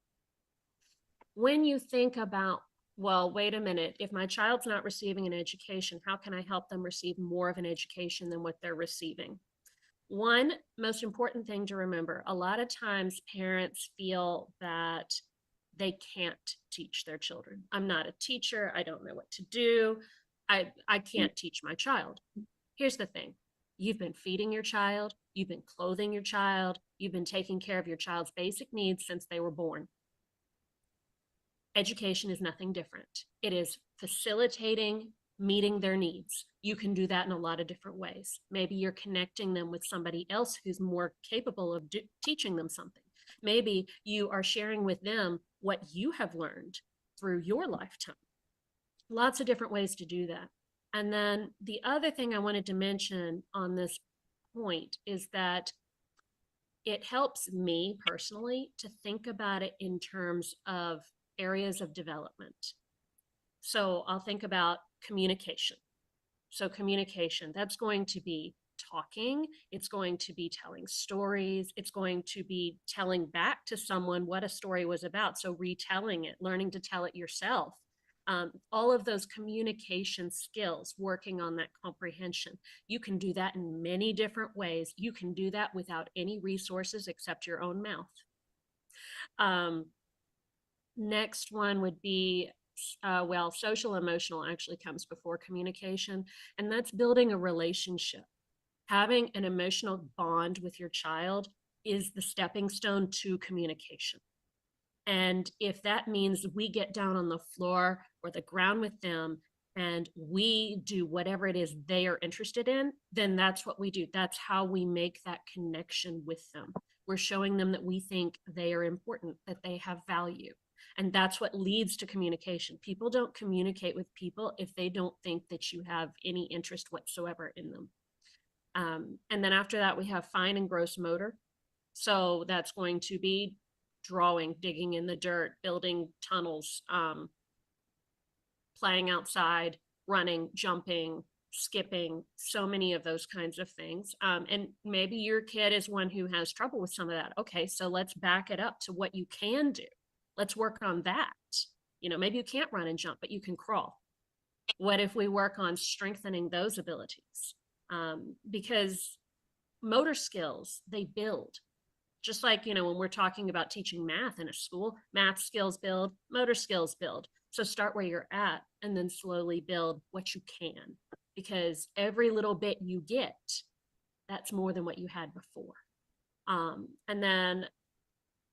K: When you think about, well, wait a minute, if my child's not receiving an education, how can I help them receive more of an education than what they're receiving? One most important thing to remember, a lot of times parents feel that they can't teach their children. I'm not a teacher. I don't know what to do. I can't teach my child. Here's the thing. You've been feeding your child, you've been clothing your child, you've been taking care of your child's basic needs since they were born. Education is nothing different. It is facilitating meeting their needs. You can do that in a lot of different ways. Maybe you're connecting them with somebody else who's more capable of teaching them something. Maybe you are sharing with them what you have learned through your lifetime. Lots of different ways to do that. And then the other thing I wanted to mention on this point is that it helps me personally to think about it in terms of areas of development. So I'll think about communication. So communication, that's going to be talking, it's going to be telling stories, it's going to be telling back to someone what a story was about. So retelling it, learning to tell it yourself. All of those communication skills, working on that comprehension. You can do that in many different ways. You can do that without any resources except your own mouth. Next one would be, well, social emotional actually comes before communication, and that's building a relationship. Having an emotional bond with your child is the stepping stone to communication. And if that means we get down on the floor or the ground with them and we do whatever it is they are interested in, then that's what we do. That's how we make that connection with them. We're showing them that we think they are important, that they have value. And that's what leads to communication. People don't communicate with people if they don't think that you have any interest whatsoever in them. And then after that, we have fine and gross motor. So that's going to be drawing, digging in the dirt, building tunnels, playing outside, running, jumping, skipping, so many of those kinds of things. And maybe your kid is one who has trouble with some of that. Okay, so let's back it up to what you can do. Let's work on that. You know, maybe you can't run and jump, but you can crawl. What if we work on strengthening those abilities? Because motor skills, they build. Just like, you know, when we're talking about teaching math in a school, math skills build, motor skills build. So start where you're at and then slowly build what you can, because every little bit you get, that's more than what you had before. And then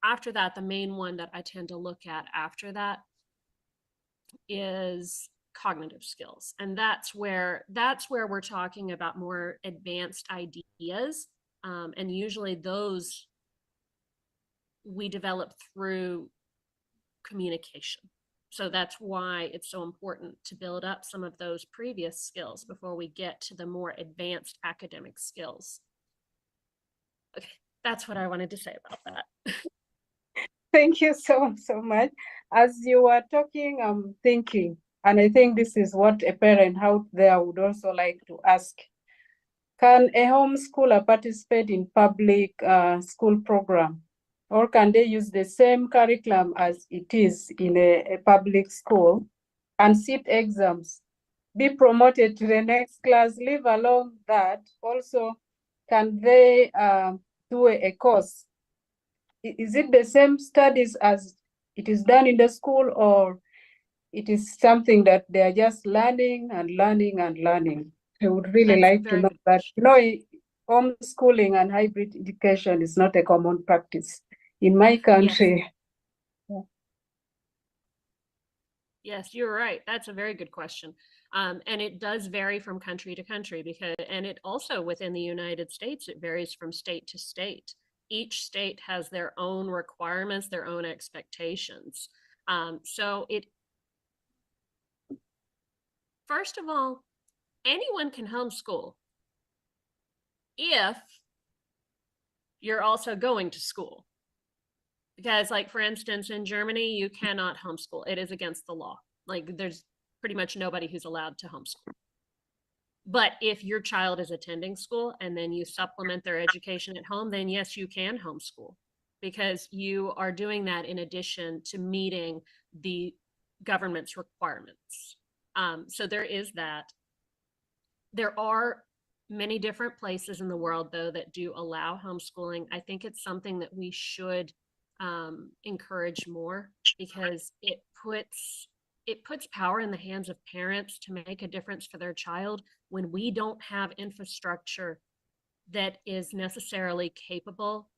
K: after that, the main one that I tend to look at after that is cognitive skills. And that's where we're talking about more advanced ideas. And usually those we develop through communication. So that's why it's so important to build up some of those previous skills before we get to the more advanced academic skills. Okay, that's what I wanted to say about that.
F: Thank you so much. As you were talking, I'm thinking, and I think this is what a parent out there would also like to ask. Can a homeschooler participate in public school program? Or can they use the same curriculum as it is in a public school and sit exams, be promoted to the next class, leave alone that? Also, can they do a course? Is it the same studies as it is done in the school, or it is something that they are just learning and learning and learning? I would really like to know that. You know, homeschooling and hybrid education is not a common practice in my country.
K: Yes. Yes, you're right. That's a very good question. And it does vary from country to country and it also within the United States, it varies from state to state. Each state has their own requirements, their own expectations. So first of all, anyone can homeschool if you're also going to school. Because, like, for instance, in Germany, you cannot homeschool. It is against the law. Like, there's pretty much nobody who's allowed to homeschool. But if your child is attending school and then you supplement their education at home, then yes, you can homeschool, because you are doing that in addition to meeting the government's requirements. So there is that. There are many different places in the world, though, that do allow homeschooling. I think it's something that we should encourage more, because it puts it puts power in the hands of parents to make a difference for their child when we don't have infrastructure that is necessarily capable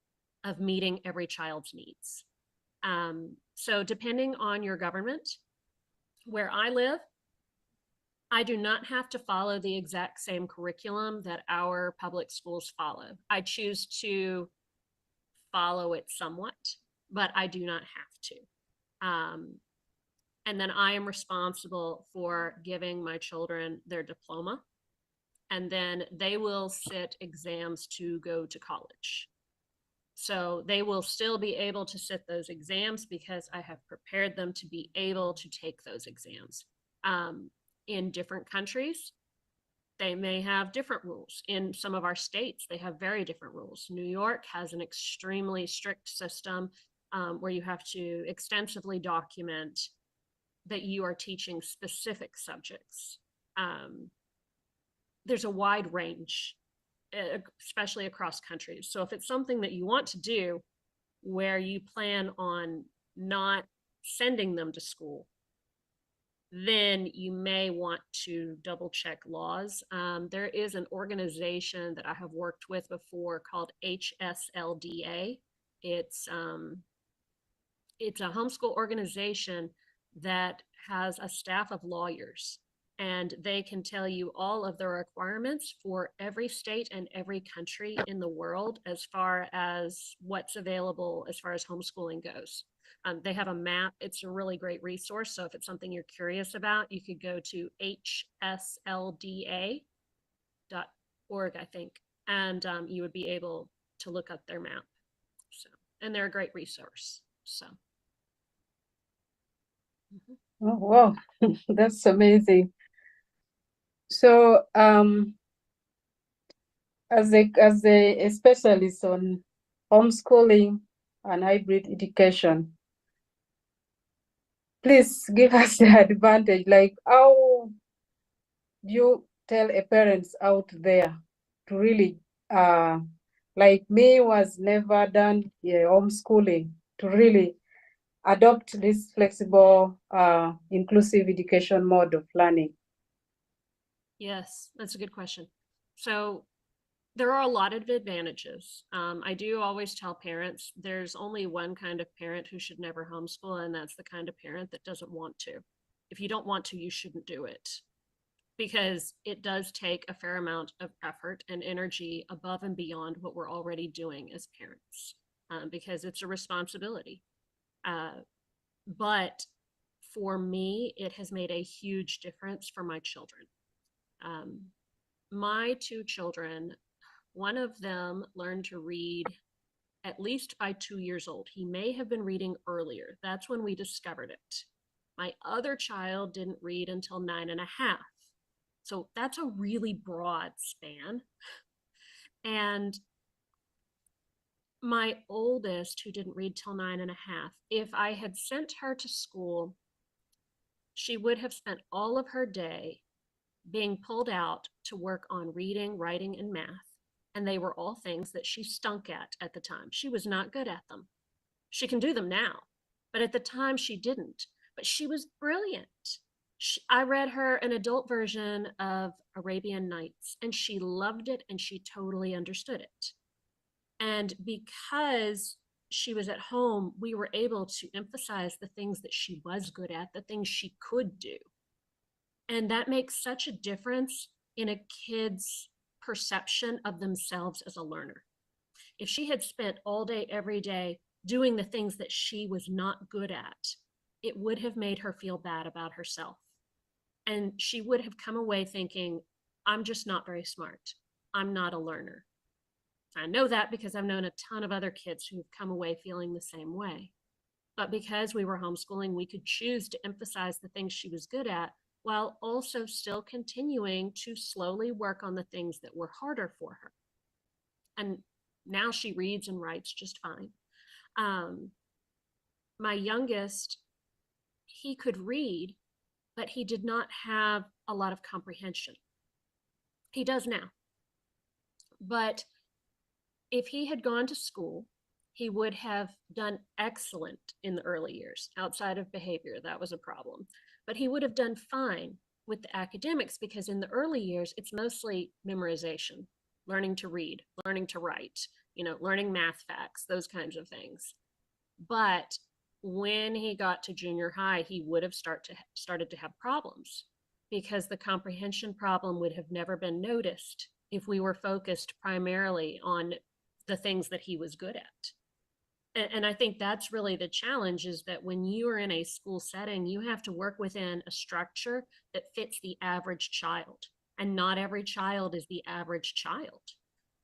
K: of meeting every child's needs. So depending on your government, where I live, I do not have to follow the exact same curriculum that our public schools follow. I choose to follow it somewhat, but I do not have to. And then I am responsible for giving my children their diploma, and then they will sit exams to go to college. So they will still be able to sit those exams because I have prepared them to be able to take those exams. In different countries, they may have different rules. In some of our states, they have very different rules. New York has an extremely strict system where you have to extensively document that you are teaching specific subjects. There's a wide range, especially across countries. So if it's something that you want to do where you plan on not sending them to school, then you may want to double check laws. There is an organization that I have worked with before called HSLDA. It's a homeschool organization that has a staff of lawyers, and they can tell you all of the requirements for every state and every country in the world as far as what's available as far as homeschooling goes. They have a map. It's a really great resource. So if it's something you're curious about, you could go to hslda.org, I think, and you would be able to look up their map. So, and they're a great resource. So.
F: Oh, wow, that's amazing. So, as a specialist on homeschooling and hybrid education, please give us the advantage. Like, how do you tell a parents out there to really, like me, was never done homeschooling, to really adopt this flexible, inclusive education mode of learning?
K: Yes, that's a good question. So there are a lot of advantages. I do always tell parents there's only one kind of parent who should never homeschool, and that's the kind of parent that doesn't want to. If you don't want to, you shouldn't do it, because it does take a fair amount of effort and energy above and beyond what we're already doing as parents, because it's a responsibility. But for me, it has made a huge difference for my children. My two children, one of them learned to read at least by 2 years old. He may have been reading earlier. That's when we discovered it. My other child didn't read until 9.5. So that's a really broad span. And my oldest, who didn't read till 9.5, if I had sent her to school, she would have spent all of her day being pulled out to work on reading, writing, and math. And they were all things that she stunk at the time. She was not good at them. She can do them now, but at the time she didn't. But she was brilliant. I read her an adult version of Arabian Nights, and she loved it, and she totally understood it. And because she was at home, we were able to emphasize the things that she was good at, the things she could do. And that makes such a difference in a kid's perception of themselves as a learner. If she had spent all day, every day doing the things that she was not good at, it would have made her feel bad about herself. And she would have come away thinking, I'm just not very smart. I'm not a learner. I know that because I've known a ton of other kids who have come away feeling the same way. But because we were homeschooling, we could choose to emphasize the things she was good at while also still continuing to slowly work on the things that were harder for her. And now she reads and writes just fine. My youngest, he could read, but he did not have a lot of comprehension. He does now. But if he had gone to school, he would have done excellent in the early years. Outside of behavior, that was a problem. but he would have done fine with the academics because in the early years, it's mostly memorization, learning to read, learning to write, learning math facts, those kinds of things. But when he got to junior high, he would have started to have problems because the comprehension problem would have never been noticed if we were focused primarily on the things that he was good at. And I think that's really the challenge, is that when you are in a school setting, you have to work within a structure that fits the average child. And not every child is the average child.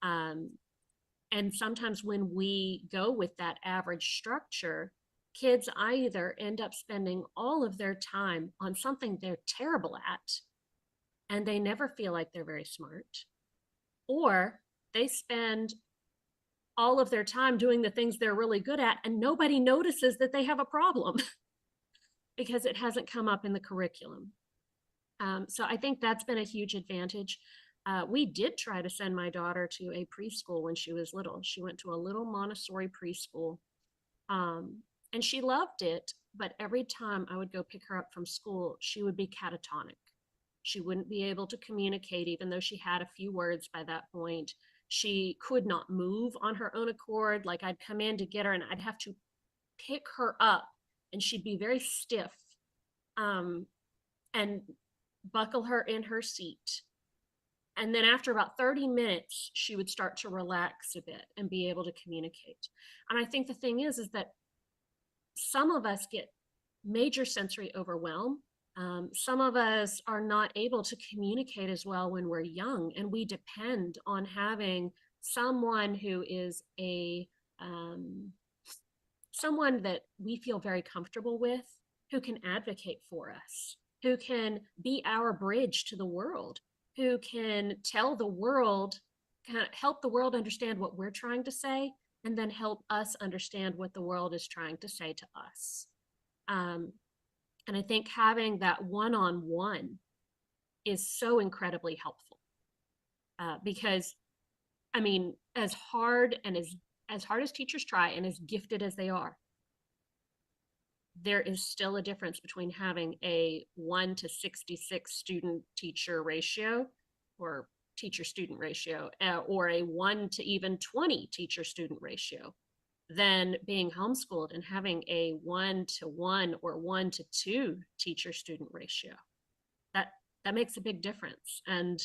K: And sometimes when we go with that average structure, kids either end up spending all of their time on something they're terrible at, and they never feel like they're very smart, or they spend all of their time doing the things they're really good at, and nobody notices that they have a problem because it hasn't come up in the curriculum. So I think that's been a huge advantage. We did try to send my daughter to a preschool when she was little. She went to a little Montessori preschool, and she loved it. But every time I would go pick her up from school, she would be catatonic. She wouldn't be able to communicate, even though she had a few words by that point. She could not move on her own accord. Like, I'd come in to get her and I'd have to pick her up and she'd be very stiff, and buckle her in her seat. And then after about 30 minutes, she would start to relax a bit and be able to communicate. And I think the thing is that some of us get major sensory overwhelm. Some of us are not able to communicate as well when we're young, and we depend on having someone who is someone that we feel very comfortable with, who can advocate for us, who can be our bridge to the world, who can tell the world, kind of help the world understand what we're trying to say, and then help us understand what the world is trying to say to us. And I think having that one-on-one is so incredibly helpful, because, I mean, as hard as teachers try and as gifted as they are, there is still a difference between having a 1 to 66 student-teacher ratio or teacher-student ratio, or a 1 to even 20 teacher-student ratio, than being homeschooled and having a 1-to-1 or 1-to-2 teacher-student ratio. That makes a big difference. And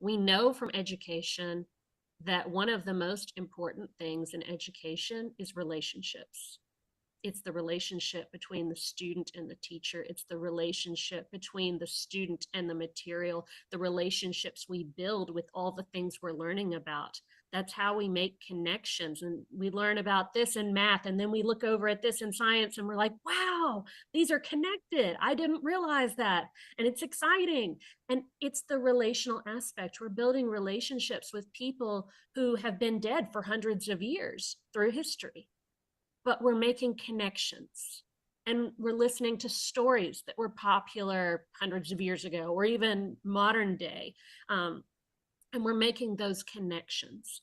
K: we know from education that one of the most important things in education is relationships. It's the relationship between the student and the teacher. It's the relationship between the student and the material, the relationships we build with all the things we're learning about. That's how we make connections. And we learn about this in math, and then we look over at this in science and we're like, wow, these are connected. I didn't realize that. And it's exciting. And it's the relational aspect. We're building relationships with people who have been dead for hundreds of years through history. But we're making connections, and we're listening to stories that were popular hundreds of years ago or even modern day. And we're making those connections.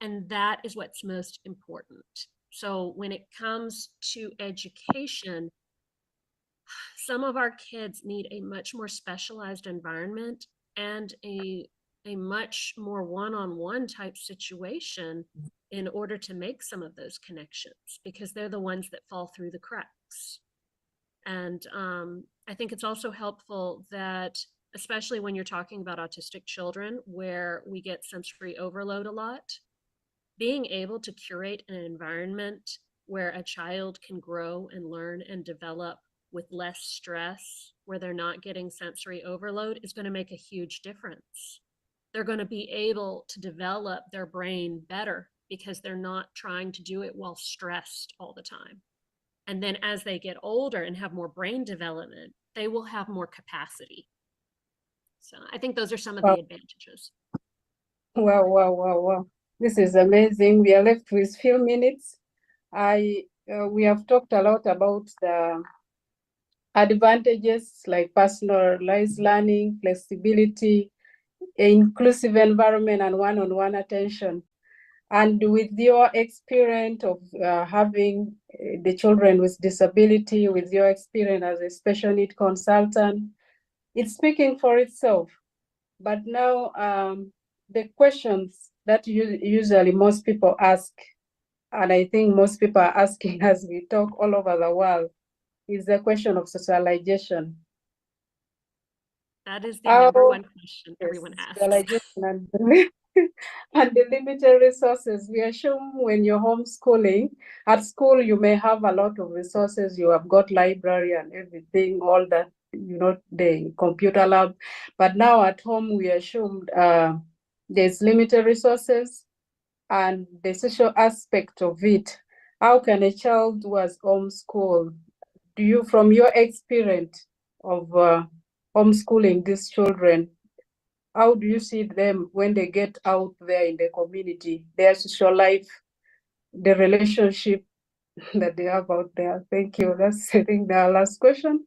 K: And that is what's most important. So when it comes to education, some of our kids need a much more specialized environment and a much more one-on-one type situation in order to make some of those connections, because they're the ones that fall through the cracks. And I think it's also helpful that, especially when you're talking about autistic children, where we get sensory overload a lot, being able to curate an environment where a child can grow and learn and develop with less stress, where they're not getting sensory overload, is going to make a huge difference. They're going to be able to develop their brain better because they're not trying to do it while stressed all the time. And then as they get older and have more brain development, they will have more capacity. So I think those are some of the advantages.
F: Wow. This is amazing. We are left with few minutes. We have talked a lot about the advantages like personalized learning, flexibility, inclusive environment, and one-on-one attention. And with your experience of having the children with disability, with your experience as a special need consultant, it's speaking for itself. But now the questions that usually most people ask, and I think most people are asking as we talk all over the world, is the question of socialization.
K: That is the number one question everyone asks.
F: Socialization and the limited resources. We assume when you're homeschooling, at school you may have a lot of resources. You have got library and everything, all that, the computer lab. But now at home, we assumed there's limited resources and the social aspect of it. How can a child who was homeschooled, do you, from your experience of homeschooling these children, how do you see them when they get out there in the community, their social life, the relationship that they have out there? Thank you. That's, I think, the last question.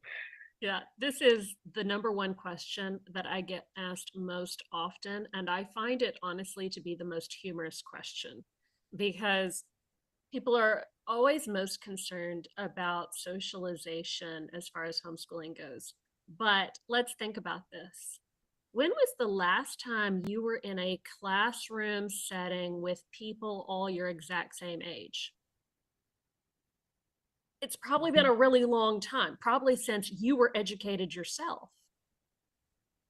K: Yeah, this is the number one question that I get asked most often. And I find it honestly to be the most humorous question, because people are always most concerned about socialization as far as homeschooling goes. But let's think about this. When was the last time you were in a classroom setting with people all your exact same age? It's probably been a really long time, probably since you were educated yourself.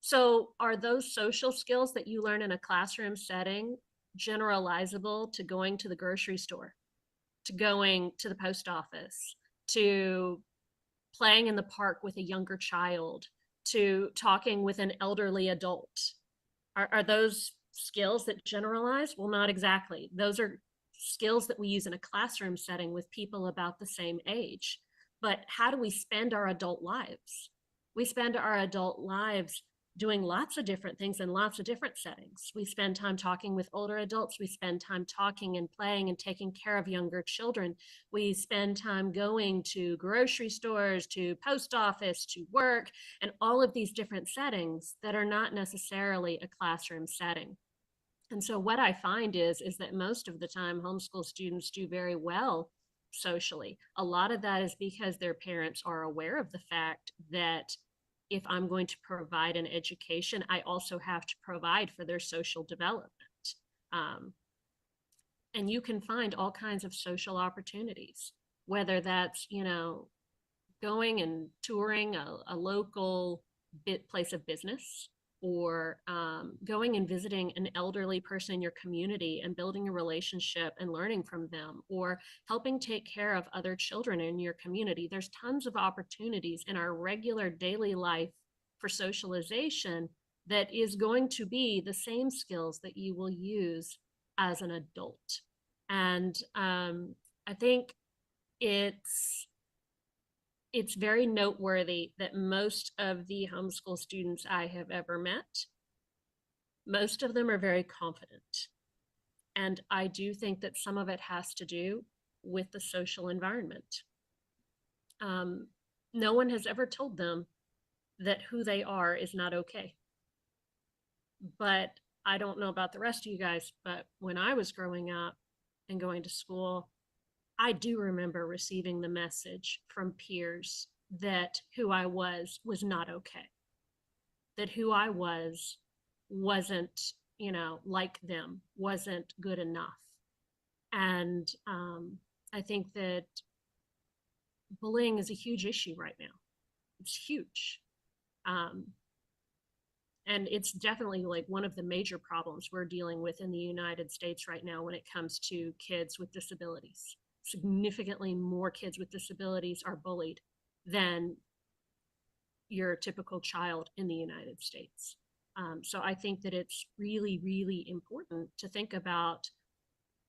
K: So are those social skills that you learn in a classroom setting generalizable to going to the grocery store, to going to the post office, to playing in the park with a younger child, to talking with an elderly adult? Are those skills that generalize? Well, not exactly. Those are skills that we use in a classroom setting with people about the same age. But how do we spend our adult lives? We spend our adult lives doing lots of different things in lots of different settings. We spend time talking with older adults. We spend time talking and playing and taking care of younger children. We spend time going to grocery stores, to post office, to work, and all of these different settings that are not necessarily a classroom setting. And so what I find is that most of the time homeschool students do very well socially. A lot of that is because their parents are aware of the fact that if I'm going to provide an education, I also have to provide for their social development. And you can find all kinds of social opportunities, whether that's, going and touring a local place of business, or going and visiting an elderly person in your community and building a relationship and learning from them, or helping take care of other children in your community. There's tons of opportunities in our regular daily life for socialization that is going to be the same skills that you will use as an adult. And I think it's very noteworthy that most of the homeschool students I have ever met, most of them are very confident. And I do think that some of it has to do with the social environment. No one has ever told them that who they are is not okay. But I don't know about the rest of you guys, but when I was growing up and going to school, I do remember receiving the message from peers that who I was not okay, that who I was wasn't, like them, wasn't good enough. And I think that bullying is a huge issue right now. It's huge. And it's definitely like one of the major problems we're dealing with in the United States right now when it comes to kids with disabilities. Significantly more kids with disabilities are bullied than your typical child in the United States. So I think that it's really, really important to think about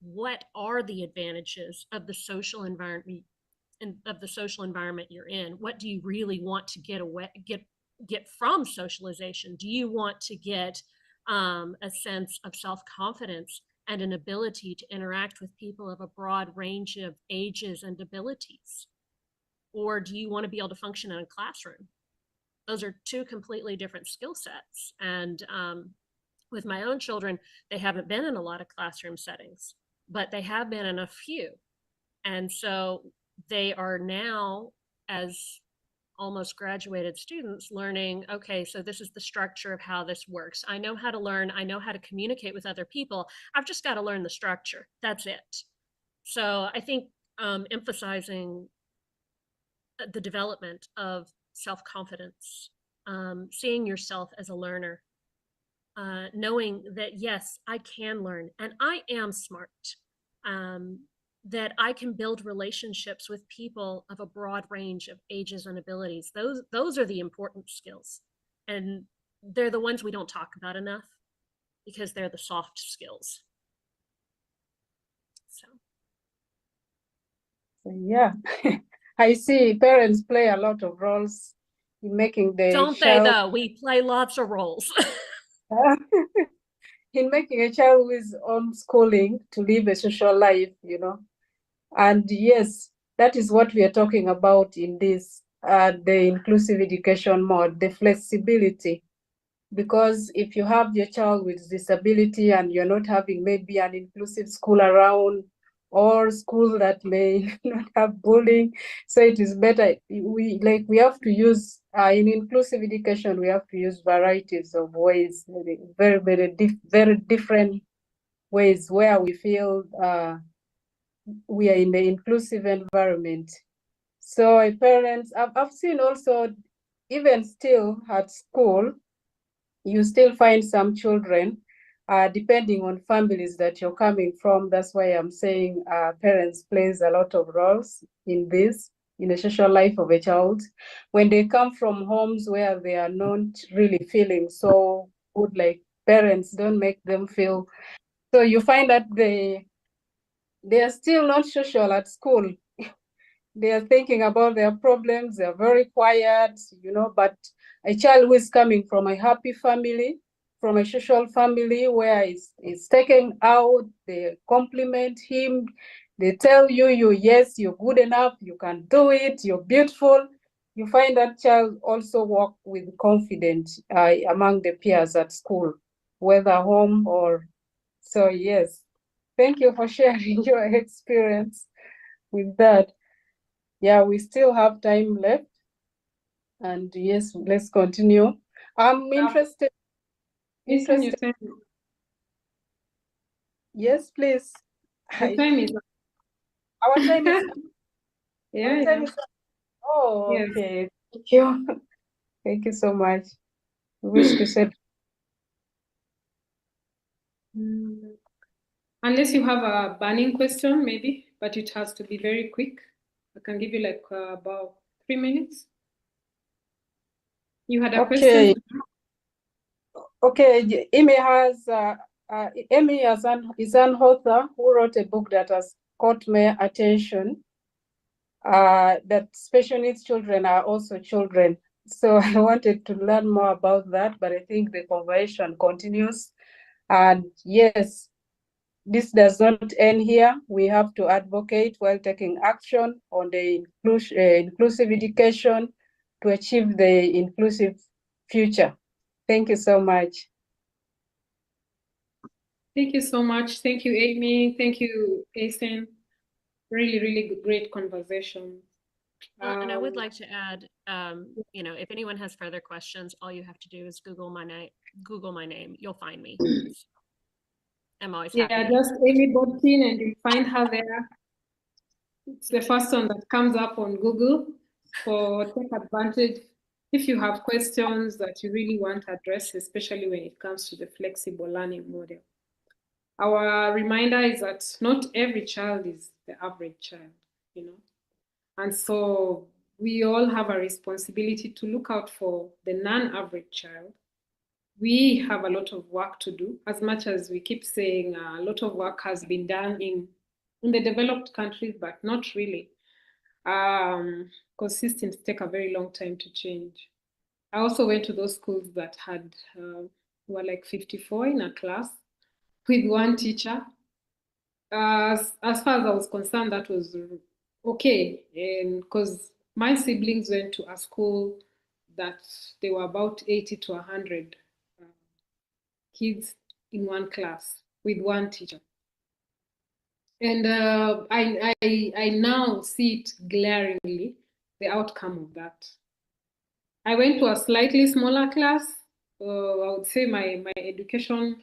K: what are the advantages of the social environment you're in. What do you really want to get from socialization? Do you want to get a sense of self-confidence and an ability to interact with people of a broad range of ages and abilities? Or do you want to be able to function in a classroom? Those are two completely different skill sets. And with my own children, they haven't been in a lot of classroom settings. but they have been in a few. And so they are now, as almost graduated students, learning, okay, so this is the structure of how this works. I know how to learn, I know how to communicate with other people. I've just got to learn the structure. That's it. So I think emphasizing the development of self-confidence, seeing yourself as a learner, knowing that, yes, I can learn and I am smart, that I can build relationships with people of a broad range of ages and abilities. Those are the important skills. And they're the ones we don't talk about enough because they're the soft skills. So.
F: Yeah, I see parents play a lot of roles in making the
K: Don't they though? We play lots of roles.
F: In making a child who is homeschooling to live a social life, you know. And yes, that is what we are talking about in this, the inclusive education mode, the flexibility. Because if you have your child with disability and you're not having maybe an inclusive school around, or school that may not have bullying, so it is better, we have to use, in inclusive education, we have to use varieties of ways, very different ways where we feel we are in the inclusive environment. So parents, I've seen also, even still at school, you still find some children, depending on families that you're coming from. That's why I'm saying parents plays a lot of roles in this, in the social life of a child. When they come from homes where they are not really feeling so good, like parents don't make them feel, so you find that they are still not social at school. They are thinking about their problems, they're very quiet, you know, but a child who is coming from a happy family, from a social family where he's taken out, they compliment him, they tell you, yes, you're good enough, you can do it, you're beautiful. You find that child also walk with confidence among the peers at school, whether home or, so yes. Thank you for sharing your experience with that. Yeah, we still have time left. And yes, let's continue. I'm interested. Yes, please.
I: The time is up.
F: Our time is up.
I: Yeah,
F: Our time is up. Oh,
I: yes.
F: okay. Thank you. Thank you so much. I wish to say.
I: Unless you have a burning question, maybe, but it has to be very quick. I can give you like about 3 minutes. You had a question?
F: Okay, Amy is an author who wrote a book that has caught my attention. That special needs children are also children. So I wanted to learn more about that, but I think the conversation continues. And yes, this does not end here. We have to advocate while taking action on the inclusive education to achieve the inclusive future. Thank you so much.
I: Thank you so much. Thank you, Amy. Thank you, Asen. Really, really great conversation.
K: And I would like to add, you know, if anyone has further questions, all you have to do is Google my name. You'll find me. I'm always happy.
I: Yeah, just Amy Bodkin and you find her there. It's the first one that comes up on Google. So take advantage if you have questions that you really want addressed, especially when it comes to the flexible learning model. Our reminder is that not every child is the average child, you know. And so we all have a responsibility to look out for the non-average child. We have a lot of work to do, as much as we keep saying a lot of work has been done in the developed countries, but not really, because systems take a very long time to change. I also went to those schools that had were like 54 in a class with one teacher. As far as I was concerned, that was okay, and because my siblings went to a school that they were about 80 to 100 kids in one class with one teacher. And I now see it glaringly, the outcome of that. I went to a slightly smaller class. I would say my education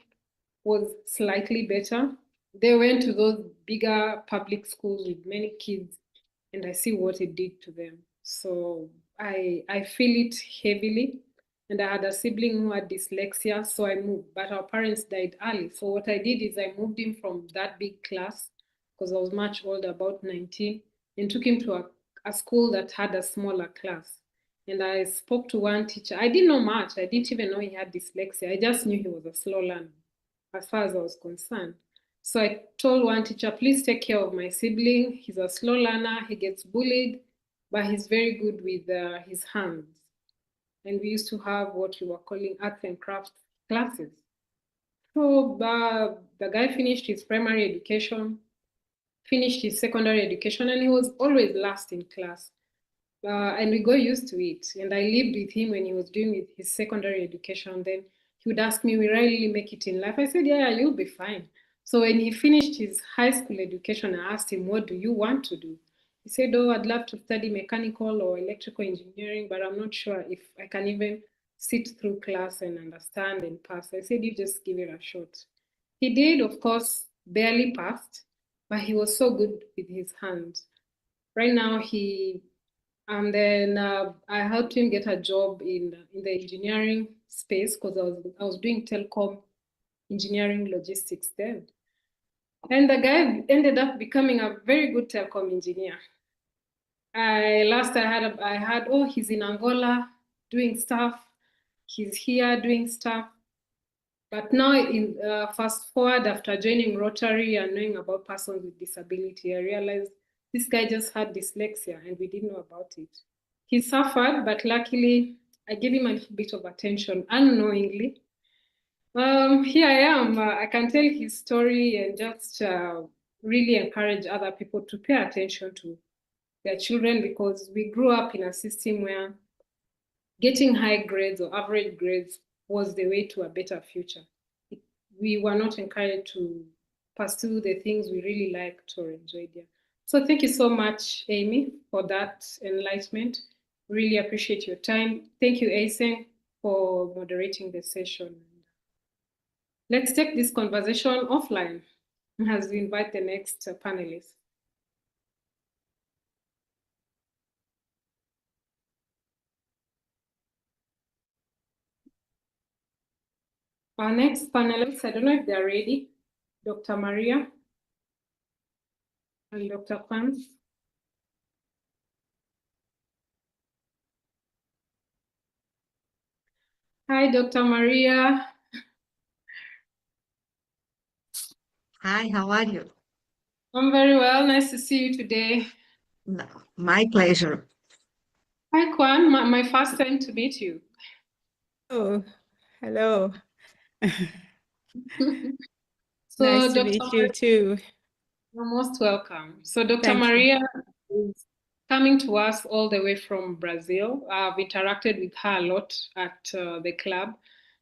I: was slightly better. They went to those bigger public schools with many kids, and I see what it did to them. So I feel it heavily. And I had a sibling who had dyslexia, so I moved. But our parents died early. So what I did is I moved him from that big class, because I was much older, about 19, and took him to a school that had a smaller class. And I spoke to one teacher. I didn't know much. I didn't even know he had dyslexia. I just knew he was a slow learner as far as I was concerned. So I told one teacher, please take care of my sibling. He's a slow learner. He gets bullied, but he's very good with his hands. And we used to have what we were calling arts and crafts classes. So the guy finished his primary education, finished his secondary education, and he was always last in class. And we got used to it. And I lived with him when he was doing his secondary education. Then he would ask me, will I really make it in life? I said, yeah, you'll be fine. So when he finished his high school education, I asked him, what do you want to do? He said, oh, I'd love to study mechanical or electrical engineering, but I'm not sure if I can even sit through class and understand and pass. I said, you just give it a shot. He did, of course, barely passed, but he was so good with his hands. Right now, and then I helped him get a job in the engineering space, because I was doing telecom engineering logistics then. And the guy ended up becoming a very good telecom engineer. I had, oh, he's in Angola doing stuff. He's here doing stuff. But now, in fast forward, after joining Rotary and knowing about persons with disability, I realized this guy just had dyslexia and we didn't know about it. He suffered, but luckily I gave him a little bit of attention unknowingly. Here I am. I can tell his story and just really encourage other people to pay attention to their children, because we grew up in a system where getting high grades or average grades was the way to a better future. We were not encouraged to pursue the things we really liked or enjoyed. Yeah. So thank you so much, Amy, for that enlightenment. Really appreciate your time. Thank you, Asen, for moderating the session. Let's take this conversation offline as we invite the next panelist. Our next panelists, I don't know if they're ready, Dr. Maria and Dr. Kwan. Hi, Dr. Maria.
B: Hi, how are you?
I: I'm very well. Nice to see you today.
B: No, my pleasure.
I: Hi, Kwan. My first time to meet you.
M: Oh, hello.
I: So,
M: Nice to
I: Dr.
M: meet
I: Maria,
M: you too.
I: you're most welcome. So, Dr.
M: Thank you.
I: Maria is coming to us all the way from Brazil. I've interacted with her a lot at the club.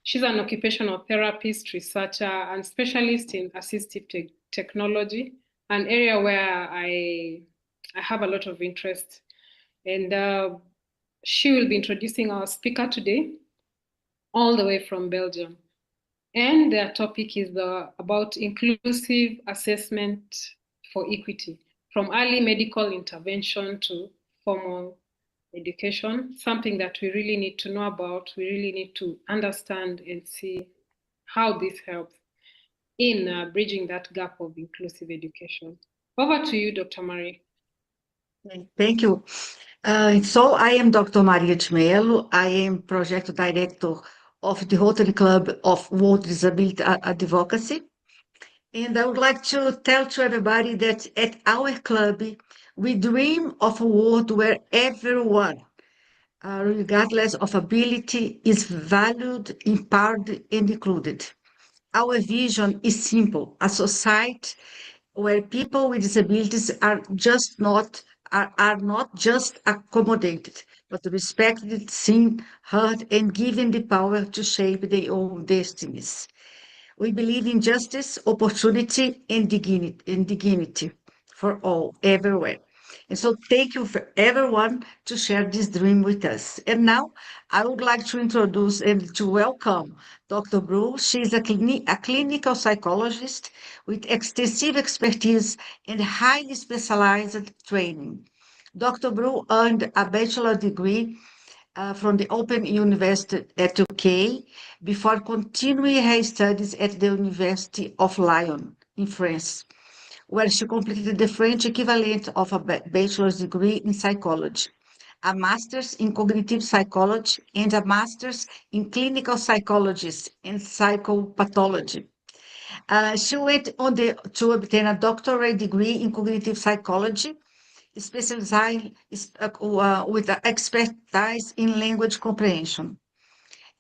I: She's an occupational therapist, researcher, and specialist in assistive technology, an area where I have a lot of interest. And she will be introducing our speaker today, all the way from Belgium. And their topic is about inclusive assessment for equity, from early medical intervention to formal education, something that we really need to know about. We really need to understand and see how this helps in bridging that gap of inclusive education. Over to you, Dr. Marie.
B: Thank you. So I am Dr. Maria de Mello. I am project director of the Rotary Club of World Disability Advocacy. And I would like to tell to everybody that at our club, we dream of a world where everyone, regardless of ability, is valued, empowered, and included. Our vision is simple: a society where people with disabilities are not just accommodated, but respected, seen, heard, and given the power to shape their own destinies. We believe in justice, opportunity, and dignity for all, everywhere. And so thank you for everyone to share this dream with us. And now I would like to introduce and to welcome Dr. Bru. She is a clinical psychologist with extensive expertise and highly specialized training. Dr. Bru earned a bachelor degree from the Open University at UK before continuing her studies at the University of Lyon in France, where she completed the French equivalent of a bachelor's degree in psychology, a master's in cognitive psychology, and a master's in clinical psychology and psychopathology. She went on to obtain a doctorate degree in cognitive psychology, specializing with expertise in language comprehension.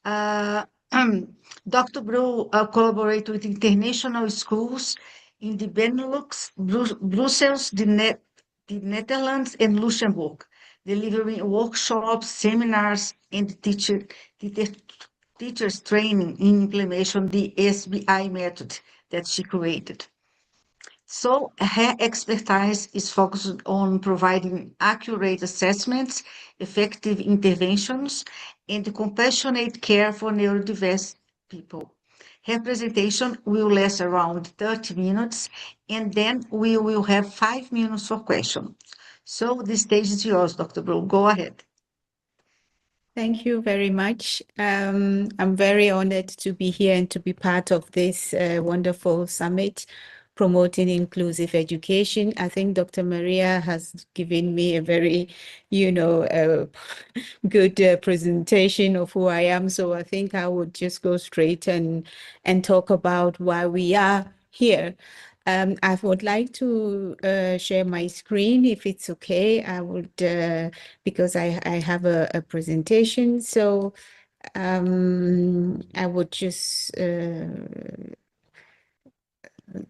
B: Dr. Bru collaborates with international schools in the Benelux, Brussels, the Netherlands, and Luxembourg, delivering workshops, seminars, and teachers training in implementation the SBI method that she created. So her expertise is focused on providing accurate assessments, effective interventions, and compassionate care for neurodiverse people. Her presentation will last around 30 minutes, and then we will have 5 minutes for questions. So the stage is yours, Dr. Bru. Go ahead.
M: Thank you very much. I'm very honored to be here and to be part of this wonderful summit promoting inclusive education. I think Dr. Maria has given me a very, good presentation of who I am. So I think I would just go straight and talk about why we are here. I would like to share my screen if it's okay. I would, because I have a presentation. So I would just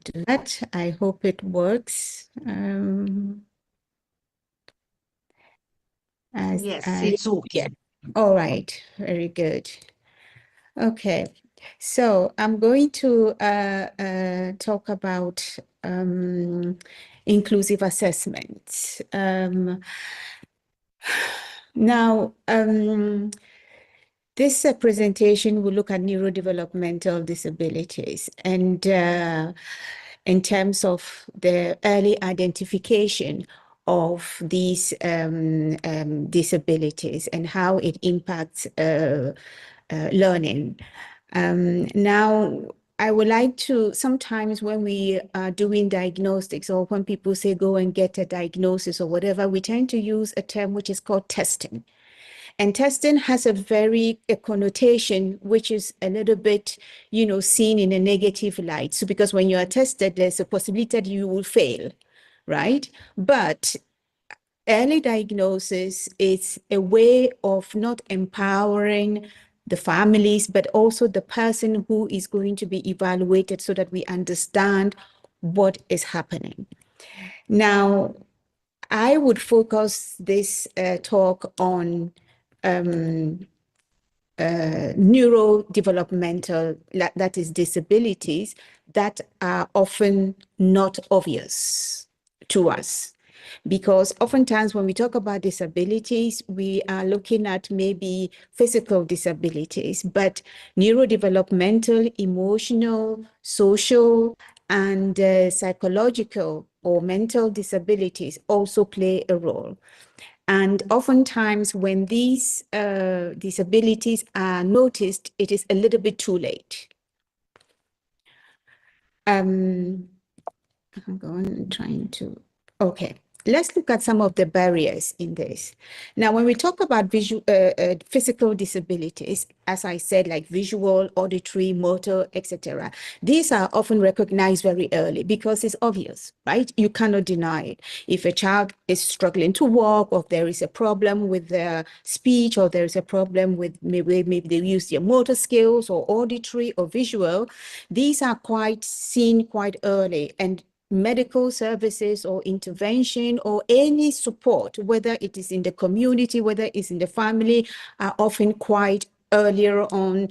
M: do that. I hope it works.
B: Yes, it's okay.
M: Yeah. All right, very good. Okay, so I'm going to talk about inclusive assessments. Now, this presentation will look at neurodevelopmental disabilities and in terms of the early identification of these disabilities and how it impacts learning. Now, I would like to, sometimes when we are doing diagnostics or when people say go and get a diagnosis or whatever, we tend to use a term which is called testing. And testing has a connotation which is a little bit, seen in a negative light. So because when you are tested, there's a possibility that you will fail, right? But early diagnosis is a way of not empowering the families, but also the person who is going to be evaluated so that we understand what is happening. Now, I would focus this talk on neurodevelopmental, that is disabilities, that are often not obvious to us. Because oftentimes when we talk about disabilities, we are looking at maybe physical disabilities, but neurodevelopmental, emotional, social, and psychological or mental disabilities also play a role. And oftentimes when these disabilities are noticed, it is a little bit too late. I'm trying to, okay. Let's look at some of the barriers in this. Now, when we talk about physical disabilities, as I said, like visual, auditory, motor, etc., these are often recognized very early because it's obvious, right? You cannot deny it. If a child is struggling to walk, or if there is a problem with their speech, or there is a problem with maybe they use their motor skills or auditory or visual, these are seen quite early, and medical services or intervention or any support, whether it is in the community, whether it's in the family, are often quite earlier on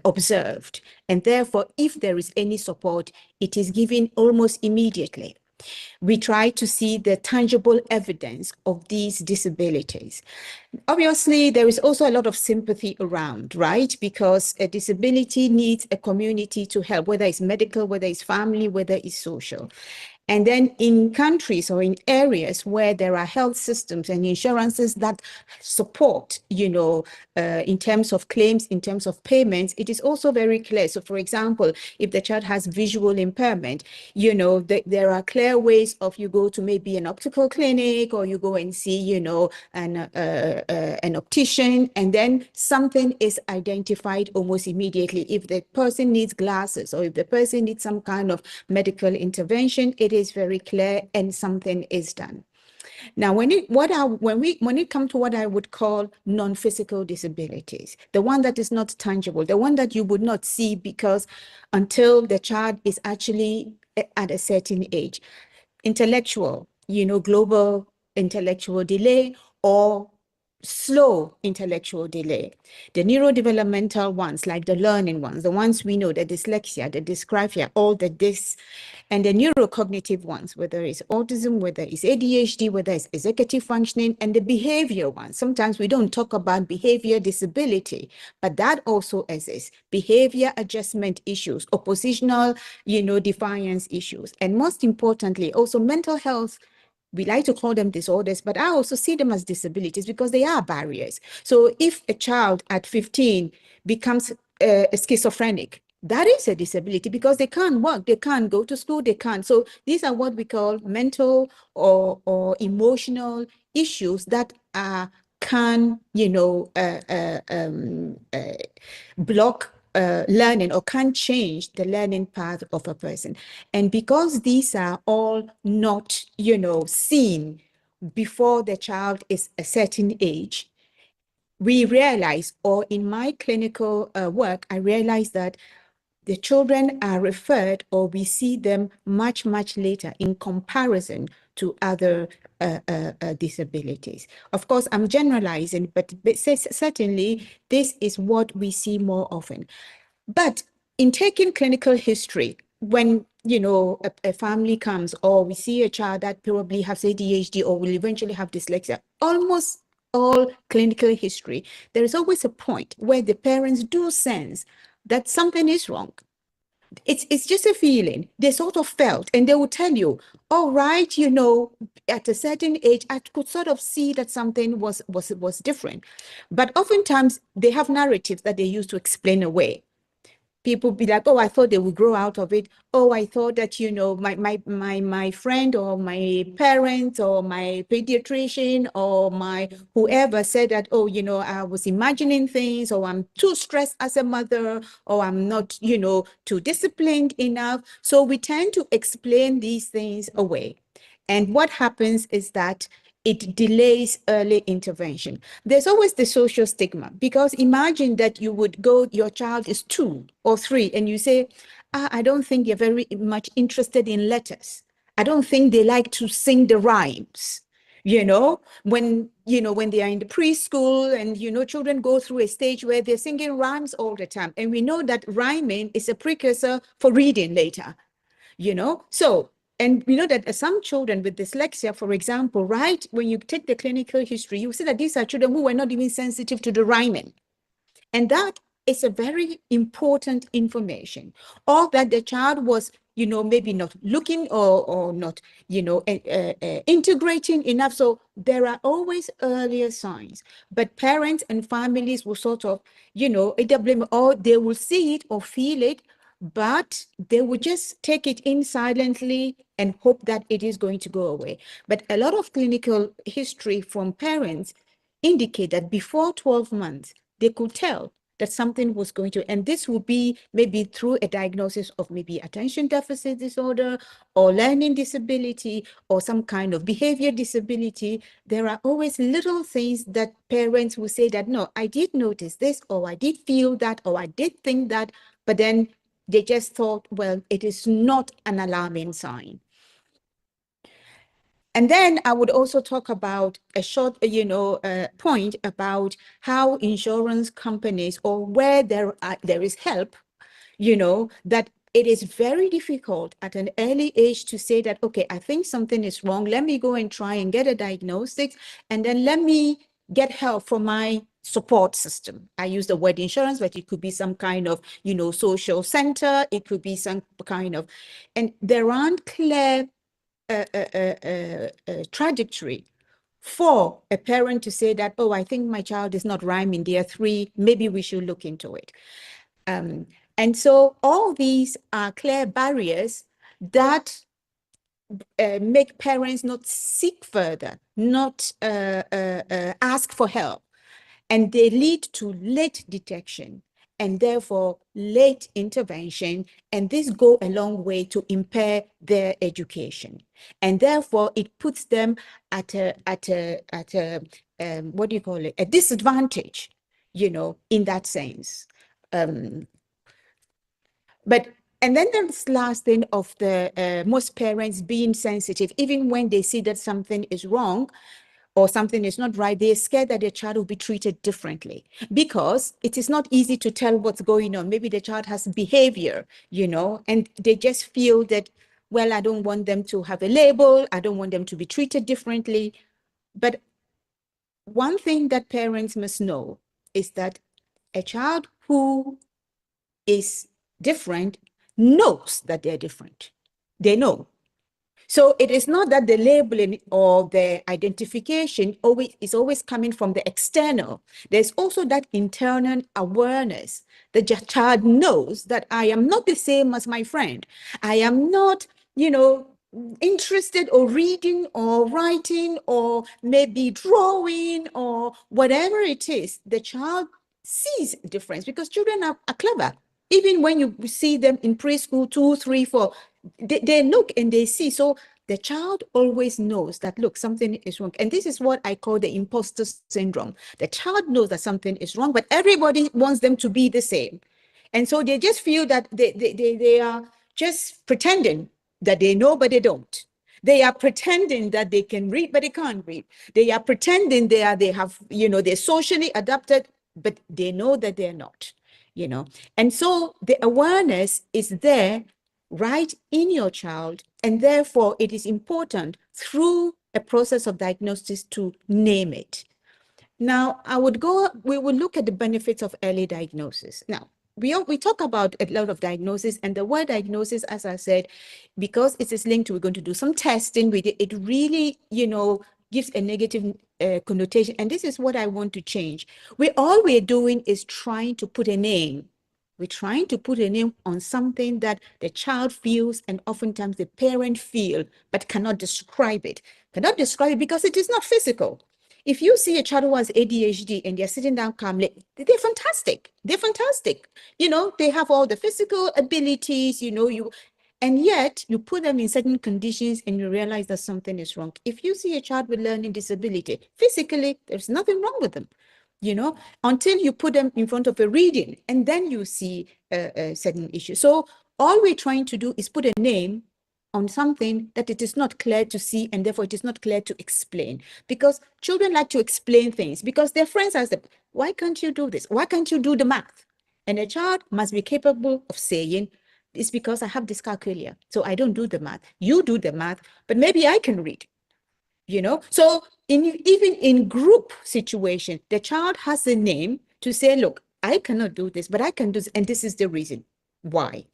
M: observed. And therefore, if there is any support, it is given almost immediately. We try to see the tangible evidence of these disabilities. Obviously, there is also a lot of sympathy around, right? Because a disability needs a community to help, whether it's medical, whether it's family, whether it's social. And then in countries or in areas where there are health systems and insurances that support, in terms of claims, in terms of payments, it is also very clear. So for example, if the child has visual impairment, there are clear ways of you go to maybe an optical clinic or you go and see, an optician, and then something is identified almost immediately. If the person needs glasses or if the person needs some kind of medical intervention, it is very clear and something is done. Now, when it comes to what I would call non-physical disabilities, the one that is not tangible, the one that you would not see because until the child is actually at a certain age, intellectual, global intellectual delay or slow intellectual delay. The neurodevelopmental ones, like the learning ones, the ones we know, the dyslexia, the dysgraphia, all the dys, and the neurocognitive ones, whether it's autism, whether it's ADHD, whether it's executive functioning, and the behavior ones. Sometimes we don't talk about behavior disability, but that also exists. Behavior adjustment issues, oppositional, defiance issues, and most importantly, also mental health. We like to call them disorders, but I also see them as disabilities because they are barriers. So if a child at 15 becomes a schizophrenic, that is a disability because they can't work, they can't go to school, they can't. So these are what we call mental or emotional issues that can, block learning or can change the learning path of a person. And because these are all not, seen before the child is a certain age, we realize, or in my clinical work, I realize that the children are referred or we see them much, much later in comparison to other disabilities. Of course, I'm generalizing, but certainly this is what we see more often. But in taking clinical history, when a family comes or we see a child that probably has ADHD or will eventually have dyslexia, almost all clinical history, there is always a point where the parents do sense that something is wrong. It's just a feeling they sort of felt, and they will tell you, all right, at a certain age, I could sort of see that something was different. But oftentimes they have narratives that they use to explain away. People be like, oh, I thought they would grow out of it. Oh, I thought that, my friend or my parent or my pediatrician or my whoever said that, oh, I was imagining things, or I'm too stressed as a mother, or I'm not, too disciplined enough. So we tend to explain these things away. And what happens is that it delays early intervention. There's always the social stigma, because imagine that you would go, your child is 2 or 3, and you say, I don't think you're very much interested in letters. I don't think they like to sing the rhymes. When they are in the preschool and, children go through a stage where they're singing rhymes all the time. And we know that rhyming is a precursor for reading later, So, and we know that some children with dyslexia, for example, right, when you take the clinical history, you see that these are children who were not even sensitive to the rhyming. And that is a very important information. Or that the child was, maybe not looking or not, integrating enough. So there are always earlier signs. But parents and families will sort of, either blame, or they will see it or feel it, but they would just take it in silently and hope that it is going to go away. But a lot of clinical history from parents indicate that before 12 months, they could tell that something was going to, and this would be maybe through a diagnosis of maybe attention deficit disorder or learning disability or some kind of behavior disability. There are always little things that parents will say that, no, I did notice this, or I did feel that, or I did think that, but then they just thought, well, it is not an alarming sign. And then I would also talk about a short, point about how insurance companies, or where there is help, that it is very difficult at an early age to say that, okay, I think something is wrong. Let me go and try and get a diagnosis, and then let me get help from my support system. I use the word insurance, but it could be some kind of, social center. It could be some kind of, and there aren't clear trajectory for a parent to say that, oh, I think my child is not rhyming. They are 3. Maybe we should look into it. And so all these are clear barriers that make parents not seek further, not ask for help. And they lead to late detection and therefore late intervention. And this go a long way to impair their education. And therefore it puts them at a what do you call it? A disadvantage, in that sense. And then this last thing of the most parents being sensitive, even when they see that something is wrong or something is not right, they're scared that their child will be treated differently, because it is not easy to tell what's going on. Maybe the child has behavior, and they just feel that, well, I don't want them to have a label. I don't want them to be treated differently. But one thing that parents must know is that a child who is different knows that they're different. They know. So it is not that the labeling or the identification is always coming from the external. There's also that internal awareness. The child knows that I am not the same as my friend. I am not, interested or reading or writing or maybe drawing or whatever it is. The child sees difference, because children are clever. Even when you see them in preschool, 2, 3, 4, they look and they see. So the child always knows that, look, something is wrong. And this is what I call the imposter syndrome. The child knows that something is wrong, but everybody wants them to be the same. And so they just feel that they are just pretending that they know, but they don't. They are pretending that they can read, but they can't read. They are pretending they have, they're socially adapted, but they know that they're not. And so the awareness is there right in your child, and therefore it is important through a process of diagnosis to name it. Now, we will look at the benefits of early diagnosis. Now, we talk about a lot of diagnosis, and the word diagnosis, as I said, because it is linked to, we're going to do some testing with it, it really, gives a negative connotation. And this is what I want to change. All we're doing is trying to put a name. We're trying to put a name on something that the child feels, and oftentimes the parent feel, but cannot describe it. Cannot describe it because it is not physical. If you see a child who has ADHD and they're sitting down calmly, they're fantastic. They're fantastic. They have all the physical abilities, and yet you put them in certain conditions and you realize that something is wrong. If you see a child with learning disability, physically, there's nothing wrong with them, until you put them in front of a reading, and then you see a certain issue. So all we're trying to do is put a name on something that it is not clear to see, and therefore it is not clear to explain. Because children like to explain things, because their friends ask them, why can't you do this? Why can't you do the math? And a child must be capable of saying, it's because I have dyscalculia, so I don't do the math. You do the math, but maybe I can read. So even in group situation, the child has a name to say, look, I cannot do this, but I can do this, and this is the reason why.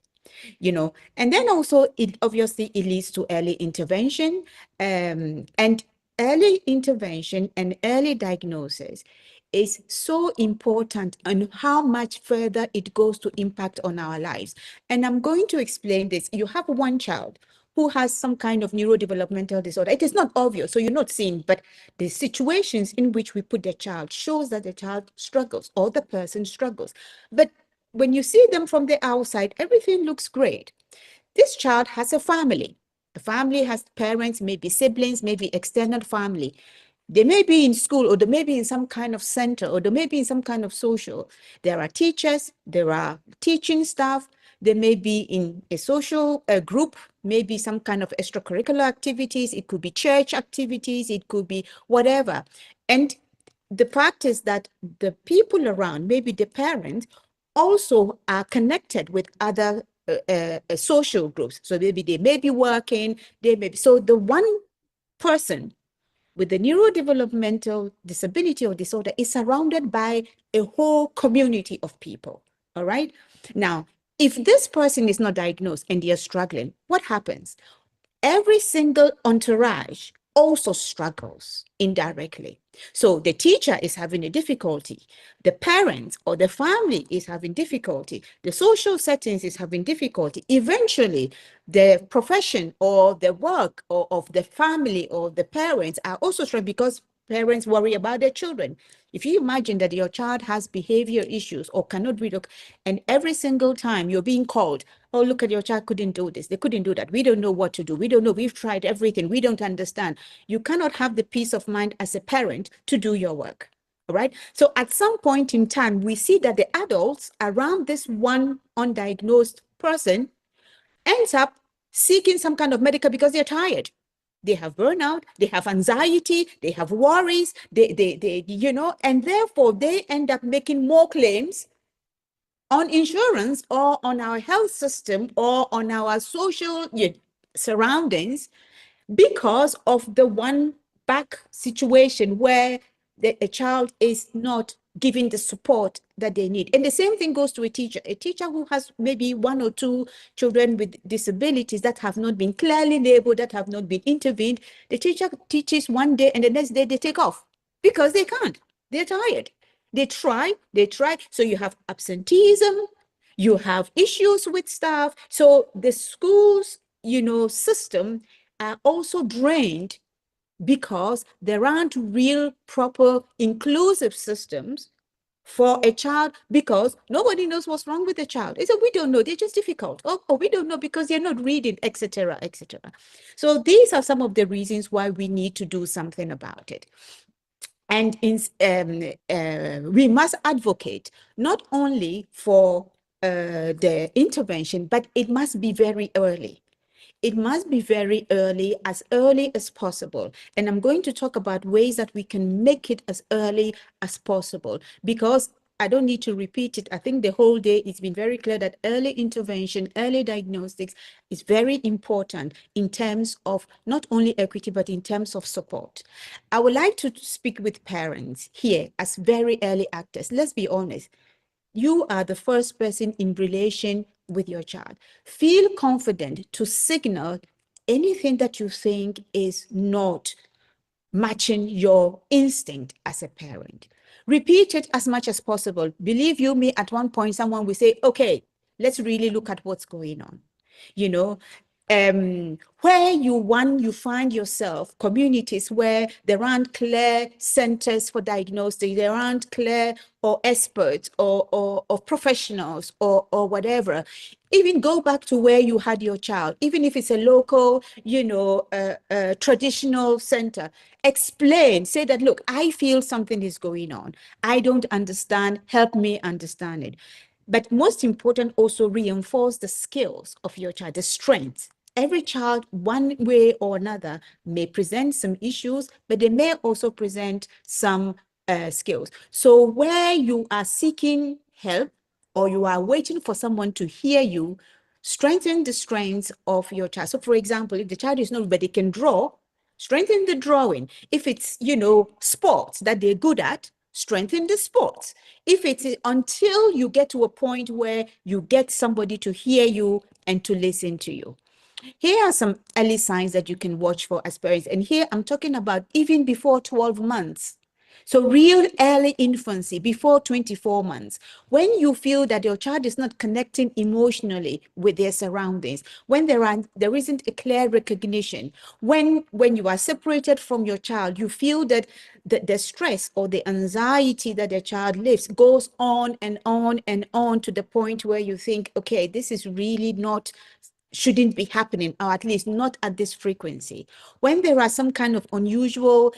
M: And then also it obviously leads to early intervention, and early intervention and early diagnosis is so important, and how much further it goes to impact on our lives. And I'm going to explain this. You have one child who has some kind of neurodevelopmental disorder. It is not obvious, so you're not seeing, but the situations in which we put the child shows that the child struggles or the person struggles. But when you see them from the outside, everything looks great. This child has a family. The family has parents, maybe siblings, maybe extended family. They may be in school, or they may be in some kind of center, or they may be in some kind of social. There are teachers, there are teaching staff, they may be in a social group, maybe some kind of extracurricular activities, it could be church activities, it could be whatever. And the fact is that the people around, maybe the parents, also are connected with other social groups. So maybe they may be working, they may be, so the one person with the neurodevelopmental disability or disorder is surrounded by a whole community of people. All right. Now, if this person is not diagnosed and they are struggling, what happens? Every single entourage also struggles indirectly. So the teacher is having a difficulty, the parents or the family is having difficulty, the social settings is having difficulty. Eventually, the profession or the work or of the family or the parents are also struggling because parents worry about their children. If you imagine that your child has behavior issues or cannot read, and every single time you're being called, oh, look at your child couldn't do this, they couldn't do that, we don't know what to do, we don't know, we've tried everything, we don't understand. You cannot have the peace of mind as a parent to do your work. All right. So at some point in time, we see that the adults around this one undiagnosed person ends up seeking some kind of medical because they're tired. They have burnout, they have anxiety, they have worries, and therefore they end up making more claims on insurance or on our health system or on our social surroundings because of the one back situation where a child is not giving the support that they need. And the same thing goes to a teacher who has maybe one or two children with disabilities that have not been clearly labeled, that have not been intervened. The teacher teaches one day and the next day they take off because they can't. They're tired. They try. So you have absenteeism, you have issues with staff. So the schools, system are also drained because there aren't real, proper, inclusive systems for a child because nobody knows what's wrong with the child. They say, we don't know, they're just difficult. Or we don't know because they're not reading, etc., etc. So these are some of the reasons why we need to do something about it. And we must advocate not only for the intervention, but it must be very early. It must be very early as possible. And I'm going to talk about ways that we can make it as early as possible because I don't need to repeat it. I think the whole day it's been very clear that early intervention, early diagnostics is very important in terms of not only equity, but in terms of support. I would like to speak with parents here as very early actors. Let's be honest. You are the first person in relation with your child. Feel confident to signal anything that you think is not matching your instinct as a parent. Repeat it as much as possible. Believe you me, at one point, someone will say, okay, let's really look at what's going on. Where you find yourself, communities where there aren't clear centers for diagnosis, there aren't clear or experts or professionals or whatever. Even go back to where you had your child, even if it's a local, traditional center. Explain, say that, look, I feel something is going on. I don't understand. Help me understand it. But most important, also reinforce the skills of your child, the strengths. Every child, one way or another, may present some issues, but they may also present some skills. So where you are seeking help or you are waiting for someone to hear you, strengthen the strengths of your child. So for example, if the child is not, but they can draw, strengthen the drawing. If it's, sports that they're good at, strengthen the sports. If it's until you get to a point where you get somebody to hear you and to listen to you. Here are some early signs that you can watch for as parents. And here I'm talking about even before 12 months. So real early infancy, before 24 months, when you feel that your child is not connecting emotionally with their surroundings, when there isn't a clear recognition, when you are separated from your child, you feel that the stress or the anxiety that the child lives goes on and on and on to the point where you think, okay, this is really shouldn't be happening, or at least not at this frequency. When there are some kind of unusual,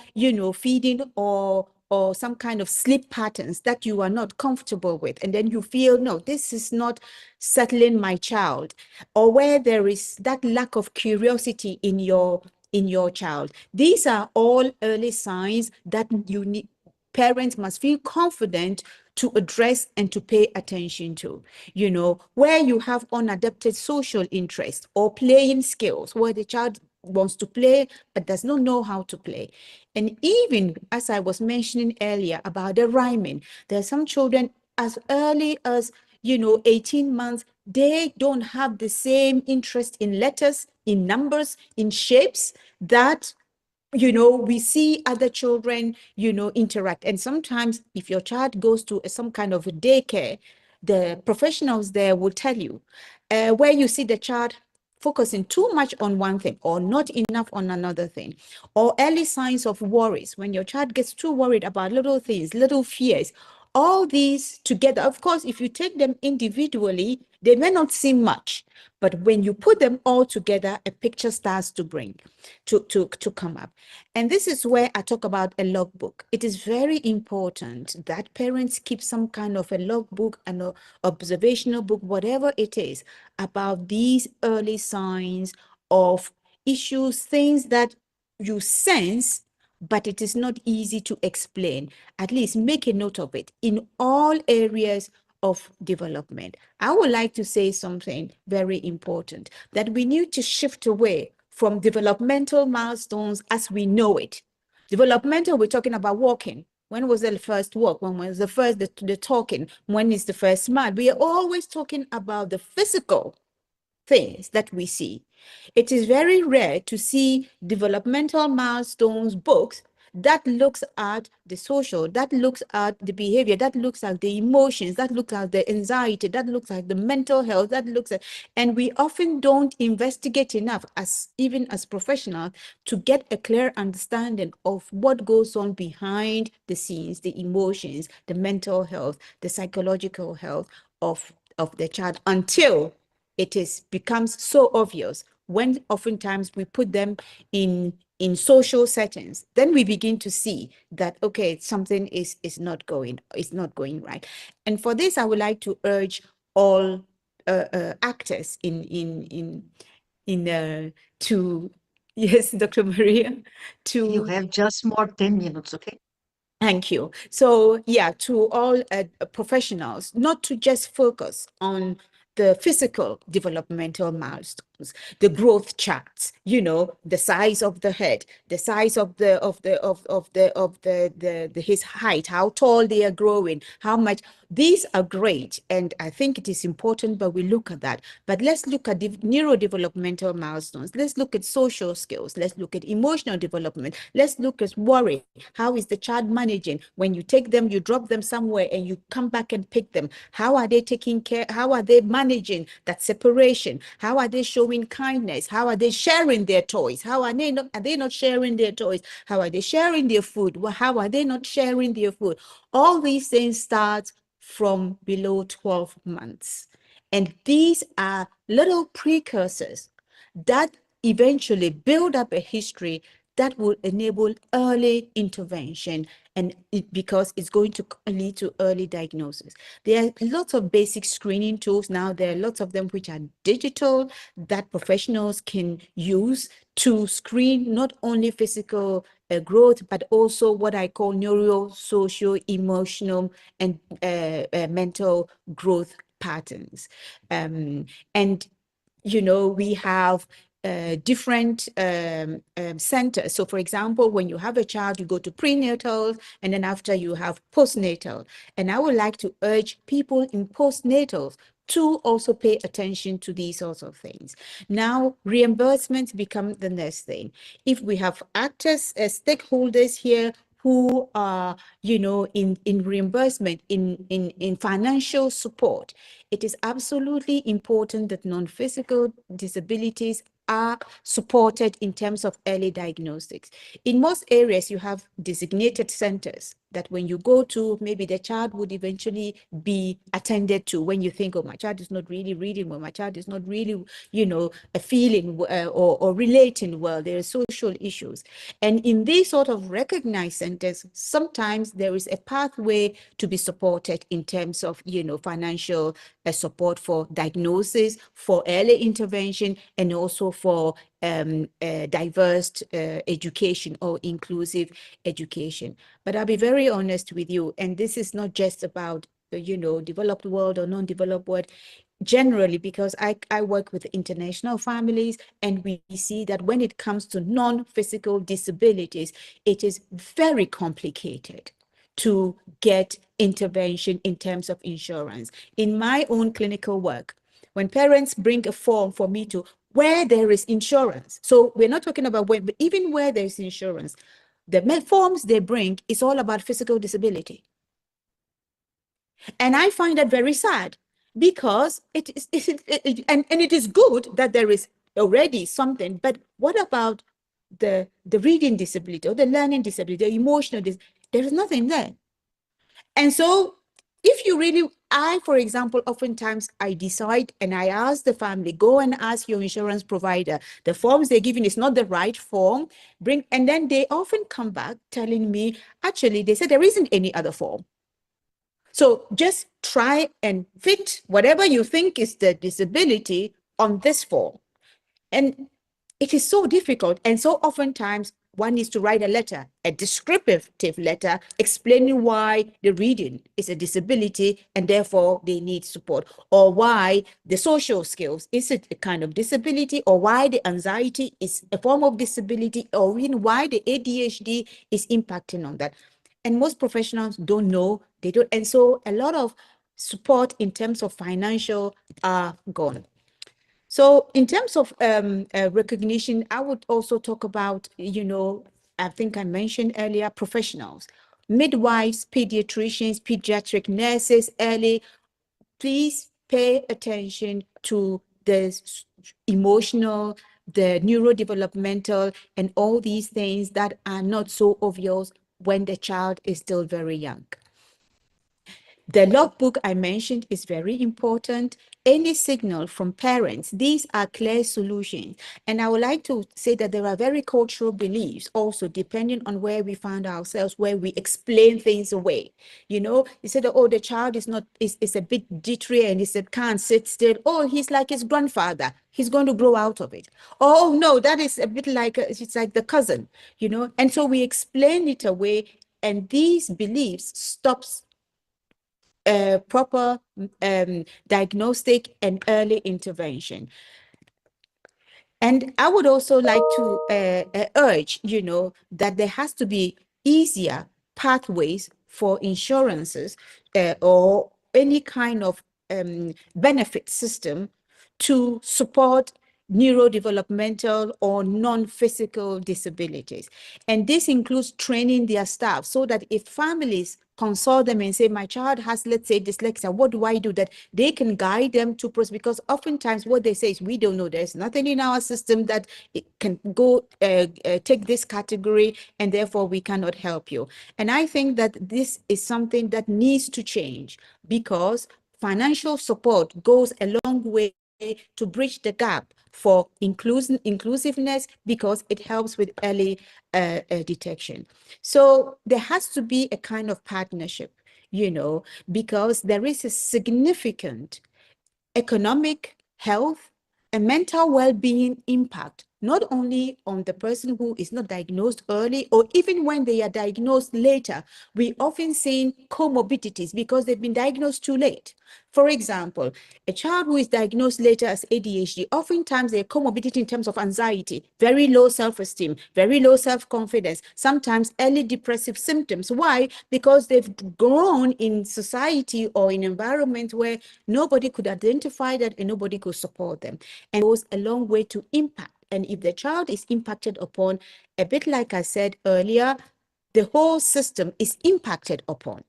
M: feeding or or some kind of sleep patterns that you are not comfortable with, and then you feel, no, this is not settling my child, or where there is that lack of curiosity in your child. These are all early signs that you need, parents must feel confident to address and to pay attention to. You know, where you have unadapted social interest or playing skills, where the child wants to play but does not know how to play. And even as I was mentioning earlier about the rhyming, there are some children as early as 18 months, they don't have the same interest in letters, in numbers, in shapes that we see other children, interact. And sometimes if your child goes to some kind of a daycare, the professionals there will tell you where you see the child focusing too much on one thing or not enough on another thing, or early signs of worries, when your child gets too worried about little things, little fears, all these together. Of course, if you take them individually, they may not seem much, but when you put them all together, a picture starts to come up. And this is where I talk about a logbook. It is very important that parents keep some kind of a logbook, an observational book, whatever it is, about these early signs of issues, things that you sense, but it is not easy to explain. At least make a note of it in all areas of development. I would like to say something very important, that we need to shift away from developmental milestones as we know it. Developmental, we're talking about walking. When was the first walk? When was the first the talking? When is the first smile? We are always talking about the physical things that we see. It is very rare to see developmental milestones books that looks at the social, that looks at the behavior, that looks at the emotions, that looks at the anxiety, that looks at the mental health, that looks at, and we often don't investigate enough even as professionals to get a clear understanding of what goes on behind the scenes, the emotions, the mental health, the psychological health of the child, until it becomes so obvious when oftentimes we put them in social settings. Then we begin to see that, okay, something is not going right. And for this, I would like to urge all actors to yes, Dr. Maria,
B: You have just more 10 minutes, okay?
M: Thank you. So yeah, to all professionals, not to just focus on the physical developmental milestones, the growth charts, the size of the head, the size of his height, how tall they are growing, how much. These are great, and I think it is important, but we look at that. But let's look at the neurodevelopmental milestones. Let's look at social skills. Let's look at emotional development. Let's look at worry. How is the child managing? When you take them, you drop them somewhere and you come back and pick them. How are they taking care? How are they managing that separation? How are they showing kindness? How are they sharing their toys? How are they not sharing their toys? How are they sharing their food? Well, how are they not sharing their food? All these things start from below 12 months. And these are little precursors that eventually build up a history that will enable early intervention, and because it's going to lead to early diagnosis. There are lots of basic screening tools now. There are lots of them which are digital that professionals can use to screen not only physical growth, but also what I call neuro, socio, emotional, and mental growth patterns. And we have different centers. So for example, when you have a child, you go to prenatal, and then after you have postnatal. And I would like to urge people in postnatals to also pay attention to these sorts of things. Now, reimbursements become the next thing. If we have actors, stakeholders here who are, in reimbursement, in financial support, it is absolutely important that non-physical disabilities are supported in terms of early diagnostics. In most areas, you have designated centers that when you go to, maybe the child would eventually be attended to when you think, oh, my child is not really reading well, my child is not really, feeling or relating well. There are social issues. And in these sort of recognized centers, sometimes there is a pathway to be supported in terms of, financial support for diagnosis, for early intervention, and also for diverse education or inclusive education. But I'll be very honest with you, and this is not just about, developed world or non-developed world, generally, because I work with international families, and we see that when it comes to non-physical disabilities, it is very complicated to get intervention in terms of insurance. In my own clinical work, when parents bring a form for me to where there is insurance, so we're not talking about when, but even where there is insurance, the forms they bring is all about physical disability. And I find that very sad, because it is, and it is good that there is already something, but what about the reading disability or the learning disability, the emotional disability? There is nothing there. And so if you really, for example, oftentimes I decide and I ask the family, go and ask your insurance provider. The forms they're giving is not the right form. And then they often come back telling me, actually, they said there isn't any other form. So just try and fit whatever you think is the disability on this form. And it is so difficult. And so oftentimes one needs to write a letter, a descriptive letter, explaining why the reading is a disability and therefore they need support, or why the social skills is a kind of disability, or why the anxiety is a form of disability, or even why the ADHD is impacting on that. And most professionals don't know, they don't. And so a lot of support in terms of financial are gone. So in terms of recognition, I would also talk about, I think I mentioned earlier, professionals, midwives, pediatricians, pediatric nurses, early. Please pay attention to the emotional, the neurodevelopmental, and all these things that are not so obvious when the child is still very young. The logbook I mentioned is very important. Any signal from parents, these are clear solutions. And I would like to say that there are very cultural beliefs also, depending on where we find ourselves, where we explain things away. You said, oh, the child is a bit jittery and can't sit still. Oh, he's like his grandfather. He's going to grow out of it. Oh, no, that is a bit like, it's like the cousin, And so we explain it away, and these beliefs stops proper diagnostic and early intervention. And I would also like to urge, that there has to be easier pathways for insurances or any kind of benefit system to support neurodevelopmental or non-physical disabilities. And this includes training their staff, so that if families consult them and say, my child has, let's say, dyslexia, what do I do? That they can guide them to process, because oftentimes what they say is, we don't know, there's nothing in our system that it can go take this category, and therefore we cannot help you. And I think that this is something that needs to change, because financial support goes a long way to bridge the gap for inclusiveness, because it helps with early detection. So there has to be a kind of partnership, because there is a significant economic, health, and mental well-being impact, not only on the person who is not diagnosed early, or even when they are diagnosed later. We often see comorbidities because they've been diagnosed too late. For example, a child who is diagnosed later as ADHD, oftentimes they're comorbidity in terms of anxiety, very low self-esteem, very low self-confidence, sometimes early depressive symptoms. Why? Because they've grown in society or in environments where nobody could identify that and nobody could support them. And it goes a long way to impact. And if the child is impacted upon, a bit like I said earlier, the whole system is impacted upon,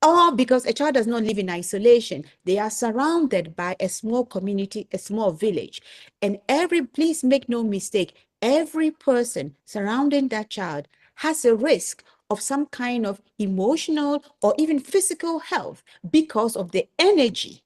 M: or because a child does not live in isolation, they are surrounded by a small community, a small village. And please make no mistake, every person surrounding that child has a risk of some kind of emotional or even physical health because of the energy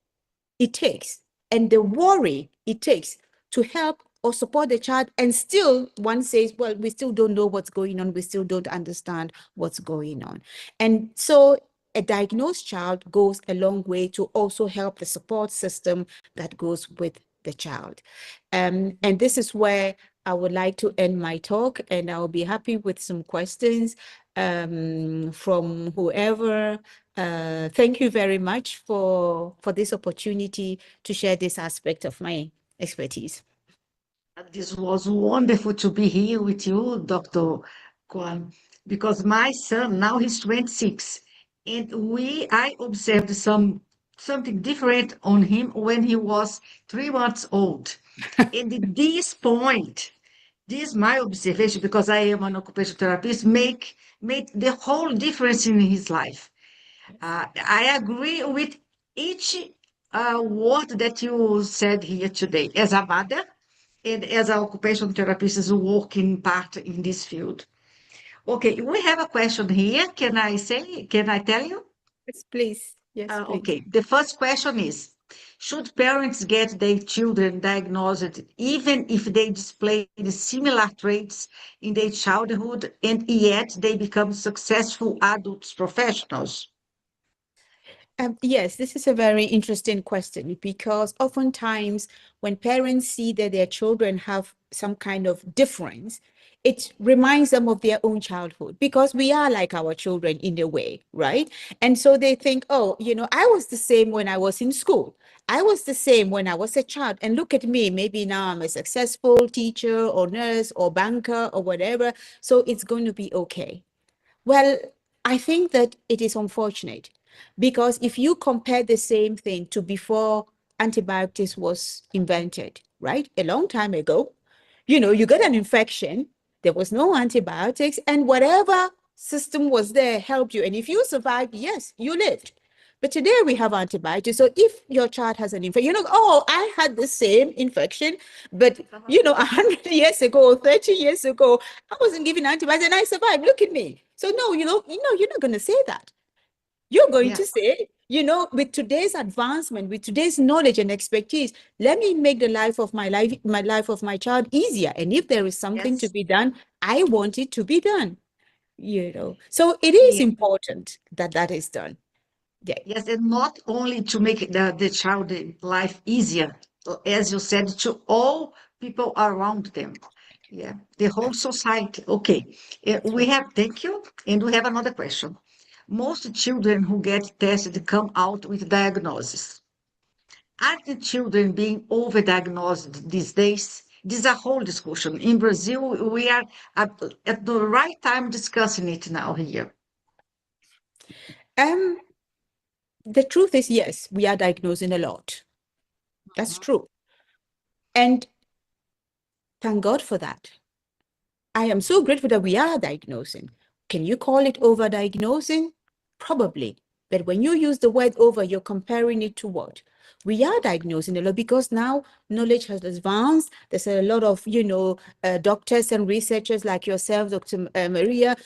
M: it takes and the worry it takes to help or support the child. And still one says, well, we still don't know what's going on. We still don't understand what's going on. And so a diagnosed child goes a long way to also help the support system that goes with the child. And this is where I would like to end my talk, and I'll be happy with some questions from whoever. Thank you very much for this opportunity to share this aspect of my expertise.
B: This was wonderful to be here with you, Dr. Kwan, because my son, now he's 26, and I observed something different on him when he was 3 months old. And at this point, this my observation, because I am an occupational therapist, made the whole difference in his life. I agree with each word that you said here today. As a mother and as an occupational therapist is working part in this field. Okay, we have a question here. Can I tell you?
M: Yes, please. Yes, please.
B: Okay, the first question is, should parents get their children diagnosed even if they display the similar traits in their childhood and yet they become successful adults professionals?
M: Yes, this is a very interesting question, because oftentimes when parents see that their children have some kind of difference, it reminds them of their own childhood, because we are like our children in a way, right? And so they think, oh, I was the same when I was in school. I was the same when I was a child. And look at me, maybe now I'm a successful teacher or nurse or banker or whatever. So it's going to be okay. Well, I think that it is unfortunate, because if you compare the same thing to before antibiotics was invented, right? A long time ago, you got an infection, there was no antibiotics, and whatever system was there helped you. And if you survived, yes, you lived. But today we have antibiotics. So if your child has an infection, oh, I had the same infection, but 100 years ago, 30 years ago, I wasn't given antibiotics and I survived. Look at me. So no, you're not going to say that. You're going to say, with today's advancement, with today's knowledge and expertise, let me make the life of my life of my child easier. And if there is something to be done, I want it to be done. So it is important that that is done. Yeah.
B: Yes, and not only to make the child life easier, as you said, to all people around them. Yeah, the whole society. Okay, thank you. And we have another question. Most children who get tested come out with diagnosis. Are the children being overdiagnosed these days? This is a whole discussion. In Brazil, we are at the right time discussing it now here.
M: The truth is, yes, we are diagnosing a lot. That's true. And thank God for that. I am so grateful that we are diagnosing. Can you call it overdiagnosing? Probably. But when you use the word over, you're comparing it to what? We are diagnosing a lot, because now knowledge has advanced. There's a lot of, doctors and researchers like yourself, Dr. Maria,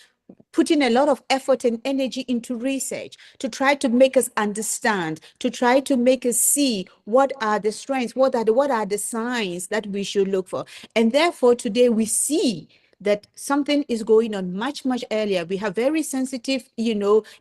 M: putting a lot of effort and energy into research to try to make us understand, to try to make us see what are the strengths, what are the signs that we should look for. And therefore, today we see that something is going on much, much earlier. We have very sensitive,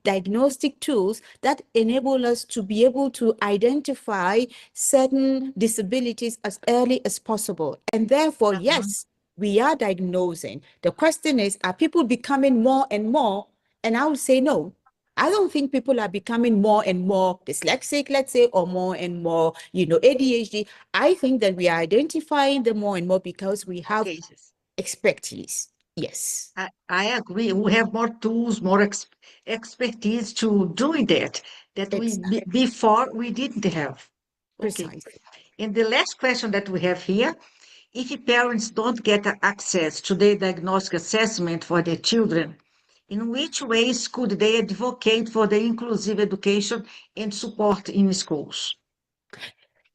M: diagnostic tools that enable us to be able to identify certain disabilities as early as possible. And therefore, yes, we are diagnosing. The question is, are people becoming more and more? And I would say no. I don't think people are becoming more and more dyslexic, let's say, or more and more, ADHD. I think that we are identifying them more and more because we have expertise. Yes.
B: I agree. We have more tools, more expertise to doing that before we didn't have. Okay.
M: Precisely.
B: And the last question that we have here, if parents don't get access to the diagnostic assessment for their children, in which ways could they advocate for the inclusive education and support in schools?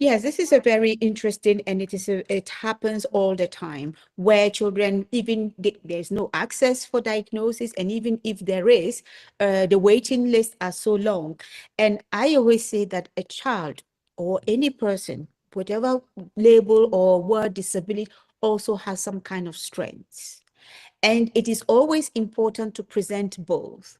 M: Yes, this is a very interesting, and it happens all the time where children, even there's no access for diagnosis, and even if there is, the waiting lists are so long. And I always say that a child or any person, whatever label or word disability, also has some kind of strengths. And it is always important to present both.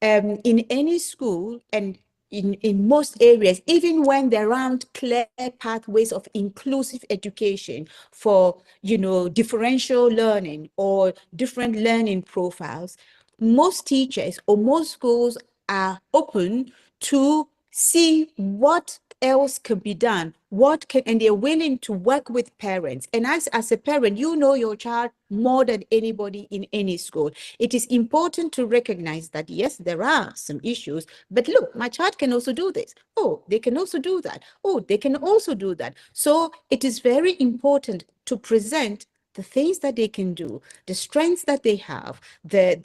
M: In any school and in most areas, even when there aren't clear pathways of inclusive education for, differential learning or different learning profiles, most teachers or most schools are open to see what else can be done, and they're willing to work with parents. And as a parent, you know your child more than anybody in any school. It is important to recognize that, yes, there are some issues, but look, my child can also do this. Oh, they can also do that. Oh, they can also do that. So it is very important to present the things that they can do, the strengths that they have, the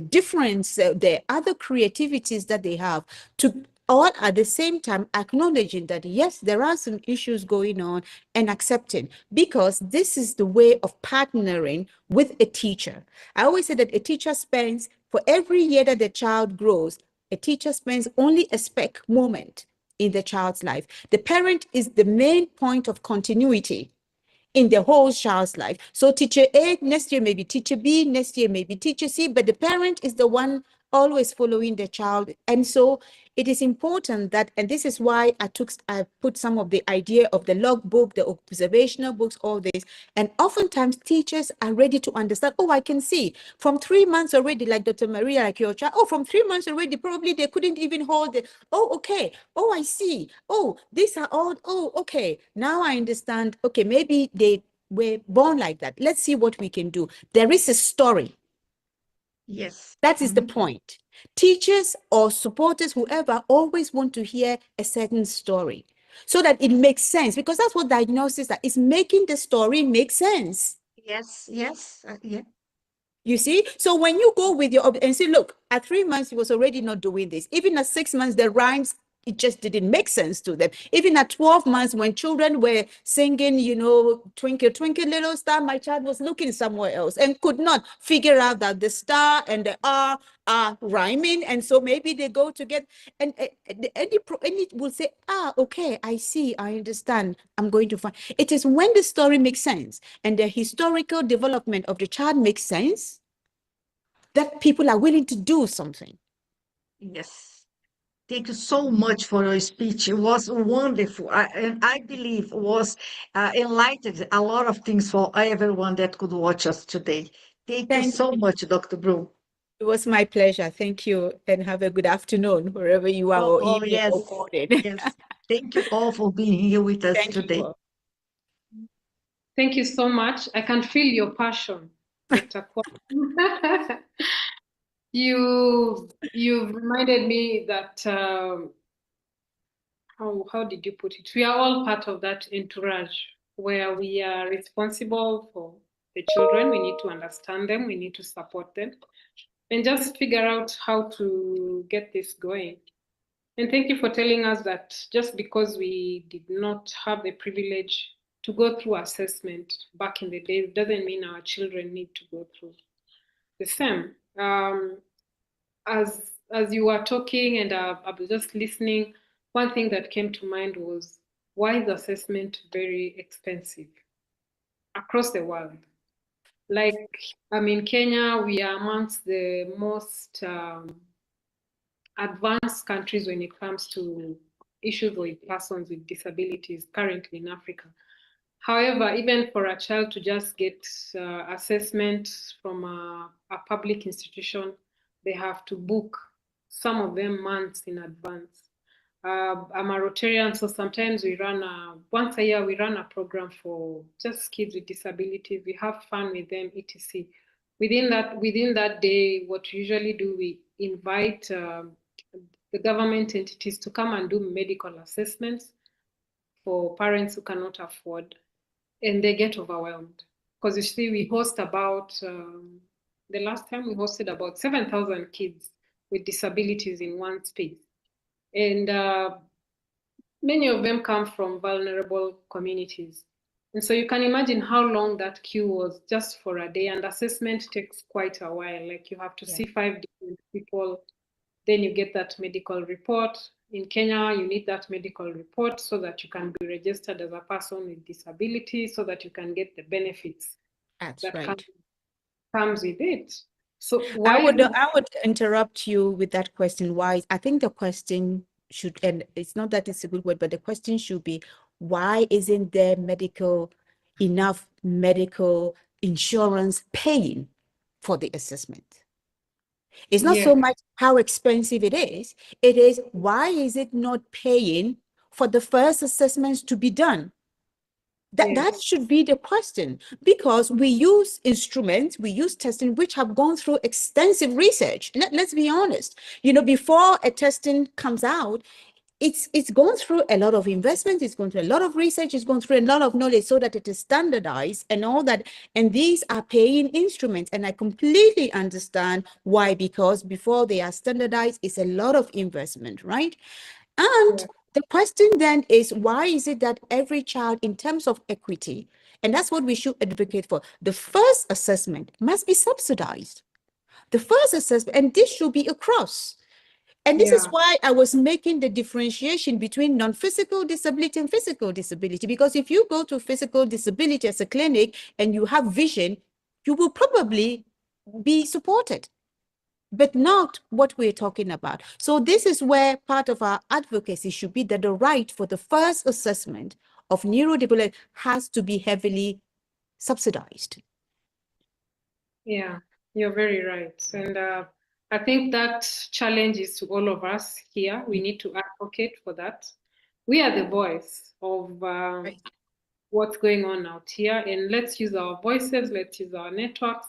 M: difference, the other creativities that they have, to all at the same time acknowledging that, yes, there are some issues going on, and accepting, because this is the way of partnering with a teacher. I always say that a teacher spends, for every year that the child grows, a teacher spends only a speck moment in the child's life. The parent is the main point of continuity in the whole child's life. So teacher A next year may be teacher B, next year may be teacher C, but the parent is the one always following the child. And so it is important that, and this is why I put some of the idea of the logbook, the observational books, all this. And oftentimes teachers are ready to understand, oh, I can see from 3 months already, like Dr. Maria, like your child, oh, from 3 months already, probably they couldn't even hold it. Oh, okay. Oh, I see. Oh, these are all, oh, okay. Now I understand. Okay, maybe they were born like that. Let's see what we can do. There is a story.
B: Yes.
M: That is the point. Teachers or supporters, whoever, always want to hear a certain story so that it makes sense, because that's what diagnosis is making the story make sense.
B: Yes, yes, yeah.
M: You see, so when you go with your and say, look, at 3 months, he was already not doing this. Even at 6 months, the rhymes, it just didn't make sense to them. Even at 12 months, when children were singing, Twinkle, Twinkle, Little Star, my child was looking somewhere else and could not figure out that the star and the R are rhyming. And so maybe they go to get, and any will say, okay, I see, I understand, I'm going to find. It is when the story makes sense and the historical development of the child makes sense that people are willing to do something.
B: Yes. Thank you so much for your speech. It was wonderful. And I believe was enlightened a lot of things for everyone that could watch us today. Thank you so much, Dr. Broom.
M: It was my pleasure. Thank you, and have a good afternoon wherever you are, or evening,
B: yes.
M: or morning.
B: Yes. Thank you all for being here with us today.
I: Thank you so much. I can feel your passion, Dr. Kwame. You've reminded me that how did you put it? We are all part of that entourage where we are responsible for the children. We need to understand them. We need to support them, and just figure out how to get this going. And thank you for telling us that just because we did not have the privilege to go through assessment back in the days doesn't mean our children need to go through the same. As you were talking and I was just listening, one thing that came to mind was, why is assessment very expensive across the world? Like, in Kenya, we are amongst the most advanced countries when it comes to issues with persons with disabilities currently in Africa. However, even for a child to just get assessment from a public institution, they have to book, some of them months in advance. I'm a Rotarian, so sometimes we run once a year, we run a program for just kids with disabilities. We have fun with them, etc. Within that day, what we usually do, we invite the government entities to come and do medical assessments for parents who cannot afford, and they get overwhelmed. Because you see, we host about, the last time we hosted about 7,000 kids with disabilities in one space. And many of them come from vulnerable communities. And so you can imagine how long that queue was just for a day, and assessment takes quite a while. Like you have to see 5 different people, then you get that medical report. In Kenya, you need that medical report so that you can be registered as a person with disability, so that you can get the benefits that comes with it. So why
M: I would interrupt you with that question. Why? I think the question should, and it's not that it's a good word, but the question should be, why isn't there enough medical insurance paying for the assessment? It's not so much how expensive it is why is it not paying for the first assessments to be done? That should be the question, because we use instruments, we use testing which have gone through extensive research. Let's be honest. Before a testing comes out, it's gone through a lot of investment, it's gone through a lot of research, it's gone through a lot of knowledge so that it is standardized and all that. And these are paying instruments. And I completely understand why, because before they are standardized, it's a lot of investment, right? And the question then is, why is it that every child, in terms of equity, and that's what we should advocate for, the first assessment must be subsidized. The first assessment, and this should be across. And this is why I was making the differentiation between non-physical disability and physical disability, because if you go to physical disability as a clinic and you have vision, you will probably be supported, but not what we're talking about. So this is where part of our advocacy should be, that the right for the first assessment of neurodivergent has to be heavily subsidized.
I: Yeah, you're very right. And I think that challenge is to all of us here. We need to advocate for that. We are the voice of what's going on out here, and let's use our voices, let's use our networks,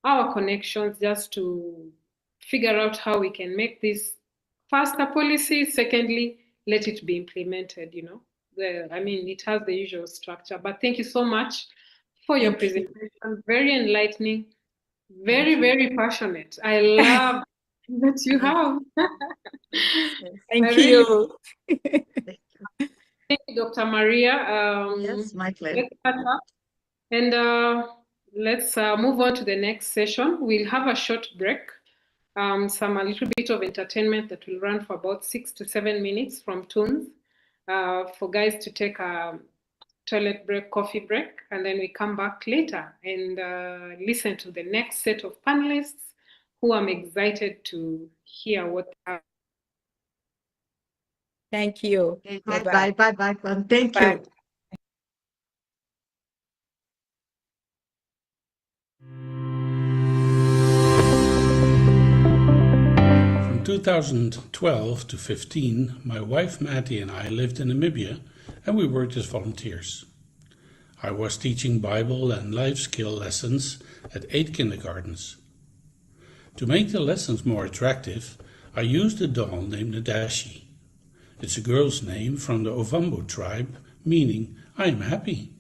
I: our connections, just to figure out how we can make this faster policy. Secondly, let it be implemented, it has the usual structure. But thank you so much for your presentation. Very enlightening, very, very passionate. I love that you have.
M: Thank you.
I: Thank you, Dr. Maria.
B: Yes, my pleasure.
I: Let's cut up and let's move on to the next session. We'll have a short break, a little bit of entertainment that will run for about 6 to 7 minutes from tunes, for guys to take a toilet break, coffee break, and then we come back later and listen to the next set of panelists who I'm excited to hear what they have.
M: Thank you.
B: Bye. Thank you.
L: From 2012 to 15, my wife Mattie and I lived in Namibia, and we worked as volunteers. I was teaching Bible and life skill lessons at 8 kindergartens. To make the lessons more attractive, I used a doll named Nadashi. It's a girl's name from the Ovambo tribe, meaning I am happy.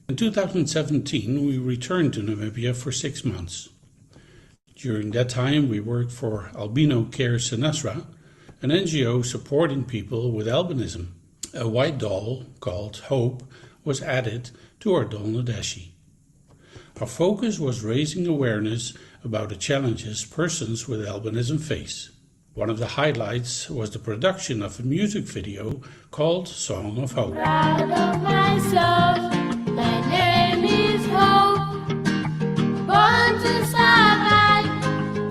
L: In 2017, we returned to Namibia for 6 months. During that time, we worked for Albino Care Sinasra, an NGO supporting people with albinism. A white doll called Hope was added to our doll Nadashi. Our focus was raising awareness about the challenges persons with albinism face. One of the highlights was the production of a music video called Song of Hope.
O: Proud of myself, my name is Hope. Born to survive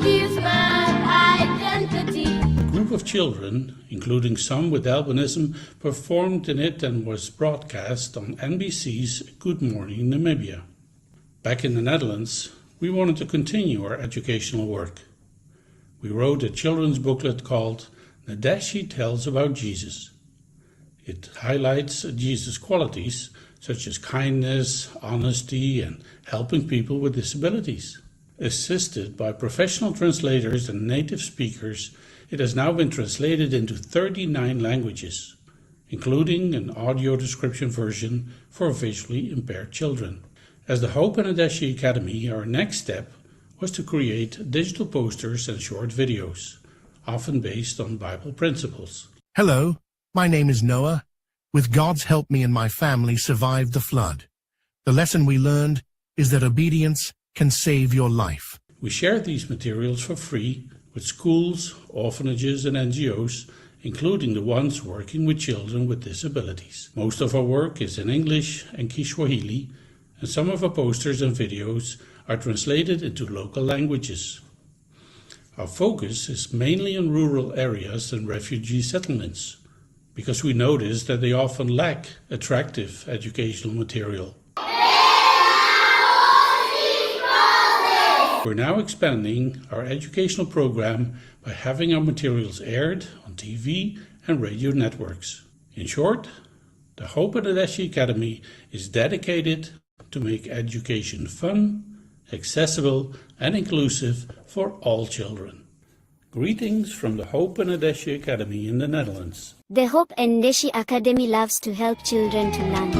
O: is my identity.
L: A group of children, including some with albinism, performed in it and was broadcast on NBC's Good Morning Namibia. Back in the Netherlands, we wanted to continue our educational work. We wrote a children's booklet called Nadashi Tells About Jesus. It highlights Jesus' qualities such as kindness, honesty, and helping people with disabilities. Assisted by professional translators and native speakers, it has now been translated into 39 languages, including an audio description version for visually impaired children. As the Hope and Nadashi Academy, our next step was to create digital posters and short videos, often based on Bible principles.
W: Hello, my name is Noah,
N: With God's help, me and my family survived the flood. The lesson we learned is that obedience can save your life.
L: We share these materials for free with schools, orphanages and NGOs, including the ones working with children with disabilities. Most of our work is in English and Kiswahili, and some of our posters and videos are translated into local languages. Our focus is mainly on rural areas and refugee settlements, because we notice that they often lack attractive educational material. We're now expanding our educational program by having our materials aired on TV and radio networks. In short, the Hope and Adeshi Academy is dedicated to make education fun, accessible and inclusive for all children. Greetings from the Hope and Adeshi Academy in the Netherlands.
P: The Hope and Adeshi Academy loves to help children to learn.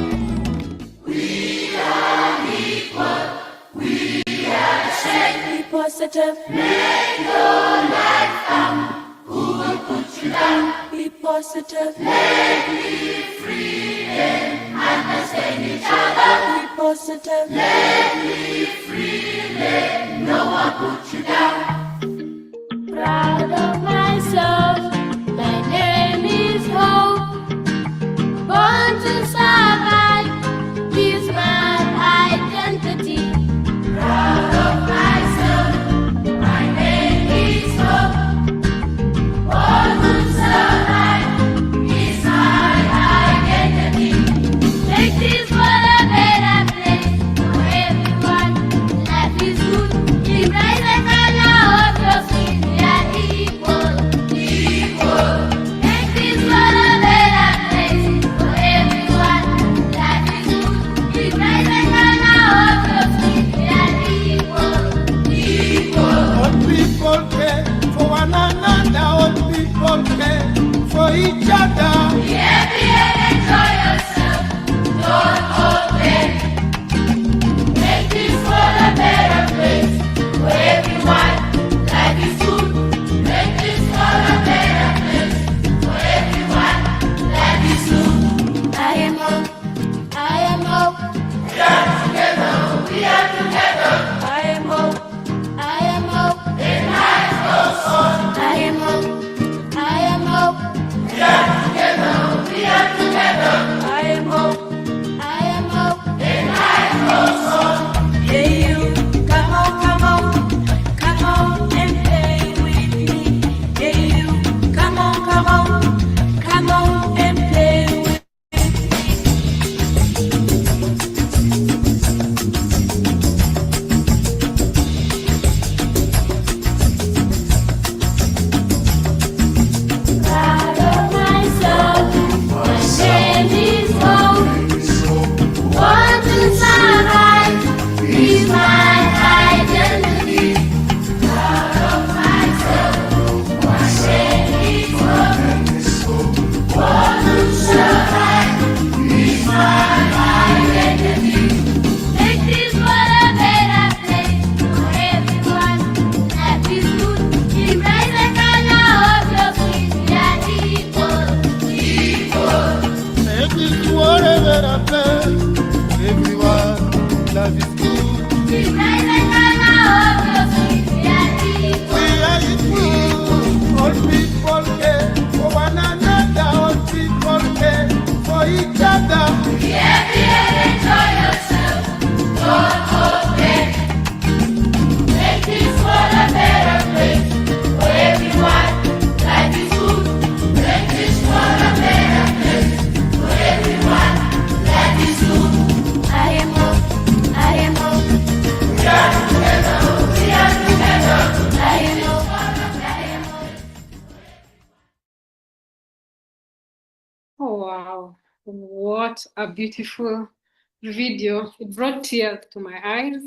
O: We are equal. We are the same. Be positive. Make your life count. Who will put you down? Be positive. Let me free and understand each other. Be positive. Let me free. Let no one put you down. Proud of myself, my name is Hope. Born to survive, is my identity. Proud of myself, my name is Hope. Born to survive, is my identity. Make this world a better place for everyone. Life is good, embrace the color of your skin. For each other, be happy and enjoy yourself. Don't hold back. Make this world a better place for everyone. Life is good. Make this world a better place for everyone. Life is good. I am Hope. I am Hope. We are together. We are together. I am Hope. I am Hope. And life goes on. I am Hope. I am Hope. We are together, we are together. I am Hope, I am Hope. And life goes on. Hey you, come on and play with me. Hey you, come on and play with me. Proud of myself, my name is Hope. Born to survive is my identity. Proud of myself, my name is Hope. Born to survive is my identity. Make this world a better place for everyone. Life is good. Embrace the color of your skin. We are equal, equal.
W: Make this world a better place for everyone. Life is good.
O: Embrace the color of your skin. We are equal.
W: All people care for one another. All people care for each other.
O: Be happy and enjoy yourself. Don't hold back. Make this world a better place for everyone. Life is good. Make this world a better place for everyone. Life is good. I am Hope. I am Hope. We are together. We are together. I am Hope. I am Hope.
I: Oh, wow. What a beautiful video. It brought tears to my eyes,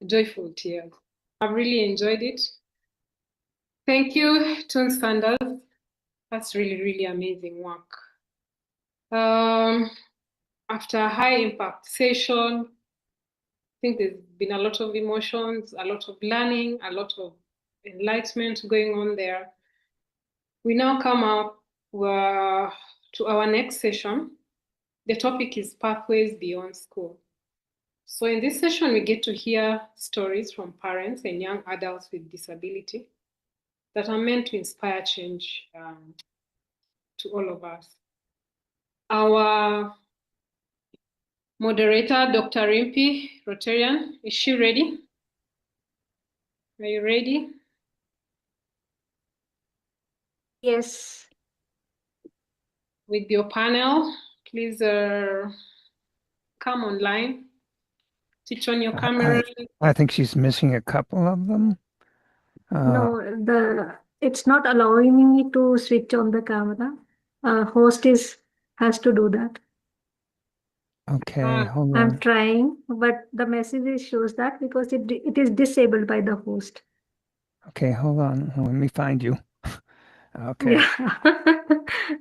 I: joyful tears. I've really enjoyed it. Thank you, Toon Sanders. That's really, really amazing work. After a high impact session, I think there's been a lot of emotions, a lot of learning, a lot of enlightenment going on there. We now come up to our next session, The topic is Pathways Beyond School. So in this session, we get to hear stories from parents and young adults with disability that are meant to inspire change to all of us. Our moderator, Dr. Rimpi Rotarian, is she ready? Are you ready?
J: Yes.
I: With your panel, please come online. Switch on your camera.
Q: I think she's missing a couple of them.
J: No, it's not allowing me to switch on the camera. Host has to do that.
Q: Okay, hold
J: I'm
Q: on.
J: trying, but the message shows that because it is disabled by the host.
Q: Okay, hold on. Let me find you. Okay.
J: Yeah.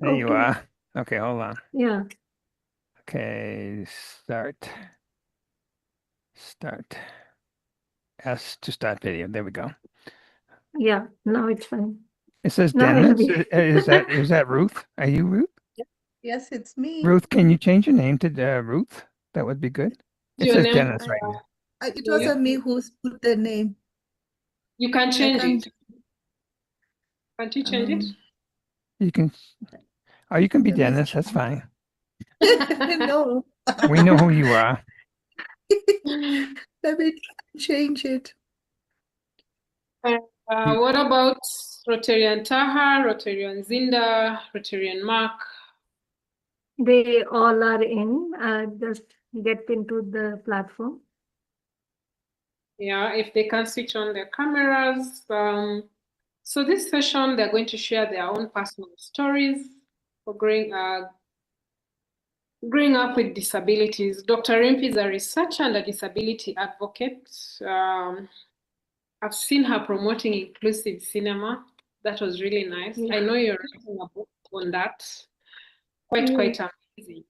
Q: There you
J: Okay.
Q: are. Okay, hold on.
J: Yeah.
Q: Okay, start. Start. S to start video. There we go.
J: Yeah. Now it's fine.
Q: It says
J: Now it'll
Q: Dennis.
J: be.
Q: Is that Ruth? Are you Ruth?
S: Yes, it's me.
Q: Ruth, can you change your name to Ruth? That would be good. It
I: Your
Q: says
I: name,
Q: Dennis right now.
S: It wasn't me who put the name.
I: You can change it. Can't you change it?
Q: You can. Oh, you can be Dennis. That's fine.
S: No.
Q: We know who you are.
S: Let me change it.
I: What about Rotarian Taha, Rotarian Zinda, Rotarian Mark?
J: They all are in. Just get into the platform.
I: Yeah, if they can switch on their cameras. So this session, they're going to share their own personal stories for growing up with disabilities. Dr. Rimpi is a researcher and a disability advocate. I've seen her promoting inclusive cinema. That was really nice.
J: Yeah.
I: I know you're writing a book on that. Quite amazing.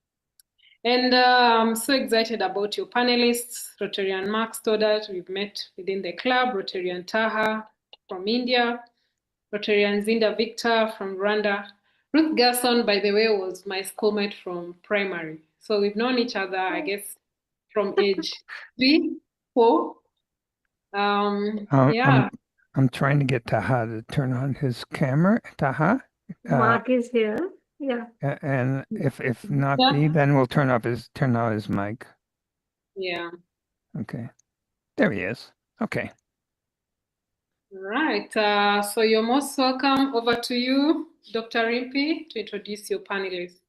I: And I'm so excited about your panelists, Rotarian Mark Stoddart, we've met within the club, Rotarian Taha from India, Rotarian Zinda Victor from Rwanda. Ruth Gerson, by the way, was my schoolmate from primary. So we've known each other, I guess, from age 3, 4. Yeah.
Q: I'm trying to get Taha to turn on his camera. Taha?
J: Mark is here. Yeah.
Q: And if not
I: Yeah.
Q: be, then we'll turn out his mic.
I: Yeah.
Q: Okay. There he is. Okay.
I: Right. So you're most welcome. Over to you, Dr. Rimpi, to introduce your panelists.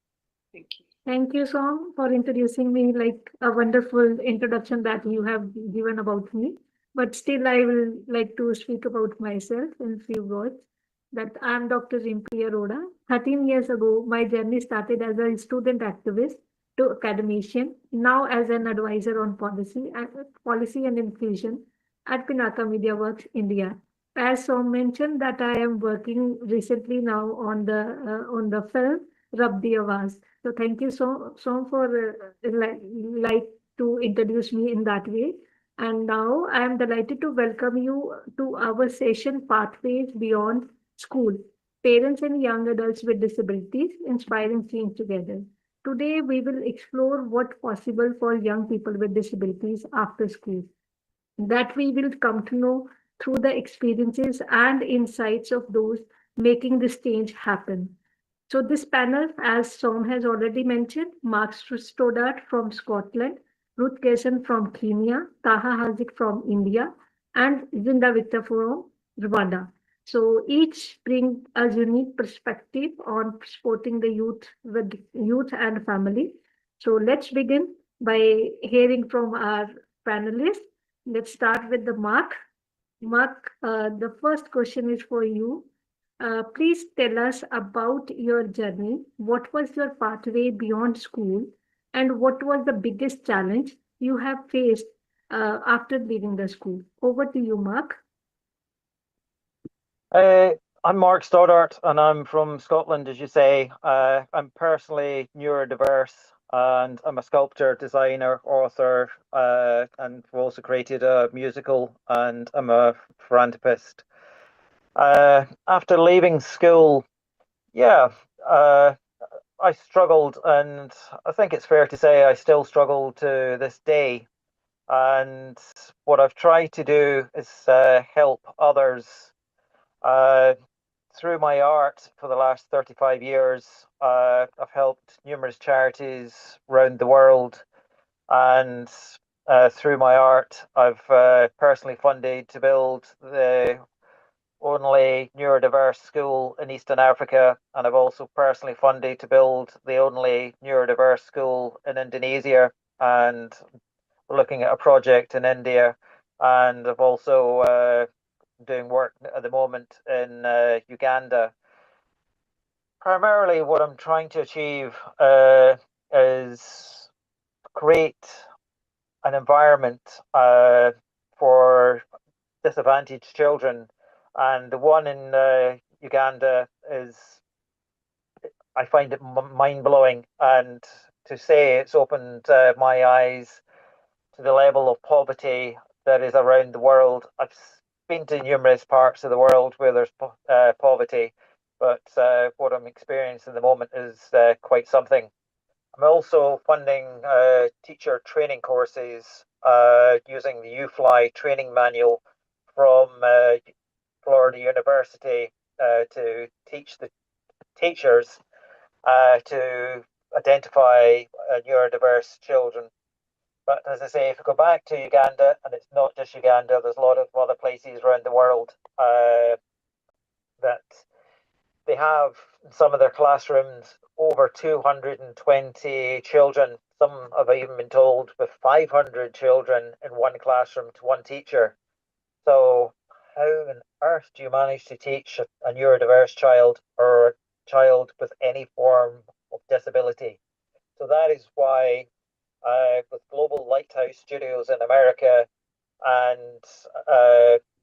I: Thank you.
J: Thank you, Som, for introducing me, like a wonderful introduction that you have given about me. But still, I will like to speak about myself in few words. That I'm Dr. Rimpi Arora. 13 years ago, my journey started as a student activist to academician, now as an advisor on policy and inclusion at Pinaka Media Works, India. As Som mentioned, that I am working recently now on the film Rab Di Awaz. So thank you so for like to introduce me in that way. And now I am delighted to welcome you to our session Pathways Beyond School, Parents and Young Adults with Disabilities, Inspiring Change Together. Today we will explore what possible for young people with disabilities after school. That we will come to know through the experiences and insights of those making this change happen. So this panel, as Som has already mentioned, Mark Stoddart from Scotland, Ruth Gerson from Kenya, Taha Hazik from India, and Zinda Victor from Rwanda. So each bring a unique perspective on supporting the youth and family. So let's begin by hearing from our panelists. Let's start with the Mark. Mark, the first question is for you. Please tell us about your journey. What was your pathway beyond school, and what was the biggest challenge you have faced after leaving the school? Over to you, Mark.
T: I'm Mark Stoddart, and I'm from Scotland, as you say. I'm personally neurodiverse, and I'm a sculptor, designer, author, and I've also created a musical, and I'm a philanthropist. After leaving school, I struggled, and I think it's fair to say I still struggle to this day. And what I've tried to do is help others through my art for the last 35 years. I've helped numerous charities around the world, and through my art, I've personally funded to build the only neurodiverse school in Eastern Africa, and I've also personally funded to build the only neurodiverse school in Indonesia, and we're looking at a project in India, and I've also doing work at the moment in Uganda. Primarily, what I'm trying to achieve is create an environment for disadvantaged children, and the one in Uganda is, I find it mind-blowing, and to say it's opened my eyes to the level of poverty that is around the world. I've been to numerous parts of the world where there's poverty, but what I'm experiencing at the moment is quite something. I'm also funding teacher training courses using the UFly training manual from Florida University to teach the teachers to identify neurodiverse children. But as I say, if we go back to Uganda, and it's not just Uganda, there's a lot of other places around the world that they have in some of their classrooms over 220 children. Some have even been told with 500 children in one classroom to one teacher. So how on earth do you manage to teach a neurodiverse child or a child with any form of disability? So that is why with Global Lighthouse Studios in America, and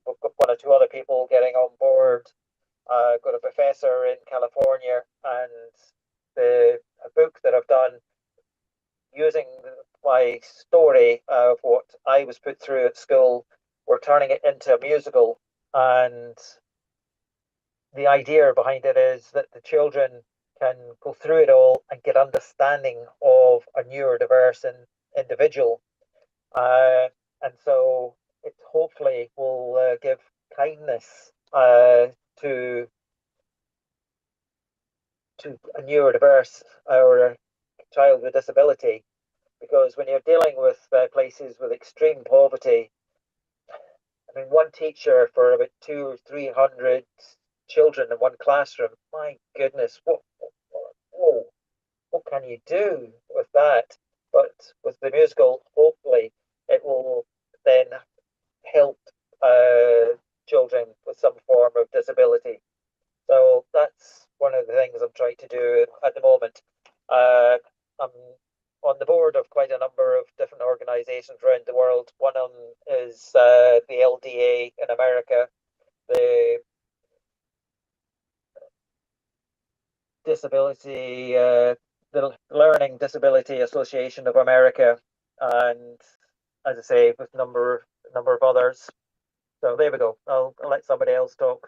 T: we've got one or two other people getting on board. Got a professor in California, and a book that I've done using my story of what I was put through at school. We're turning it into a musical, and the idea behind it is that the children can go through it all and get understanding of a neurodiverse individual. And so it hopefully will give kindness to a neurodiverse or a child with disability, because when you're dealing with places with extreme poverty, I mean, one teacher for about 200 or 300 children in one classroom, my goodness, what can you do with that? But with the musical, hopefully it will then help children with some form of disability. So that's one of the things I'm trying to do at the moment. I'm on the board of quite a number of different organizations around the world. One of them is the LDA in America, the Disability, the Learning Disability Association of America, and as I say, with a number of others. So there we go. I'll let somebody else talk.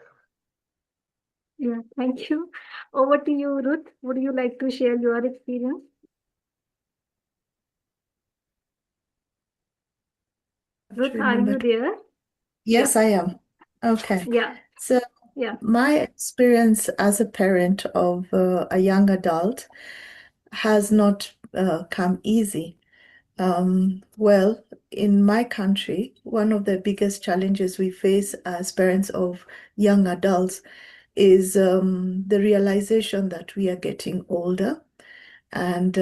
J: Yeah, thank you. Over to you, Ruth. Would you like to share your experience? Ruth, are you there?
S: Yes, I am. Okay.
J: Yeah.
S: So
J: Yeah.
S: my experience as a parent of a young adult has not come easy. Well, in my country, one of the biggest challenges we face as parents of young adults is the realization that we are getting older, and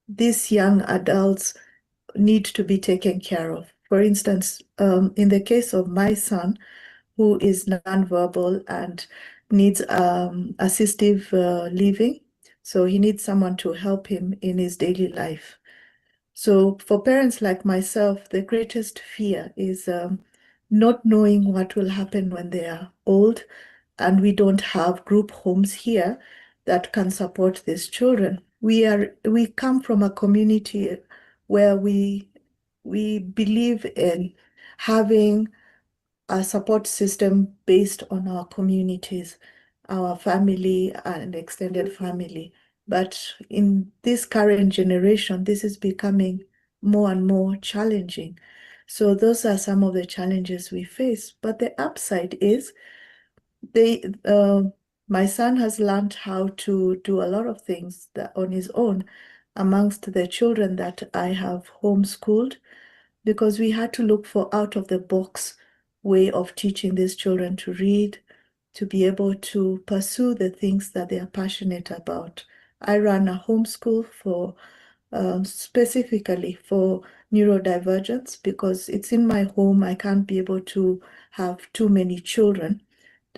S: these young adults need to be taken care of. For instance, in the case of my son, who is nonverbal and needs assistive living, so he needs someone to help him in his daily life. So for parents like myself, the greatest fear is not knowing what will happen when they are old, and we don't have group homes here that can support these children. We come from a community where we believe in having a support system based on our communities, our family and extended family. But in this current generation, this is becoming more and more challenging. So those are some of the challenges we face. But the upside is my son has learned how to do a lot of things that on his own amongst the children that I have homeschooled, because we had to look for out of the box way of teaching these children to read, to be able to pursue the things that they are passionate about. I run a homeschool for specifically for neurodivergence, because it's in my home. I can't be able to have too many children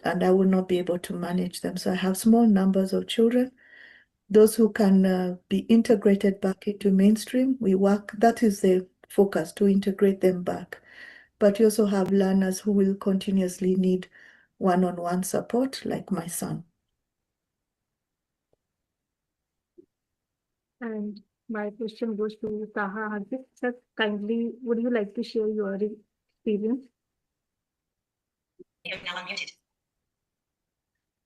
S: and I will not be able to manage them. So I have small numbers of children. Those who can be integrated back into mainstream, we work, that is the focus, to integrate them back. But you also have learners who will continuously need one-on-one support, like my son.
J: And my question goes to Taha Hardik. Sir, kindly, would you like to share your experience?
A: You're now unmuted.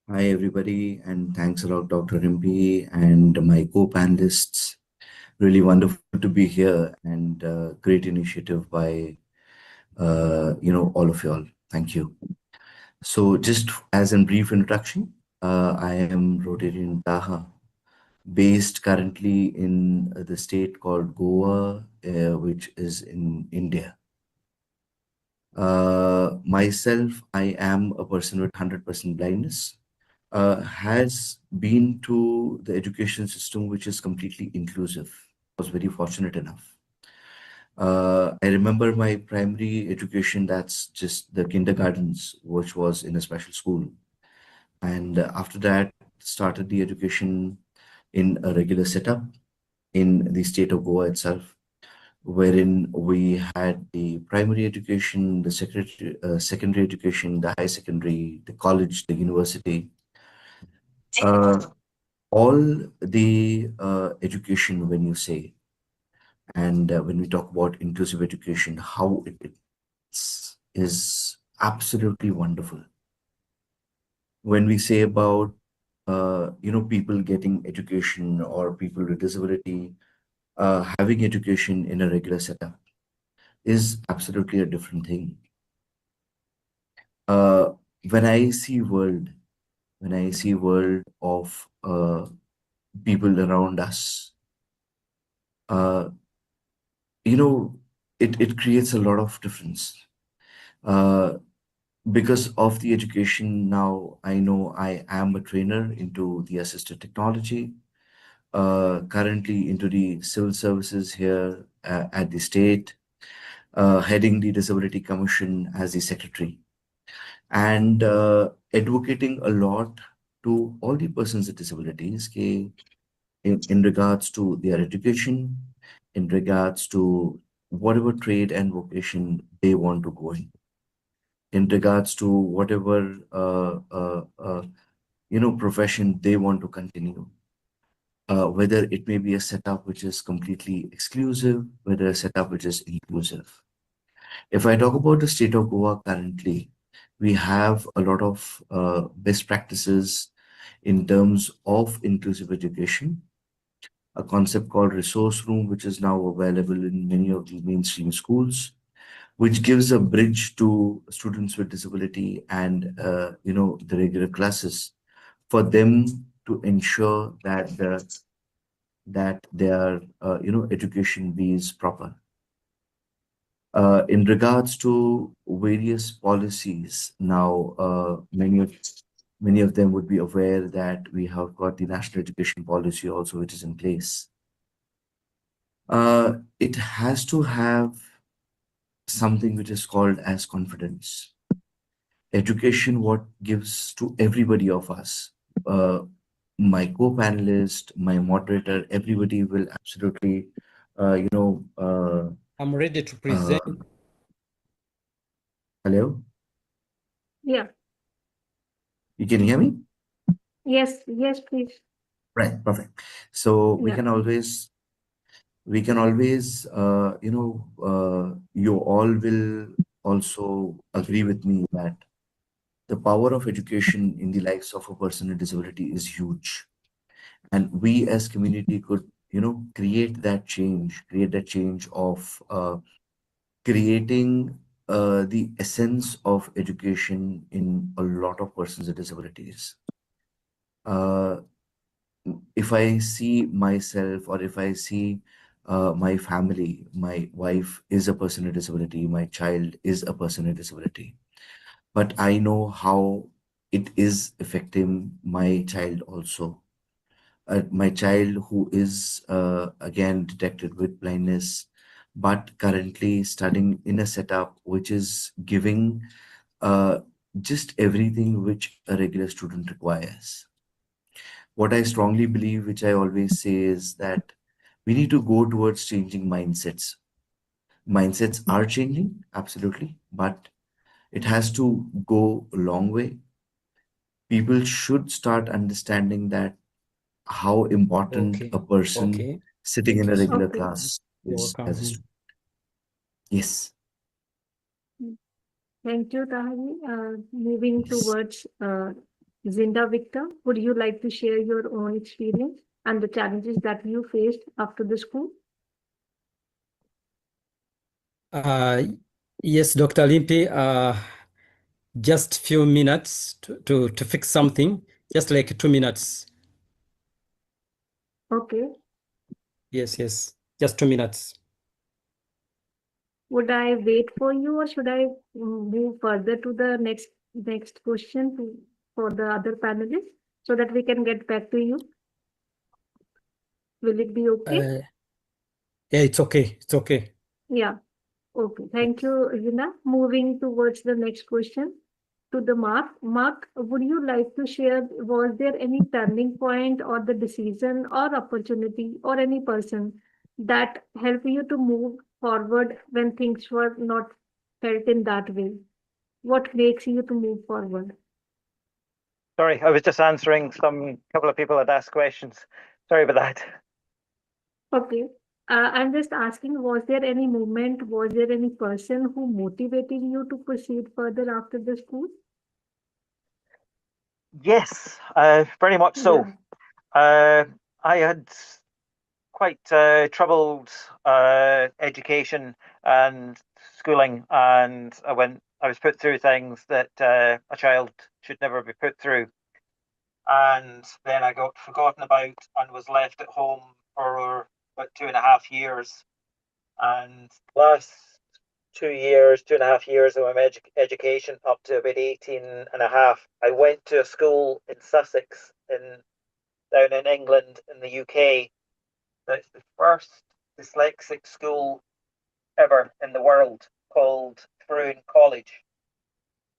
A: Hi, everybody, and thanks a lot, Dr. Rimpi and my co-panelists. Really wonderful to be here, and great initiative by all of y'all. Thank you. So, just as a brief introduction, I am Rotarian Taha, based currently in the state called Goa, which is in India. Myself, I am a person with 100% blindness. Has been to the education system which is completely inclusive. I was very fortunate enough. I remember my primary education, that's just the kindergartens, which was in a special school. And after that, started the education in a regular setup in the state of Goa itself, wherein we had the primary education, the secondary education, the high secondary, the college, the university. All the education, when you say, and when we talk about inclusive education, how it is absolutely wonderful. When we say about people getting education or people with disability having education in a regular setup is absolutely a different thing. When I see world of people around us, it creates a lot of difference. Because of the education now, I know I am a trainer into the assistive technology, currently into the civil services here at the state, heading the Disability Commission as the secretary, and advocating a lot to all the persons with disabilities in regards to their education, in regards to whatever trade and vocation they want to go in regards to whatever profession they want to continue. Whether it may be a setup which is completely exclusive, whether a setup which is inclusive. If I talk about the state of Goa currently, we have a lot of best practices in terms of inclusive education, a concept called resource room, which is now available in many of the mainstream schools, which gives a bridge to students with disability and the regular classes for them to ensure that their education is proper. In regards to various policies, now many of them would be aware that we have got the national education policy also, which is in place. It has to have something which is called as confidence. Education, what gives to everybody of us, my co-panelist, my moderator, everybody will absolutely,
R: I'm ready to present.
A: Hello?
J: Yeah.
A: You can hear me?
J: Yes, please.
A: Right, perfect. So we
J: Yeah.
A: can always, you all will also agree with me that the power of education in the lives of a person with disability is huge. And we as community could, create that change of creating the essence of education in a lot of persons with disabilities. Uh, if I see myself, or if I see my family, my wife is a person with disability, my child is a person with disability, but I know how it is affecting my child also. My child who is again detected with blindness, but currently studying in a setup which is giving uh, just everything which a regular student requires. What I strongly believe, which I always say, is that we need to go towards changing mindsets. Mindsets are changing, absolutely, but it has to go a long way. People should start understanding that how important
C: Okay.
A: a person
C: Okay.
A: sitting
C: Thank
A: in
C: you
A: a
C: so
A: regular
C: much.
J: Okay.
A: class
C: You're
A: is as a
C: welcome.
A: student. Yes.
J: Thank you, Tahani. Moving
A: Yes.
J: towards Zinda Victor, would you like to share your own experience and the challenges that you faced after the school?
C: Uh, yes, Dr. Limpi, just few minutes to fix something, just like 2 minutes.
J: Okay.
C: Yes, just 2 minutes.
J: Would I wait for you, or should I move further to the next question for the other panelists so that we can get back to you? Will it be okay?
C: Yeah, it's okay. It's okay.
J: Yeah. Okay. Thank you, Rina. Moving towards the next question to the Mark. Mark, would you like to share, was there any turning point or the decision or opportunity or any person that helped you to move forward when things were not felt in that way? What makes you to move forward?
T: Sorry, I was just answering some couple of people had asked questions. Sorry about that.
J: Okay. I'm just asking, was there any moment, was there any person who motivated you to proceed further after the school?
T: Yes, very much so.
J: Yeah.
T: I had quite troubled education and schooling, and I was put through things that a child should never be put through. And then I got forgotten about and was left at home for about 2.5 years. And last 2 years, 2.5 years of my education, up to about 18 and a half, I went to a school in Sussex, down in England, in the UK. That's the first dyslexic school ever in the world, called Frune College.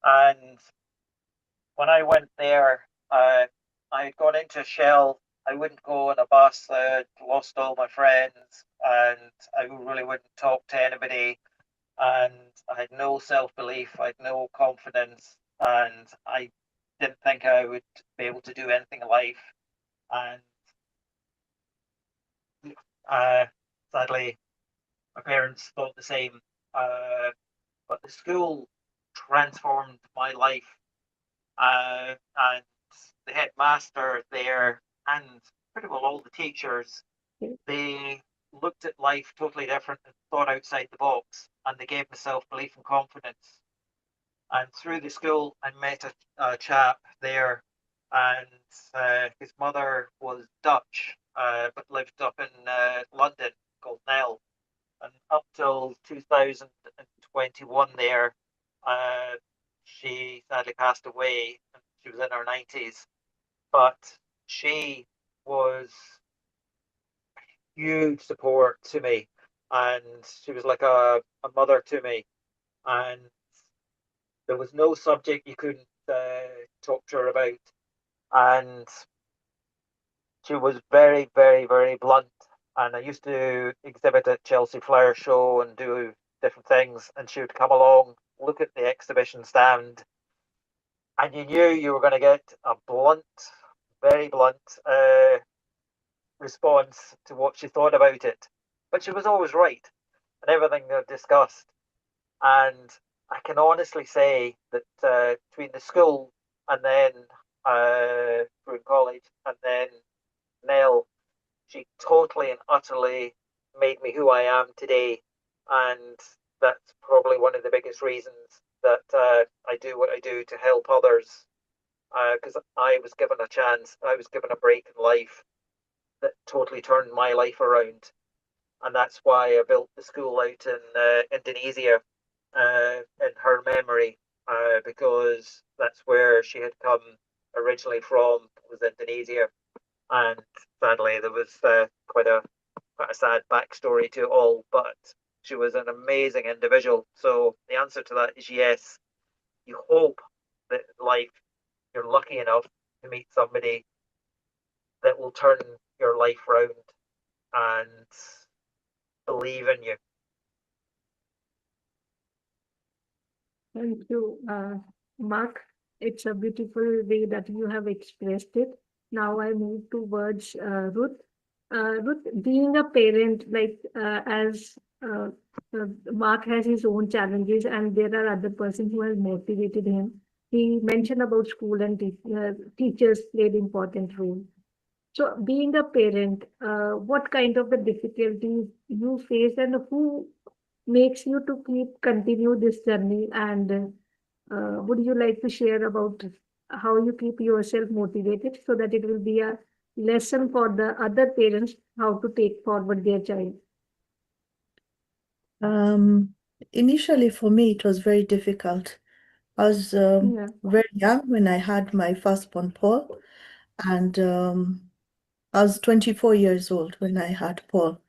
T: And when I went there, I had gone into a shell. I wouldn't go on a bus. I had lost all my friends, and I really wouldn't talk to anybody. And I had no self belief. I had no confidence, and I didn't think I would be able to do anything in life. And sadly, my parents thought the same. But the school transformed my life, and the headmaster there, and pretty well all the teachers, they looked at life totally different and thought outside the box, and they gave me self belief and confidence. And through the school, I met a chap there, and his mother was Dutch, but lived up in London, called Nell. And up till 2021 there, uh, she sadly passed away, and she was in her 90s. But she was huge support to me, and she was like a mother to me. And there was no subject you couldn't talk to her about. And she was very, very, very blunt. And I used to exhibit at Chelsea Flower Show and do different things. And she would come along, look at the exhibition stand, and you knew you were going to get a blunt, very blunt response to what she thought about it. But she was always right in everything they discussed. And I can honestly say that between the school and then through college and then Nell, she totally and utterly made me who I am today. And that's probably one of the biggest reasons that I do what I do to help others. Because I was given a chance, I was given a break in life that totally turned my life around. And that's why I built the school out in Indonesia in her memory, because that's where she had come originally from, was Indonesia. And sadly, there was quite a sad backstory to it all, but she was an amazing individual. So the answer to that is yes. You hope that in life you're lucky enough to meet somebody that will turn your life round and believe in you.
J: Thank you, Mark. It's a beautiful way that you have expressed it. Now I move towards Ruth. Ruth, being a parent, like as Mark has his own challenges, and there are other persons who has motivated him. He mentioned about school and teachers played important role. So, being a parent, what kind of the difficulties you face, and who makes you to continue this journey? And would you like to share about how you keep yourself motivated so that it will be a lesson for the other parents how to take forward their child?
S: Initially, for me, it was very difficult. I was very young when I had my firstborn, Paul, and I was 24 years old when I had Paul.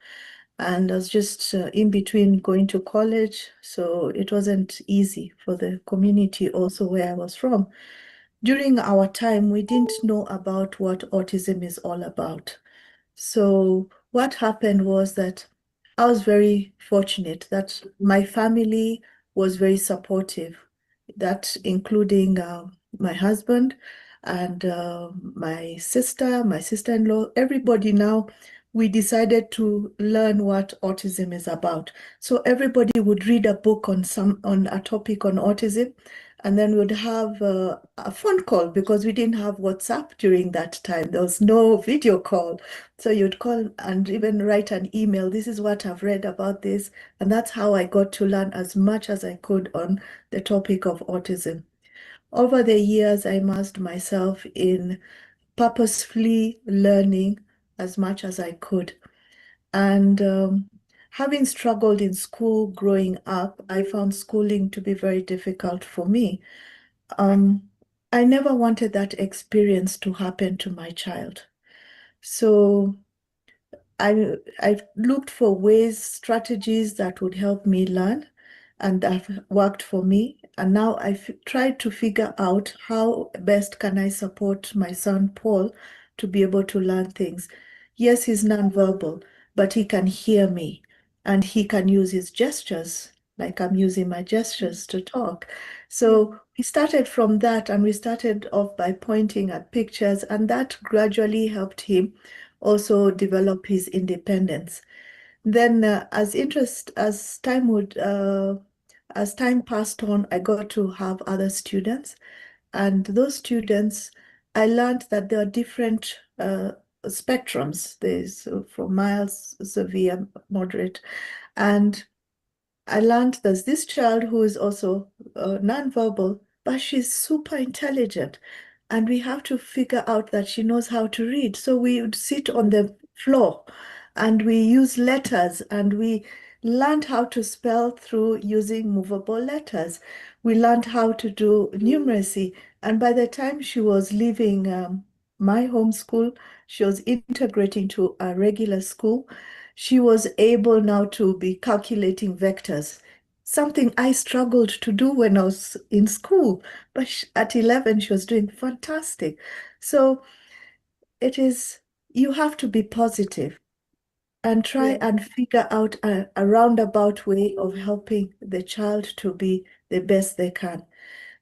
S: And I was just in between going to college, so it wasn't easy for the community also where I was from. During our time, we didn't know about what autism is all about. So what happened was that I was very fortunate that my family was very supportive, that including my husband and my sister-in-law, everybody now, we decided to learn what autism is about. So everybody would read a book on a topic on autism, and then we'd have a phone call because we didn't have WhatsApp during that time. There was no video call. So you'd call and even write an email. This is what I've read about this. And that's how I got to learn as much as I could on the topic of autism. Over the years, I immersed myself in purposefully learning as much as I could. And having struggled in school growing up, I found schooling to be very difficult for me. I never wanted that experience to happen to my child. So I've looked for ways, strategies that would help me learn, and have worked for me. And now I've tried to figure out how best can I support my son Paul to be able to learn things. Yes, he's nonverbal, but he can hear me, and he can use his gestures, like I'm using my gestures to talk. So we started from that, and we started off by pointing at pictures, and that gradually helped him also develop his independence. Then, as time passed on, I got to have other students, and those students, I learned that there are different spectrums. There's from mild, severe, moderate, and I learned there's this child who is also nonverbal, but she's super intelligent. And we have to figure out that she knows how to read. So we would sit on the floor and we use letters, and we learned how to spell through using movable letters. We learned how to do numeracy. And by the time she was leaving my home school, she was integrating to a regular school. She was able now to be calculating vectors, something I struggled to do when I was in school. But at 11, she was doing fantastic. So you have to be positive and try and figure out a roundabout way of helping the child to be the best they can.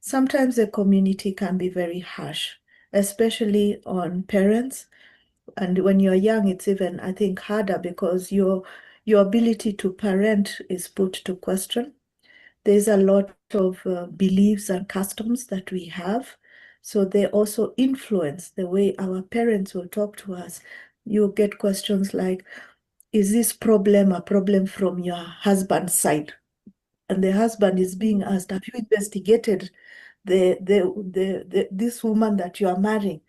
S: Sometimes the community can be very harsh, especially on parents. And when you're young, it's even, I think, harder because your ability to parent is put to question. There's a lot of beliefs and customs that we have. So they also influence the way our parents will talk to us. you get questions like, is this problem a problem from your husband's side? And the husband is being asked, have you investigated this woman that you are marrying?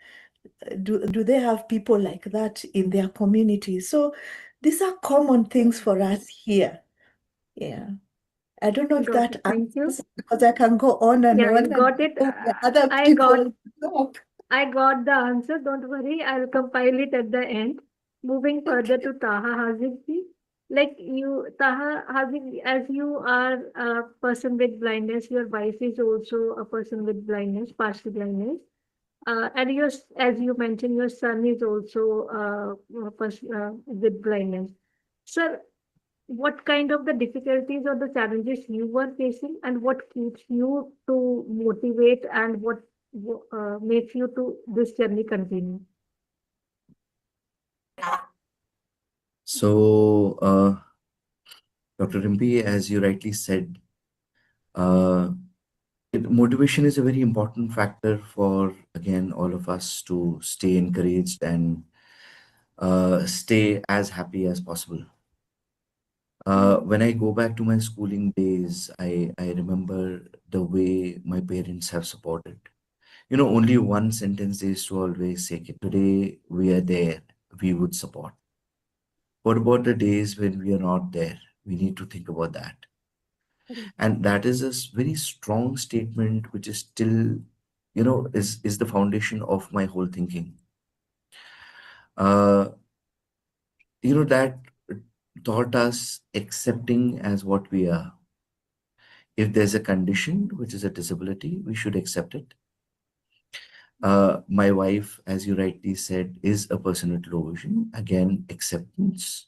S: Do they have people like that in their community? So these are common things for us here. Yeah. I don't know if
J: Got
S: that
J: it. Thank you.
S: answers, because I can go on and
J: Yeah,
S: on
J: you
S: and
J: got it.
S: other
J: I
S: people
J: got
S: talk.
J: I got the answer. Don't worry. I'll compile it at the end. Moving further to Taha Haziki. Like you, Taha Haziki, as you are a person with blindness, your wife is also a person with blindness, partial blindness. And your, as you mentioned, your son is also a person with blindness. Sir, what kind of the difficulties or the challenges you were facing, and what keeps you to motivate, and what makes you to this journey continue?
A: So, Dr. Rimpi, as you rightly said, uh, motivation is a very important factor for, again, all of us to stay encouraged and stay as happy as possible. When I go back to my schooling days, I remember the way my parents have supported. You know, only one sentence they used to always say, "Ki today we are there, we would support." What about the days when we are not there? We need to think about that. And that is a very strong statement, which is still, you know, is the foundation of my whole thinking. Uh, you know, that taught us accepting as what we are. If there's a condition, which is a disability, we should accept it. My wife, as you rightly said, is a person with low vision. Again, acceptance.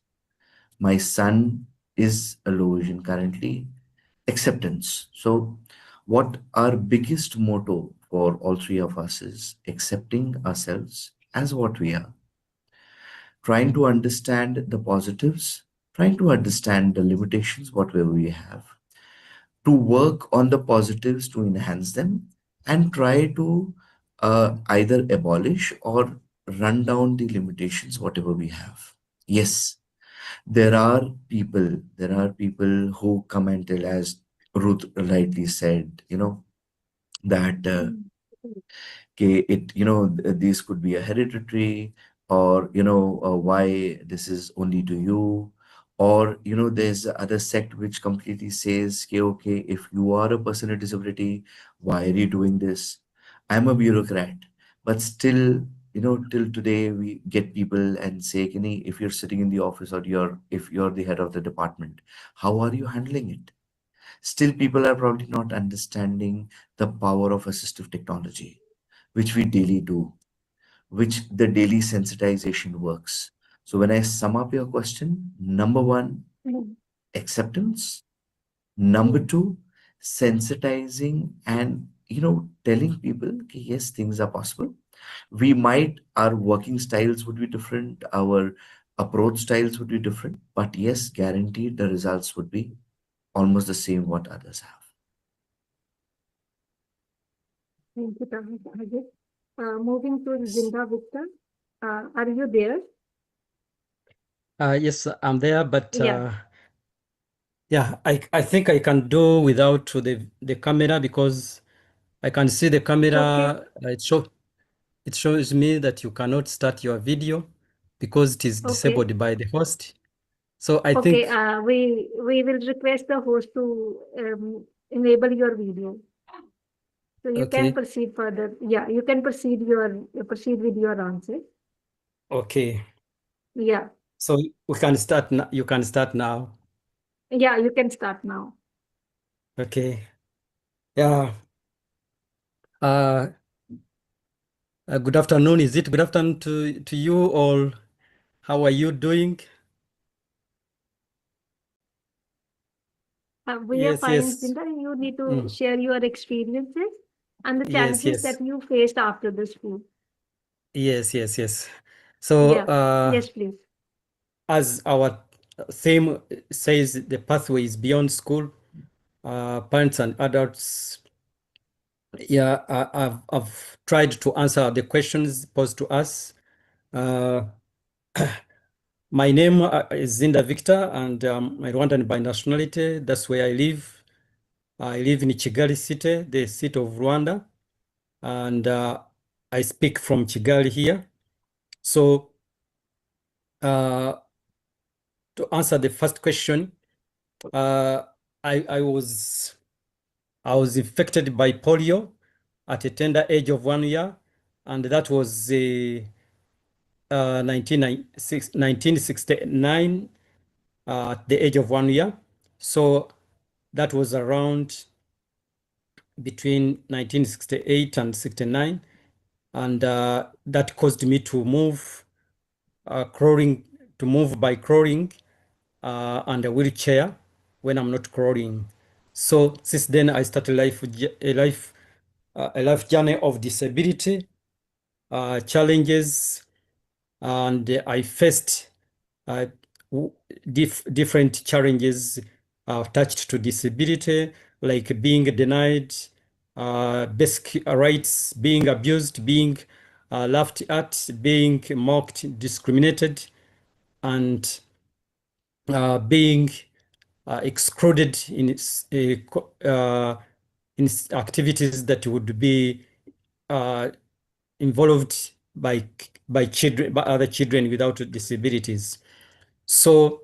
A: My son is a low vision currently. Acceptance. So, what our biggest motto for all three of us is accepting ourselves as what we are, trying to understand the positives, trying to understand the limitations, whatever we have, to work on the positives to enhance them, and try to either abolish or run down the limitations, whatever we have. Yes, there are people who come and tell, as Ruth rightly said, you know, that okay, this could be a hereditary, or why this is only to you, or there's the other sect which completely says, okay, if you are a person with disability, why are you doing this? I'm a bureaucrat, but still, till today we get people and say, Kenny, if you're sitting in the office, or if you're the head of the department, how are you handling it? Still, people are probably not understanding the power of assistive technology, which we daily do, which the daily sensitization works. So when I sum up your question, number one, acceptance. Number two, sensitizing and telling people, okay, yes, things are possible. Our working styles would be different, our approach styles would be different, but yes, guaranteed the results would be almost the same what others have.
J: Thank you, Taha. Moving to Zinda Victor. Are you there?
C: Yes, I'm there, but
J: Yeah.
C: yeah, I think I can do without the camera, because I can see the camera. It shows me that you cannot start your video because it is
J: Okay.
C: disabled by the host. So I
J: Okay,
C: think
J: we will request the host to enable your video. So you can
C: okay,
J: proceed further. Yeah, you can proceed with your answer.
C: okay.
J: Yeah.
C: So we can start now. You can start now.
J: Yeah, you can start now.
C: Okay. Yeah. Uh, good afternoon. Is it good afternoon to you all? How are you doing?
J: We are
C: Yes,
J: fine,
C: yes.
J: Zinda. You need to share your experiences and the
C: Yes,
J: challenges
C: yes.
J: that you faced after the school.
C: Yes, yes, yes. So,
J: Yeah. Yes, please.
C: as our theme says, the pathway is beyond school. Parents and adults, yeah, I've tried to answer the questions posed to us. My name is Zinda Victor, and I'm Rwandan by nationality. That's where I live. I live in Kigali city, the city of Rwanda, and I speak from Kigali here. So to answer the first question, I was infected by polio at a tender age of 1 year, and that was 1969 at the age of 1 year. So that was around between 1968 and 69, and that caused me to move by crawling and a wheelchair when I'm not crawling. So since then, I started a life journey of disability challenges, and I faced different challenges attached to disability, like being denied basic rights, being abused, being laughed at, being mocked, discriminated, and being excluded in activities that would be involved by other children without disabilities. So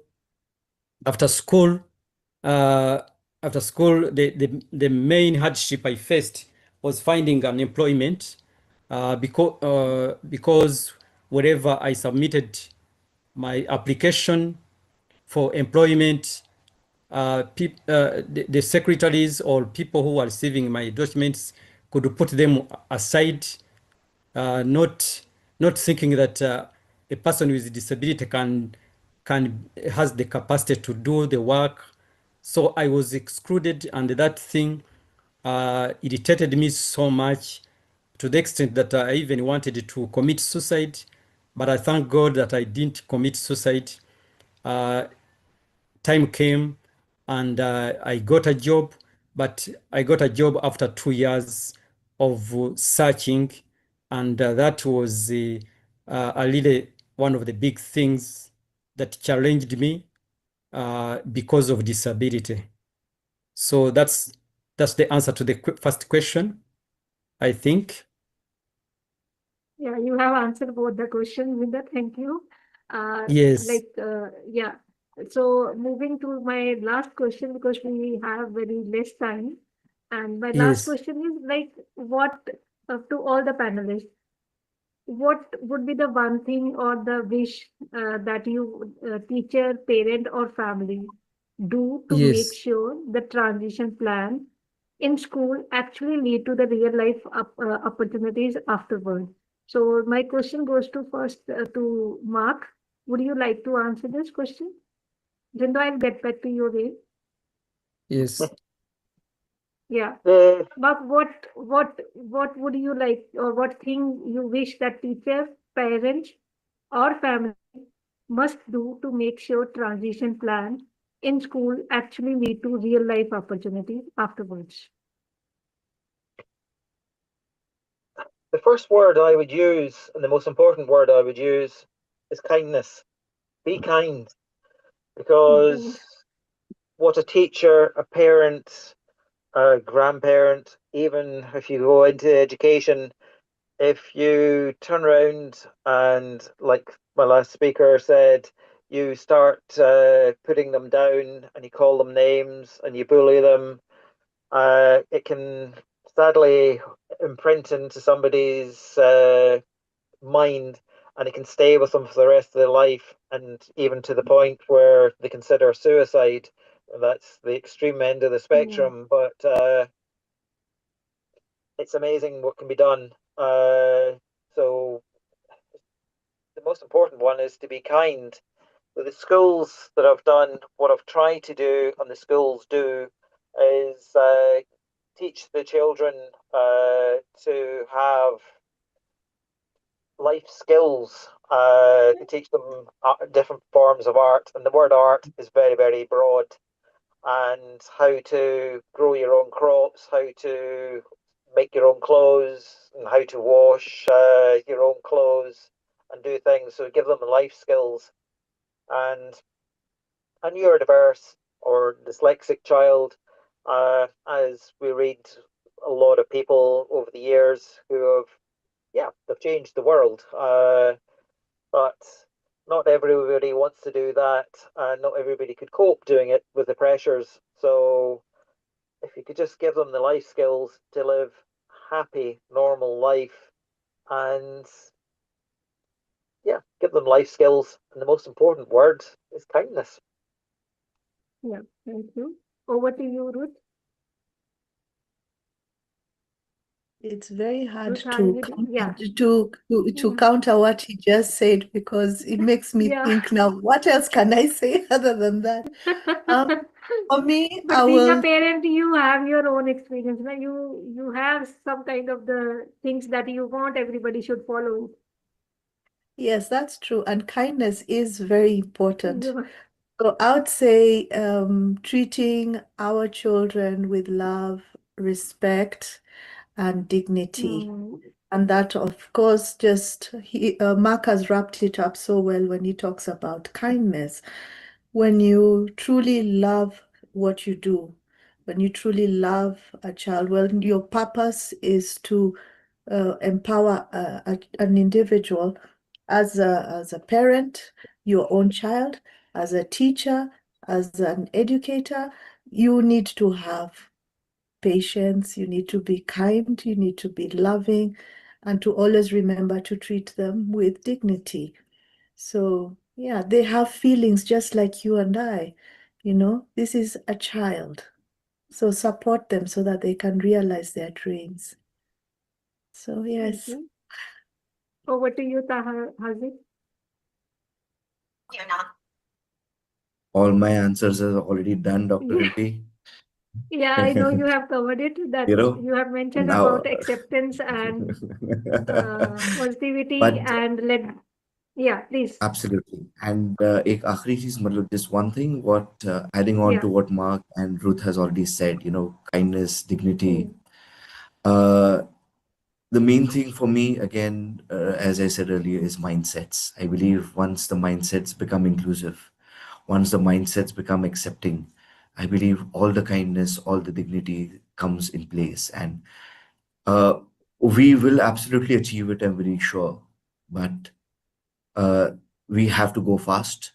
C: after school, uh, the main hardship I faced was finding an employment because wherever I submitted my application for employment, the secretaries or people who are receiving my documents could put them aside, not thinking that a person with disability has the capacity to do the work. So I was excluded, and that thing irritated me so much to the extent that I even wanted to commit suicide. But I thank God that I didn't commit suicide. Time came, and I got a job, but I got a job after 2 years of searching, and that was a really one of the big things that challenged me because of disability. So that's the answer to the first question, I think.
J: Yeah, you have answered both the questions, Vinda. Thank you.
C: Yes.
J: Yeah. So moving to my last question, because we have very less time. And my last
C: Yes.
J: question is like, what to all the panelists, what would be the one thing or the wish that you, teacher, parent, or family do to make
C: Yes.
J: sure the transition plan in school actually lead to the real life opportunities afterward? So my question goes to first to Mark. Would you like to answer this question? Then I'll get back to you again.
C: Yes.
J: Yeah. Mark, what would you like, or what thing you wish that teacher, parents, or family must do to make sure transition plan in school actually lead to real life opportunities afterwards?
T: The first word I would use, and the most important word I would use, is kindness. Be kind, because what a teacher, a parent, a grandparent, even if you go into education, if you turn around and, like my last speaker said, you start putting them down and you call them names and you bully them, it can sadly imprint into somebody's mind, and it can stay with them for the rest of their life, and even to the point where they consider suicide. That's the extreme end of the spectrum, but it's amazing what can be done. So the most important one is to be kind. With the schools that I've done, what I've tried to do, and the schools do, is teach the children to have life skills. To teach them different forms of art, and the word art is very, very broad. And how to grow your own crops, how to make your own clothes, and how to wash your own clothes, and do things. So give them the life skills. And a neurodiverse or dyslexic child, as we read a lot of people over the years who have, yeah, they've changed the world. But not everybody wants to do that, and not everybody could cope doing it with the pressures. So if you could just give them the life skills to live happy, normal life, and yeah, give them life skills. And the most important word is kindness.
J: Yeah, thank you. Over to you, Ruth.
S: It's very hard
J: Ruth, are
S: to
J: you there? Yeah.
S: to counter what he just said, because it makes me
J: Yeah.
S: think now, what else can I say other than that? For me, I
J: But being a
S: will.
J: parent, you have your own experience. Now you have some kind of the things that you want everybody should follow.
S: Yes, that's true. And kindness is very important.
J: Yeah.
S: So I would say treating our children with love, respect, and dignity.
J: Mm,
S: And that, of course, Mark has wrapped it up so well when he talks about kindness. When you truly love what you do, when you truly love a child, well, your purpose is to empower an individual as a parent, your own child, as a teacher, as an educator. You need to have patience, you need to be kind, you need to be loving, and to always remember to treat them with dignity. So, yeah, they have feelings just like you and I. This is a child. So support them so that they can realize their dreams. So,
J: thank
S: yes.
J: you. Over to you, Haziq.
A: All my answers are already done, Dr.
J: Yeah.
A: MP.
J: Yeah, I know you have covered it. That
A: You know,
J: you have mentioned
A: now,
J: about acceptance and positivity
A: but
J: and yeah, please.
A: absolutely. And एक आखिरी चीज मतलब just one thing, what adding on
J: Yeah.
A: to what Mark and Ruth has already said, kindness, dignity.
J: Mm.
A: Uh, the main thing for me, again, as I said earlier, is mindsets. I believe once the mindsets become inclusive, once the mindsets become accepting, I believe all the kindness, all the dignity comes in place. And uh, we will absolutely achieve it, I'm very sure. But uh, we have to go fast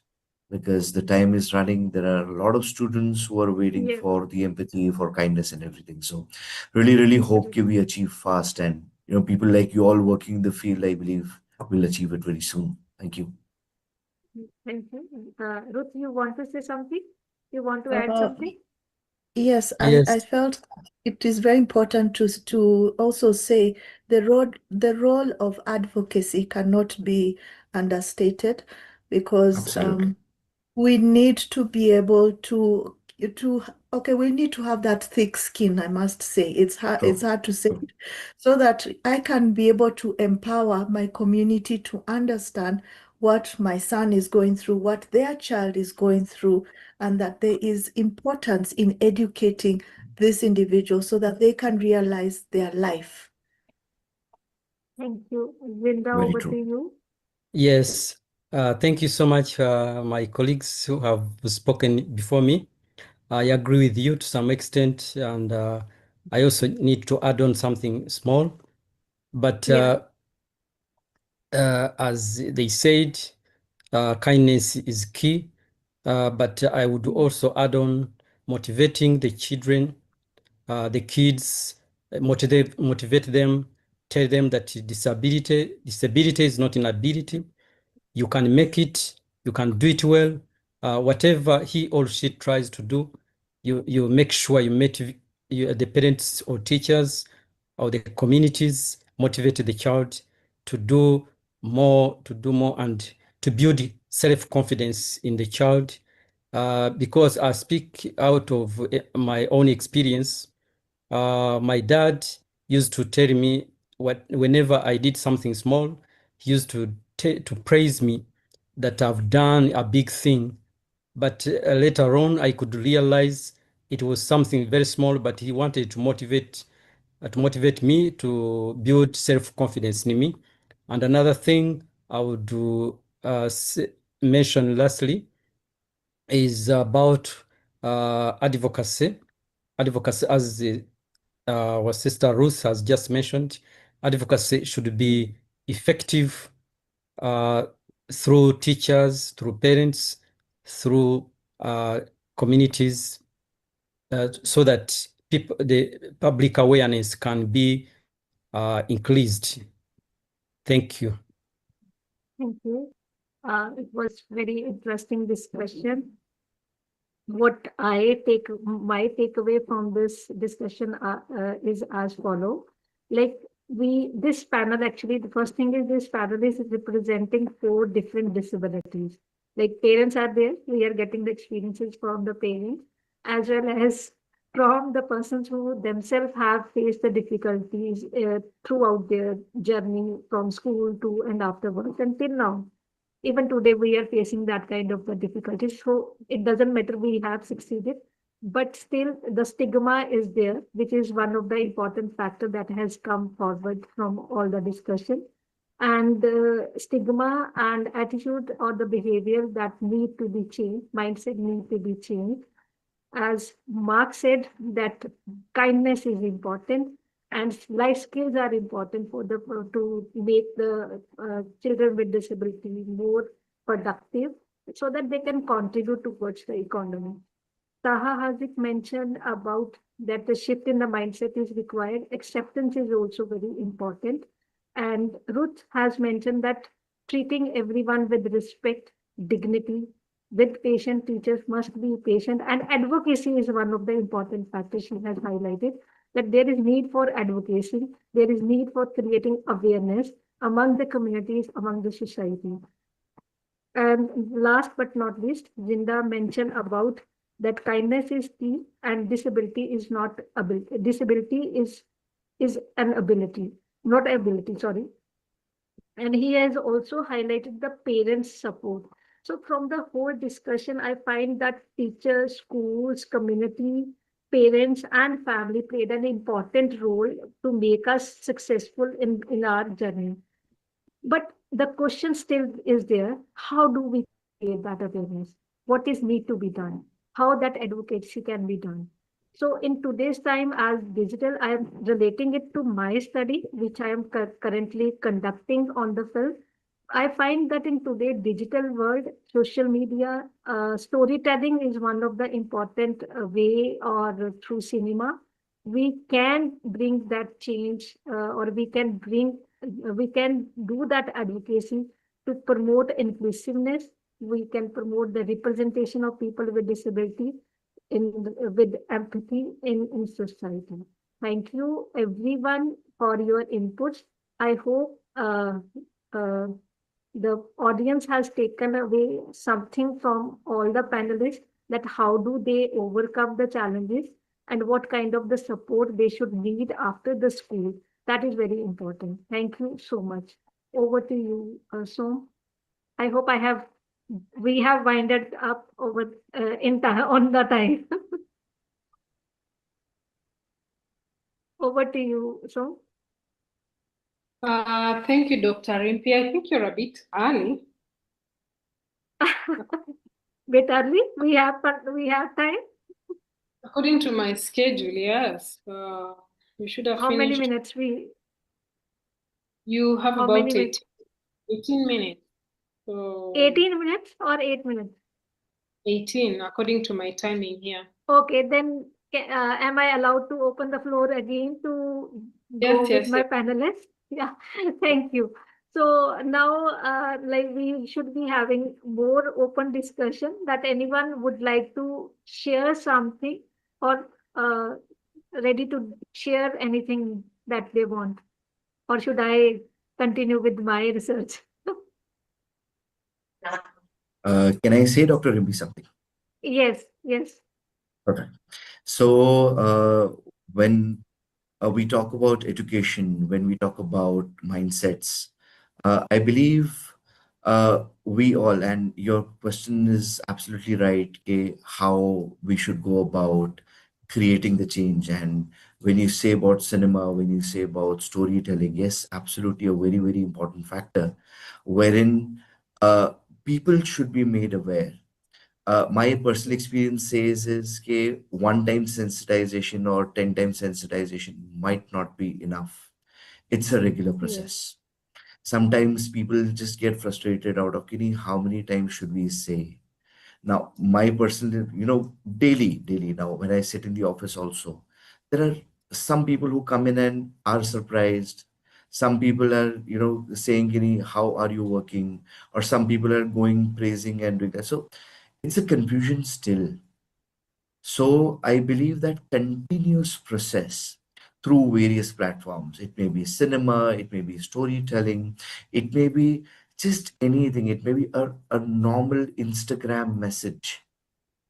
A: because the time is running. There are a lot of students who are waiting
J: Yes,
A: for the empathy, for kindness, and everything. So, really, really hope we achieve fast. And people like you all working in the field, I believe, will achieve it very soon. Thank you.
J: thank you. Ruth, you want to say something? You want to add
S: Uh,
J: something?
S: Yes, I
C: Yes.
S: felt it is very important to also say the role of advocacy cannot be understated, because
A: Absolutely.
S: we need to be able to okay, we need to have that thick skin, I must say. It's
A: True.
S: hard to say it, so that I can be able to empower my community to understand what my son is going through, what their child is going through, and that there is importance in educating this individual so that they can realize their life.
J: Thank you. Linda,
A: Very
J: over to
A: true.
J: you.
C: Yes. Thank you so much, my colleagues who have spoken before me. I agree with you to some extent, and I also need to add on something small. But
J: Yeah.
C: as they said, kindness is key. But I would also add on motivating the children, the kids, motivate them, tell them that disability is not inability. You can make it, you can do it well. Whatever he or she tries to do, you make sure the parents or teachers or the communities motivate the child to do more, and to build self-confidence in the child. Because I speak out of my own experience. My dad used to tell me whenever I did something small, he used to praise me that I've done a big thing. But later on, I could realize it was something very small, but he wanted to motivate me to build self-confidence in me. And another thing, I would mention lastly is about advocacy. Advocacy, as our sister Ruth has just mentioned, advocacy should be effective through teachers, through parents, through communities, so that the public awareness can be increased. Thank you.
J: Thank you. It was very interesting discussion. What my takeaway from this discussion is as follow. Like this panel actually, the first thing is this panel is representing 4 different disabilities. Like parents are there, we are getting the experiences from the parents, as well as from the persons who themselves have faced the difficulties throughout their journey from school to and afterwards until now. Even today we are facing that kind of difficulties, so it doesn't matter we have succeeded, but still the stigma is there, which is one of the important factor that has come forward from all the discussion. And stigma and attitude or the behavior that need to be changed, mindset need to be changed. As Mark said, that kindness is important and life skills are important for the to make the children with disability more productive so that they can contribute towards the economy. Taha Hazik mentioned about that the shift in the mindset is required. Acceptance is also very important. And Ruth has mentioned that treating everyone with respect, dignity, with patient teachers must be patient. And advocacy is one of the important factors she has highlighted, that there is need for advocacy, there is need for creating awareness among the communities, among the society. And last but not least, Zinda mentioned about that kindness is key and disability is not ability. Disability is an ability, not ability, sorry. And he has also highlighted the parents' support. So from the whole discussion, I find that teachers, schools, community, parents, and family played an important role to make us successful in our journey. But the question still is there, how do we create that awareness? What is need to be done? How that advocacy can be done? So in today's time as digital, I am relating it to my study, which I am currently conducting on the field. I find that in today's digital world, social media, storytelling is one of the important way, or through cinema, we can bring that change, or we can do that advocacy to promote inclusiveness. We can promote the representation of people with disability with empathy in society. Thank you everyone for your inputs. I hope the audience has taken away something from all the panelists, that how do they overcome the challenges and what kind of the support they should need after the school. That is very important. Thank you so much. Over to you, Som. I hope we have winded up over in time on the time. Over to you, Som.
I: Thank you, Dr. Rimpi. I think you're a bit early.
J: Bit early? We have time?
I: According to my schedule, yes. We should have
J: How
I: finished.
J: many minutes
I: You have
J: How
I: about
J: many minutes?
I: 18 minutes. So
J: 18 minutes or 8 minutes?
I: 18, according to my timing here.
J: Okay, then am I allowed to open the floor again to go with my panelists? Yeah, thank you. So now, like we should be having more open discussion, that anyone would like to share something or ready to share anything that they want, or should I continue with my research?
A: Can I say, Dr. Rimbi, something?
J: Yes, yes.
A: Perfect. So when we talk about education, when we talk about mindsets, I believe we all, and your question is absolutely right, how we should go about creating the change and When you say about cinema, when you say about storytelling, yes, absolutely a very, very important factor wherein people should be made aware. My personal experience says is that one time sensitization or 10 times sensitization might not be enough. It's a regular process. Sometimes people just get frustrated out of kidding, how many times should we say? Now, my personal, daily now, when I sit in the office also, there are some people who come in and are surprised. Some people are, saying, how are you working? Or some people are going praising and doing that. So it's a confusion still. So I believe that continuous process through various platforms, it may be cinema, it may be storytelling, it may be just anything, it may be a normal Instagram message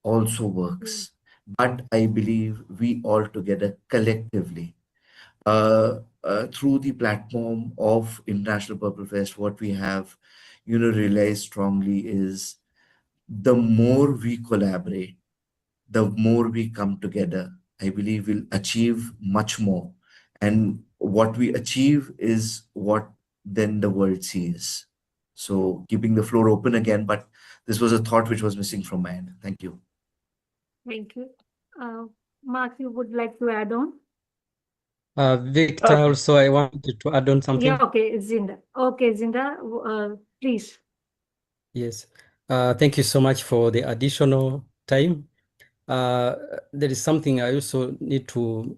A: also works. But I believe we all together collectively, through the platform of International Purple Fest, what we have, realized strongly is the more we collaborate, the more we come together, I believe we'll achieve much more. And what we achieve is what then the world sees. So keeping the floor open again, but this was a thought which was missing from my end. Thank you.
J: Thank you. Mark, you would like to add on?
C: Victor, also I wanted to add on something.
J: Yeah, okay, Zinda. Okay, Zinda, please.
C: Yes. Thank you so much for the additional time. There is something I also need to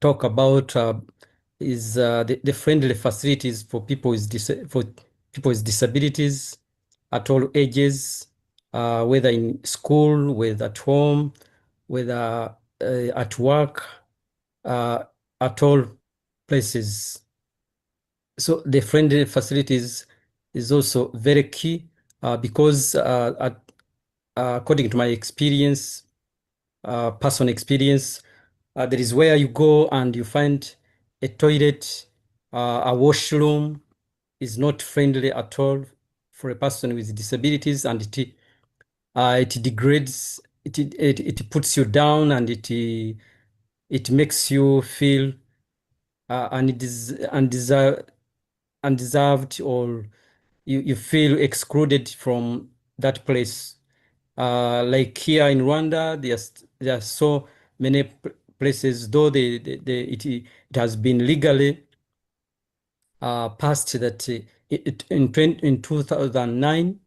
C: talk about, is the friendly facilities for people with disabilities at all ages, whether in school, whether at home, whether at work, at all places. So the friendly facilities is also very key, because according to my experience, personal experience, there is where you go and you find a toilet, a washroom is not friendly at all for a person with disabilities, and it degrades, it puts you down, and it makes you feel undeserved, or you feel excluded from that place. Like here in Rwanda, there are so many places, though it has been legally passed that in 2009,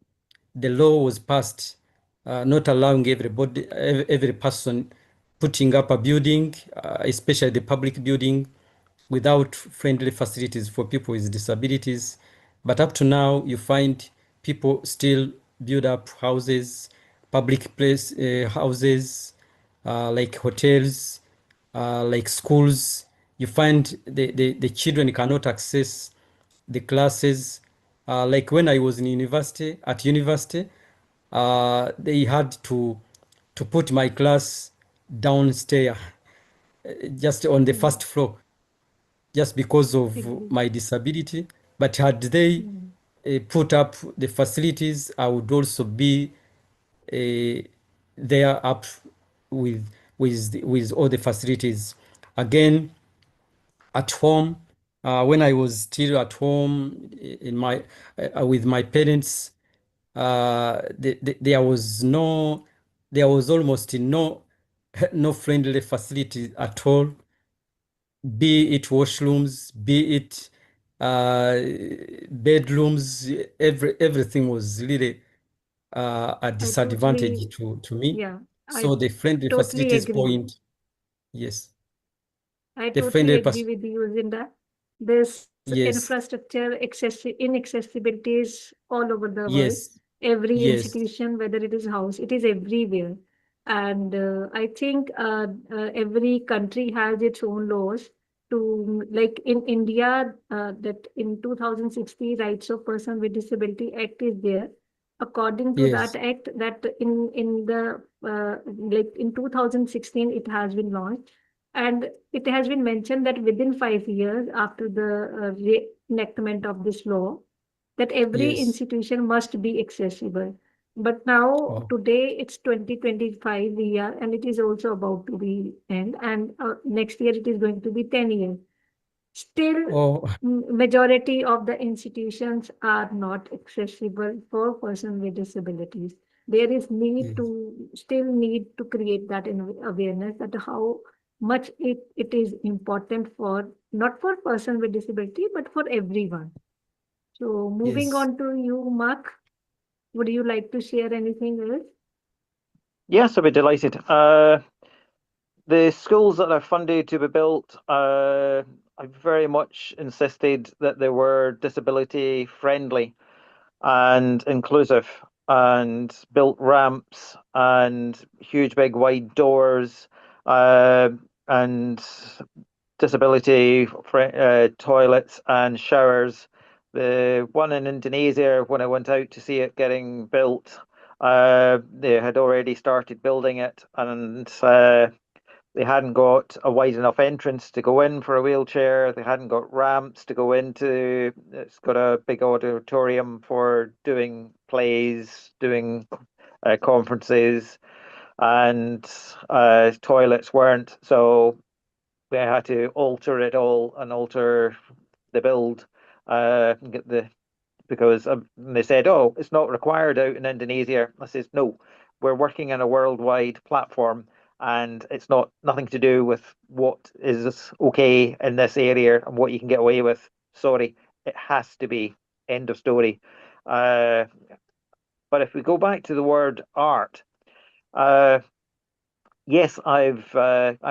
C: the law was passed, not allowing every person putting up a building, especially the public building, without friendly facilities for people with disabilities. But up to now, you find people still build up houses, public place houses, like hotels, like schools. You find the children cannot access the classes. Like when I was in university, they had to put my class downstairs, just on the first floor, just because of my disability. But had they put up the facilities, I would also be there up with all the facilities. Again, at home, when I was still at home in my with my parents, there was almost no friendly facility at all, be it washrooms, be it bedrooms. Everything was really a disadvantage to me.
J: Yeah, I
C: So the friendly
J: totally
C: facilities
J: agree.
C: point, yes,
J: I
C: the
J: totally
C: friendly
J: agree with you, Zinda. This
C: yes,
J: infrastructure inaccessibility is all over the world.
C: yes,
J: Every
C: yes,
J: institution, whether it is house, it is everywhere. And I think every country has its own laws to, like in India, that in 2060, Rights of Person with Disability Act is there. According to that
C: yes,
J: act, that in the like in 2016, it has been launched, and it has been mentioned that within 5 years after the reenactment of this law, that every
C: yes,
J: institution must be accessible. But now
C: Oh.
J: today it's 2025 year, and it is also about to be end, and next year it is going to be 10 years. Still,
C: Oh.
J: majority of the institutions are not accessible for persons with disabilities. There is need to still need to create that awareness that how much it is important for not for person with disability but for everyone. So moving
C: Yes.
J: on to you, Mark, would you like to share anything else?
T: Yes, I'd be delighted. The schools that are funded to be built, I very much insisted that they were disability friendly and inclusive, and built ramps and huge big wide doors, and disability toilets and showers. The one in Indonesia, when I went out to see it getting built, they had already started building it, and they hadn't got a wide enough entrance to go in for a wheelchair. They hadn't got ramps to go into. It's got a big auditorium for doing plays, doing conferences, and toilets weren't. So we had to alter it all and alter the build, get the because they said, "Oh, it's not required out in Indonesia." I says, "No, we're working on a worldwide platform, and it's not nothing to do with what is okay in this area and what you can get away with. Sorry, it has to be end of story." Uh, but if we go back to the word art, uh, yes, I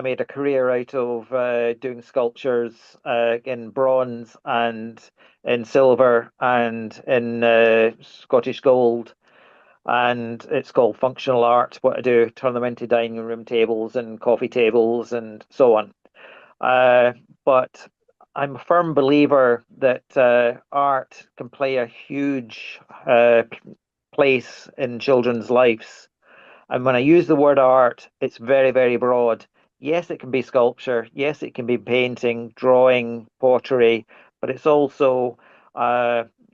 T: made a career out of doing sculptures in bronze and in silver and in Scottish gold, and it's called functional art. What I do, turn them into dining room tables and coffee tables and so on. But I'm a firm believer that art can play a huge place in children's lives. And when I use the word art, it's very, very broad. Yes, it can be sculpture. Yes, it can be painting, drawing, pottery, but it's also,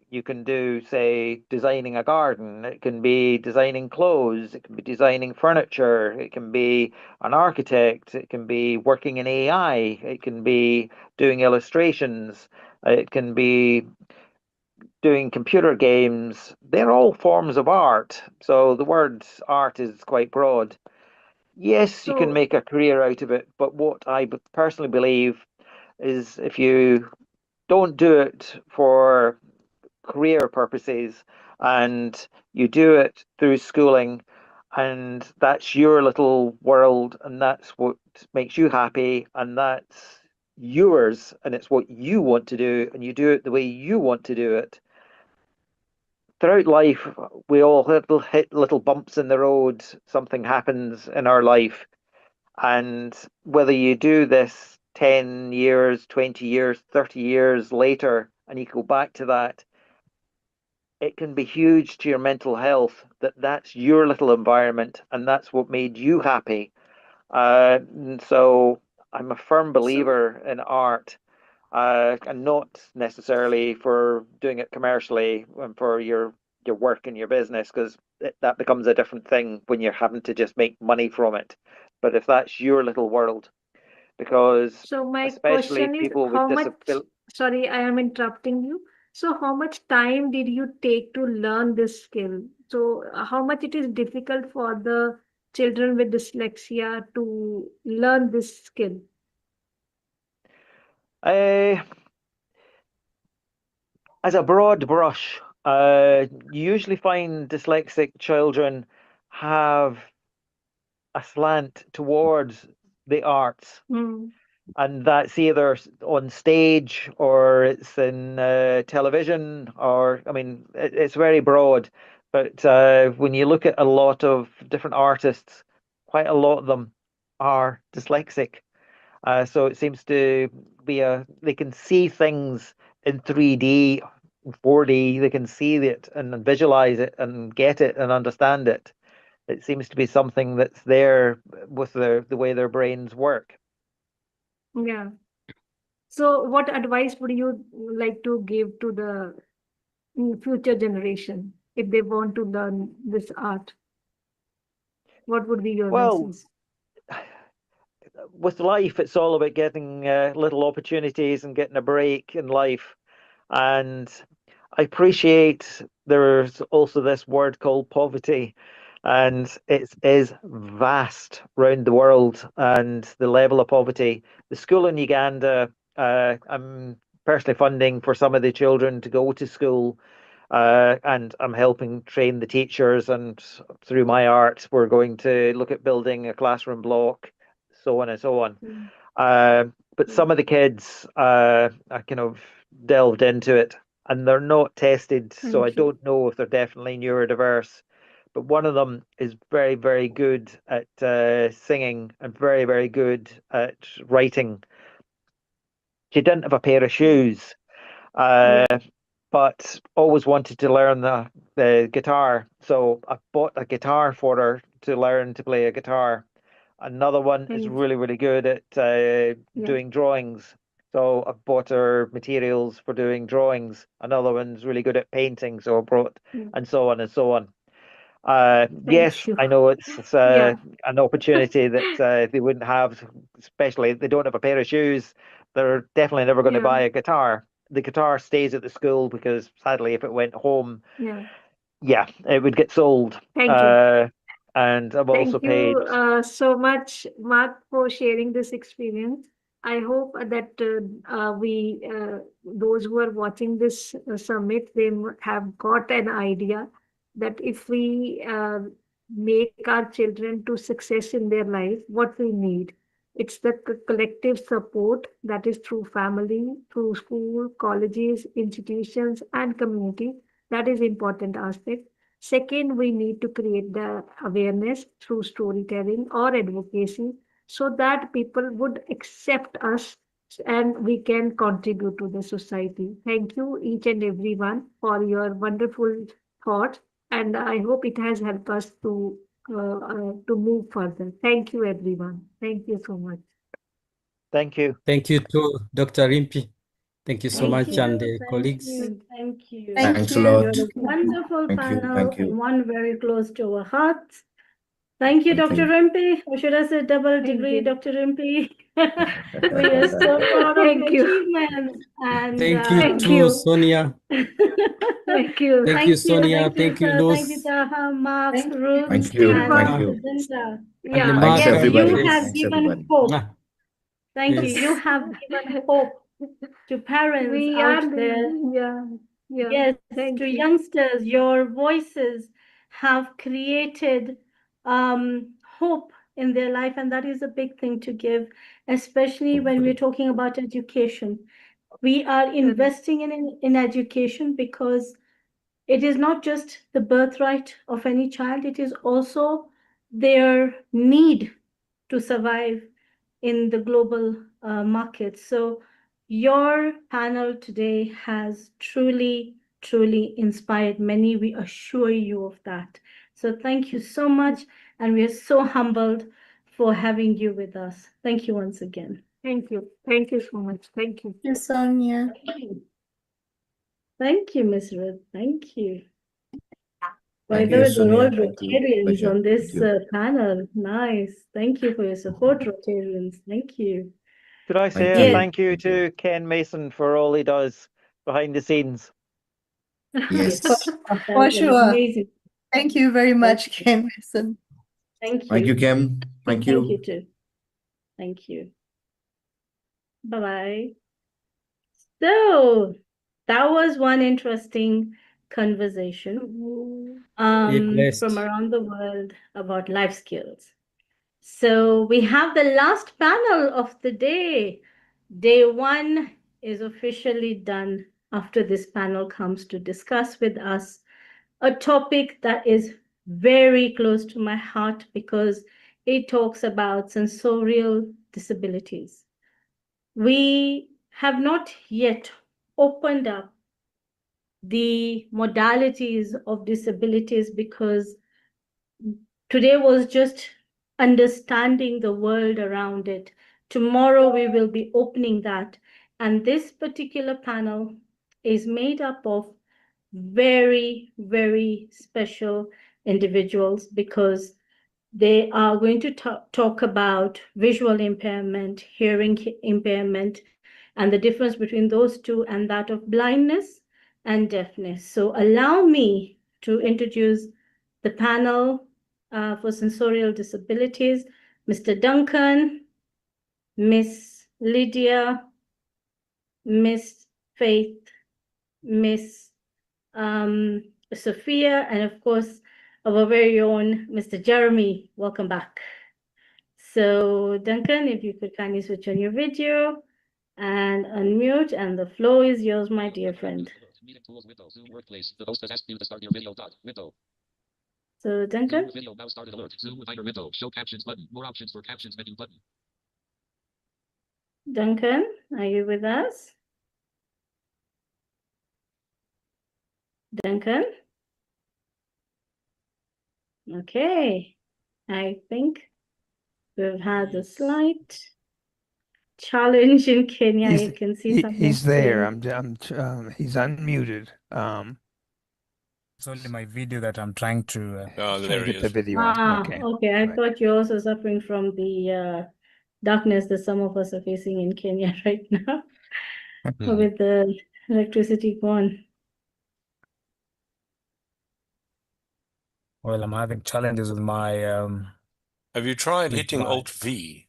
T: you can do, say, designing a garden. It can be designing clothes. It can be designing furniture. It can be an architect. It can be working in AI. It can be doing illustrations. It can be doing computer games. They're all forms of art. So the word art is quite broad. Yes, you can
J: So
T: make a career out of it, but what I personally believe is if you don't do it for career purposes and you do it through schooling, and that's your little world, and that's what makes you happy, and that's yours, and it's what you want to do, and you do it the way you want to do it. Throughout life, we all hit little bumps in the road. Something happens in our life. And whether you do this 10 years, 20 years, 30 years later, and you go back to that, it can be huge to your mental health that that's your little environment and that's what made you happy. And so I'm a firm believer in art, and not necessarily for doing it commercially and for your work and your business, because that becomes a different thing when you're having to just make money from it. But if that's your little world, because
J: So my
T: especially
J: question is
T: people with
J: how much,
T: disability,
J: sorry, I am interrupting you. So how much time did you take to learn this skill? So how much it is difficult for the children with dyslexia to learn this skill?
T: as a broad brush, you usually find dyslexic children have a slant towards the arts.
J: Mm.
T: And that's either on stage or it's in television, or I mean, it's very broad. But when you look at a lot of different artists, quite a lot of them are dyslexic. So it seems to be they can see things in 3D, 4D, they can see it and visualize it and get it and understand it. It seems to be something that's there with the way their brains work.
J: Yeah. So what advice would you like to give to the future generation? if they want to learn this art? What would be your
T: Well,
J: message?
T: with life, it's all about getting little opportunities and getting a break in life. And I appreciate there's also this word called poverty, and it is vast round the world. And the level of poverty, the school in Uganda, I'm personally funding for some of the children to go to school, and I'm helping train the teachers. And through my art, we're going to look at building a classroom block, so on and so on. But some of the kids, I kind of delved into it, and they're not tested, so I
J: Thank you.
T: don't know if they're definitely neurodiverse. But one of them is very, very good at singing and very, very good at writing. She didn't have a pair of shoes,
J: Yeah.
T: but always wanted to learn the guitar. So I bought a guitar for her to learn to play a guitar. Another one is
J: Thank you.
T: really, really good at
J: Yeah.
T: doing drawings. So I've bought her materials for doing drawings. Another one's really good at painting. So I brought,
J: Yeah.
T: and so on and so on.
J: Thank
T: Yes,
J: you.
T: I know it's
J: Yeah.
T: an opportunity that they wouldn't have, especially if they don't have a pair of shoes. They're definitely never going to
J: Yeah.
T: buy a guitar. The guitar stays at the school because sadly, if it went home,
J: Yeah.
T: yeah, it would get sold.
J: Thank you.
T: And I've also
J: Thank
T: paid.
J: you so much, Mark, for sharing this experience. I hope that those who are watching this summit, they have got an idea that if we make our children to success in their life, what we need. It's the collective support that is through family, through school, colleges, institutions, and community. That is important aspect. Second, we need to create the awareness through storytelling or advocacy so that people would accept us and we can contribute to the society. Thank you, each and everyone, for your wonderful thoughts, and I hope it has helped us to move further. Thank you, everyone. Thank you so much.
T: Thank you.
C: Thank you to Dr. Rimpi. Thank you so
J: Thank
C: much,
J: you.
C: and
D: Thank
C: colleagues.
D: you. Thank you.
A: Thanks a
D: You're
A: lot.
D: a wonderful
A: Thank you.
D: panel
A: Thank
D: and
A: you.
D: one very close to our hearts. Thank you,
A: Thank
D: Dr.
A: you.
D: Rimpi, or should I say double
J: Thank
D: degree,
J: you.
D: Dr. Rimpi? We are so proud of
J: Thank
D: your
J: you.
D: achievements. And
C: Thank you
J: Thank
C: to
J: you.
C: Sonia.
J: Thank you.
C: Thank you,
D: thank you,
C: Sonia. Thank you,
D: sir. Thank you,
C: Luz.
D: Taha, Mark,
S: Thank you.
D: Ruth,
A: Thank you.
D: and
A: Thank
C: Ah,
A: you.
D: Jacinta.
C: and
J: Yeah.
A: Thanks,
D: Yes,
A: everybody.
D: you have
A: Thanks,
D: given
A: everybody.
D: hope.
C: ah,
D: Thank you. You
C: yes.
D: have given hope to parents
J: We
D: out
J: are
D: there.
J: yeah. Yeah.
D: Yes,
J: Thank
D: to
J: you.
D: youngsters, your voices have created hope in their life, and that is a big thing to give, especially when we're talking about education. We are investing in education because it is not just the birthright of any child, it is also their need to survive in the global market. So your panel today has truly, truly inspired many. We assure you of that. So thank you so much. And we are so humbled for having you with us. Thank you once again.
J: Thank you. Thank you so much. Thank you.
S: Thank you, Sonia.
D: Thank you, Ms. Ruth. Thank you. By
A: Thank
D: the
A: you,
D: way, they're all
A: Sonia. Thank you.
D: Rotarians
A: Pleasure.
D: on
A: Thank
D: this
A: you.
D: panel. Nice. Thank you for your support, Rotarians. Thank you.
T: Could I say
A: Thank
T: a
A: you.
T: thank you
A: Thank you.
T: to Ken Mason for all he does behind the scenes?
D: Yes,
A: Yes.
S: For
D: that's an
S: sure.
D: amazing.
S: Thank you very
D: Thank
S: much,
D: you.
S: Ken Mason.
D: Thank
A: Thank you,
D: you.
A: Kim. Thank
D: Thank you
A: you.
D: too. Thank you. Bye-bye. So that was one interesting conversation
C: Be blessed.
D: from around the world about life skills. So we have the last panel of the day. Day one is officially done after this panel comes to discuss with us a topic that is very close to my heart because it talks about sensorial disabilities. We have not yet opened up the modalities of disabilities because today was just understanding the world around it. Tomorrow we will be opening that. And this particular panel is made up of very, very special individuals because they are going to talk about visual impairment, hearing impairment, and the difference between those two and that of blindness and deafness. So allow me to introduce the panel for sensorial disabilities, Mr. Duncan, Miss Lydia, Miss Faith, Miss Sophia, and of course, our very own Mr. Jeremy. Welcome back. So Duncan, if you could kindly switch on your video and unmute, and the floor is yours, my dear friend.
G: Meeting tools window. Zoom workplace. The host has asked you to start your video. Window.
D: So Duncan.
G: Zoom video now started alert. Zoom with window. Show captions button. More options for captions menu button.
D: Duncan, are you with us? Duncan? Okay. I think we've had a slight challenge in Kenya. You can see something.
Q: He's there. He's unmuted.
H: It's only my video that I'm trying to
Q: there get the video on. Okay.
D: Okay. I thought you're also suffering from the darkness that some of us are facing in Kenya right now with the electricity gone.
H: Well, I'm having challenges with my
R: Have you tried
H: with
R: hitting
H: my-
R: Alt V?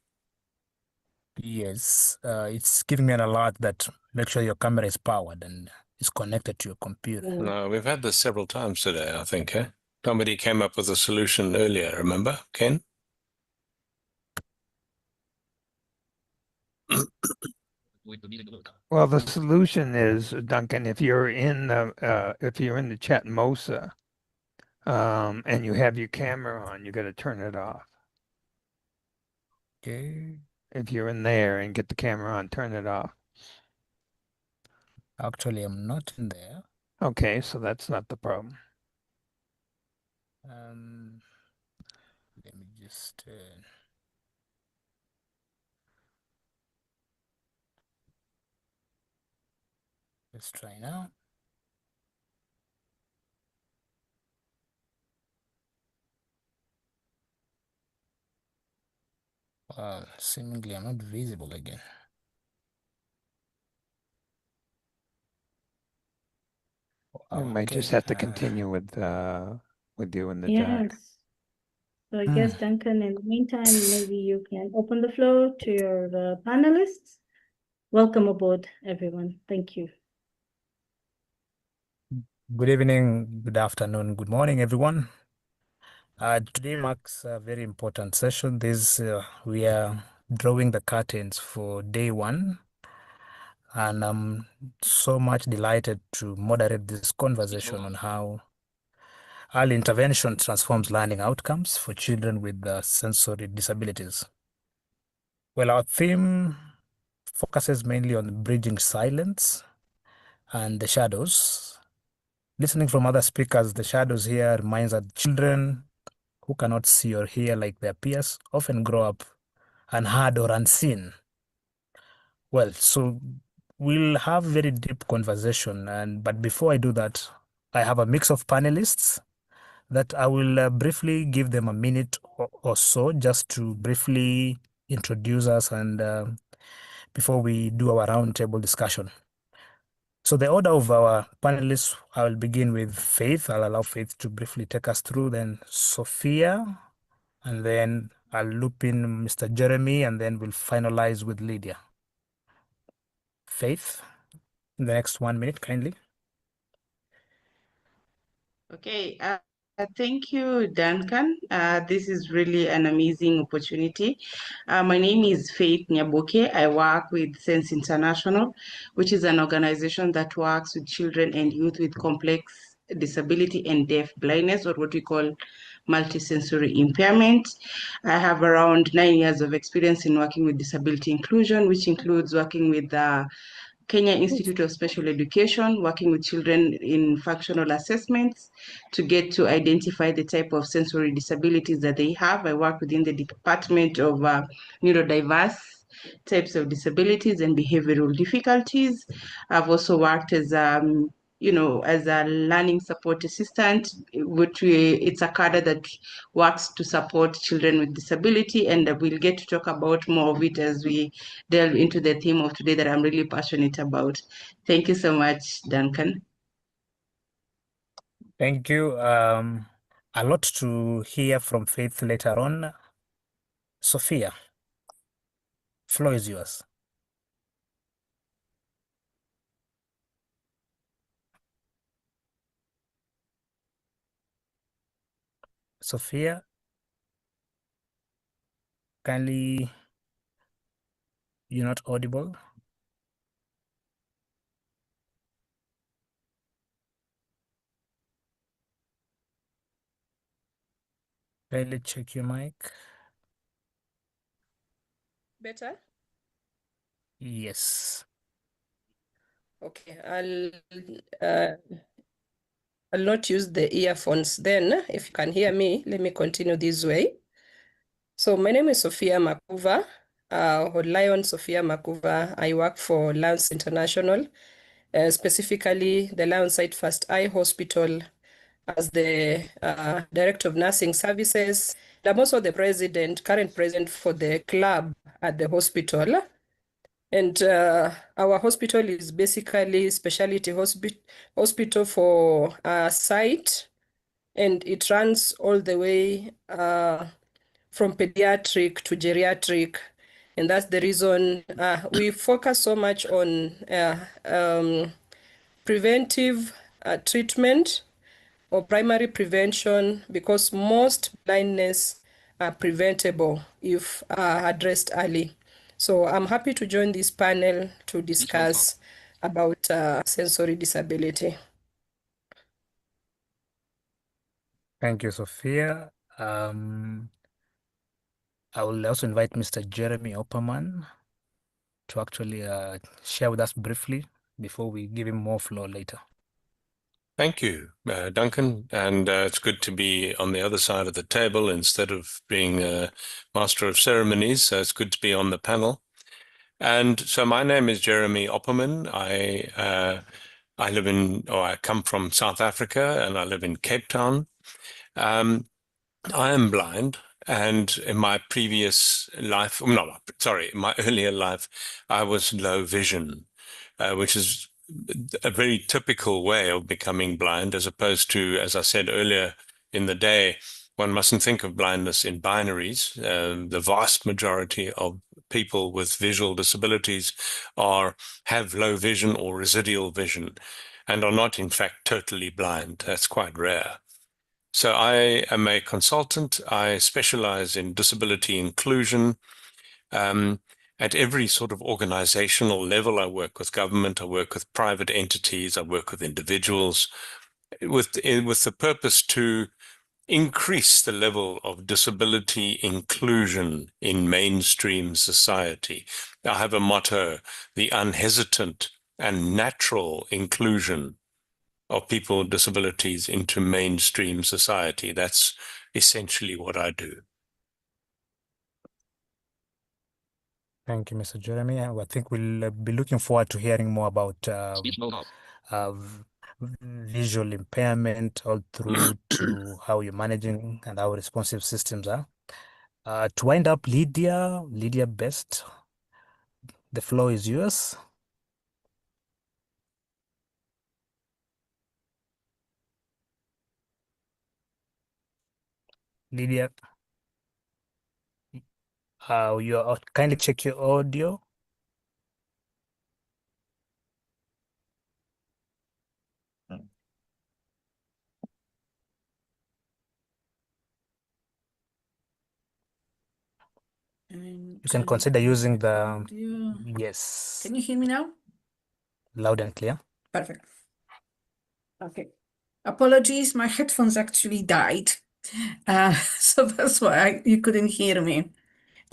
H: Yes, it's giving me an alert that make sure your camera is powered and is connected to your computer.
R: No, we've had this several times today, I think. Somebody came up with a solution earlier, remember, Ken?
Q: Well, the solution is, Duncan, if you're in the chat Mosa, and you have your camera on, you got to turn it off.
H: Okay.
Q: If you're in there and get the camera on, turn it off.
H: Actually, I'm not in there.
Q: Okay, so that's not the problem.
H: Let me just let's try now. Seemingly I'm not visible again.
Q: We might just have to continue with you in the dark.
D: Yes. So I guess, Duncan, in the meantime, maybe you can open the floor to your panelists. Welcome aboard, everyone. Thank you.
H: Good evening, good afternoon, good morning, everyone. Today marks a very important session. We are drawing the curtains for day one, and I'm so much delighted to moderate this conversation on how early intervention transforms learning outcomes for children with sensory disabilities. Well, our theme focuses mainly on bridging silence and the shadows. Listening from other speakers, the shadows here reminds that children who cannot see or hear like their peers often grow up unheard or unseen. Well, so we'll have very deep conversation, but before I do that, I have a mix of panelists that I will briefly give them a minute or so just to briefly introduce us and before we do our roundtable discussion. So the order of our panelists, I will begin with Faith. I'll allow Faith to briefly take us through, then Sophia, and then I'll loop in Mr. Jeremy, and then we'll finalize with Lydia. Faith, in the next 1 minute, kindly.
U: Okay, thank you, Duncan. This is really an amazing opportunity. My name is Faith Nyaboke. I work with Sense International, which is an organization that works with children and youth with complex disability and deaf blindness, or what we call multisensory impairment. I have around 9 years of experience in working with disability inclusion, which includes working with the Kenya Institute of Special Education, working with children in functional assessments to get to identify the type of sensory disabilities that they have. I work within the Department of Neurodiverse types of disabilities and behavioral difficulties. I've also worked as as a learning support assistant, it's a cadre that works to support children with disability, and we'll get to talk about more of it as we delve into the theme of today that I'm really passionate about. Thank you so much, Duncan.
H: Thank you. A lot to hear from Faith later on. Sophia, floor is yours. Sophia, kindly, you're not audible. Kindly check your mic.
E: Better?
H: Yes.
E: Okay, I'll not use the earphones then. If you can hear me, let me continue this way. So my name is Sophia Makuva, or Lion Sophia Makuva. I work for Lions International, specifically the Lion Site First Eye Hospital as the Director of Nursing Services. I'm also the current president for the club at the hospital. And our hospital is basically specialty hospital for site, and it runs all the way from pediatric to geriatric. And that's the reason we focus so much on preventive treatment or primary prevention, because most blindness are preventable if addressed early. So I'm happy to join this panel to discuss about sensory disability.
H: Thank you, Sophia. I will also invite Mr. Jeremy Opperman to actually share with us briefly before we give him more floor later.
R: Thank you, Duncan. And it's good to be on the other side of the table instead of being a master of ceremonies. So it's good to be on the panel. And so my name is Jeremy Opperman. I come from South Africa, and I live in Cape Town. I am blind, and in my previous life, in my earlier life, I was low vision, which is a very typical way of becoming blind, as opposed to, as I said earlier in the day, one mustn't think of blindness in binaries. The vast majority of people with visual disabilities have low vision or residual vision and are not, in fact, totally blind. That's quite rare. So I am a consultant. I specialize in disability inclusion. At every sort of organizational level, I work with government, I work with private entities, I work with individuals, with the purpose to increase the level of disability inclusion in mainstream society. I have a motto: the unhesitant and natural inclusion of people with disabilities into mainstream society. That's essentially what I do.
H: Thank you, Mr. Jeremy. I think we'll be looking forward to hearing more about visual impairment all through to how you're managing and how responsive systems are. To wind up, Lydia Best, the floor is yours. Lydia, kindly check your audio. You can consider using the
F: audio.
H: Yes.
F: Can you hear me now?
H: Loud and clear.
F: Perfect. Okay. Apologies, my headphones actually died. So that's why you couldn't hear me.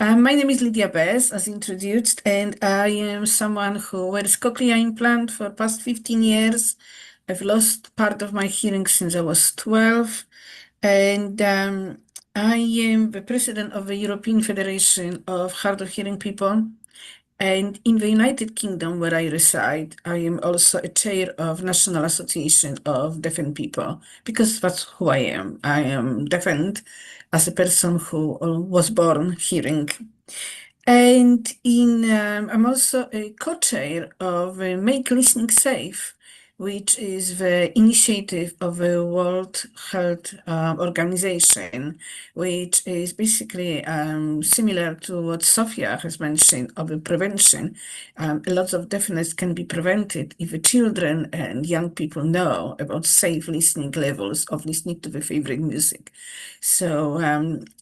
F: My name is Lydia Bess, as introduced, and I am someone who wears cochlear implant for past 15 years. I've lost part of my hearing since I was 12, and I am the president of the European Federation of Hard of Hearing People. And in the United Kingdom, where I reside, I am also a chair of National Association of Deafened People, because that's who I am. I am deafened as a person who was born hearing. And I'm also a co-chair of Make Listening Safe, which is the initiative of the World Health Organization, which is basically similar to what Sophia has mentioned of the prevention. A lot of deafness can be prevented if the children and young people know about safe listening levels of listening to their favorite music. So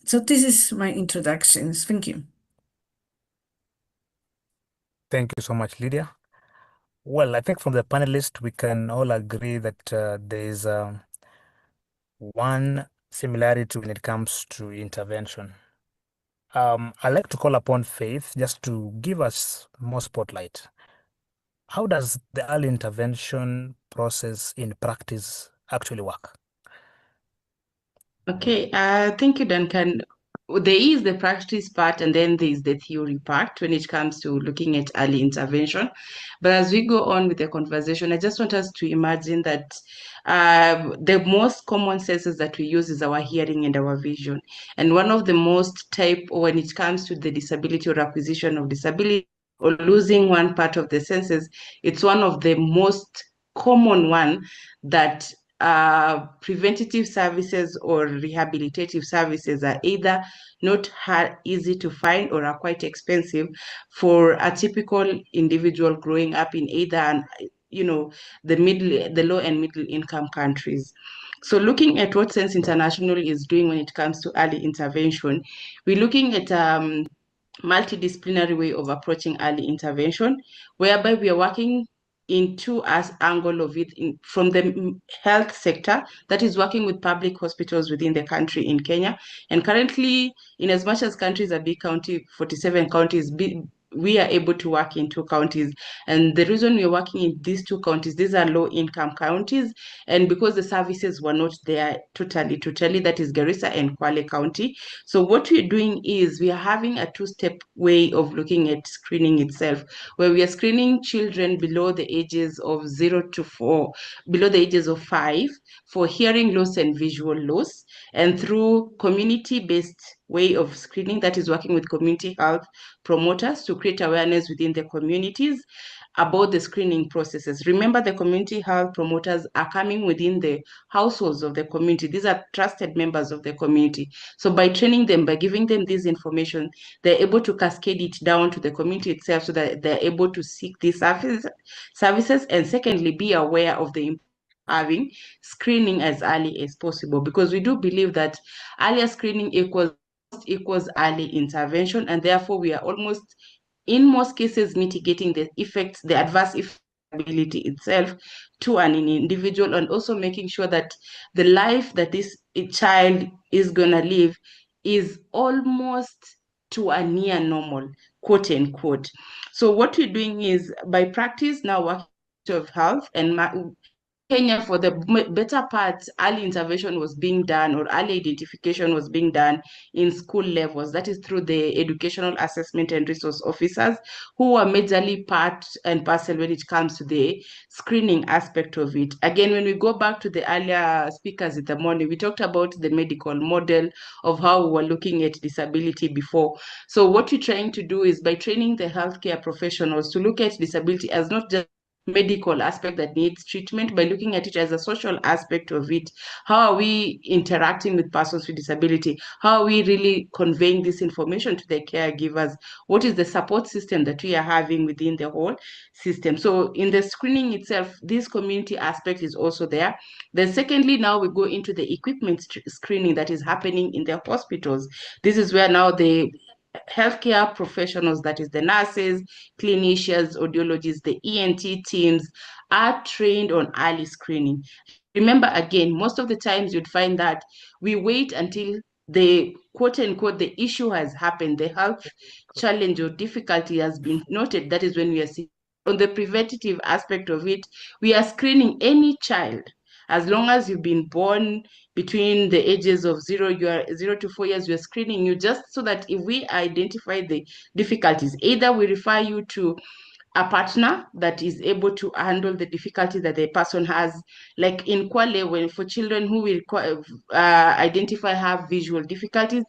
F: this is my introductions. Thank you.
H: Thank you so much, Lydia. Well, I think from the panelists, we can all agree that there is one similarity when it comes to intervention. I'd like to call upon Faith just to give us more spotlight. How does the early intervention process in practice actually work?
U: Okay, thank you, Duncan. There is the practice part and then there is the theory part when it comes to looking at early intervention. But as we go on with the conversation, I just want us to imagine that the most common senses that we use is our hearing and our vision. And one of the most type when it comes to the disability or acquisition of disability or losing one part of the senses, it's one of the most common one that preventative services or rehabilitative services are either not easy to find or are quite expensive for a typical individual growing up in either the low and middle income countries. So looking at what Sense International is doing when it comes to early intervention, we're looking at multidisciplinary way of approaching early intervention, whereby we are working into as angle of it from the health sector that is working with public hospitals within the country in Kenya. And currently, in as much as countries are big county, 47 counties, we are able to work in 2 counties. And the reason we're working in these 2 counties, these are low income counties. And because the services were not there totally, that is Garissa and Kwale County. So what we're doing is we are having a 2-step way of looking at screening itself, where we are screening children below the ages of 0 to 4, below the ages of 5 for hearing loss and visual loss. And through community-based way of screening, that is working with community health promoters to create awareness within the communities about the screening processes. Remember, the community health promoters are coming within the households of the community. These are trusted members of the community. So by training them, by giving them this information, they're able to cascade it down to the community itself so that they're able to seek these services, and secondly, be aware of the having screening as early as possible, because we do believe that earlier screening equals early intervention, and therefore we are almost in most cases mitigating the effects, the adverse effects of disability itself to an individual, and also making sure that the life that this child is gonna live is almost to a near normal, quote unquote. So what we're doing is by practice now working of health and in Kenya, for the better part, early intervention was being done or early identification was being done in school levels. That is through the educational assessment and resource officers, who are majorly part and parcel when it comes to the screening aspect of it. Again, when we go back to the earlier speakers in the morning, we talked about the medical model of how we were looking at disability before. So what we're trying to do is by training the healthcare professionals to look at disability as not just medical aspect that needs treatment, by looking at it as a social aspect of it. How are we interacting with persons with disability? How are we really conveying this information to the caregivers? What is the support system that we are having within the whole system? So in the screening itself, this community aspect is also there. Then secondly, now we go into the equipment screening that is happening in the hospitals. This is where now the healthcare professionals, that is the nurses, clinicians, audiologists, the ENT teams, are trained on early screening. Remember, again, most of the times you'd find that we wait until the quote unquote the issue has happened, the health challenge or difficulty has been noted. That is when we are seeing. On the preventative aspect of it, we are screening any child As long as you've been born between the ages of 0 to 4 years, we're screening you just so that if we identify the difficulties, either we refer you to a partner that is able to handle the difficulty that the person has. Like in Kwale, when for children who we identify have visual difficulties,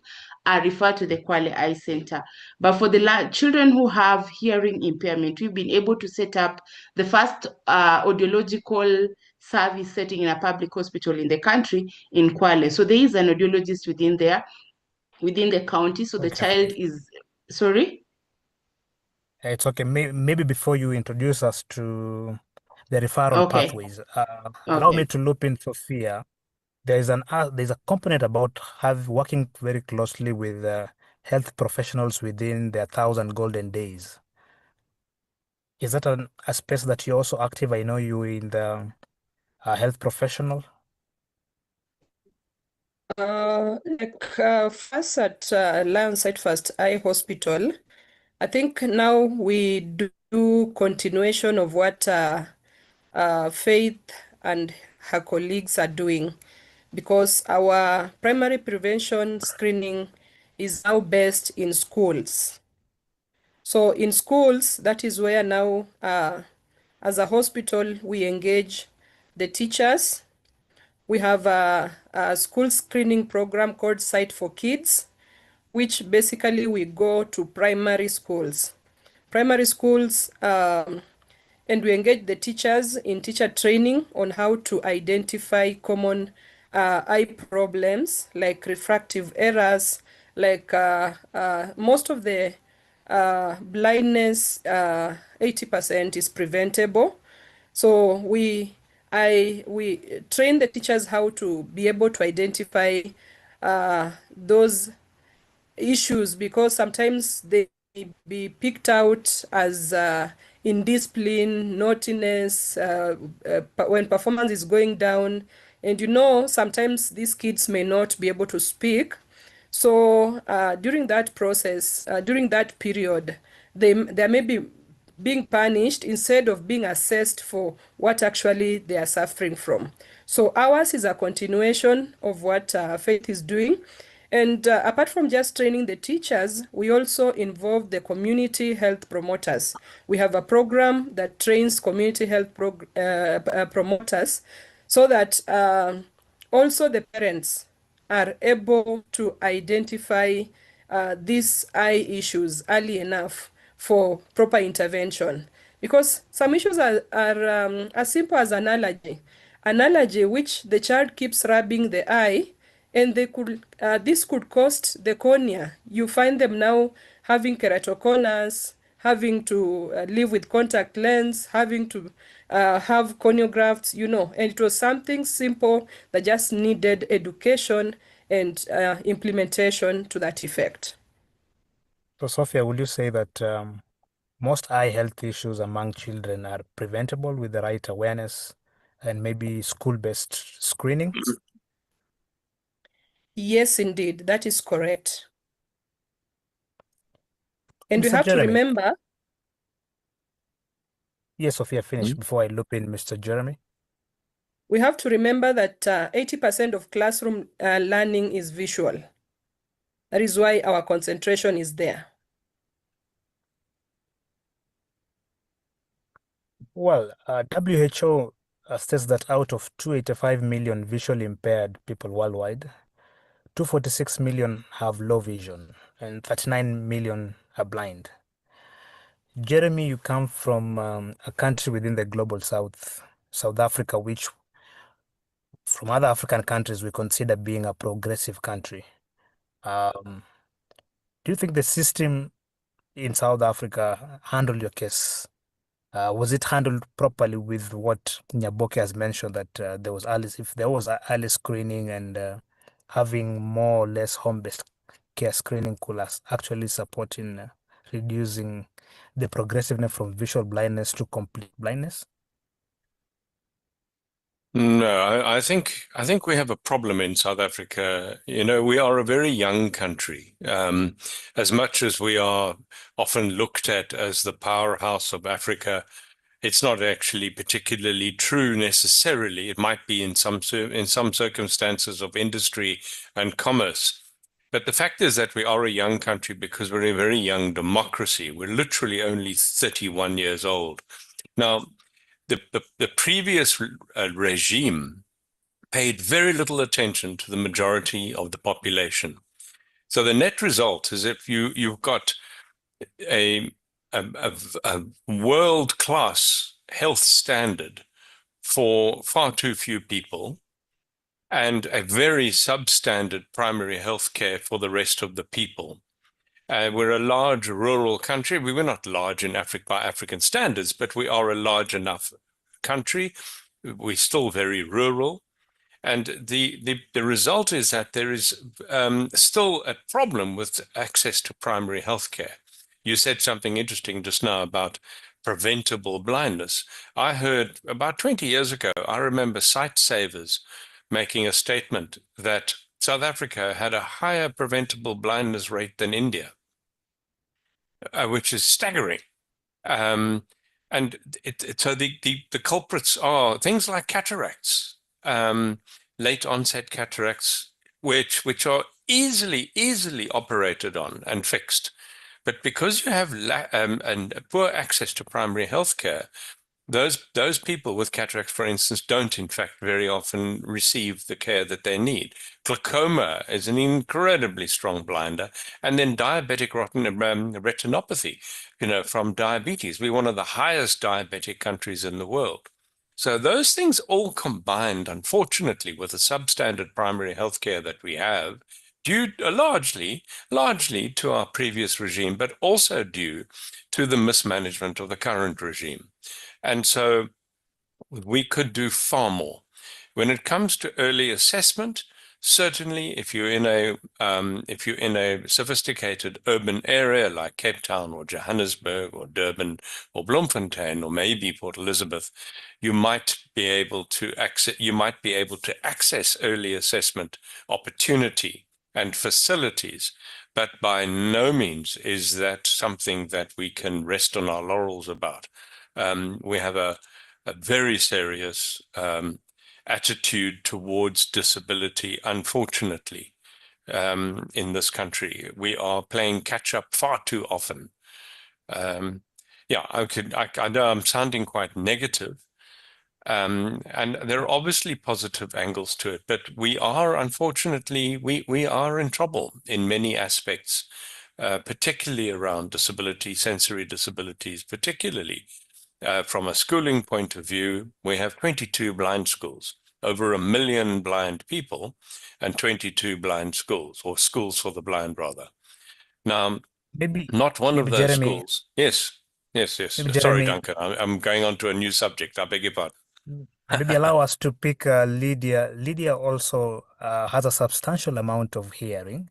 U: are referred to the Kwale Eye Center. But for the children who have hearing impairment, we've been able to set up the first audiological service setting in a public hospital in the country in Kwale. So there is an audiologist within there, within the county. So the child is, sorry?
H: It's okay. Maybe before you introduce us to the referral
U: Okay.
H: pathways, allow me to loop in Sophia. There's a component about working very closely with health professionals within their 1,000 golden days. Is that a space that you're also active? I know you in the health professional.
E: First at Lionside First Eye Hospital, I think now we do continuation of what Faith and her colleagues are doing, because our primary prevention screening is now based in schools. So in schools, that is where now, as a hospital, we engage the teachers. We have a school screening program called Sight for Kids, which basically we go to primary schools. Primary schools, and we engage the teachers in teacher training on how to identify common eye problems like refractive errors, like most of the blindness, 80% is preventable. So we train the teachers how to be able to identify those issues, because sometimes they be picked out as indiscipline, naughtiness, when performance is going down. And sometimes these kids may not be able to speak. So during that process, during that period, they may be being punished instead of being assessed for what actually they are suffering from. So ours is a continuation of what Faith is doing. And apart from just training the teachers, we also involve the community health promoters. We have a program that trains community health promoters, so that also the parents are able to identify these eye issues early enough for proper intervention. Because some issues are as simple as an allergy. An allergy which the child keeps rubbing the eye, and this could cost the cornea. You find them now having keratoconus, having to live with contact lens, having to have corneal grafts, and it was something simple that just needed education and implementation to that effect.
H: So, Sophia, would you say that most eye health issues among children are preventable with the right awareness and maybe school-based screening?
E: Yes, indeed, that is correct. And we
H: Mr.
E: have to
H: Jeremy.
E: remember.
H: Yes, Sophia, finish before I loop in Mr. Jeremy.
E: We have to remember that 80% of classroom learning is visual. That is why our concentration is there.
H: Well, WHO states that out of 285 million visually impaired people worldwide, 246 million have low vision and 39 million are blind. Jeremy, you come from a country within the global south, South Africa, which from other African countries we consider being a progressive country. Do you think the system in South Africa handled your case? Was it handled properly with what Nyaboke has mentioned, that if there was early screening and having more or less home-based care screening could actually support in reducing the progressiveness from visual blindness to complete blindness?
R: No, I think we have a problem in South Africa. We are a very young country. As much as we are often looked at as the powerhouse of Africa, It's not actually particularly true necessarily. It might be in some circumstances of industry and commerce. But the fact is that we are a young country because we're a very young democracy. We're literally only 31 years old. Now, the previous regime paid very little attention to the majority of the population. So the net result is if you've got a world-class health standard for far too few people and a very substandard primary health care for the rest of the people. We're a large rural country. We were not large in Africa by African standards, but we are a large enough country. We're still very rural. And the result is that there is still a problem with access to primary health care. You said something interesting just now about preventable blindness. I heard about 20 years ago, I remember Sight Savers making a statement that South Africa had a higher preventable blindness rate than India, which is staggering. And so the culprits are things like cataracts, late onset cataracts, which are easily operated on and fixed. But because you have and poor access to primary health care, those people with cataracts, for instance, don't in fact very often receive the care that they need. Glaucoma is an incredibly strong blinder, and then diabetic retinopathy, from diabetes. We're one of the highest diabetic countries in the world. So those things all combined, unfortunately, with the substandard primary health care that we have, due largely to our previous regime, but also due to the mismanagement of the current regime. And so we could do far more. When it comes to early assessment, certainly if you're in a sophisticated urban area like Cape Town or Johannesburg or Durban or Bloemfontein or maybe Port Elizabeth, you might be able to access early assessment opportunity and facilities, but by no means is that something that we can rest on our laurels about. We have a very serious attitude towards disability, unfortunately, in this country. We are playing catch up far too often. I know I'm sounding quite negative, and there are obviously positive angles to it, but we are, unfortunately, we are in trouble in many aspects, particularly around disability, sensory disabilities, particularly. From a schooling point of view, we have 22 blind schools, over 1 million blind people, and 22 blind schools, or schools for the blind, rather. Now, not one of those
H: Jeremy,
R: schools. Yes. Sorry,
H: Jeremy,
R: Duncan, I'm going on to a new subject. I beg your pardon.
H: maybe allow us to pick Lydia. Lydia also has a substantial amount of hearing,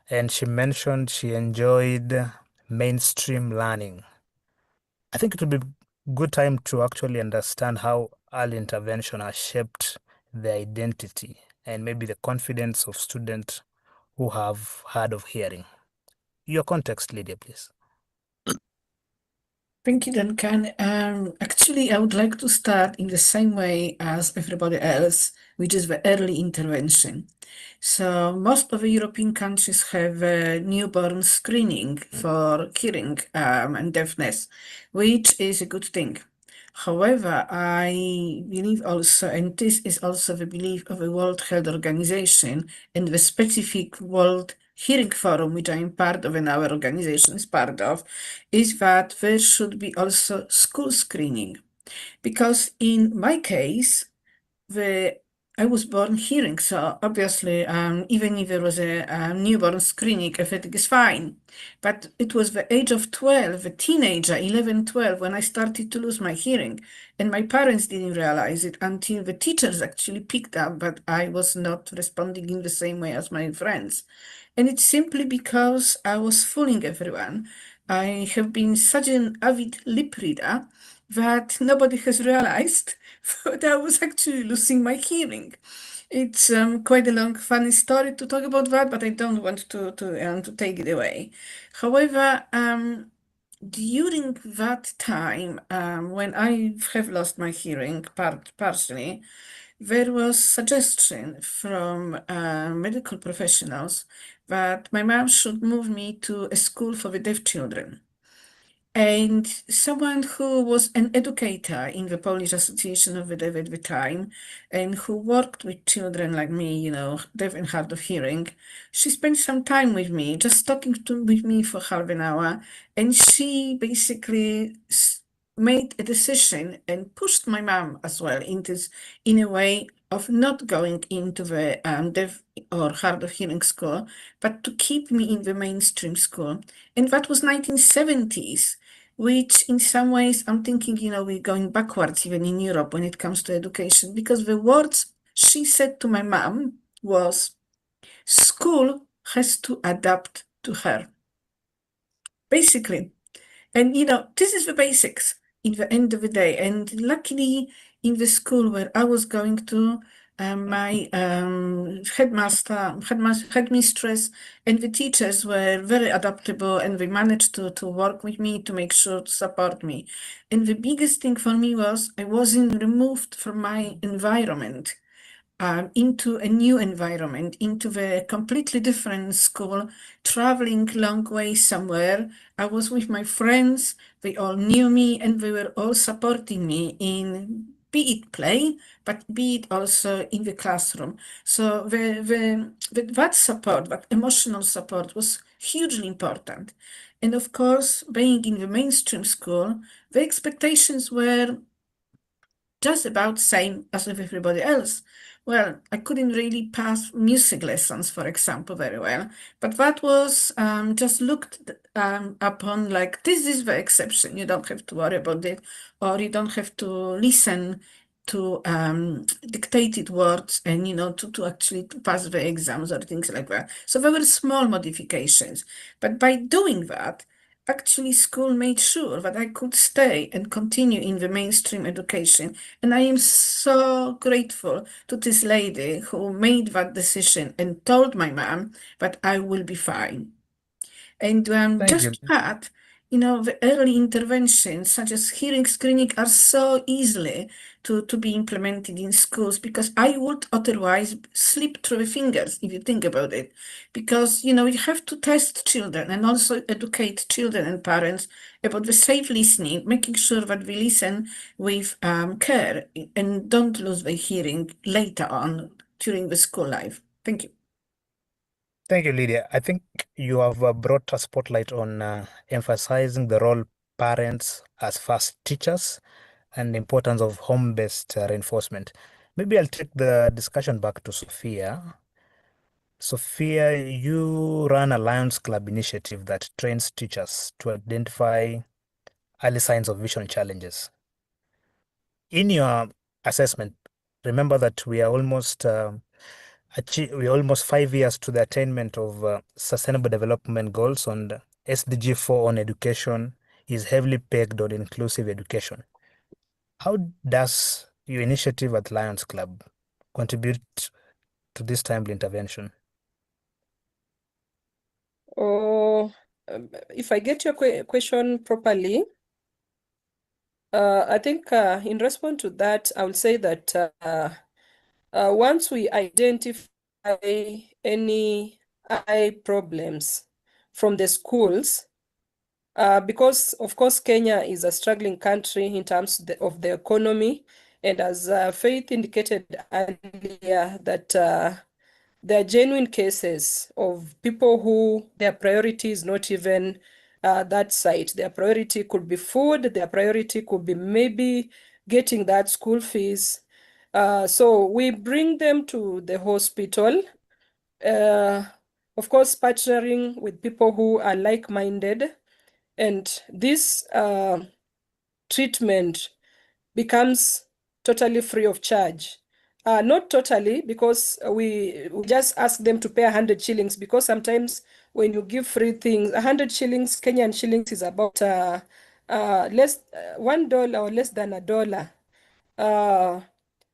H: and she mentioned she enjoyed mainstream learning. I think it would be a good time to actually understand how early intervention has shaped their identity and maybe the confidence of students who have hard of hearing. Your context, Lydia, please.
F: Thank you, Duncan. Actually, I would like to start in the same way as everybody else, which is the early intervention. So most of the European countries have a newborn screening for hearing and deafness, which is a good thing. However, I believe also, and this is also the belief of the World Health Organization and the specific World Hearing Forum, which I am part of and our organization is part of, is that there should be also school screening. Because in my case, I was born hearing, so obviously, even if there was a newborn screening, everything is fine. But it was the age of 12, a teenager, 11, 12, when I started to lose my hearing. And my parents didn't realize it until the teachers actually picked up that I was not responding in the same way as my friends. And it's simply because I was fooling everyone. I have been such an avid lip reader that nobody has realized that I was actually losing my hearing. It's quite a long, funny story to talk about that, but I don't want to take it away. However, during that time, when I have lost my hearing partially, there was suggestion from medical professionals that my mom should move me to a school for the deaf children. And someone who was an educator in the Polish Association of the Deaf at the time, and who worked with children like me, you know, deaf and hard of hearing, she spent some time with me, just with me for half an hour, and she basically made a decision and pushed my mom as well in a way of not going into the deaf or hard of hearing school, but to keep me in the mainstream school. And that was 1970s, which in some ways I'm thinking, you know, we're going backwards even in Europe when it comes to education, because the words she said to my mom was, school has to adapt to her. Basically. And, you know, this is the basics in the end of the day. And luckily, in the school where I was going to, my headmistress, and the teachers were very adaptable, and they managed to work with me to make sure to support me. And the biggest thing for me was I wasn't removed from my environment. Into a new environment, into the completely different school, traveling long way somewhere. I was with my friends, they all knew me, and they were all supporting me in, be it play, but be it also in the classroom. So that support, that emotional support was hugely important. And of course, being in the mainstream school, the expectations were just about same as with everybody else. Well, I couldn't really pass music lessons, for example, very well, but that was just looked upon like this is the exception. You don't have to worry about it, or you don't have to listen to dictated words and, you know, to actually to pass the exams or things like that. So there were small modifications, but by doing that, actually school made sure that I could stay and continue in the mainstream education. And I am so grateful to this lady who made that decision and told my mom that I will be fine. And
H: Thank
F: just
H: you.
F: to add, you know, the early interventions such as hearing screening are so easily to be implemented in schools, because I would otherwise slip through the fingers if you think about it. Because, you know, you have to test children and also educate children and parents about the safe listening, making sure that we listen with care and don't lose the hearing later on during the school life. Thank you.
H: Thank you, Lydia. I think you have brought a spotlight on emphasizing the role parents as first teachers and the importance of home-based reinforcement. Maybe I'll take the discussion back to Sophia. Sophia, you run a Lions Club initiative that trains teachers to identify early signs of vision challenges. In your assessment, remember that we are almost 5 years to the attainment of Sustainable Development Goals, and SDG 4 on education is heavily pegged on inclusive education. How does your initiative at Lions Club contribute to this timely intervention?
E: Oh, if I get your question properly, I think in response to that, I would say that once we identify any eye problems from the schools, because of course Kenya is a struggling country in terms of the economy, and as Faith indicated earlier, that there are genuine cases of people who their priority is not even that side. Their priority could be food, their priority could be maybe getting that school fees. So we bring them to the hospital, of course, partnering with people who are like-minded, and this treatment becomes totally free of charge. Not totally, because we just ask them to pay 100 shillings, because sometimes when you give free things, 100 shillings, Kenyan shillings, is about less $1 or less than $1.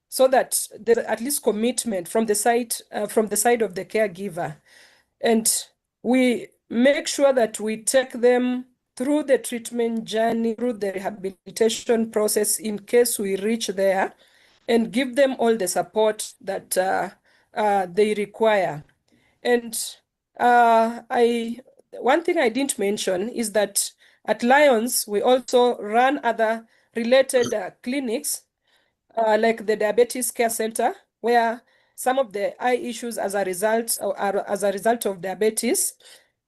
E: So that there's at least commitment from the side of the caregiver, and we make sure that we take them through the treatment journey, through the rehabilitation process, in case we reach there, and give them all the support that they require. And one thing I didn't mention is that at Lions, we also run other related clinics, like the Diabetes Care Center, where some of the eye issues as a result of diabetes,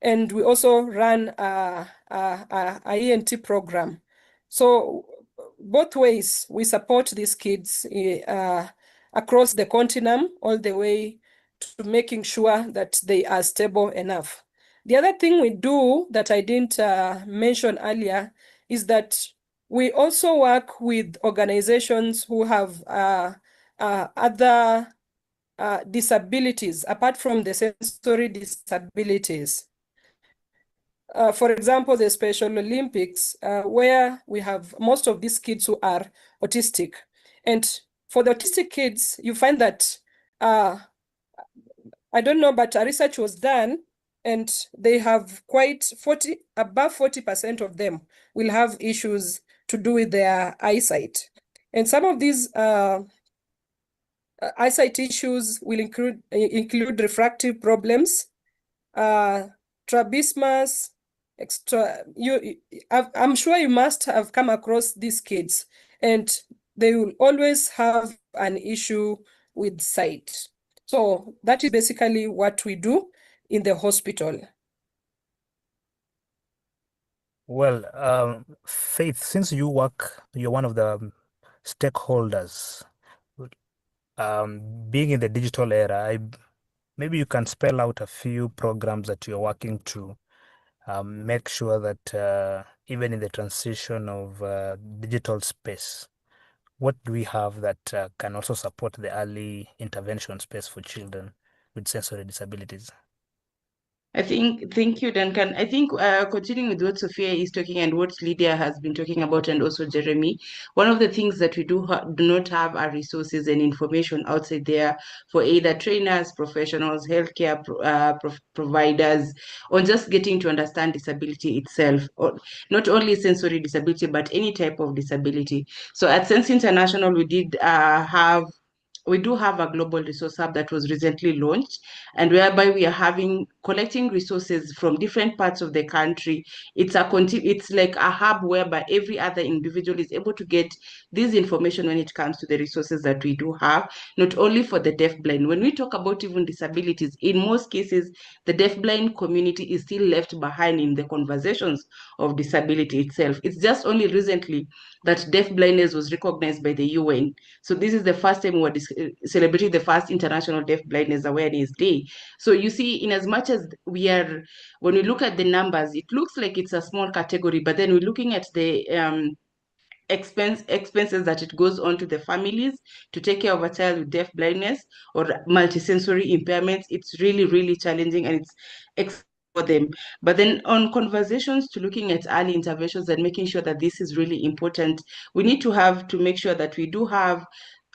E: and we also run a ENT program. So both ways, we support these kids across the continuum, all the way to making sure that they are stable enough. The other thing we do that I didn't mention earlier is that we also work with organizations who have other disabilities apart from the sensory disabilities. For example, the Special Olympics, where we have most of these kids who are autistic. And for the autistic kids, you find that, I don't know, but research was done, and they have above 40% of them will have issues to do with their eyesight. And some of these eyesight issues will include refractive problems, strabismus, I'm sure you must have come across these kids, and they will always have an issue with sight. So that is basically what we do in the hospital.
H: Well, Faith, since you're one of the stakeholders, being in the digital era, maybe you can spell out a few programs that you're working to make sure that even in the transition of digital space, what do we have that can also support the early intervention space for children with sensory disabilities?
U: Thank you, Duncan. I think continuing with what Sophia is talking and what Lydia has been talking about, and also Jeremy, one of the things that we do not have are resources and information outside there for either trainers, professionals, healthcare providers, or just getting to understand disability itself, or not only sensory disability, but any type of disability. So at Sense International, we do have a global resource hub that was recently launched, and whereby we are collecting resources from different parts of the country. It's like a hub whereby every other individual is able to get this information when it comes to the resources that we do have, not only for the deafblind. When we talk about even disabilities, in most cases, the deafblind community is still left behind in the conversations of disability itself. It's just only recently that deafblindness was recognized by the UN. So this is the first time we're celebrating the first International Deafblindness Awareness Day. So you see, in as much as when we look at the numbers, it looks like it's a small category, but then we're looking at the expenses that it goes on to the families to take care of a child with deaf blindness or multisensory impairments. It's really, really challenging, and it's for them. But then on conversations to looking at early interventions and making sure that this is really important, we need to make sure that we do have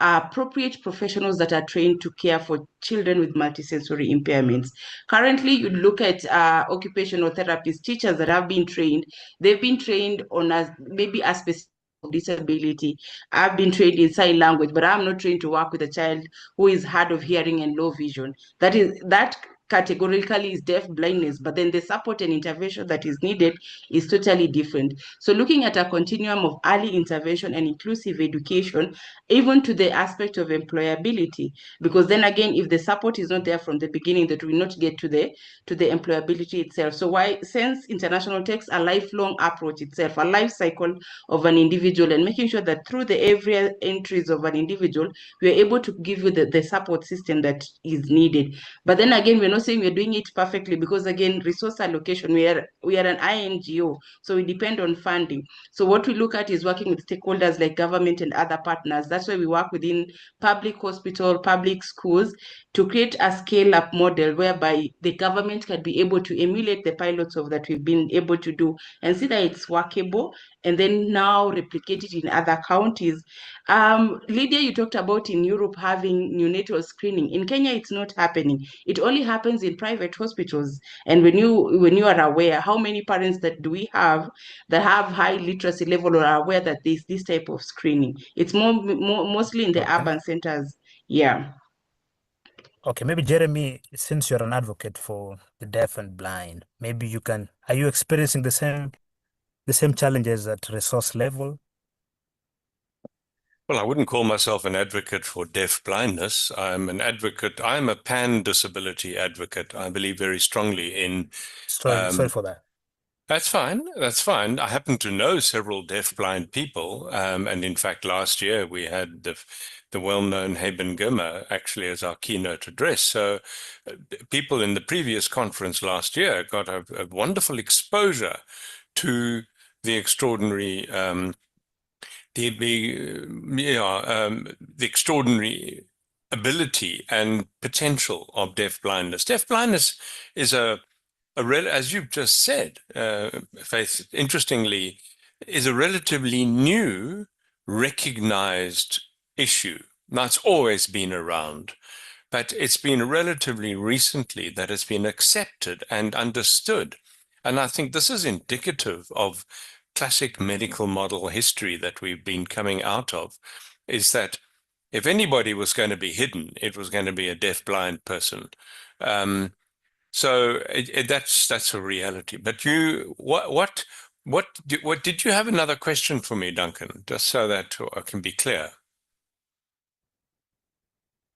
U: appropriate professionals that are trained to care for children with multisensory impairments. Currently, you look at occupational therapists, teachers that have been trained. They've been trained on maybe a specific disability. I've been trained in sign language, but I'm not trained to work with a child who is hard of hearing and low vision. That categorically is deaf blindness, but then the support and intervention that is needed is totally different. So looking at a continuum of early intervention and inclusive education, even to the aspect of employability, because then again, if the support is not there from the beginning, that will not get to the employability itself. So why Sense International takes a lifelong approach itself, a life cycle of an individual, and making sure that through the every entries of an individual, we are able to give you the support system that is needed. But then again, we're not saying we're doing it perfectly, because again, resource allocation, we are an INGO, so we depend on funding. So what we look at is working with stakeholders like government and other partners. That's why we work within public hospital, public schools, to create a scale-up model whereby the government can be able to emulate the pilots of that we've been able to do and see that it's workable and then now replicate it in other counties. Lydia, you talked about in Europe having neonatal screening. In Kenya, it's not happening. It only happens in private hospitals. And when you are aware, how many parents that do we have that have high literacy level or are aware that there's this type of screening? It's mostly in the
H: Okay.
U: urban centers. Yeah.
H: Okay, maybe Jeremy, since you're an advocate for the deaf and blind, maybe you can, are you experiencing the same challenges at resource level?
R: Well, I wouldn't call myself an advocate for deaf blindness. I'm a pan disability advocate. I believe very strongly in.
H: Sorry for that.
R: That's fine. That's fine. I happen to know several deaf-blind people, and in fact, last year we had the well-known Haben Gimmer actually as our keynote address. So, people in the previous conference last year got a wonderful exposure to the extraordinary the extraordinary ability and potential of deaf-blindness. Deaf-blindness is as you've just said, Faith, interestingly, is a relatively new, recognized issue. Now, it's always been around, but it's been relatively recently that it's been accepted and understood. And I think this is indicative of classic medical model history that we've been coming out of, is that if anybody was going to be hidden, it was going to be a deaf-blind person. So that's a reality. But what did you have another question for me, Duncan? Just so that I can be clear.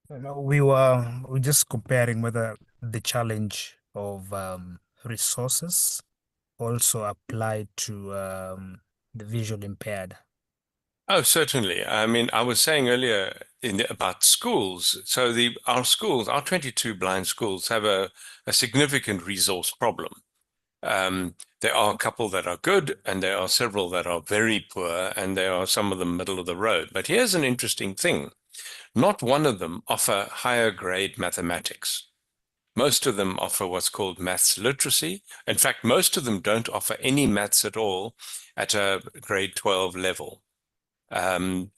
H: We were just comparing whether the challenge of resources also applied to the visually impaired.
R: Oh, certainly. I mean, I was saying earlier about schools. So our 22 blind schools have a significant resource problem. There are a couple that are good, and there are several that are very poor, and there are some of them middle of the road. But here's an interesting thing. Not one of them offer higher grade mathematics. Most of them offer what's called maths literacy. In fact, most of them don't offer any maths at all at a grade 12 level. And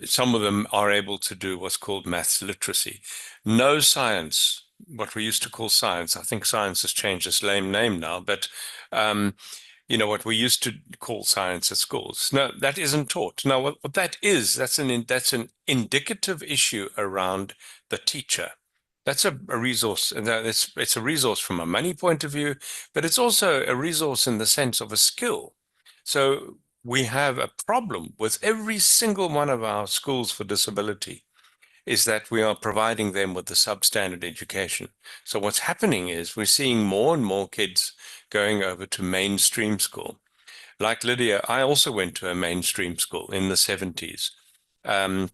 R: some of them are able to do what's called maths literacy. No science, what we used to call science. I think science has changed its lame name now, but what we used to call science at schools. No, that isn't taught. Now, what that is, that's an indicative issue around the teacher. That's a resource, and it's a resource from a money point of view, but it's also a resource in the sense of a skill. So we have a problem with every single one of our schools for disability, is that we are providing them with the substandard education. So what's happening is we're seeing more and more kids going over to mainstream school. Like Lydia, I also went to a mainstream school in the 70s, in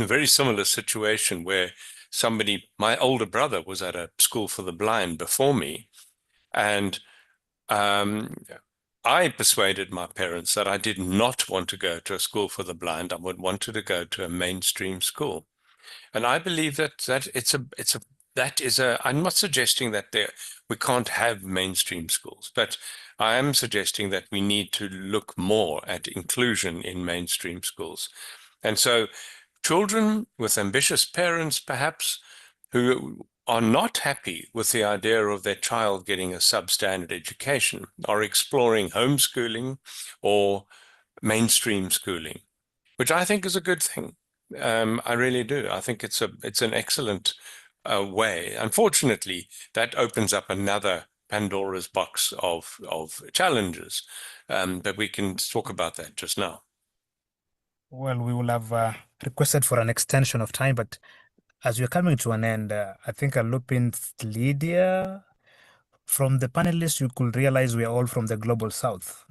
R: a very similar situation where my older brother was at a school for the blind before me, and I persuaded my parents that I did not want to go to a school for the blind. I would wanted to go to a mainstream school. And I believe I'm not suggesting that we can't have mainstream schools, but I am suggesting that we need to look more at inclusion in mainstream schools. And so children with ambitious parents, perhaps, who are not happy with the idea of their child getting a substandard education, are exploring homeschooling or mainstream schooling, which I think is a good thing. I really do. I think it's an excellent way. Unfortunately, that opens up another Pandora's box of challenges, but we can talk about that just now.
H: Well, we will have requested for an extension of time, but as we're coming to an end, I think I'll loop in Lydia. From the panelists, you could realize we are all from the global south.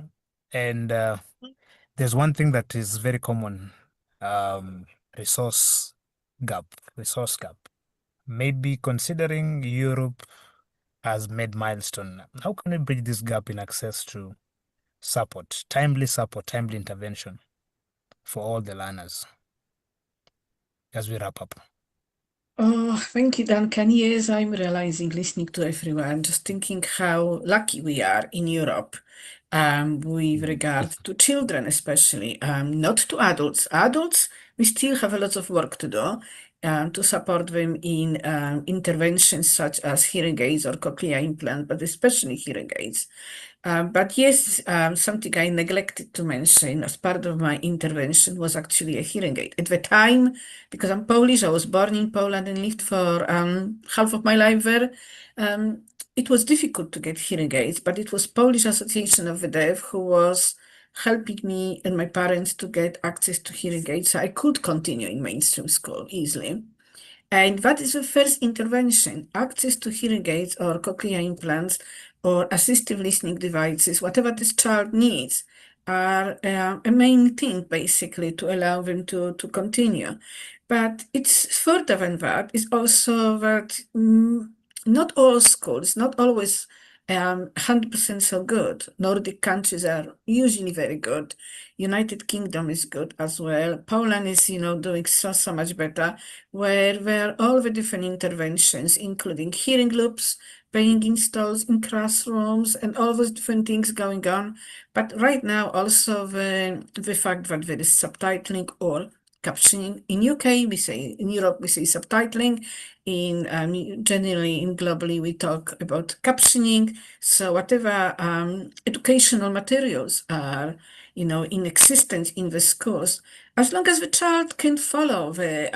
H: And there's one thing that is very common, resource gap. Maybe considering Europe has made milestone, how can we bridge this gap in access to support, timely intervention for all the learners as we wrap up?
F: Oh, thank you, Duncan. Yes, I'm realizing, listening to everyone, just thinking how lucky we are in Europe, with regard to children, especially, not to adults. Adults, we still have a lot of work to do, to support them in interventions such as hearing aids or cochlear implant, but especially hearing aids. But yes, something I neglected to mention as part of my intervention was actually a hearing aid. At the time, because I'm Polish, I was born in Poland and lived for half of my life there. It was difficult to get hearing aids, but it was Polish Association of the Deaf who was helping me and my parents to get access to hearing aids, so I could continue in mainstream school easily. And that is the first intervention, access to hearing aids or cochlear implants or assistive listening devices, whatever this child needs, are a main thing, basically, to allow them to continue. But it's further than that. It's also that not all schools, not always 100% so good. Nordic countries are usually very good. United Kingdom is good as well. Poland is, doing so much better, where there are all the different interventions, including hearing loops, being installed in classrooms, and all those different things going on. But right now, also the fact that there is subtitling or captioning. In UK, we say, in Europe, we say subtitling. In generally, in globally, we talk about captioning. So whatever educational materials are, in existence in the schools, as long as the child can follow the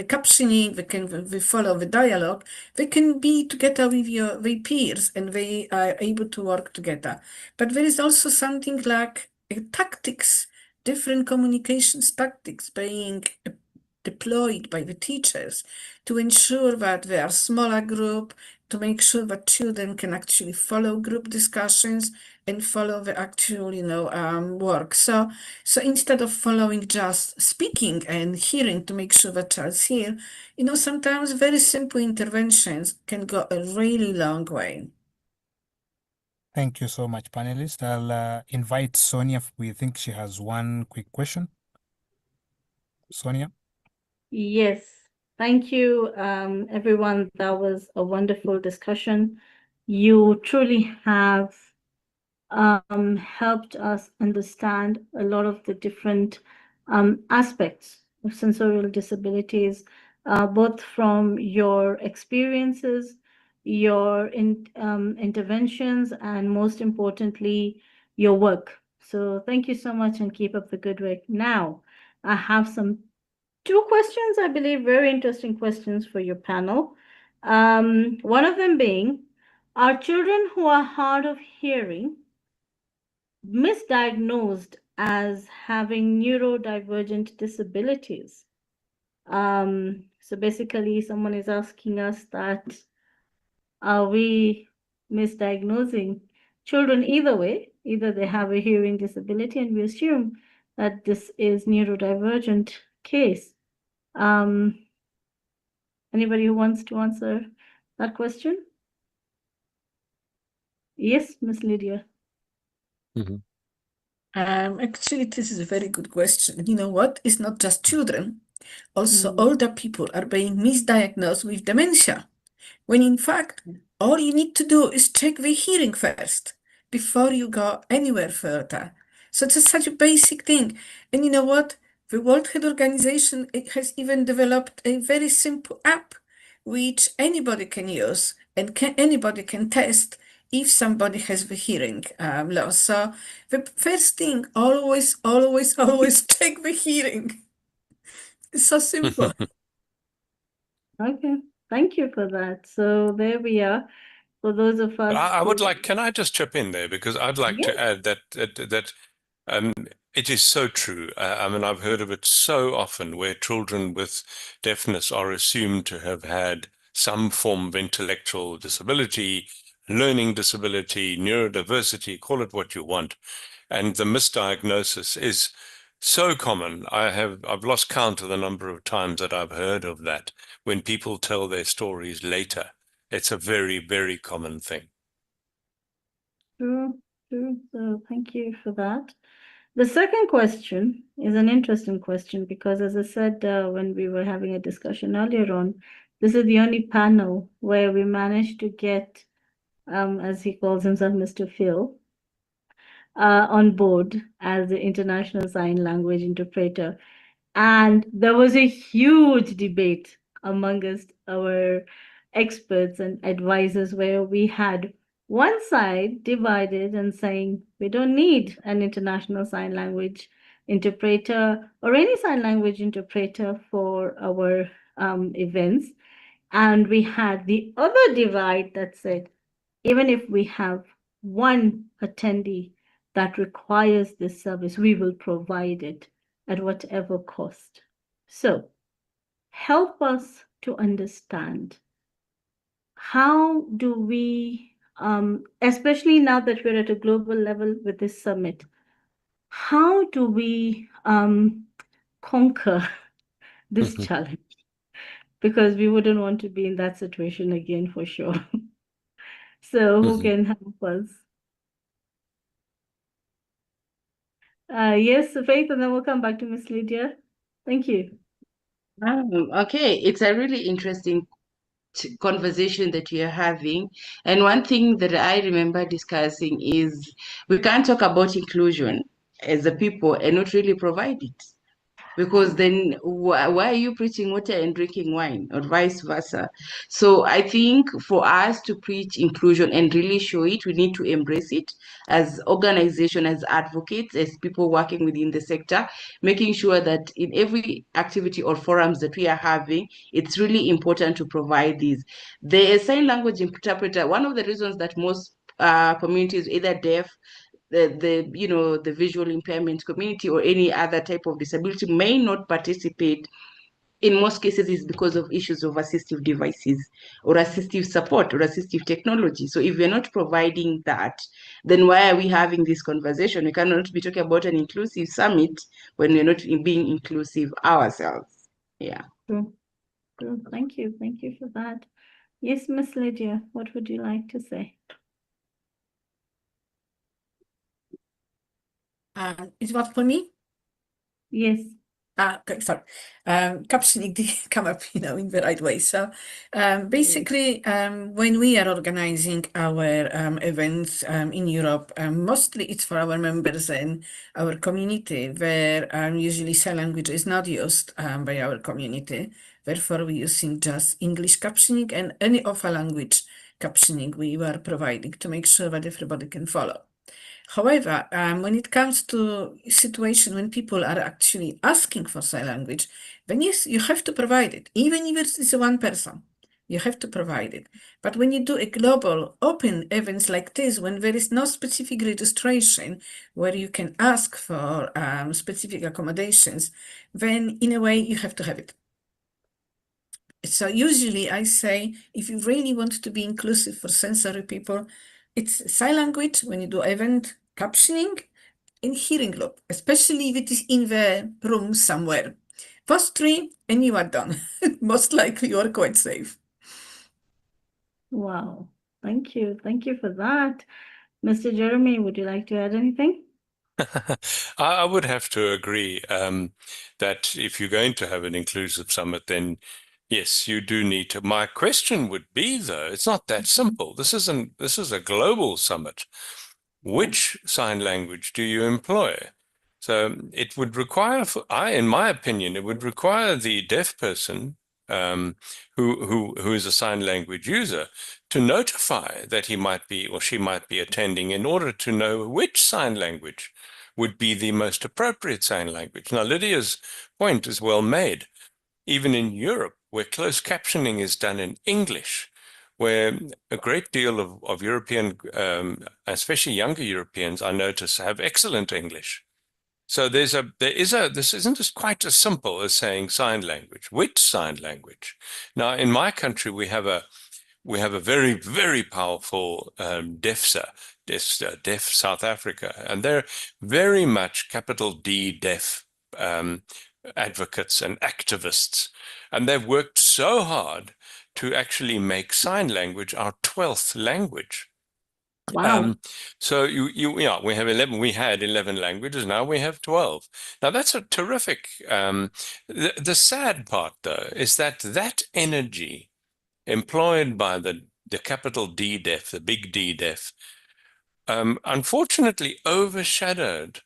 F: captioning, they follow the dialogue, they can be together with their peers and they are able to work together. But there is also something like tactics, different communications tactics being deployed by the teachers to ensure that they are smaller group, to make sure that children can actually follow group discussions and follow the actual, work. So instead of following just speaking and hearing to make sure that child's here, sometimes very simple interventions can go a really long way.
H: Thank you so much, panelists. I'll invite Sonia. We think she has one quick question. Sonia?
D: Yes, thank you, everyone. That was a wonderful discussion. You truly have helped us understand a lot of the different aspects of sensorial disabilities, both from your experiences, your interventions, and most importantly, your work. So thank you so much and keep up the good work. Now, I have two questions, I believe, very interesting questions for your panel. One of them being, are children who are hard of hearing misdiagnosed as having neurodivergent disabilities? So basically, someone is asking us that, are we misdiagnosing children either way? Either they have a hearing disability and we assume that this is neurodivergent case. Anybody who wants to answer that question? Yes, Miss Lydia.
F: Actually, this is a very good question. You know what? It's not just children. Also, older people are being misdiagnosed with dementia, when in fact, all you need to do is check the hearing first before you go anywhere further. So it's such a basic thing. And you know what? The World Health Organization, it has even developed a very simple app which anybody can use and anybody can test if somebody has the hearing loss. So the first thing, always check the hearing. It's so simple.
D: Okay, thank you for that. So there we are. For those of us
R: I would
D: who-
R: like, can I just chip in there? Because I'd like to add that it is so true. I mean, I've heard of it so often where children with deafness are assumed to have had some form of intellectual disability, learning disability, neurodiversity, call it what you want. And the misdiagnosis is so common. I've lost count of the number of times that I've heard of that when people tell their stories later. It's a very, very common thing.
D: True. So thank you for that. The second question is an interesting question because, as I said when we were having a discussion earlier on, This is the only panel where we managed to get, as he calls himself, Mr. Phil, on board as the international sign language interpreter. And there was a huge debate amongst our experts and advisors where we had one side divided and saying we don't need an international sign language interpreter or any sign language interpreter for our events. And we had the other divide that said, even if we have one attendee that requires this service, we will provide it at whatever cost. So help us to understand, how do we, especially now that we're at a global level with this summit, how do we conquer this challenge? Because we wouldn't want to be in that situation again for sure. So who can help us? Yes, Faith, and then we'll come back to Miss Lydia. Thank you.
U: Okay, it's a really interesting conversation that we are having. And one thing that I remember discussing is we can't talk about inclusion as a people and not really provide it. Because then why are you preaching water and drinking wine, or vice versa? So I think for us to preach inclusion and really show it, we need to embrace it as organization, as advocates, as people working within the sector, making sure that in every activity or forums that we are having, it's really important to provide these. The sign language interpreter, one of the reasons that most communities, either deaf, the visual impairment community or any other type of disability, may not participate in most cases is because of issues of assistive devices or assistive support or assistive technology. So if we're not providing that, then why are we having this conversation? We cannot be talking about an inclusive summit when we're not being inclusive ourselves. Yeah.
D: True. Thank you. Thank you for that. Yes, Miss Lydia, what would you like to say?
F: Is what for me?
D: Yes.
F: Okay, sorry. Captioning didn't come up, in the right way. So, basically, when we are organizing our events in Europe, mostly it's for our members and our community, where usually sign language is not used by our community. Therefore, we're using just English captioning and any other language captioning we were providing to make sure that everybody can follow. However, when it comes to situation when people are actually asking for sign language, then yes, you have to provide it, even if it's one person. You have to provide it. But when you do a global open events like this, when there is no specific registration where you can ask for specific accommodations, then in a way you have to have it. So usually I say, if you really want to be inclusive for sensory people, it's sign language when you do event captioning and hearing loop, especially if it is in the room somewhere. Those three, and you are done. Most likely you are quite safe.
D: Wow. Thank you. Thank you for that. Mr. Jeremy, would you like to add anything?
R: I would have to agree that if you're going to have an inclusive summit, then yes, you do need to. My question would be, though, it's not that simple. This is a global summit. Which sign language do you employ? So it would require, in my opinion, it would require the deaf person who is a sign language user to notify that he might be or she might be attending in order to know which sign language would be the most appropriate sign language. Now, Lydia's point is well made. Even in Europe, where closed captioning is done in English, where a great deal of European, especially younger Europeans, I notice, have excellent English. So this isn't just quite as simple as saying sign language. Which sign language? Now, in my country, we have a very, very powerful DEFSA, Deaf South Africa, and they're very much capital D deaf advocates and activists. And they've worked so hard to actually make sign language our 12th language.
B: Wow.
R: So yeah, we have 11. We had 11 languages. Now we have 12. Now that's a terrific. The sad part, though, is that that energy employed by the capital D deaf, the big D deaf, unfortunately overshadowed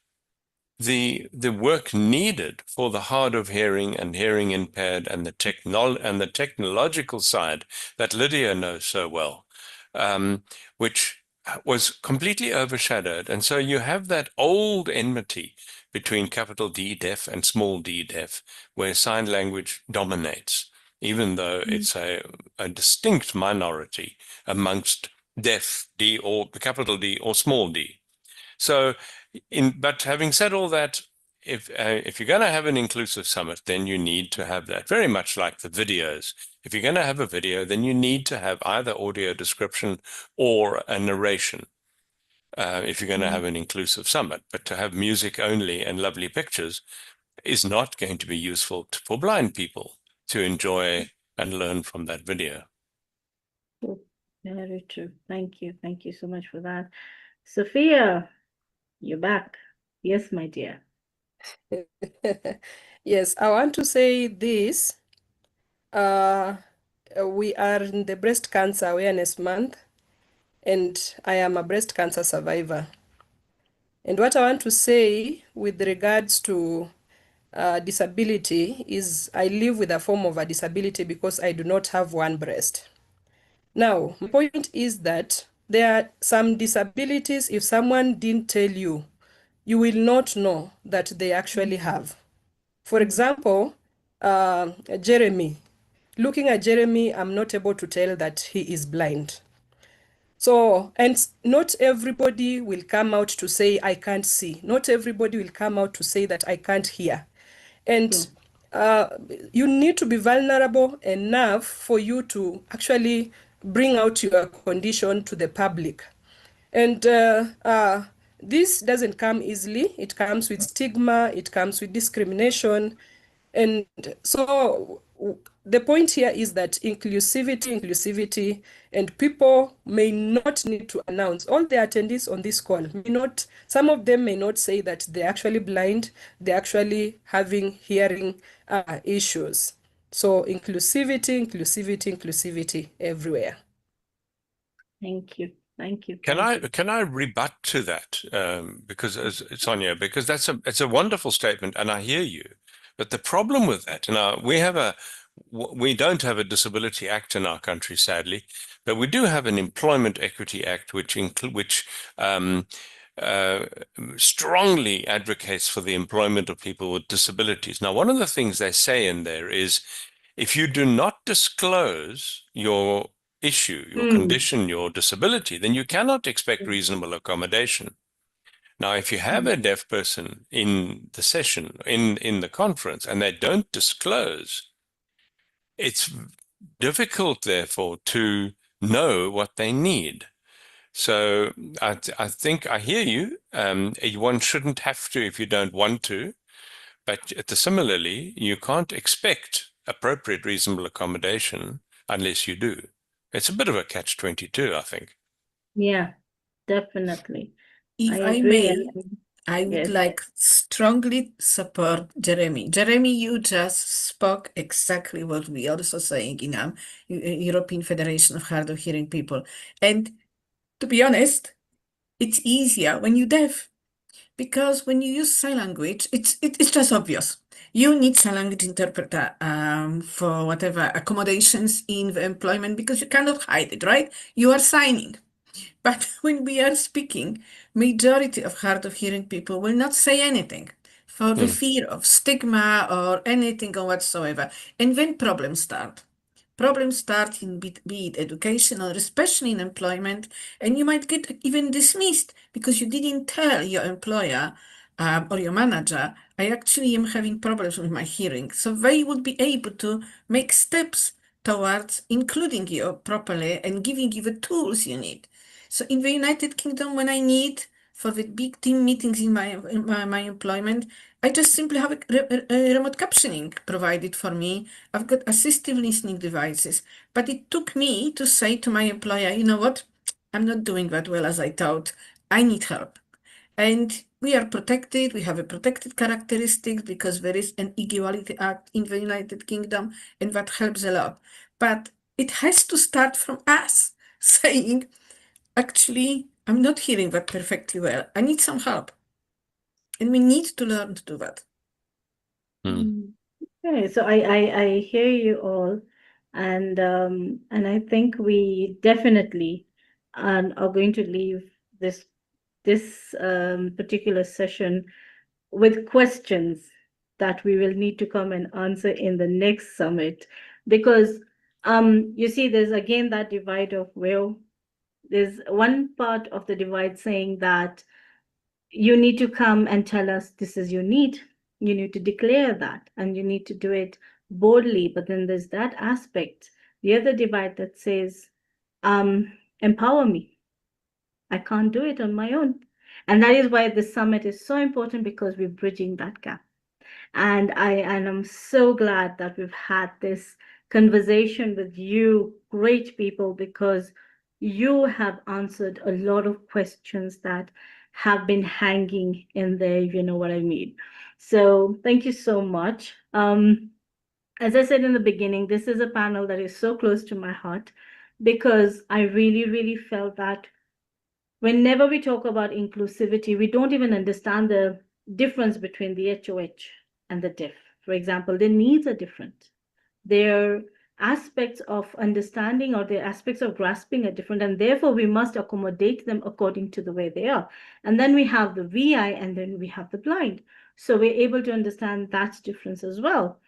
R: the work needed for the hard of hearing and hearing impaired and the technological side that Lydia knows so well, which was completely overshadowed. And so you have that old enmity between capital D deaf and small d deaf, where sign language dominates, even though it's a distinct minority amongst deaf D or capital D or small d. So, but having said all that, if you're going to have an inclusive summit, then you need to have that, very much like the videos. If you're going to have a video, then you need to have either audio description or a narration if you're going to have an inclusive summit. But to have music only and lovely pictures is not going to be useful for blind people to enjoy and learn from that video.
D: Very true. Thank you. Thank you so much for that. Sophia, you're back. Yes, my dear.
E: Yes, I want to say this. We are in the Breast Cancer Awareness Month, and I am a breast cancer survivor. And what I want to say with regards to disability is I live with a form of a disability because I do not have one breast. Now, my point is that there are some disabilities, if someone didn't tell you, you will not know that they actually have. For example, Jeremy. Looking at Jeremy, I'm not able to tell that he is blind. So, and not everybody will come out to say, I can't see. Not everybody will come out to say that I can't hear. And you need to be vulnerable enough for you to actually bring out your condition to the public. And this doesn't come easily. It comes with stigma, it comes with discrimination. And so the point here is that inclusivity, and people may not need to announce. All the attendees on this call may not, some of them may not say that they're actually blind, they're actually having hearing issues. So inclusivity everywhere.
D: Thank you. Thank you.
R: Can I rebut to that because Sonia, because it's a wonderful statement and I hear you, but the problem with that, and we don't have a Disability Act in our country, sadly, but we do have an Employment Equity Act which strongly advocates for the employment of people with disabilities. Now, one of the things they say in there is if you do not disclose your issue, your condition, your disability, then you cannot expect reasonable accommodation. Now, if you have a deaf person in the session, in the conference, and they don't disclose, it's difficult, therefore, to know what they need. So I think I hear you. One shouldn't have to if you don't want to, but similarly, you can't expect appropriate, reasonable accommodation unless you do. It's a bit of a catch-22, I think.
D: Yeah, definitely.
F: If I
D: agree.
F: may, I would like strongly support Jeremy. Jeremy, you just spoke exactly what we also saying in European Federation of Hard of Hearing People. And to be honest, it's easier when you're deaf. Because when you use sign language, it's just obvious. You need sign language interpreter for whatever accommodations in the employment because you cannot hide it, right? You are signing. But when we are speaking, majority of hard of hearing people will not say anything for the fear of stigma or anything or whatsoever. And then problems start. Problems start in be it education or especially in employment, and you might get even dismissed because you didn't tell your employer or your manager, I actually am having problems with my hearing. So they would be able to make steps towards including you properly and giving you the tools you need. So in the United Kingdom, when I need for the big team meetings in my employment, I just simply have a remote captioning provided for me. I've got assistive listening devices, but it took me to say to my employer, you know what? I'm not doing that well as I thought. I need help. And we are protected, we have a protected characteristics because there is an Equality Act in the United Kingdom, and that helps a lot. But it has to start from us saying, actually, I'm not hearing that perfectly well. I need some help. And we need to learn to do that.
D: Okay, so I hear you all, and I think we definitely are going to leave this particular session with questions that we will need to come and answer in the next summit, because you see, there's again that divide of will. There's one part of the divide saying that you need to come and tell us this is your need. You need to declare that, and you need to do it boldly. But then there's that aspect, the other divide that says, empower me. I can't do it on my own. And that is why the summit is so important, because we're bridging that gap. And I'm so glad that we've had this conversation with you, great people, because you have answered a lot of questions that have been hanging in there, if you know what I mean. So thank you so much. As I said in the beginning, this is a panel that is so close to my heart, because I really, really felt that whenever we talk about inclusivity, we don't even understand the difference between the HOH and the deaf. For example, their needs are different. Their aspects of understanding or their aspects of grasping are different, and therefore we must accommodate them according to the way they are. And then we have the VI, and then we have the blind. So we're able to understand that difference as well.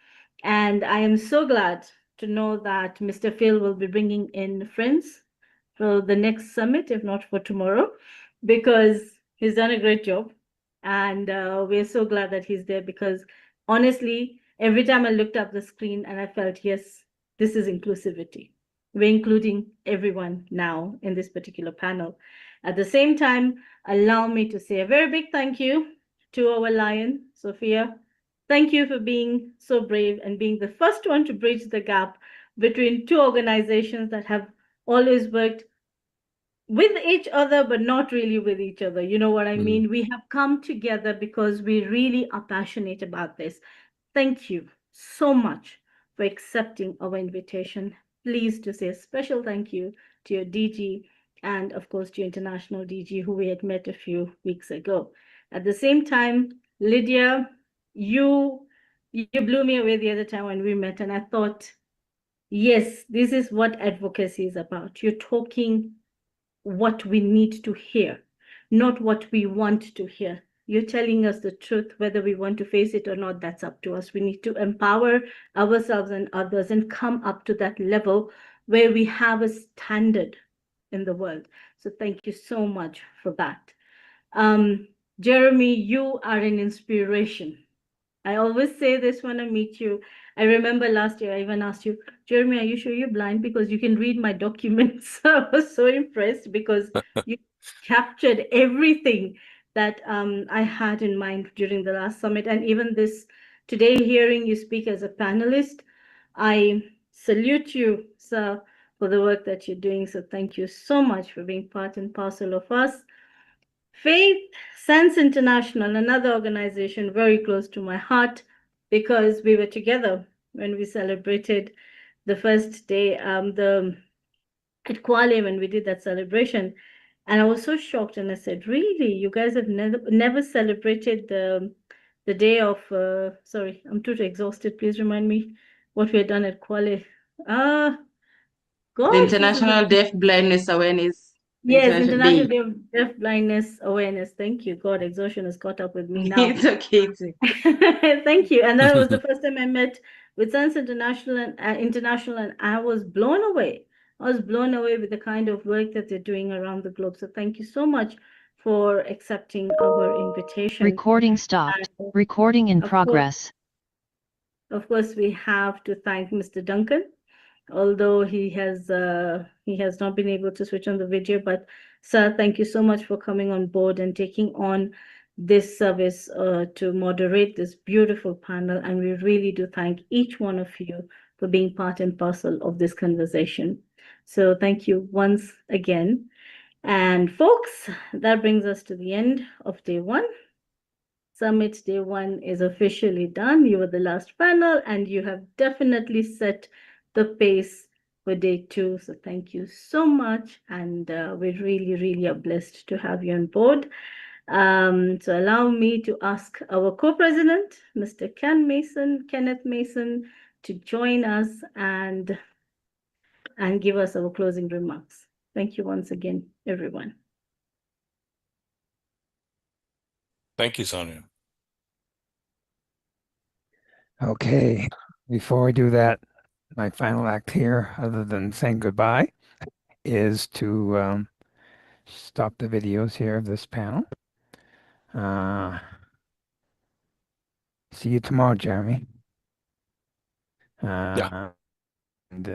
D: And I am so glad to know that Mr. Phil will be bringing in friends for the next summit, if not for tomorrow, because he's done a great job. And we're so glad that he's there, because honestly, every time I looked up the screen and I felt, yes, this is inclusivity. We're including everyone now in this particular panel. At the same time, allow me to say a very big thank you to our lion, Sophia. Thank you for being so brave and being the first one to bridge the gap between two organizations that have always worked with each other, but not really with each other. You know what I mean? We have come together because we really are passionate about this. Thank you so much for accepting our invitation. Please to say a special thank you to your DG and of course to your international DG who we had met a few weeks ago. At the same time, Lydia, you blew me away the other time when we met, and I thought, yes, this is what advocacy is about. You're talking what we need to hear, not what we want to hear. You're telling us the truth, whether we want to face it or not, that's up to us. We need to empower ourselves and others and come up to that level where we have a standard in the world. So thank you so much for that. Jeremy, you are an inspiration. I always say this when I meet you. I remember last year I even asked you, Jeremy, are you sure you're blind? Because you can read my documents. I was so impressed because you captured everything that I had in mind during the last summit. And even this today hearing you speak as a panelist, I salute you, sir, for the work that you're doing. So thank you so much for being part and parcel of us. Faith Sense International, another organization very close to my heart, because we were together when we celebrated the first day at Kwale when we did that celebration. And I was so shocked, and I said, really, you guys have never celebrated the day of, sorry, I'm too exhausted. Please remind me what we had done at Kwale.
U: The
D: Gosh,
U: International Deaf Blindness Awareness.
D: Yes,
U: International
D: International Day of Deaf Blindness Awareness. Thank you. God, exhaustion has caught up with me now.
U: It's okay.
D: Thank you. And that was the first time I met with Sense International and I was blown away. I was blown away with the kind of work that they're doing around the globe. So thank you so much for accepting our invitation.
K: Recording stopped. Recording in progress.
D: Of course, we have to thank Mr. Duncan, although he has not been able to switch on the video. But sir, thank you so much for coming on board and taking on this service to moderate this beautiful panel. And we really do thank each one of you for being part and parcel of this conversation. So thank you once again. And folks, that brings us to the end of day one. Summit day one is officially done. You were the last panel, and you have definitely set the pace for day two. So thank you so much. And we really, really are blessed to have you on board. So allow me to ask our co-president, Mr. Kenneth Mason, to join us and give us our closing remarks. Thank you once again, everyone.
R: Thank you, Sonia.
Q: Okay, before we do that, my final act here, other than saying goodbye, is to stop the videos here of this panel. See you tomorrow, Jeremy.
R: Yeah.
Q: And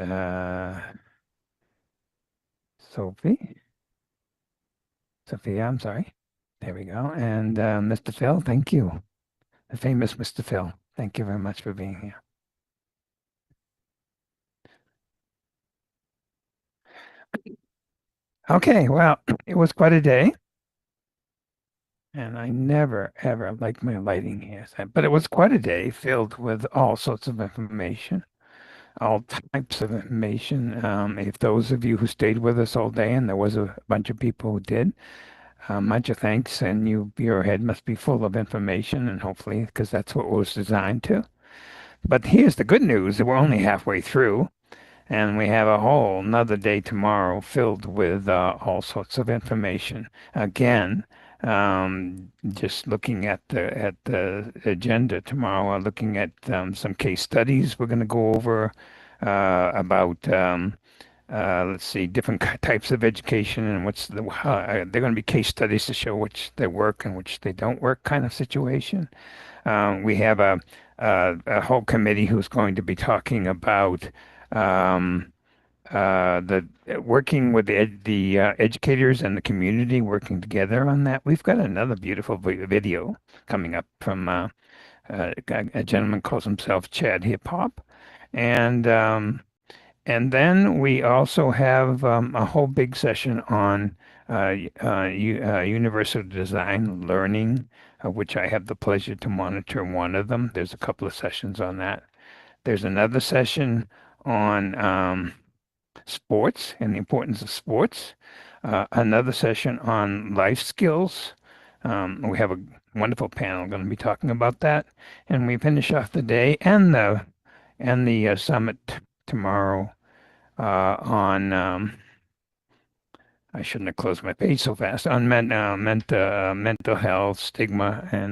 Q: Sophia, I'm sorry. There we go. And Mr. Phil, thank you. The famous Mr. Phil. Thank you very much for being here. Okay, well, it was quite a day. And I never, ever like my lighting here. But it was quite a day filled with all sorts of information, all types of information. If those of you who stayed with us all day, and there was a bunch of people who did, much of thanks. And your head must be full of information, and hopefully, because that's what it was designed to. But here's the good news: we're only halfway through. And we have a whole another day tomorrow filled with all sorts of information. Again, just looking at the agenda tomorrow, looking at some case studies we're going to go over about. Let's see, different types of education and they're going to be case studies to show which they work and which they don't work kind of situation. We have a whole committee who's going to be talking about the working with the educators and the community working together on that. We've got another beautiful video coming up from a gentleman calls himself Chad Hip Hop, and then we also have a whole big session on universal design learning, which I have the pleasure to monitor one of them. There's a couple of sessions on that. There's another session on sports and the importance of sports. Another session on life skills. We have a wonderful panel going to be talking about that. And we finish off the day and the summit tomorrow on I shouldn't have closed my page so fast on mental health, stigma, and